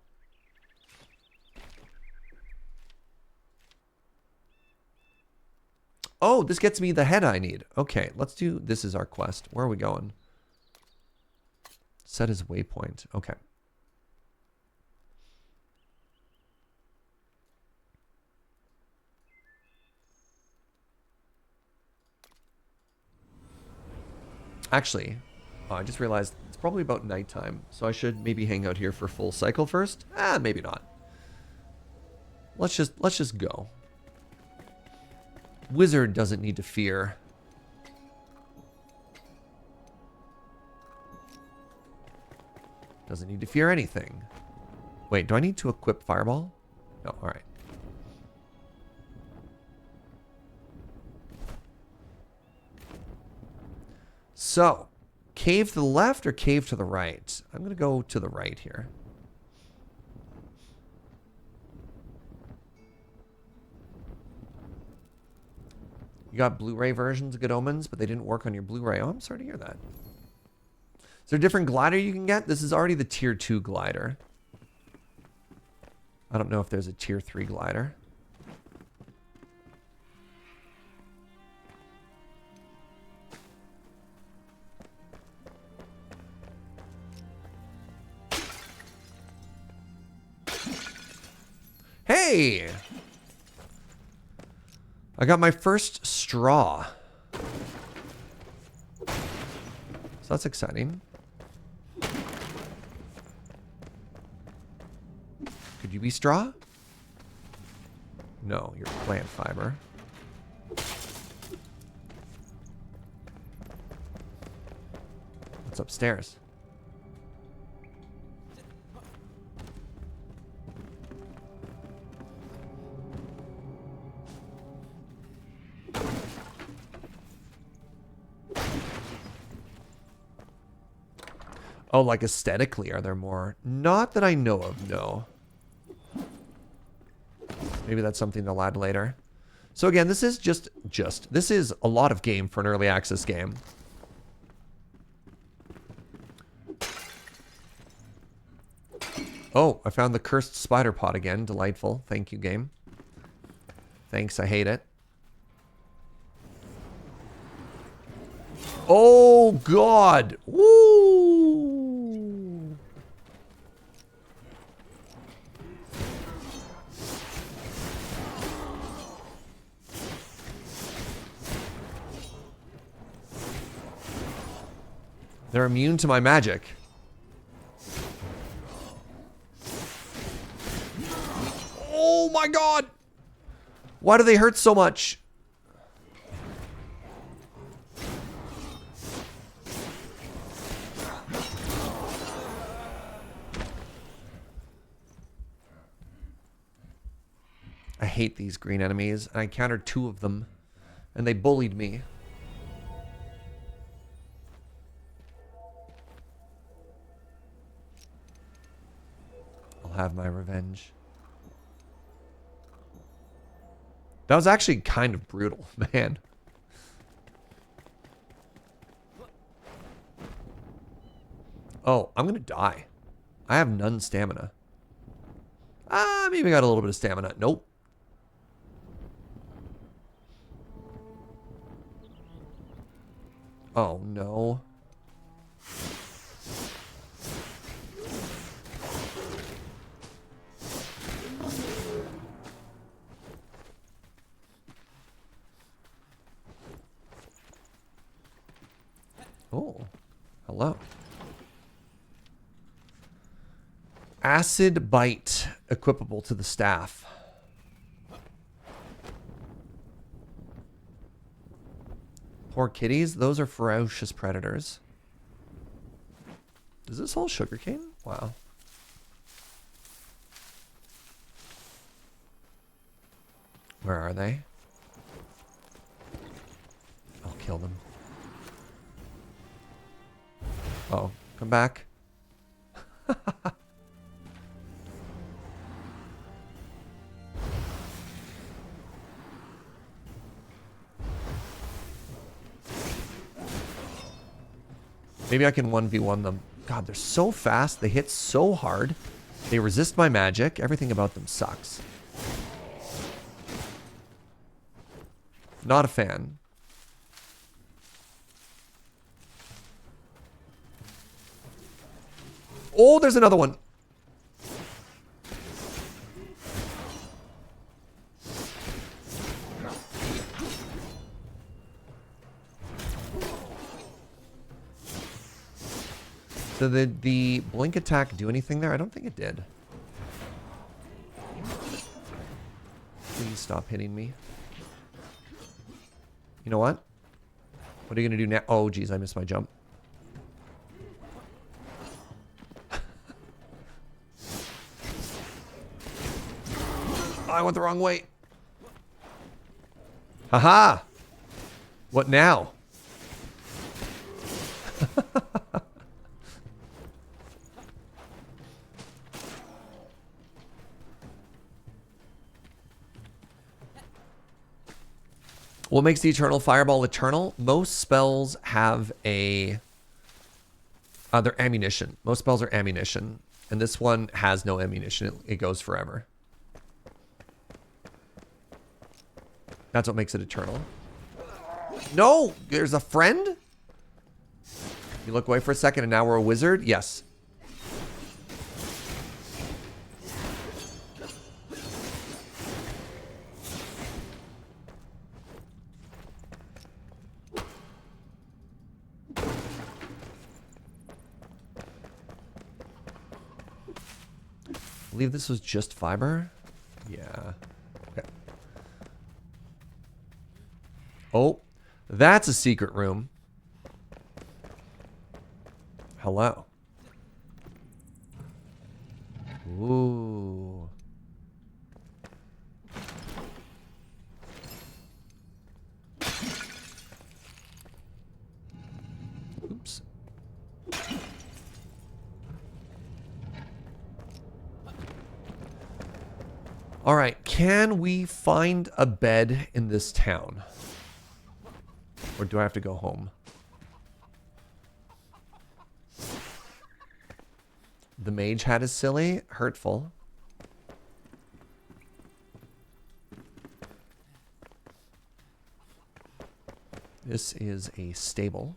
Oh, this gets me the head I need. Okay, let's do... This is our quest. Where are we going? Set as waypoint. Okay. Actually, I just realized it's probably about nighttime, so I should maybe hang out here for full cycle first. Maybe not. Let's just go. Wizard doesn't need to fear. Doesn't need to fear anything. Wait, do I need to equip Fireball? No, alright. So, cave to the left or cave to the right? I'm going to go to the right here. You got Blu-ray versions of Good Omens, but they didn't work on your Blu-ray. Oh, I'm sorry to hear that. Is there a different glider you can get? This is already the tier 2 glider. I don't know if there's a tier 3 glider. Hey! I got my first straw. So that's exciting. Could you be straw? No, you're plant fiber. What's upstairs? Oh, like aesthetically, are there more? Not that I know of, no. Maybe that's something they'll add later. So again, this is this is a lot of game for an early access game. Oh, I found the cursed spider pot again. Delightful. Thank you, game. Thanks, I hate it. Oh, God. Woo! They're immune to my magic. Oh, my God. Why do they hurt so much? I hate these green enemies, and I encountered 2 of them, and they bullied me. I'll have my revenge. That was actually kind of brutal, man. Oh, I'm gonna die. I have none stamina. Maybe I got a little bit of stamina. Nope. Oh, no. Oh, hello. Acid bite equipable to the staff. Poor kitties. Those are ferocious predators. Is this all sugarcane? Wow. Where are they? I'll kill them. Oh, come back. Maybe I can 1v1 them. God, they're so fast. They hit so hard. They resist my magic. Everything about them sucks. Not a fan. Oh, there's another one. So did the blink attack do anything there? I don't think it did. Please stop hitting me. You know what? What are you going to do now? Oh, geez, I missed my jump. I went the wrong way. Haha! What now? What makes the Eternal Fireball eternal? Most spells have a... they're ammunition. Most spells are ammunition. And this one has no ammunition. It goes forever. That's what makes it eternal. No! There's a friend? You look away for a second and now we're a wizard? Yes. I believe this was just fiber. Yeah. Okay. Oh, that's a secret room. Hello. Ooh. Oops. All right, can we find a bed in this town? Or do I have to go home? The mage hat is silly, hurtful. This is a stable.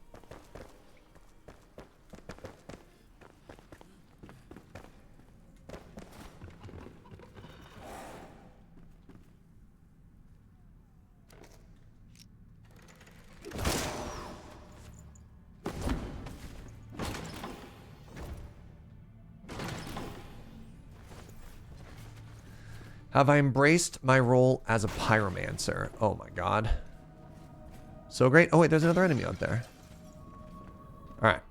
Have I embraced my role as a pyromancer? Oh my god. So great. Oh wait, there's another enemy out there. Alright.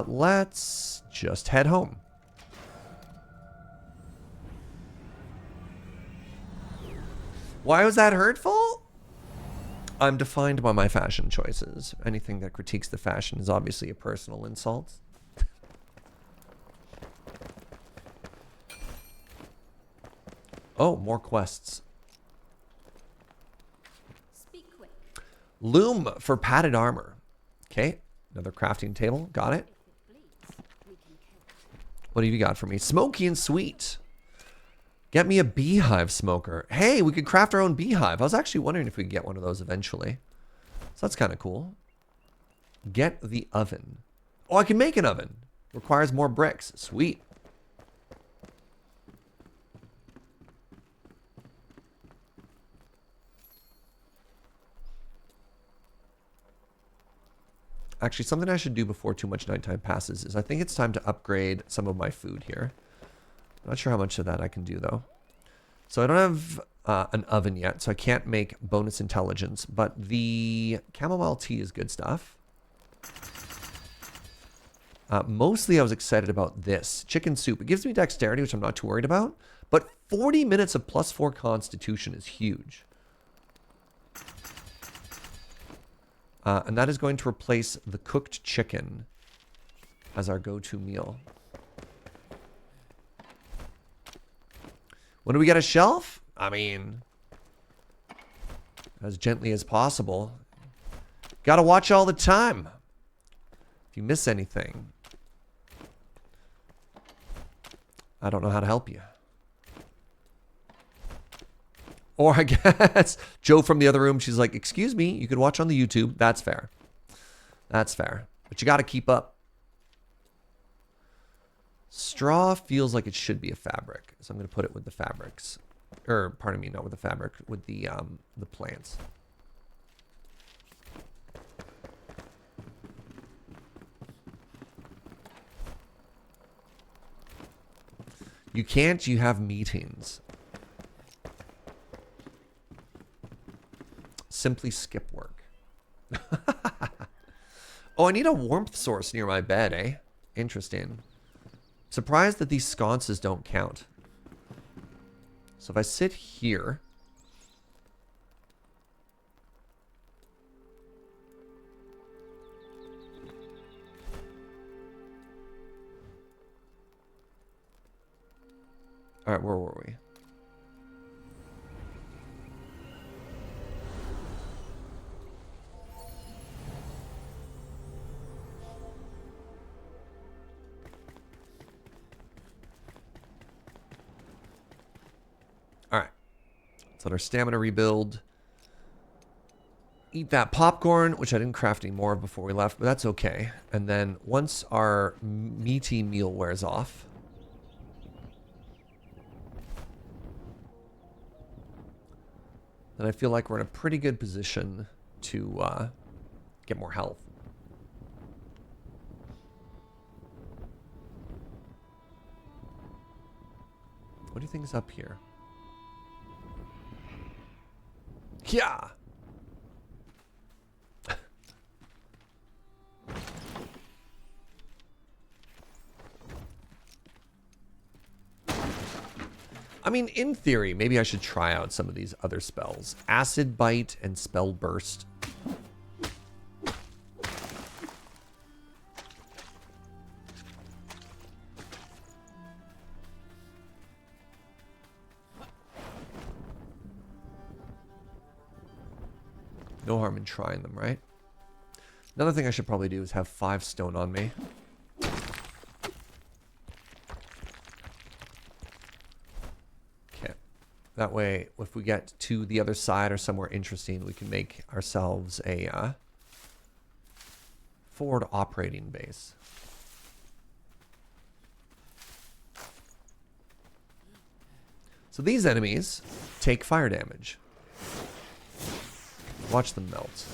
Let's just head home. Why was that hurtful? I'm defined by my fashion choices. Anything that critiques the fashion is obviously a personal insult. Oh, more quests. Speak quick. Loom for padded armor. Okay, another crafting table. Got it. If it bleeds, we can kill it. What have you got for me? Smoky and sweet. Get me a beehive smoker. Hey, we could craft our own beehive. I was actually wondering if we could get one of those eventually. So that's kind of cool. Get the oven. Oh, I can make an oven. Requires more bricks. Sweet. Actually, something I should do before too much nighttime passes is I think it's time to upgrade some of my food here. Not sure how much of that I can do, though. So I don't have an oven yet, so I can't make bonus intelligence. But the chamomile tea is good stuff. Mostly I was excited about this. Chicken soup. It gives me dexterity, which I'm not too worried about. But 40 minutes of +4 constitution is huge. And that is going to replace the cooked chicken as our go-to meal. When do we get a shelf? I mean, as gently as possible. Gotta watch all the time. If you miss anything, I don't know how to help you. Or I guess Joe from the other room, she's like, excuse me, you could watch on the YouTube. That's fair. That's fair. But you got to keep up. Straw feels like it should be a fabric. So I'm going to put it with the fabrics. Or, pardon me, not with the fabric, with the plants. You can't, you have meetings. Simply skip work. Oh, I need a warmth source near my bed, eh? Interesting. Surprised that these sconces don't count. So if I sit here... Alright, where were we? Alright. Let's let our stamina rebuild. Eat that popcorn, which I didn't craft any more of before we left, but that's okay. And then once our meaty meal wears off... then I feel like we're in a pretty good position to get more health. What do you think is up here? Yeah! I mean, in theory, maybe I should try out some of these other spells. Acid Bite and Spell Burst. No harm in trying them, right? Another thing I should probably do is have 5 stone on me. That way, if we get to the other side or somewhere interesting, we can make ourselves a forward operating base. So these enemies take fire damage. Watch them melt.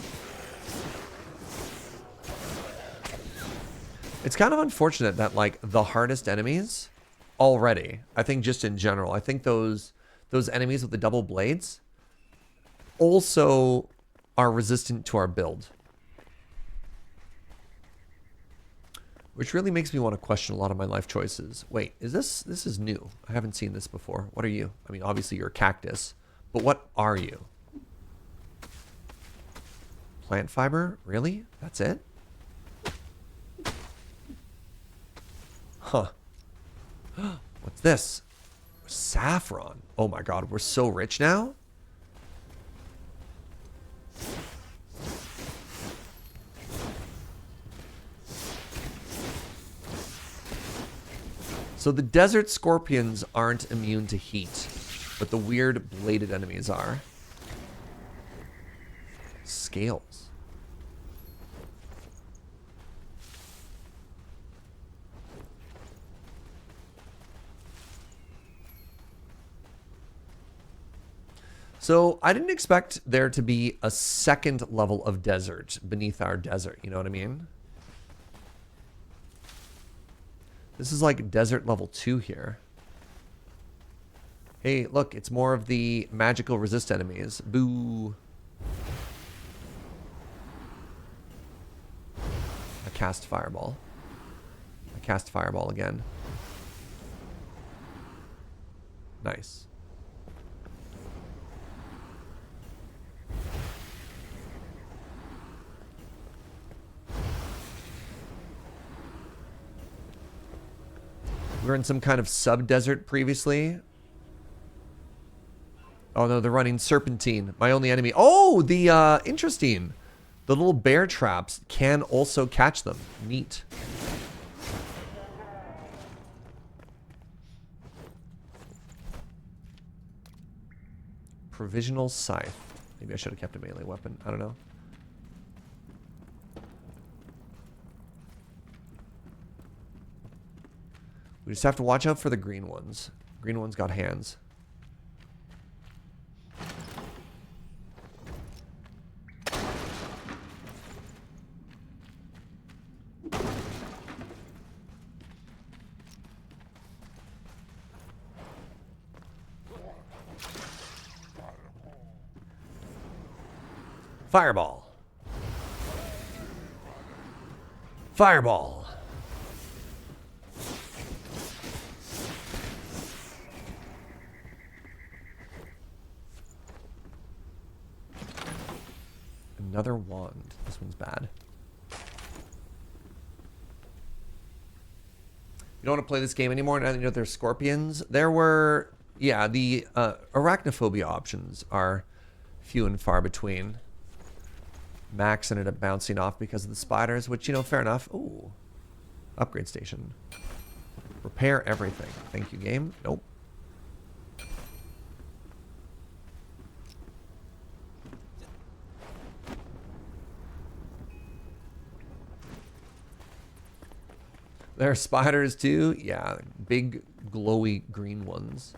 It's kind of unfortunate that, like, the hardest enemies already, I think just in general, I think those enemies with the double blades also are resistant to our build. Which really makes me want to question a lot of my life choices. Wait, this is new. I haven't seen this before. What are you? I mean, obviously you're a cactus, but what are you? Plant fiber? Really? That's it? Huh. What's this? Saffron. Oh my god, we're so rich now. So the desert scorpions aren't immune to heat, but the weird bladed enemies are. Scales. So I didn't expect there to be a second level of desert beneath our desert, you know what I mean? This is like desert level 2 here. Hey, look, it's more of the magical resist enemies. Boo. I cast fireball. I cast fireball again. Nice. We were in some kind of sub-desert previously. Oh no, they're running Serpentine. My only enemy. Oh, the, interesting. The little bear traps can also catch them. Neat. Provisional scythe. Maybe I should have kept a melee weapon. I don't know. We just have to watch out for the green ones. Green ones got hands. Fireball. Fireball. Another wand. This one's bad. You don't want to play this game anymore now that you know there's scorpions. There were, yeah, the arachnophobia options are few and far between. Max ended up bouncing off because of the spiders, which, you know, fair enough. Ooh. Upgrade station. Repair everything. Thank you, game. Nope. There are spiders too. Yeah, big glowy green ones.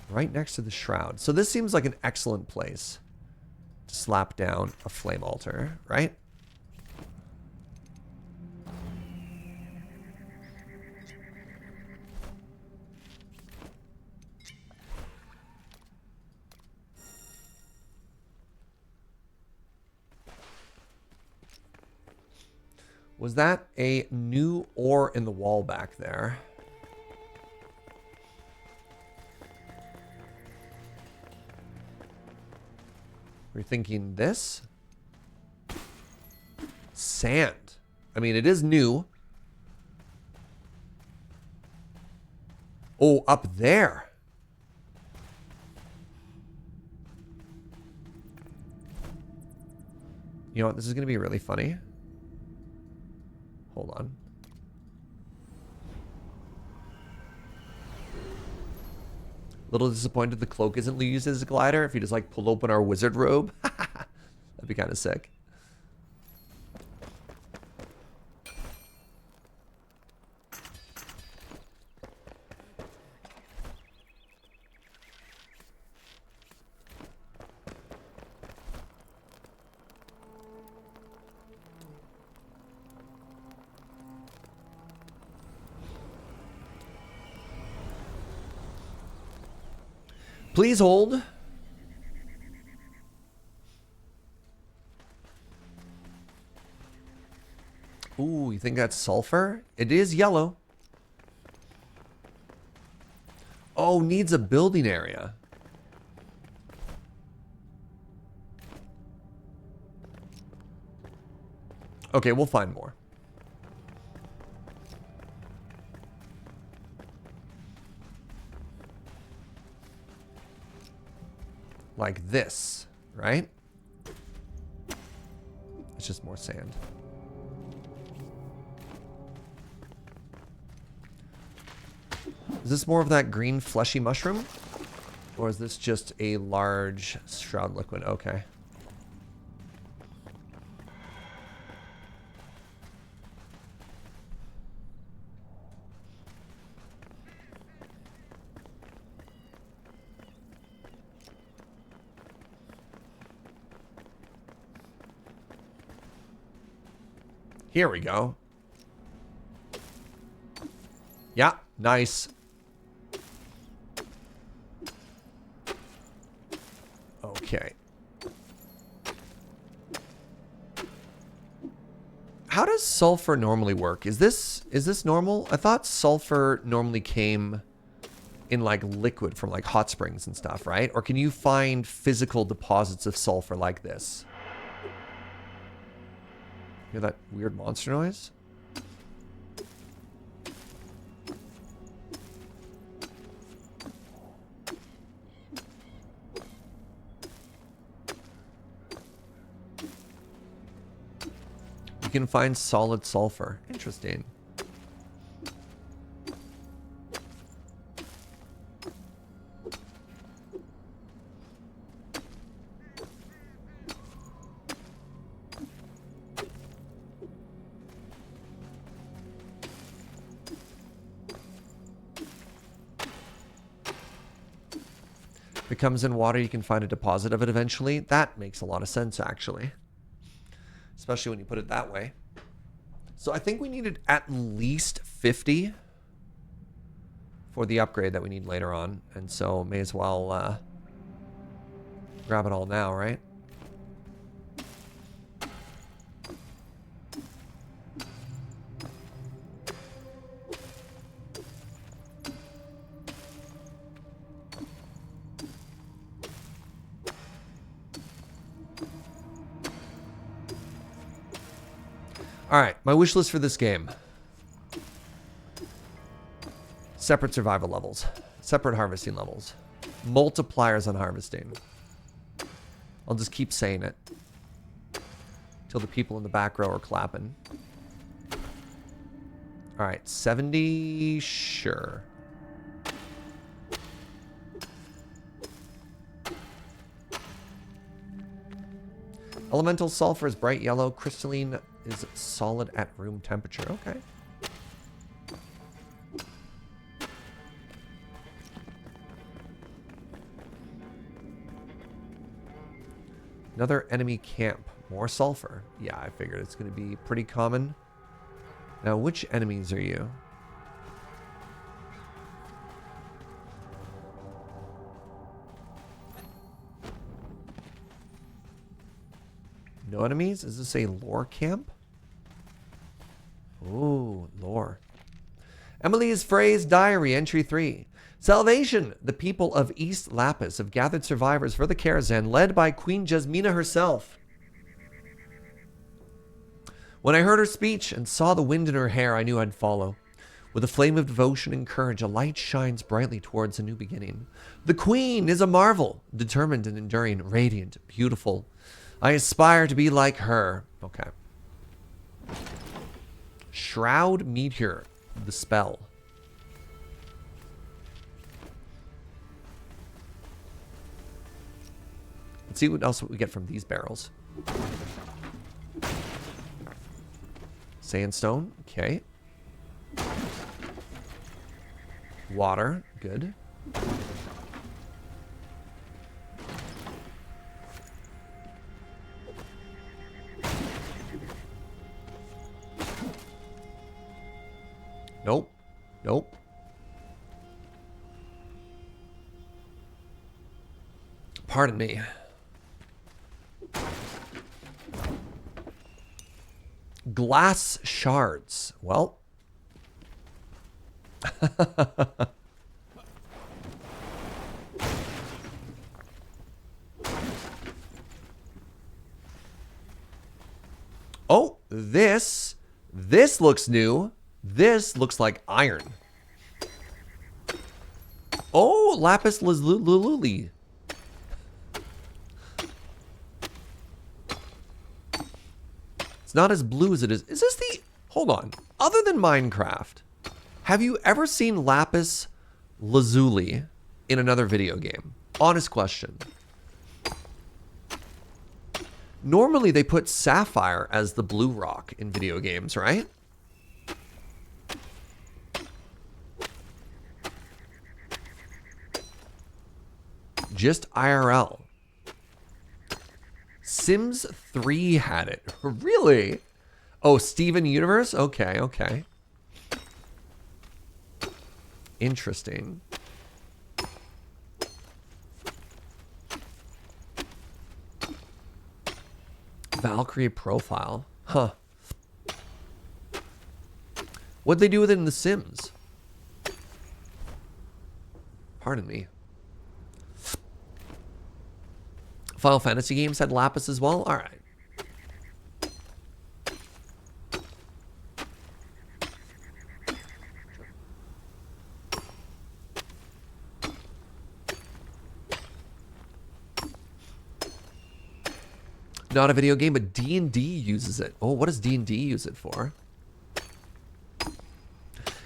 Right next to the shroud. So this seems like an excellent place to slap down a flame altar, right? Was that a new ore in the wall back there? We're thinking this? Sand. I mean, it is new. Oh, up there. You know what? This is going to be really funny. Hold on. Little disappointed the cloak isn't used as a glider. If you just like pull open our wizard robe, that'd be kind of sick. Please hold. Ooh, you think that's sulfur? It is yellow. Oh, needs a building area. Okay, we'll find more. Like this, right? It's just more sand. Is this more of that green fleshy mushroom? Or is this just a large shroud liquid? Okay. Here we go. Yeah, nice. Okay. How does sulfur normally work? Is this normal? I thought sulfur normally came in like liquid from like hot springs and stuff, right? Or can you find physical deposits of sulfur like this? Hear that weird monster noise? You can find solid sulfur. Interesting. If it comes in water, you can find a deposit of it eventually. That makes a lot of sense, actually. Especially when you put it that way. So I think we needed at least 50 for the upgrade that we need later on. And so may as well grab it all now, right? All right, my wish list for this game. Separate survival levels. Separate harvesting levels. Multipliers on harvesting. I'll just keep saying it. Till the people in the back row are clapping. All right, 70, sure. Elemental sulfur is bright yellow. Crystalline is solid at room temperature. Okay. Another enemy camp. More sulfur. Yeah, I figured it's going to be pretty common. Now, which enemies are you? No enemies? Is this a lore camp? Ooh, lore. Emily's Frey's Diary, Entry 3. Salvation! The people of East Lapis have gathered survivors for the Karazhan, led by Queen Jasmina herself. When I heard her speech and saw the wind in her hair, I knew I'd follow. With a flame of devotion and courage, a light shines brightly towards a new beginning. The Queen is a marvel, determined and enduring, radiant, beautiful. I aspire to be like her. Okay. Shroud Meteor, the spell. Let's see what else we get from these barrels. Sandstone, okay. Water, good. Nope. Nope. Pardon me. Glass shards. Well. Oh, this looks new. This looks like iron. Oh, lapis lazuli. It's not as blue as it is. Is this the... Hold on. Other than Minecraft, have you ever seen lapis lazuli in another video game? Honest question. Normally they put sapphire as the blue rock in video games, right? Just IRL. Sims 3 had it. Really? Oh, Steven Universe? Okay, okay. Interesting. Valkyrie profile. Huh. What'd they do with it in The Sims? Pardon me. Final Fantasy games had lapis as well? Alright. Not a video game, but D&D uses it. Oh, what does D&D use it for?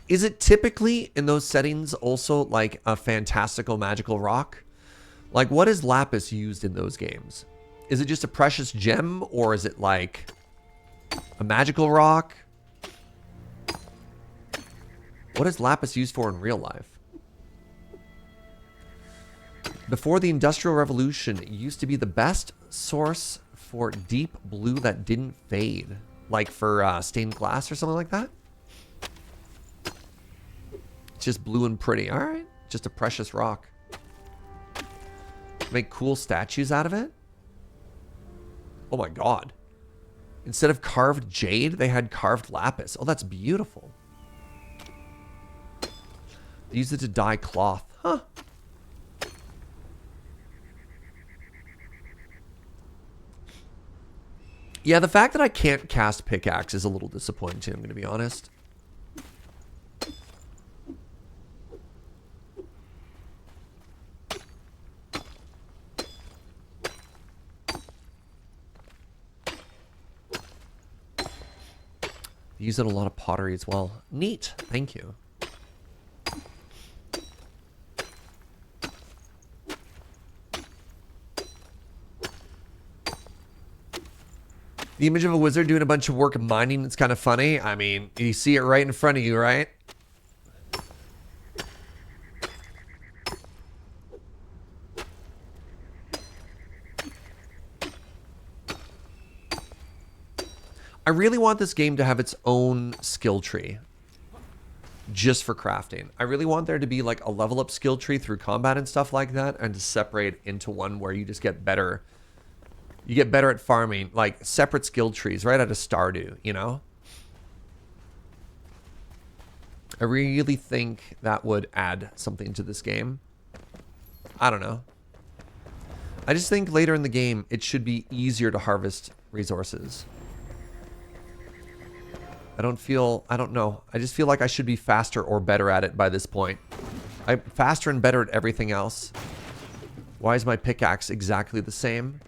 Is it typically in those settings also like a fantastical magical rock? Like, what is lapis used in those games? Is it just a precious gem, or is it like a magical rock? What is lapis used for in real life? Before the Industrial Revolution, it used to be the best source for deep blue that didn't fade. Like for stained glass or something like that? It's just blue and pretty. Alright. Just a precious rock. Make cool statues out of it? Oh my god. Instead of carved jade, they had carved lapis. Oh, that's beautiful. They used it to dye cloth. Huh. Yeah, the fact that I can't cast pickaxe is a little disappointing, I'm going to be honest. They use it in a lot of pottery as well. Neat. Thank you. The image of a wizard doing a bunch of work mining, it's kind of funny. I mean, you see it right in front of you, right? I really want this game to have its own skill tree. Just for crafting. I really want there to be like a level up skill tree through combat and stuff like that, and to separate into one where you just get better. You get better at farming, like separate skill trees right out of Stardew, you know? I really think that would add something to this game. I don't know. I just think later in the game, it should be easier to harvest resources. I don't know. I just feel like I should be faster or better at it by this point. I'm faster and better at everything else. Why is my pickaxe exactly the same?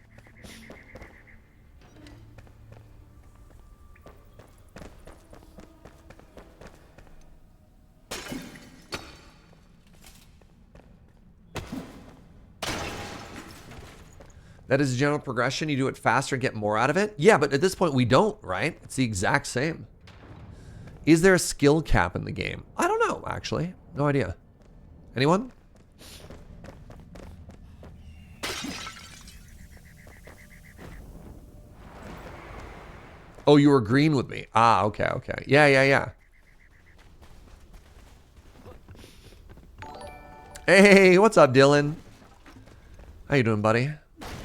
That is a general progression. You do it faster and get more out of it. Yeah, but at this point we don't, right? It's the exact same. Is there a skill cap in the game? I don't know, actually. No idea. Anyone? Oh, you were green with me. Ah, okay, okay. Yeah. Hey, what's up, Dylan? How you doing, buddy?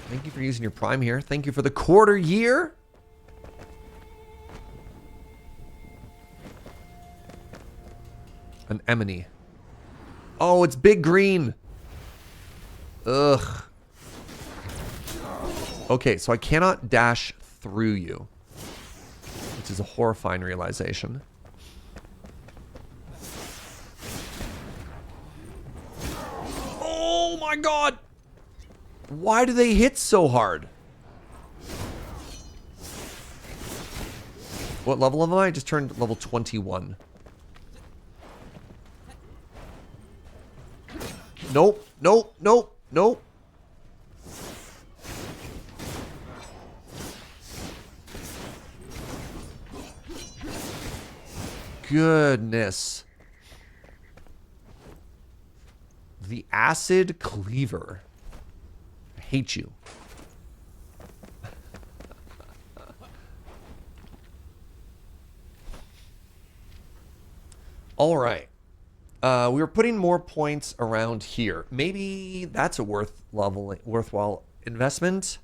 Thank you for using your Prime here. Thank you for the quarter year. An Emily. Oh, it's big green. Ugh. Okay, so I cannot dash through you, which is a horrifying realization. Oh my god! Why do they hit so hard? What level am I? I just turned level 21. Nope, nope, nope, nope. Goodness. The acid cleaver. I hate you. All right. We were putting more points around here. Maybe that's a worthwhile investment.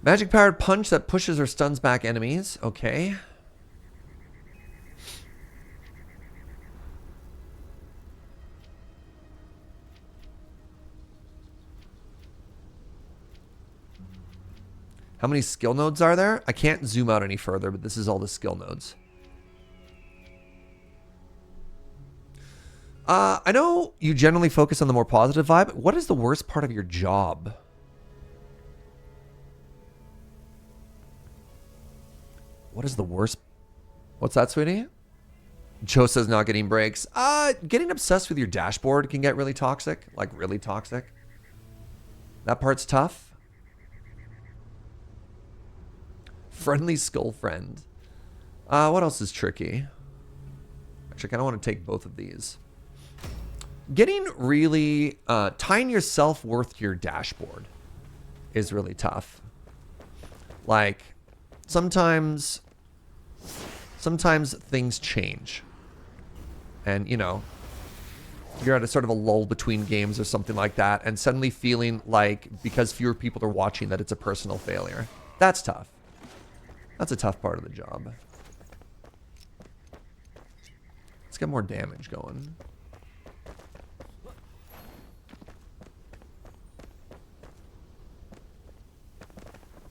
Magic powered punch that pushes or stuns back enemies. Okay. How many skill nodes are there? I can't zoom out any further, but this is all the skill nodes. I know you generally focus on the more positive vibe. What is the worst part of your job? What is the worst? What's that, sweetie? Joe says not getting breaks. Getting obsessed with your dashboard can get really toxic. Like, really toxic. That part's tough. Friendly skull friend. What else is tricky? Actually, I kind of want to take both of these. Getting really... tying your self-worth to your dashboard is really tough. Like... Sometimes things change. And, you know, you're at a sort of a lull between games or something like that, and suddenly feeling like, because fewer people are watching, that it's a personal failure. That's tough. That's a tough part of the job. Let's get more damage going.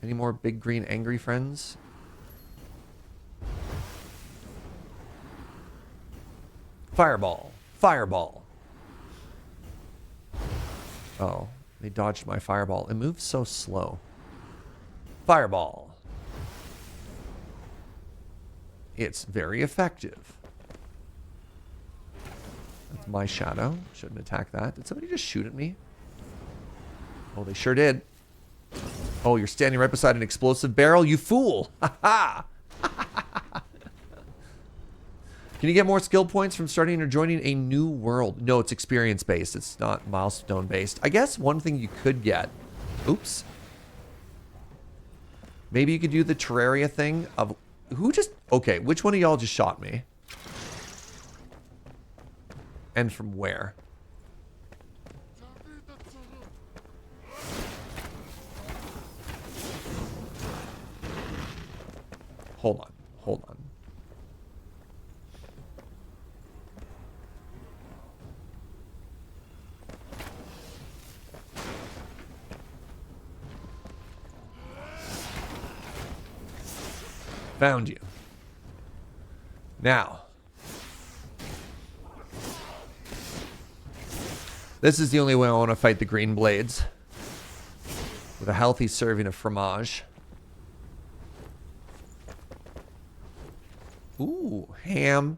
Any more big green angry friends? Fireball. Fireball. Oh, they dodged my fireball. It moves so slow. Fireball. It's very effective. That's my shadow. Shouldn't attack that. Did somebody just shoot at me? Oh, they sure did. Oh, you're standing right beside an explosive barrel? You fool! Ha ha! Can you get more skill points from starting or joining a new world? No, it's experience based. It's not milestone based. I guess one thing you could get... Oops. Maybe you could do the Terraria thing of... Who just... Okay, which one of y'all just shot me? And from where? Hold on. Hold on. Found you. Now. This is the only way I want to fight the green blades. With a healthy serving of fromage. Ooh, ham.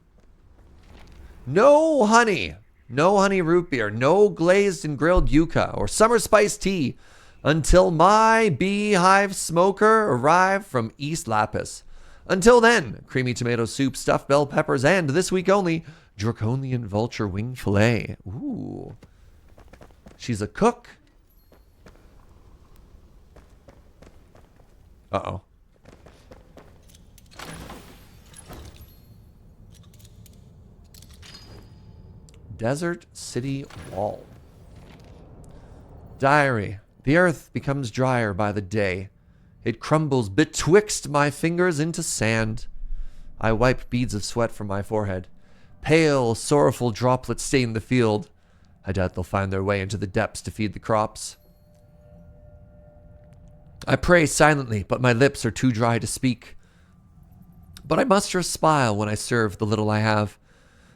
No honey. No honey root beer. No glazed and grilled yucca or summer spice tea until my beehive smoker arrived from East Lapis. Until then, creamy tomato soup, stuffed bell peppers, and this week only, draconian vulture wing fillet. Ooh. She's a cook. Uh-oh. Desert City Wall. Diary. The earth becomes drier by the day. It crumbles betwixt my fingers into sand. I wipe beads of sweat from my forehead. Pale, sorrowful droplets stain the field. I doubt they'll find their way into the depths to feed the crops. I pray silently, but my lips are too dry to speak. But I muster a smile when I serve the little I have.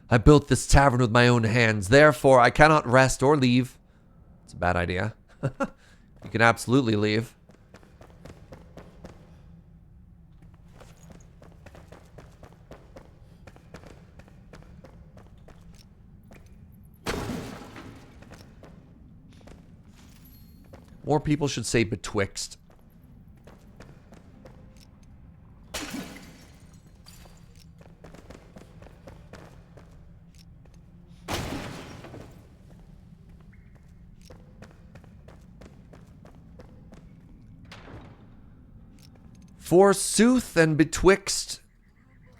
I built this tavern with my own hands, therefore I cannot rest or leave. It's a bad idea. You can absolutely leave. More people should say betwixt. Forsooth and betwixt.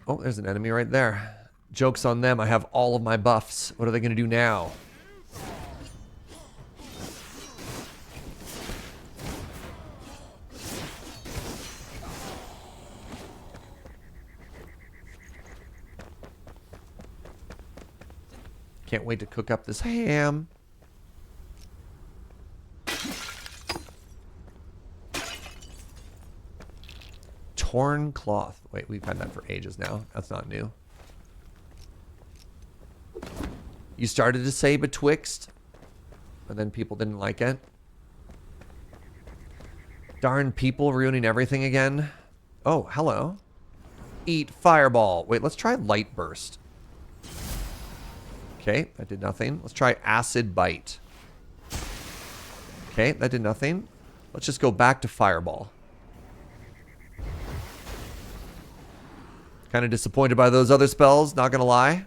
Oh, there's an enemy right there. Joke's on them. I have all of my buffs. What are they going to do now? Can't wait to cook up this ham. Torn cloth. Wait, we've had that for ages now. That's not new. You started to say betwixt, and then people didn't like it. Darn people ruining everything again. Oh, hello. Eat fireball. Wait, let's try light burst. Okay, that did nothing. Let's try acid bite. Okay, that did nothing. Let's just go back to fireball. Kind of disappointed by those other spells, not gonna lie.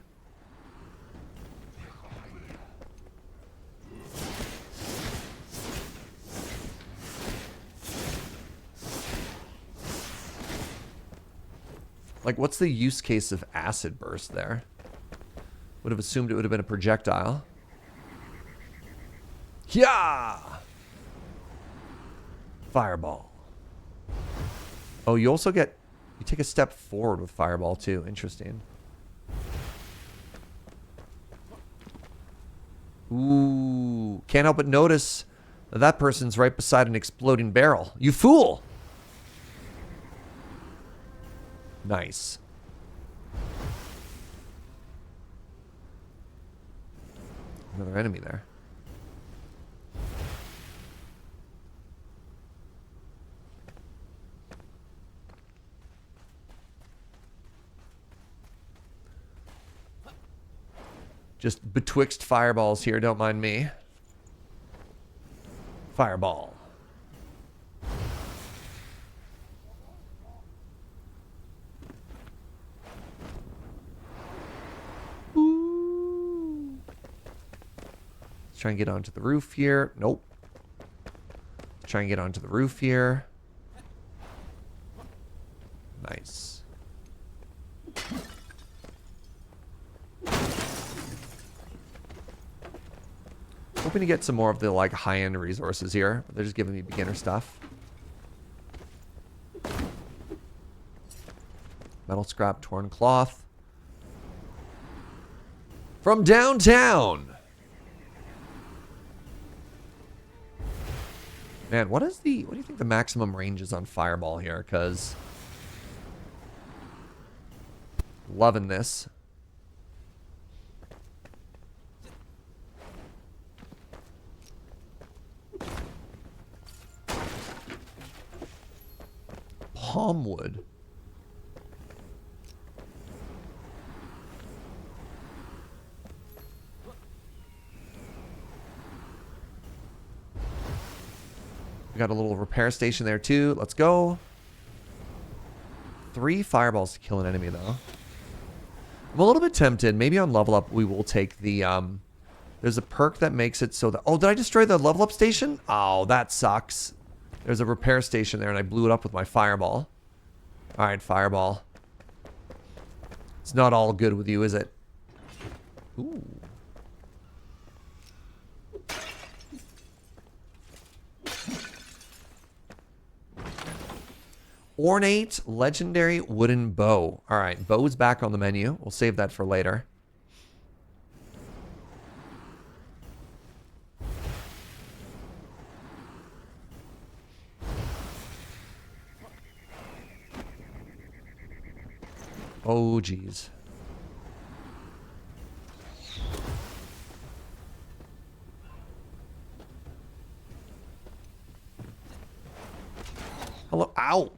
Like, what's the use case of acid burst there? Would have assumed it would have been a projectile. Yeah! Fireball. Oh, you also get... You take a step forward with fireball, too. Interesting. Ooh. Can't help but notice that that person's right beside an exploding barrel. You fool! Nice. Another enemy there. Just betwixt fireballs here, don't mind me. Fireball. Ooh. Let's try and get onto the roof here. Nope. Let's try and get onto the roof here. Nice. Hoping to get some more of the like high-end resources here, but they're just giving me beginner stuff. Metal scrap, torn cloth. From downtown. Man, what do you think the maximum range is on fireball here? Because loving this. Palmwood. We got a little repair station there too. Let's go. 3 fireballs to kill an enemy though. I'm a little bit tempted. Maybe on level up we will take the there's a perk that makes it so that... Oh, did I destroy the level up station? Oh, that sucks. There's a repair station there and I blew it up with my fireball. Alright, fireball. It's not all good with you, is it? Ooh. Ornate legendary wooden bow. Alright, bow's back on the menu. We'll save that for later. Oh, geez. Hello. Ow.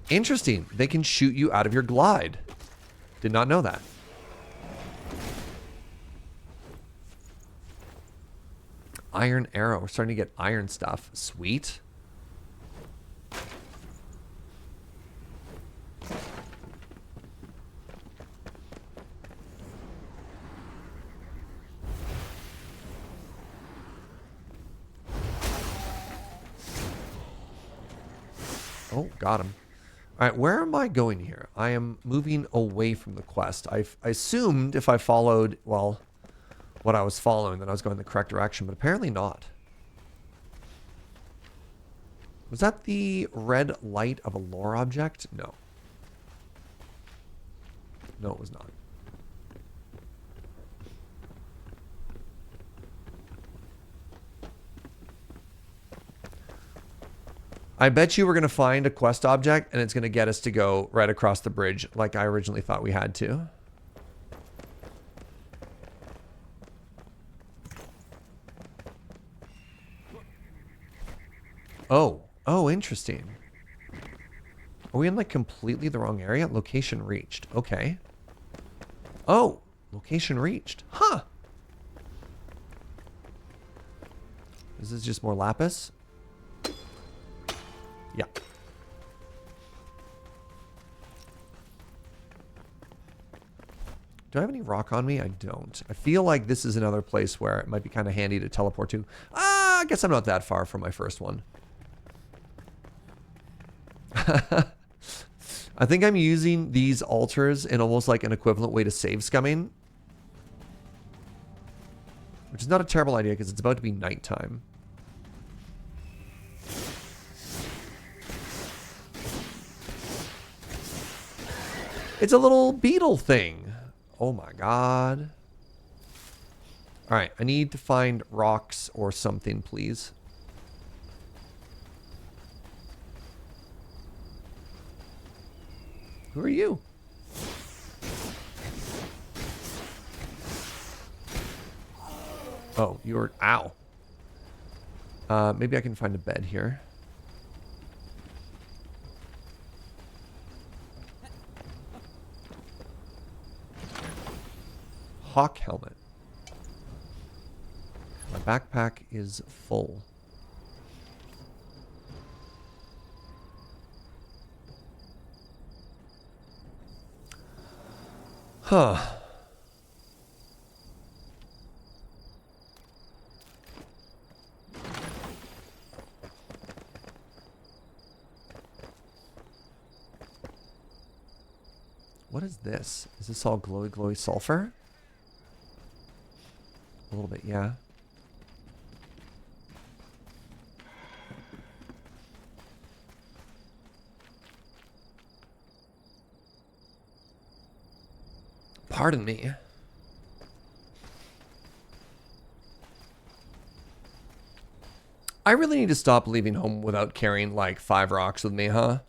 Interesting. They can shoot you out of your glide. Did not know that. Iron arrow. We're starting to get iron stuff. Sweet. Oh, got him. All right, where am I going here? I am moving away from the quest. I assumed if I followed, well, what I was following, that I was going the correct direction, but apparently not. Was that the red light of a lore object? No. No, it was not. I bet you we're going to find a quest object and it's going to get us to go right across the bridge like I originally thought we had to. Oh. Oh, interesting. Are we in like completely the wrong area? Location reached. Okay. Oh, location reached. Huh. Is this just more lapis? Yeah. Do I have any rock on me? I don't. I feel like this is another place where it might be kind of handy to teleport to. Ah, I guess I'm not that far from my first one. I think I'm using these altars in almost like an equivalent way to save scumming. Which is not a terrible idea because it's about to be nighttime. It's a little beetle thing. Oh my god. Alright, I need to find rocks or something, please. Who are you? Oh, you're... Ow. Maybe I can find a bed here. Hawk helmet. My backpack is full. Huh. What is this? Is this all glowy, glowy sulfur? A little bit, yeah. Pardon me. I really need to stop leaving home without carrying like 5 rocks with me, huh?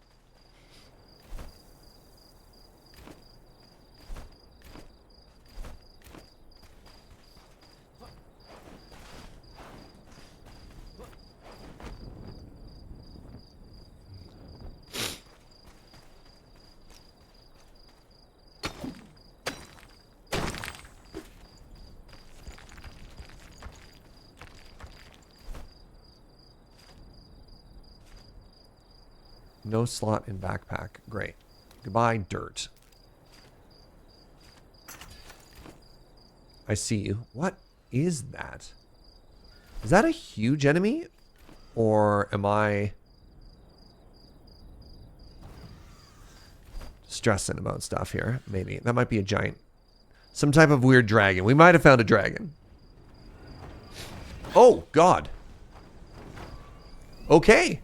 No slot in backpack. Great. Goodbye, dirt. I see you. What is that? Is that a huge enemy? Or am I stressing about stuff here? Maybe. That might be a giant... Some type of weird dragon. We might have found a dragon. Oh, God. Okay.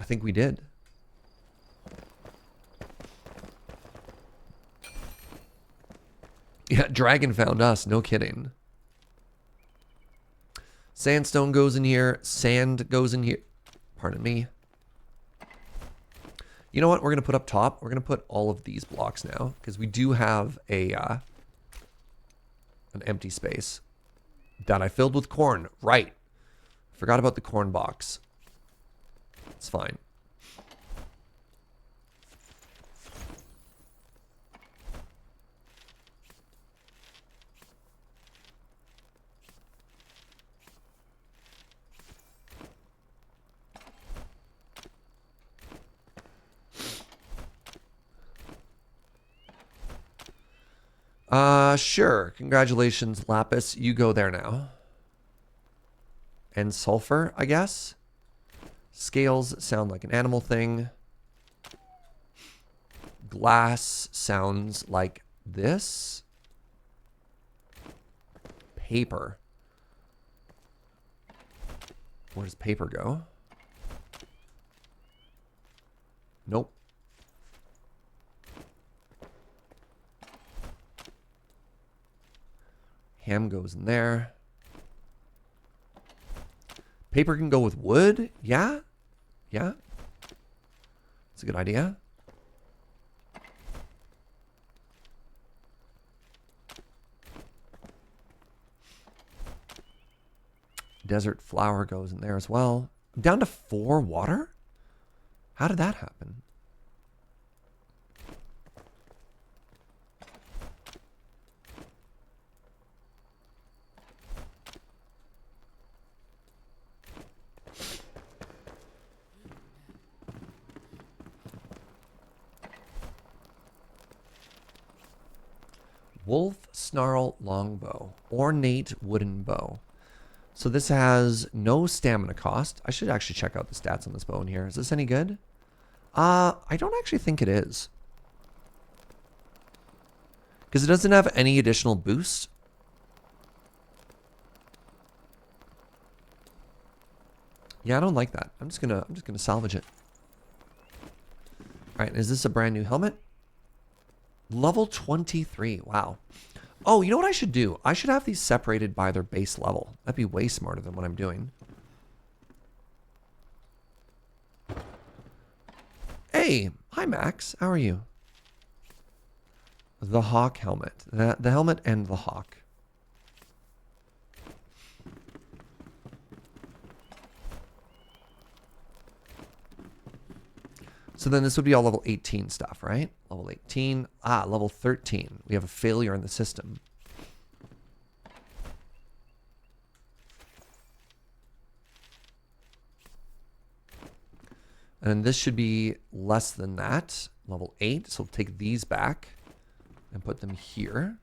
I think we did. Yeah, dragon found us. No kidding. Sandstone goes in here. Sand goes in here. Pardon me. You know what we're going to put up top? We're going to put all of these blocks now because we do have a an empty space that I filled with corn. Right. Forgot about the corn box. It's fine. Sure. Congratulations, Lapis. You go there now. and sulfur, I guess. Scales sound like an animal thing. Glass sounds like this. Paper. Where does paper go? Nope. Ham goes in there. Paper can go with wood? Yeah? Yeah? That's a good idea. Desert flower goes in there as well. I'm down to 4 water? How did that happen? Wolf Snarl Longbow. Ornate wooden bow. So this has no stamina cost. I should actually check out the stats on this bow in here. Is this any good? I don't actually think it is. Because it doesn't have any additional boost. Yeah, I don't like that. I'm just gonna salvage it. Alright, is this a brand new helmet? Level 23. Wow. Oh, you know what I should do? I should have these separated by their base level. That'd be way smarter than what I'm doing. Hey, hi Max. How are you? The hawk helmet. The helmet and the hawk. So then this would be all level 18 stuff, right? Level 18. Ah, level 13. We have a failure in the system. And this should be less than that. Level 8. So we'll take these back and put them here.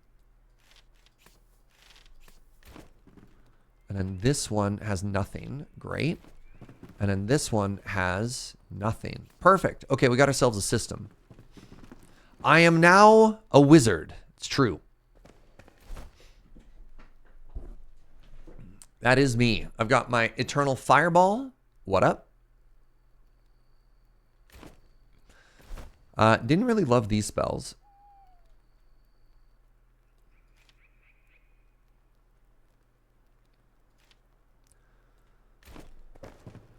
And then this one has nothing. Great. And then this one has nothing. Perfect. Okay, we got ourselves a system. I am now a wizard. It's true. That is me. I've got my eternal fireball. What up? Didn't really love these spells.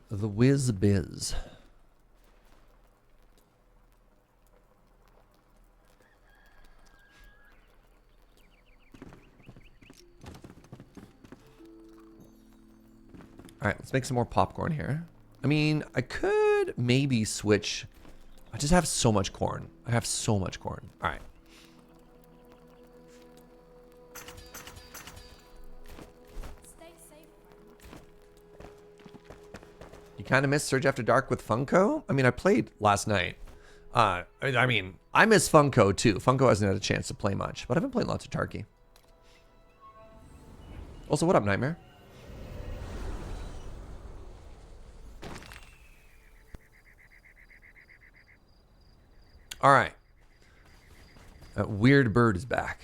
The Whiz Biz. All right, let's make some more popcorn here. I mean, I could maybe switch. I just have so much corn. I have so much corn. All right. Stay safe, friend. You kind of miss Surge After Dark with Funko? I mean, I played last night. I mean, I miss Funko too. Funko hasn't had a chance to play much, but I've been playing lots of Tarky. Also, what up, Nightmare? All right. That weird bird is back.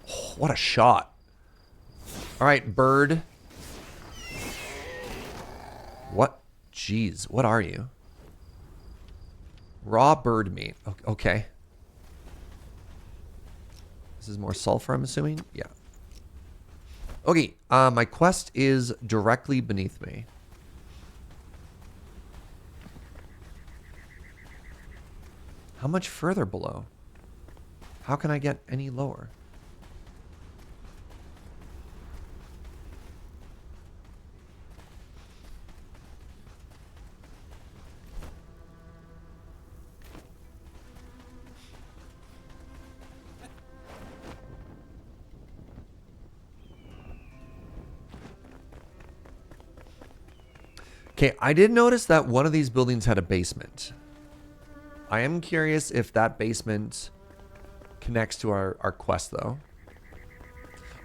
Oh, what a shot. All right, bird. What? Jeez, what are you? Raw bird meat. Okay. This is more sulfur, I'm assuming? Yeah. Okay, my quest is directly beneath me. How much further below? How can I get any lower? Okay, I did notice that one of these buildings had a basement. I am curious if that basement connects to our quest, though.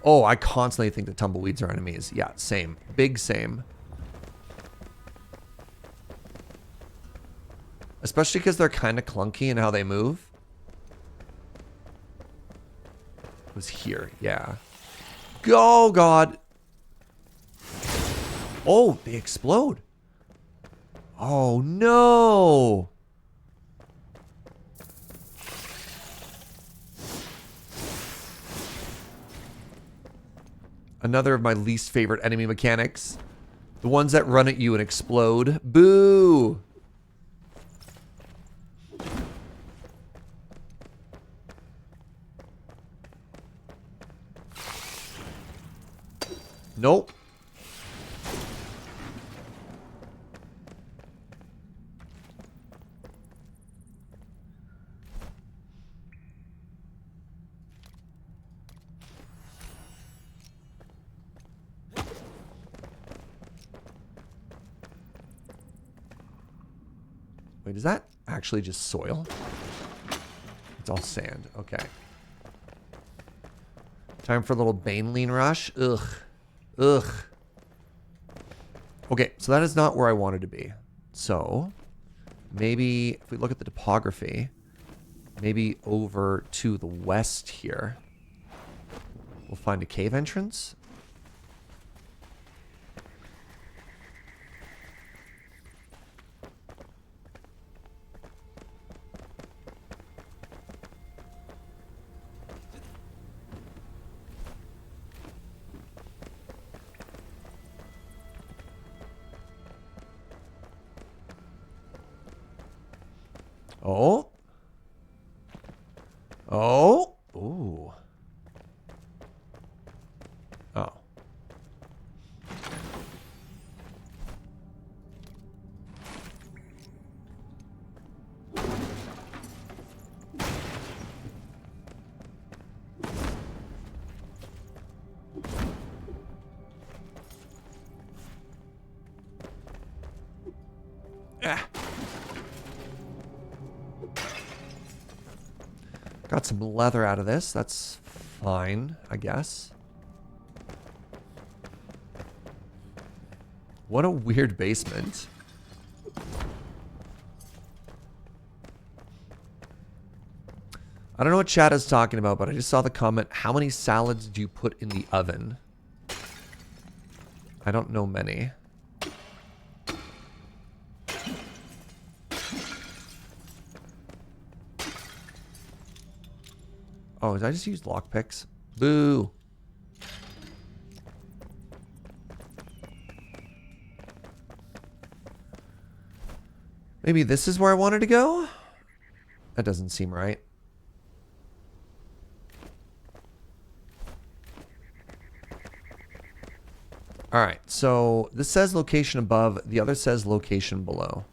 Oh, I constantly think the tumbleweeds are enemies. Yeah, same. Big same. Especially because they're kind of clunky in how they move. It was here, yeah. Go, God. Oh, they explode. Oh, no. Another of my least favorite enemy mechanics. The ones that run at you and explode. Boo. Nope. Wait, is that actually just soil? It's all sand. Okay. Time for a little Baneline rush. Ugh. Ugh. Okay, so that is not where I wanted to be. So, maybe if we look at the topography, maybe over to the west here, we'll find a cave entrance. Oh. Oh. Ooh. Oh. Ah. Got some leather out of this. That's fine, I guess. What a weird basement. I don't know what chat is talking about, but I just saw the comment, how many salads do you put in the oven? I don't know many. Oh, did I just use lockpicks? Boo. Maybe this is where I wanted to go? That doesn't seem right. Alright, so this says location above, the other says location below.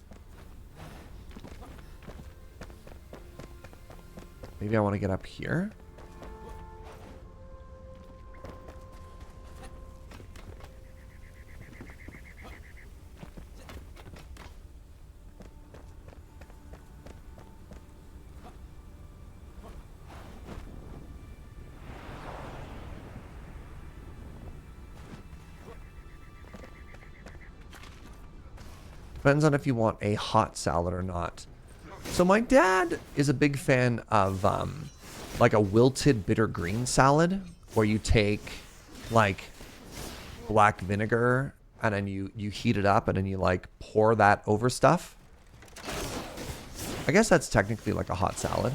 Maybe I want to get up here. Depends on if you want a hot salad or not. So my dad is a big fan of like a wilted bitter green salad where you take like black vinegar and then you heat it up and then you like pour that over stuff. I guess that's technically like a hot salad.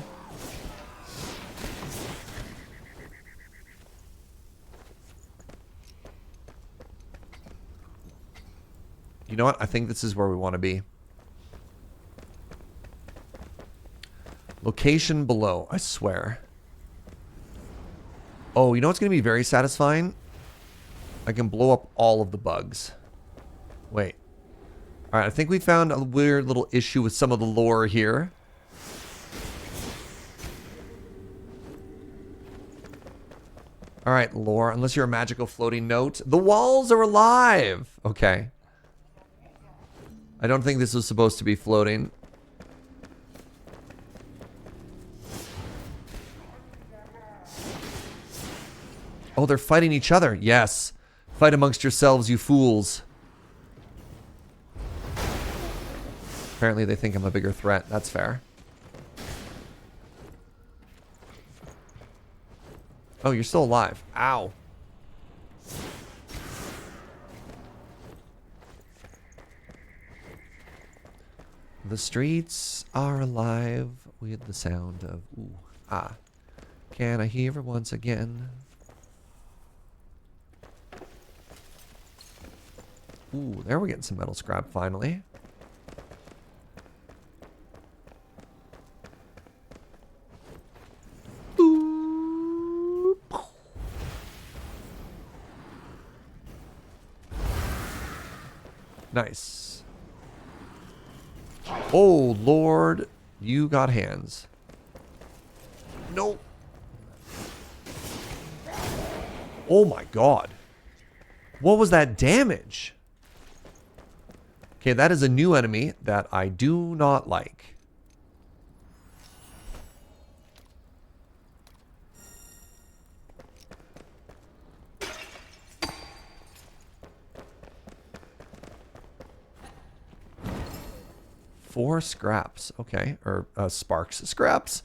You know what? I think this is where we want to be. Location below, I swear. Oh, you know what's going to be very satisfying? I can blow up all of the bugs. Wait. Alright, I think we found a weird little issue with some of the lore here. Alright, lore. Unless you're a magical floating note. The walls are alive! Okay. I don't think this was supposed to be floating. Oh, they're fighting each other. Yes. Fight amongst yourselves, you fools. Apparently they think I'm a bigger threat. That's fair. Oh, you're still alive. Ow. The streets are alive with the sound of ooh, ah. Can I hear it once again? Ooh, there we're getting some metal scrap finally. Ooh. Nice. Oh, Lord, you got hands. Nope. Oh my God. What was that damage? Okay, that is a new enemy that I do not like. Four scraps. Okay, or sparks. Scraps.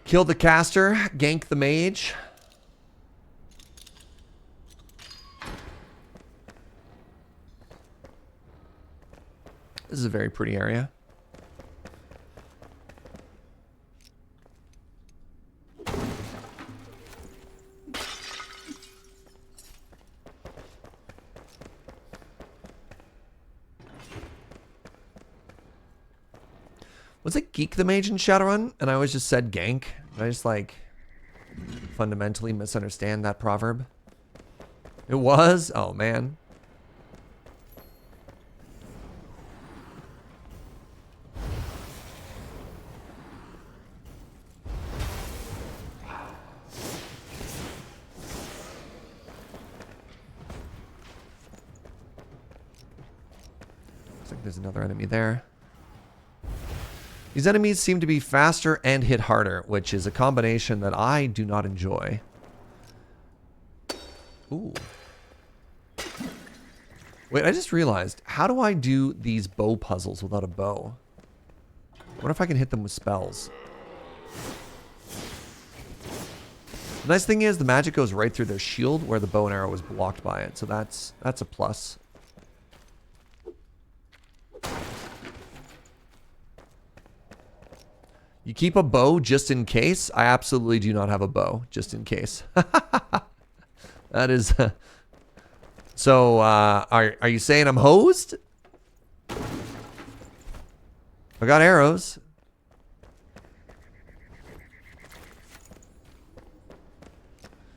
Kill the caster, gank the mage. This is a very pretty area. Was it Geek the Mage in Shadowrun? And I always just said gank. I just like fundamentally misunderstand that proverb. It was? Oh man. Looks like there's another enemy there. These enemies seem to be faster and hit harder, which is a combination that I do not enjoy. Ooh. Wait, I just realized, how do I do these bow puzzles without a bow? What if I can hit them with spells? The nice thing is the magic goes right through their shield where the bow and arrow was blocked by it, so that's a plus. You keep a bow just in case? I absolutely do not have a bow, just in case. That is... So, are you saying I'm hosed? I got arrows.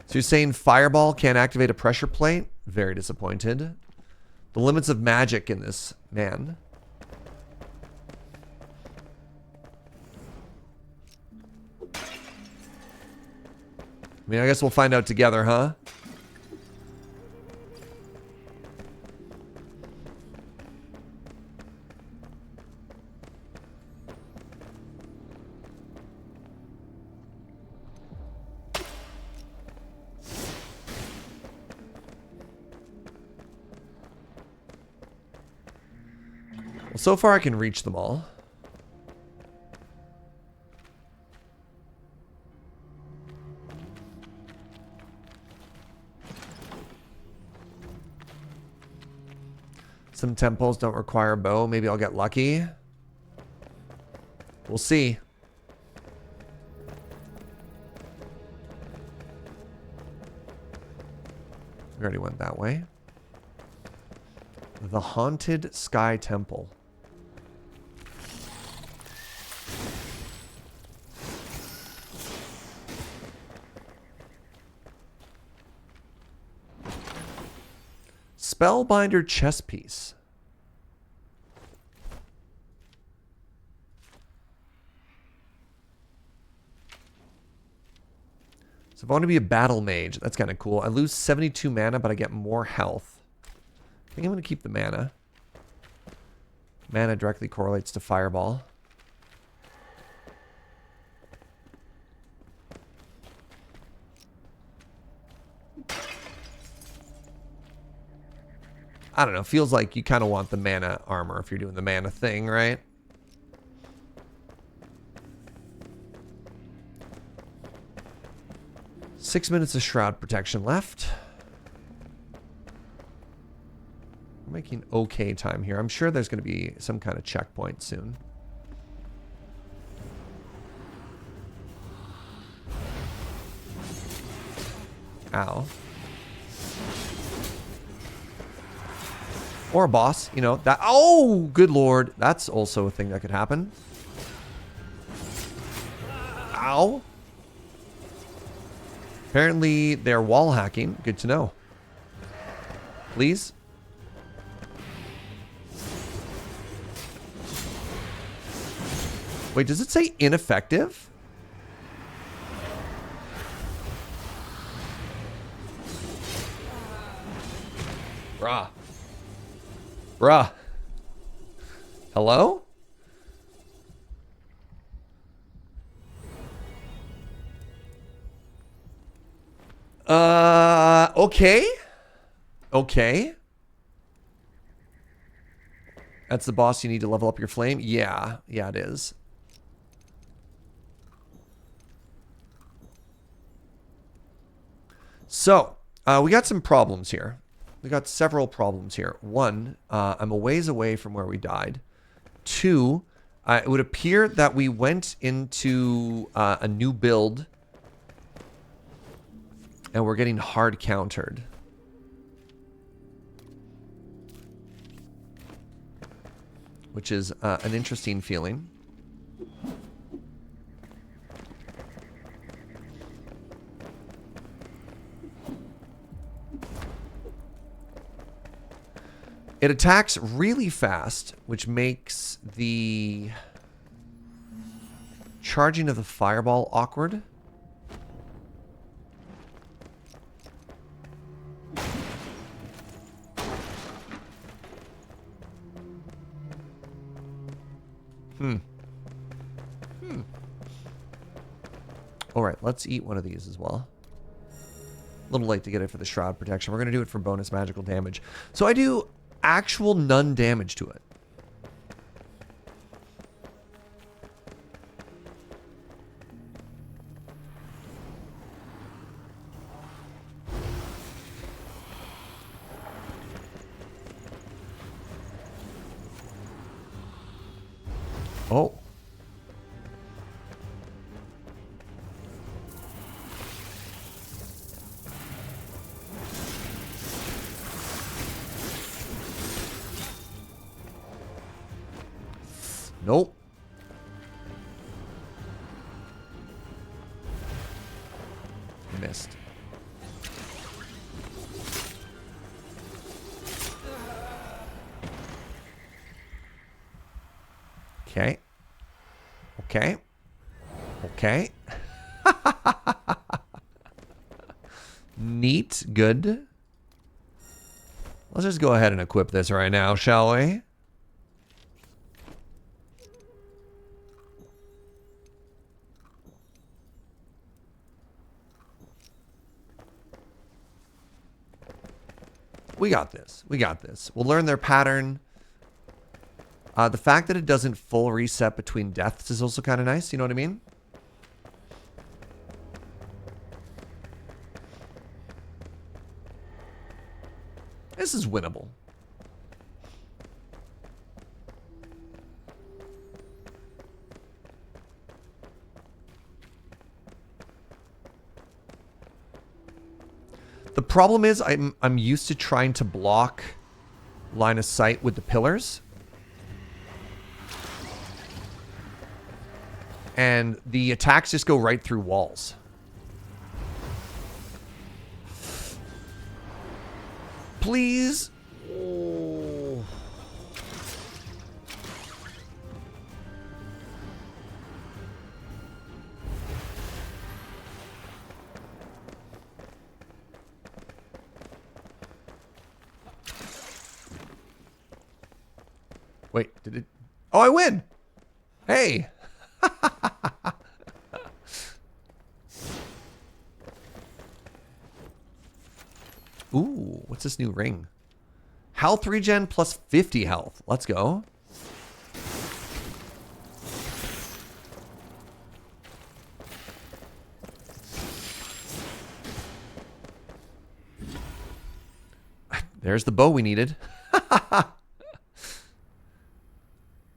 So you're saying Fireball can't activate a pressure plate? Very disappointed. The limits of magic in this, man. I mean, I guess we'll find out together, huh? Well, so far I can reach them all. Some temples don't require a bow. Maybe I'll get lucky. We'll see. We already went that way. The Haunted Sky Temple. Spellbinder chess piece. So if I want to be a battle mage, that's kind of cool. I lose 72 mana, but I get more health. I think I'm going to keep the mana. Mana directly correlates to fireball. I don't know. Feels like you kind of want the mana armor if you're doing the mana thing, right? Six minutes of shroud protection left. We're making okay time here. I'm sure there's going to be some kind of checkpoint soon. Ow. Or a boss, you know, that... Oh, good lord. That's also a thing that could happen. Ow. Apparently, they're wall hacking. Good to know. Please. Wait, does it say ineffective? Bruh. Bruh. Hello? Okay. Okay. That's the boss you need to level up your flame? Yeah. Yeah, it is. So, we got some problems here. We got several problems here. One, I'm a ways away from where we died. Two, it would appear that we went into a new build and we're getting hard countered. Which is an interesting feeling. It attacks really fast, which makes the charging of the fireball awkward. All right, let's eat one of these as well. A little late to get it for the shroud protection. We're going to do it for bonus magical damage. So I do actual none damage to it. Oh. Nope. Missed. Okay. Okay. Okay. Neat. Good. Let's just go ahead and equip this right now, shall we? We got this. We got this. We'll learn their pattern. The fact that it doesn't full reset between deaths is also kind of nice. You know what I mean? This is winnable. The problem is I'm used to trying to block line of sight with the pillars. And the attacks just go right through walls. Please. Oh. Wait, did it? Oh, I win. Hey. Ooh, what's this new ring? Health regen plus 50 health. Let's go. There's the bow we needed.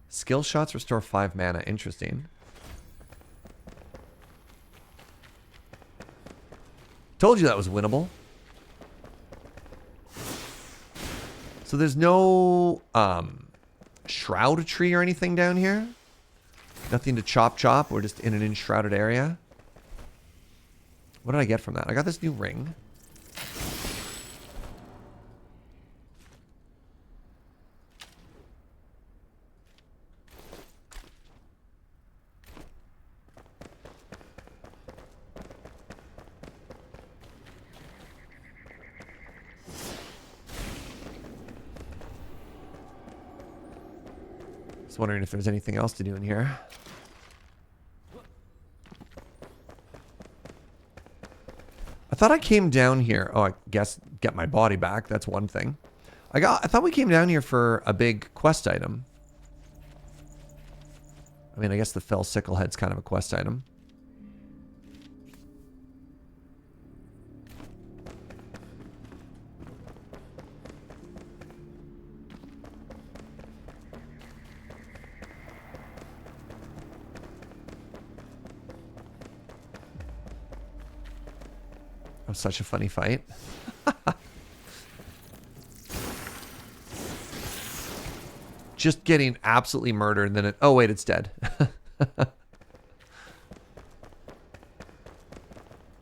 Skill shots restore 5 mana. Interesting. Told you that was winnable. So there's no shroud tree or anything down here? Nothing to chop. We're just in an enshrouded area. What did I get from that? I got this new ring. Just wondering if there's anything else to do in here. I thought I came down here. Oh, I guess get my body back. That's one thing. I thought we came down here for a big quest item. I mean, I guess the fell sicklehead's kind of a quest item. That was such a funny fight. Just getting absolutely murdered, and then it... Oh, wait, it's dead.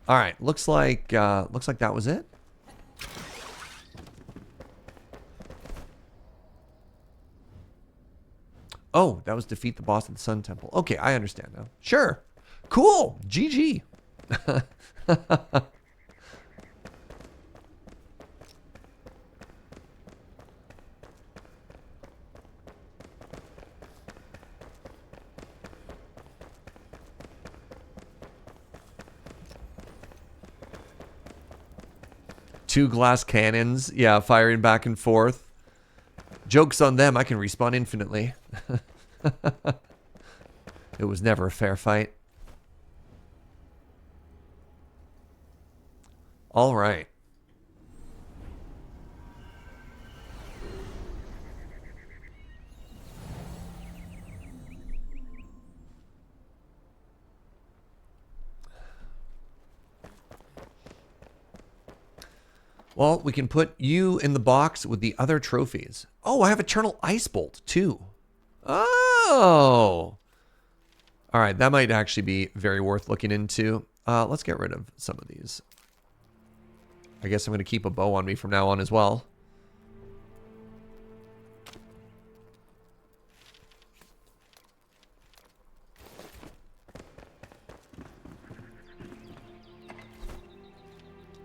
All right, looks like that was it. Oh, that was defeat the boss at the Sun Temple. Okay, I understand now. Sure. Cool. GG. Two glass cannons, yeah, firing back and forth. Joke's on them, I can respawn infinitely. It was never a fair fight. All right. Well, we can put you in the box with the other trophies. Oh, I have Eternal Ice Bolt, too. Oh. All right, that might actually be very worth looking into. Let's get rid of some of these. I guess I'm going to keep a bow on me from now on as well.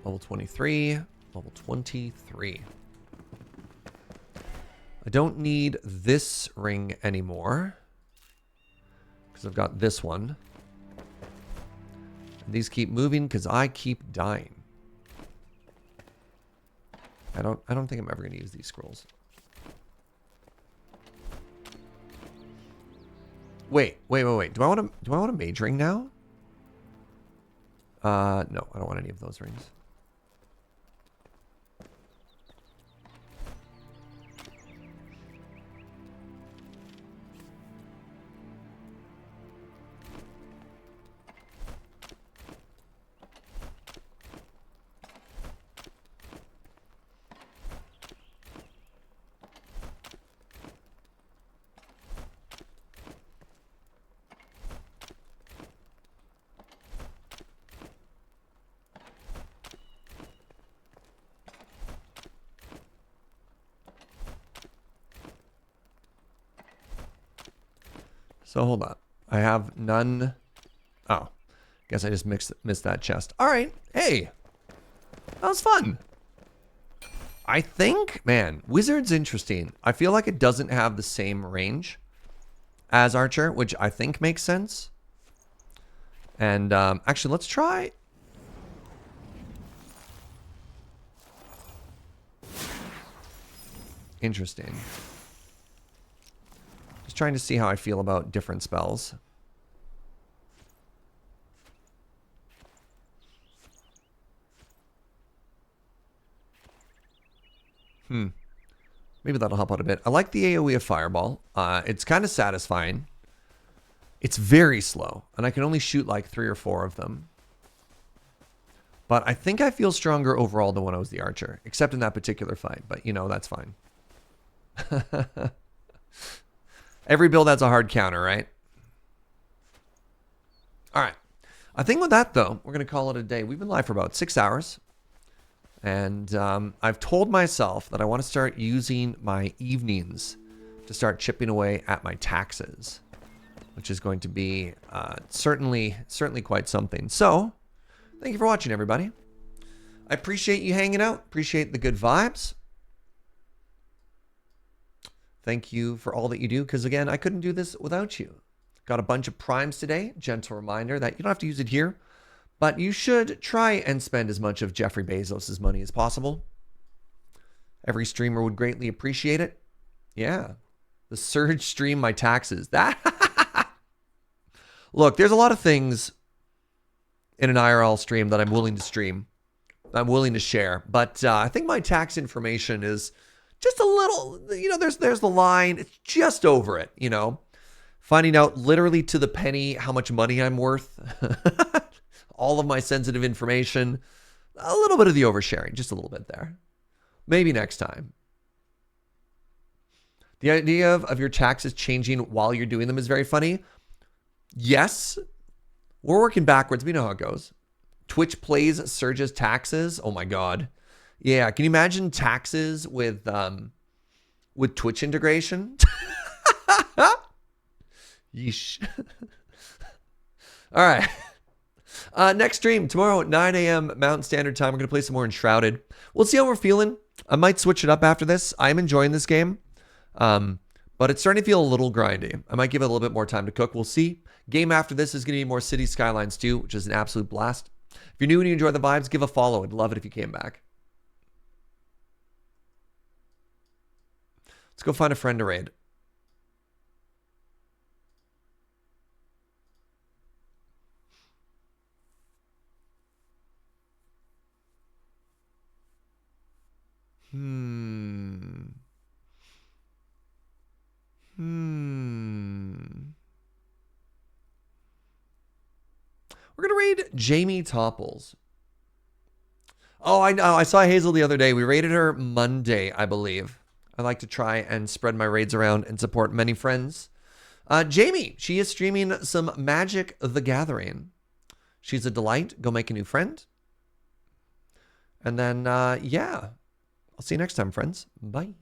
Level 23. Level 23. I don't need this ring anymore, because I've got this one. And these keep moving because I keep dying. I don't think I'm ever going to use these scrolls. Wait. Do I want a mage ring now? No, I don't want any of those rings. So hold on. I have none. Oh, guess I just missed that chest. All right. Hey, that was fun. I think, man, Wizard's interesting. I feel like it doesn't have the same range as Archer, which I think makes sense. And actually, let's try. Interesting. Just trying to see how I feel about different spells. Maybe that'll help out a bit. I like the AoE of Fireball. It's kind of satisfying. It's very slow, and I can only shoot like 3 or 4 of them. But I think I feel stronger overall than when I was the Archer, except in that particular fight. But, you know, that's fine. Every build has a hard counter, right? All right. I think with that, though, we're going to call it a day. We've been live for about 6 hours. And I've told myself that I want to start using my evenings to start chipping away at my taxes, which is going to be certainly quite something. So, thank you for watching, everybody. I appreciate you hanging out. Appreciate the good vibes. Thank you for all that you do, because, again, I couldn't do this without you. Got a bunch of primes today. Gentle reminder that you don't have to use it here, but you should try and spend as much of Jeffrey Bezos' money as possible. Every streamer would greatly appreciate it. Yeah. The Serge stream my taxes. That. Look, there's a lot of things in an IRL stream that I'm willing to stream. I'm willing to share. But I think my tax information is just a little, you know, there's the line. It's just over it, you know. Finding out literally to the penny how much money I'm worth. All of my sensitive information. A little bit of the oversharing. Just a little bit there. Maybe next time. The idea of your taxes changing while you're doing them is very funny. Yes. We're working backwards. We know how it goes. Twitch plays Serge's taxes. Oh my God. Yeah. Can you imagine taxes with Twitch integration? Yeesh. All right. Next stream tomorrow at 9 a.m. Mountain Standard Time. We're going to play some more Enshrouded. We'll see how we're feeling. I might switch it up after this. I'm enjoying this game. But it's starting to feel a little grindy. I might give it a little bit more time to cook. We'll see. Game after this is going to be more City Skylines 2, which is an absolute blast. If you're new and you enjoy the vibes, give a follow. I'd love it if you came back. Let's go find a friend to raid. We're going to raid Jamie Topples. Oh, I know. I saw Hazel the other day. We raided her Monday, I believe. I like to try and spread my raids around and support many friends. Jamie, she is streaming some Magic the Gathering. She's a delight. Go make a new friend. And then, yeah. I'll see you next time, friends. Bye.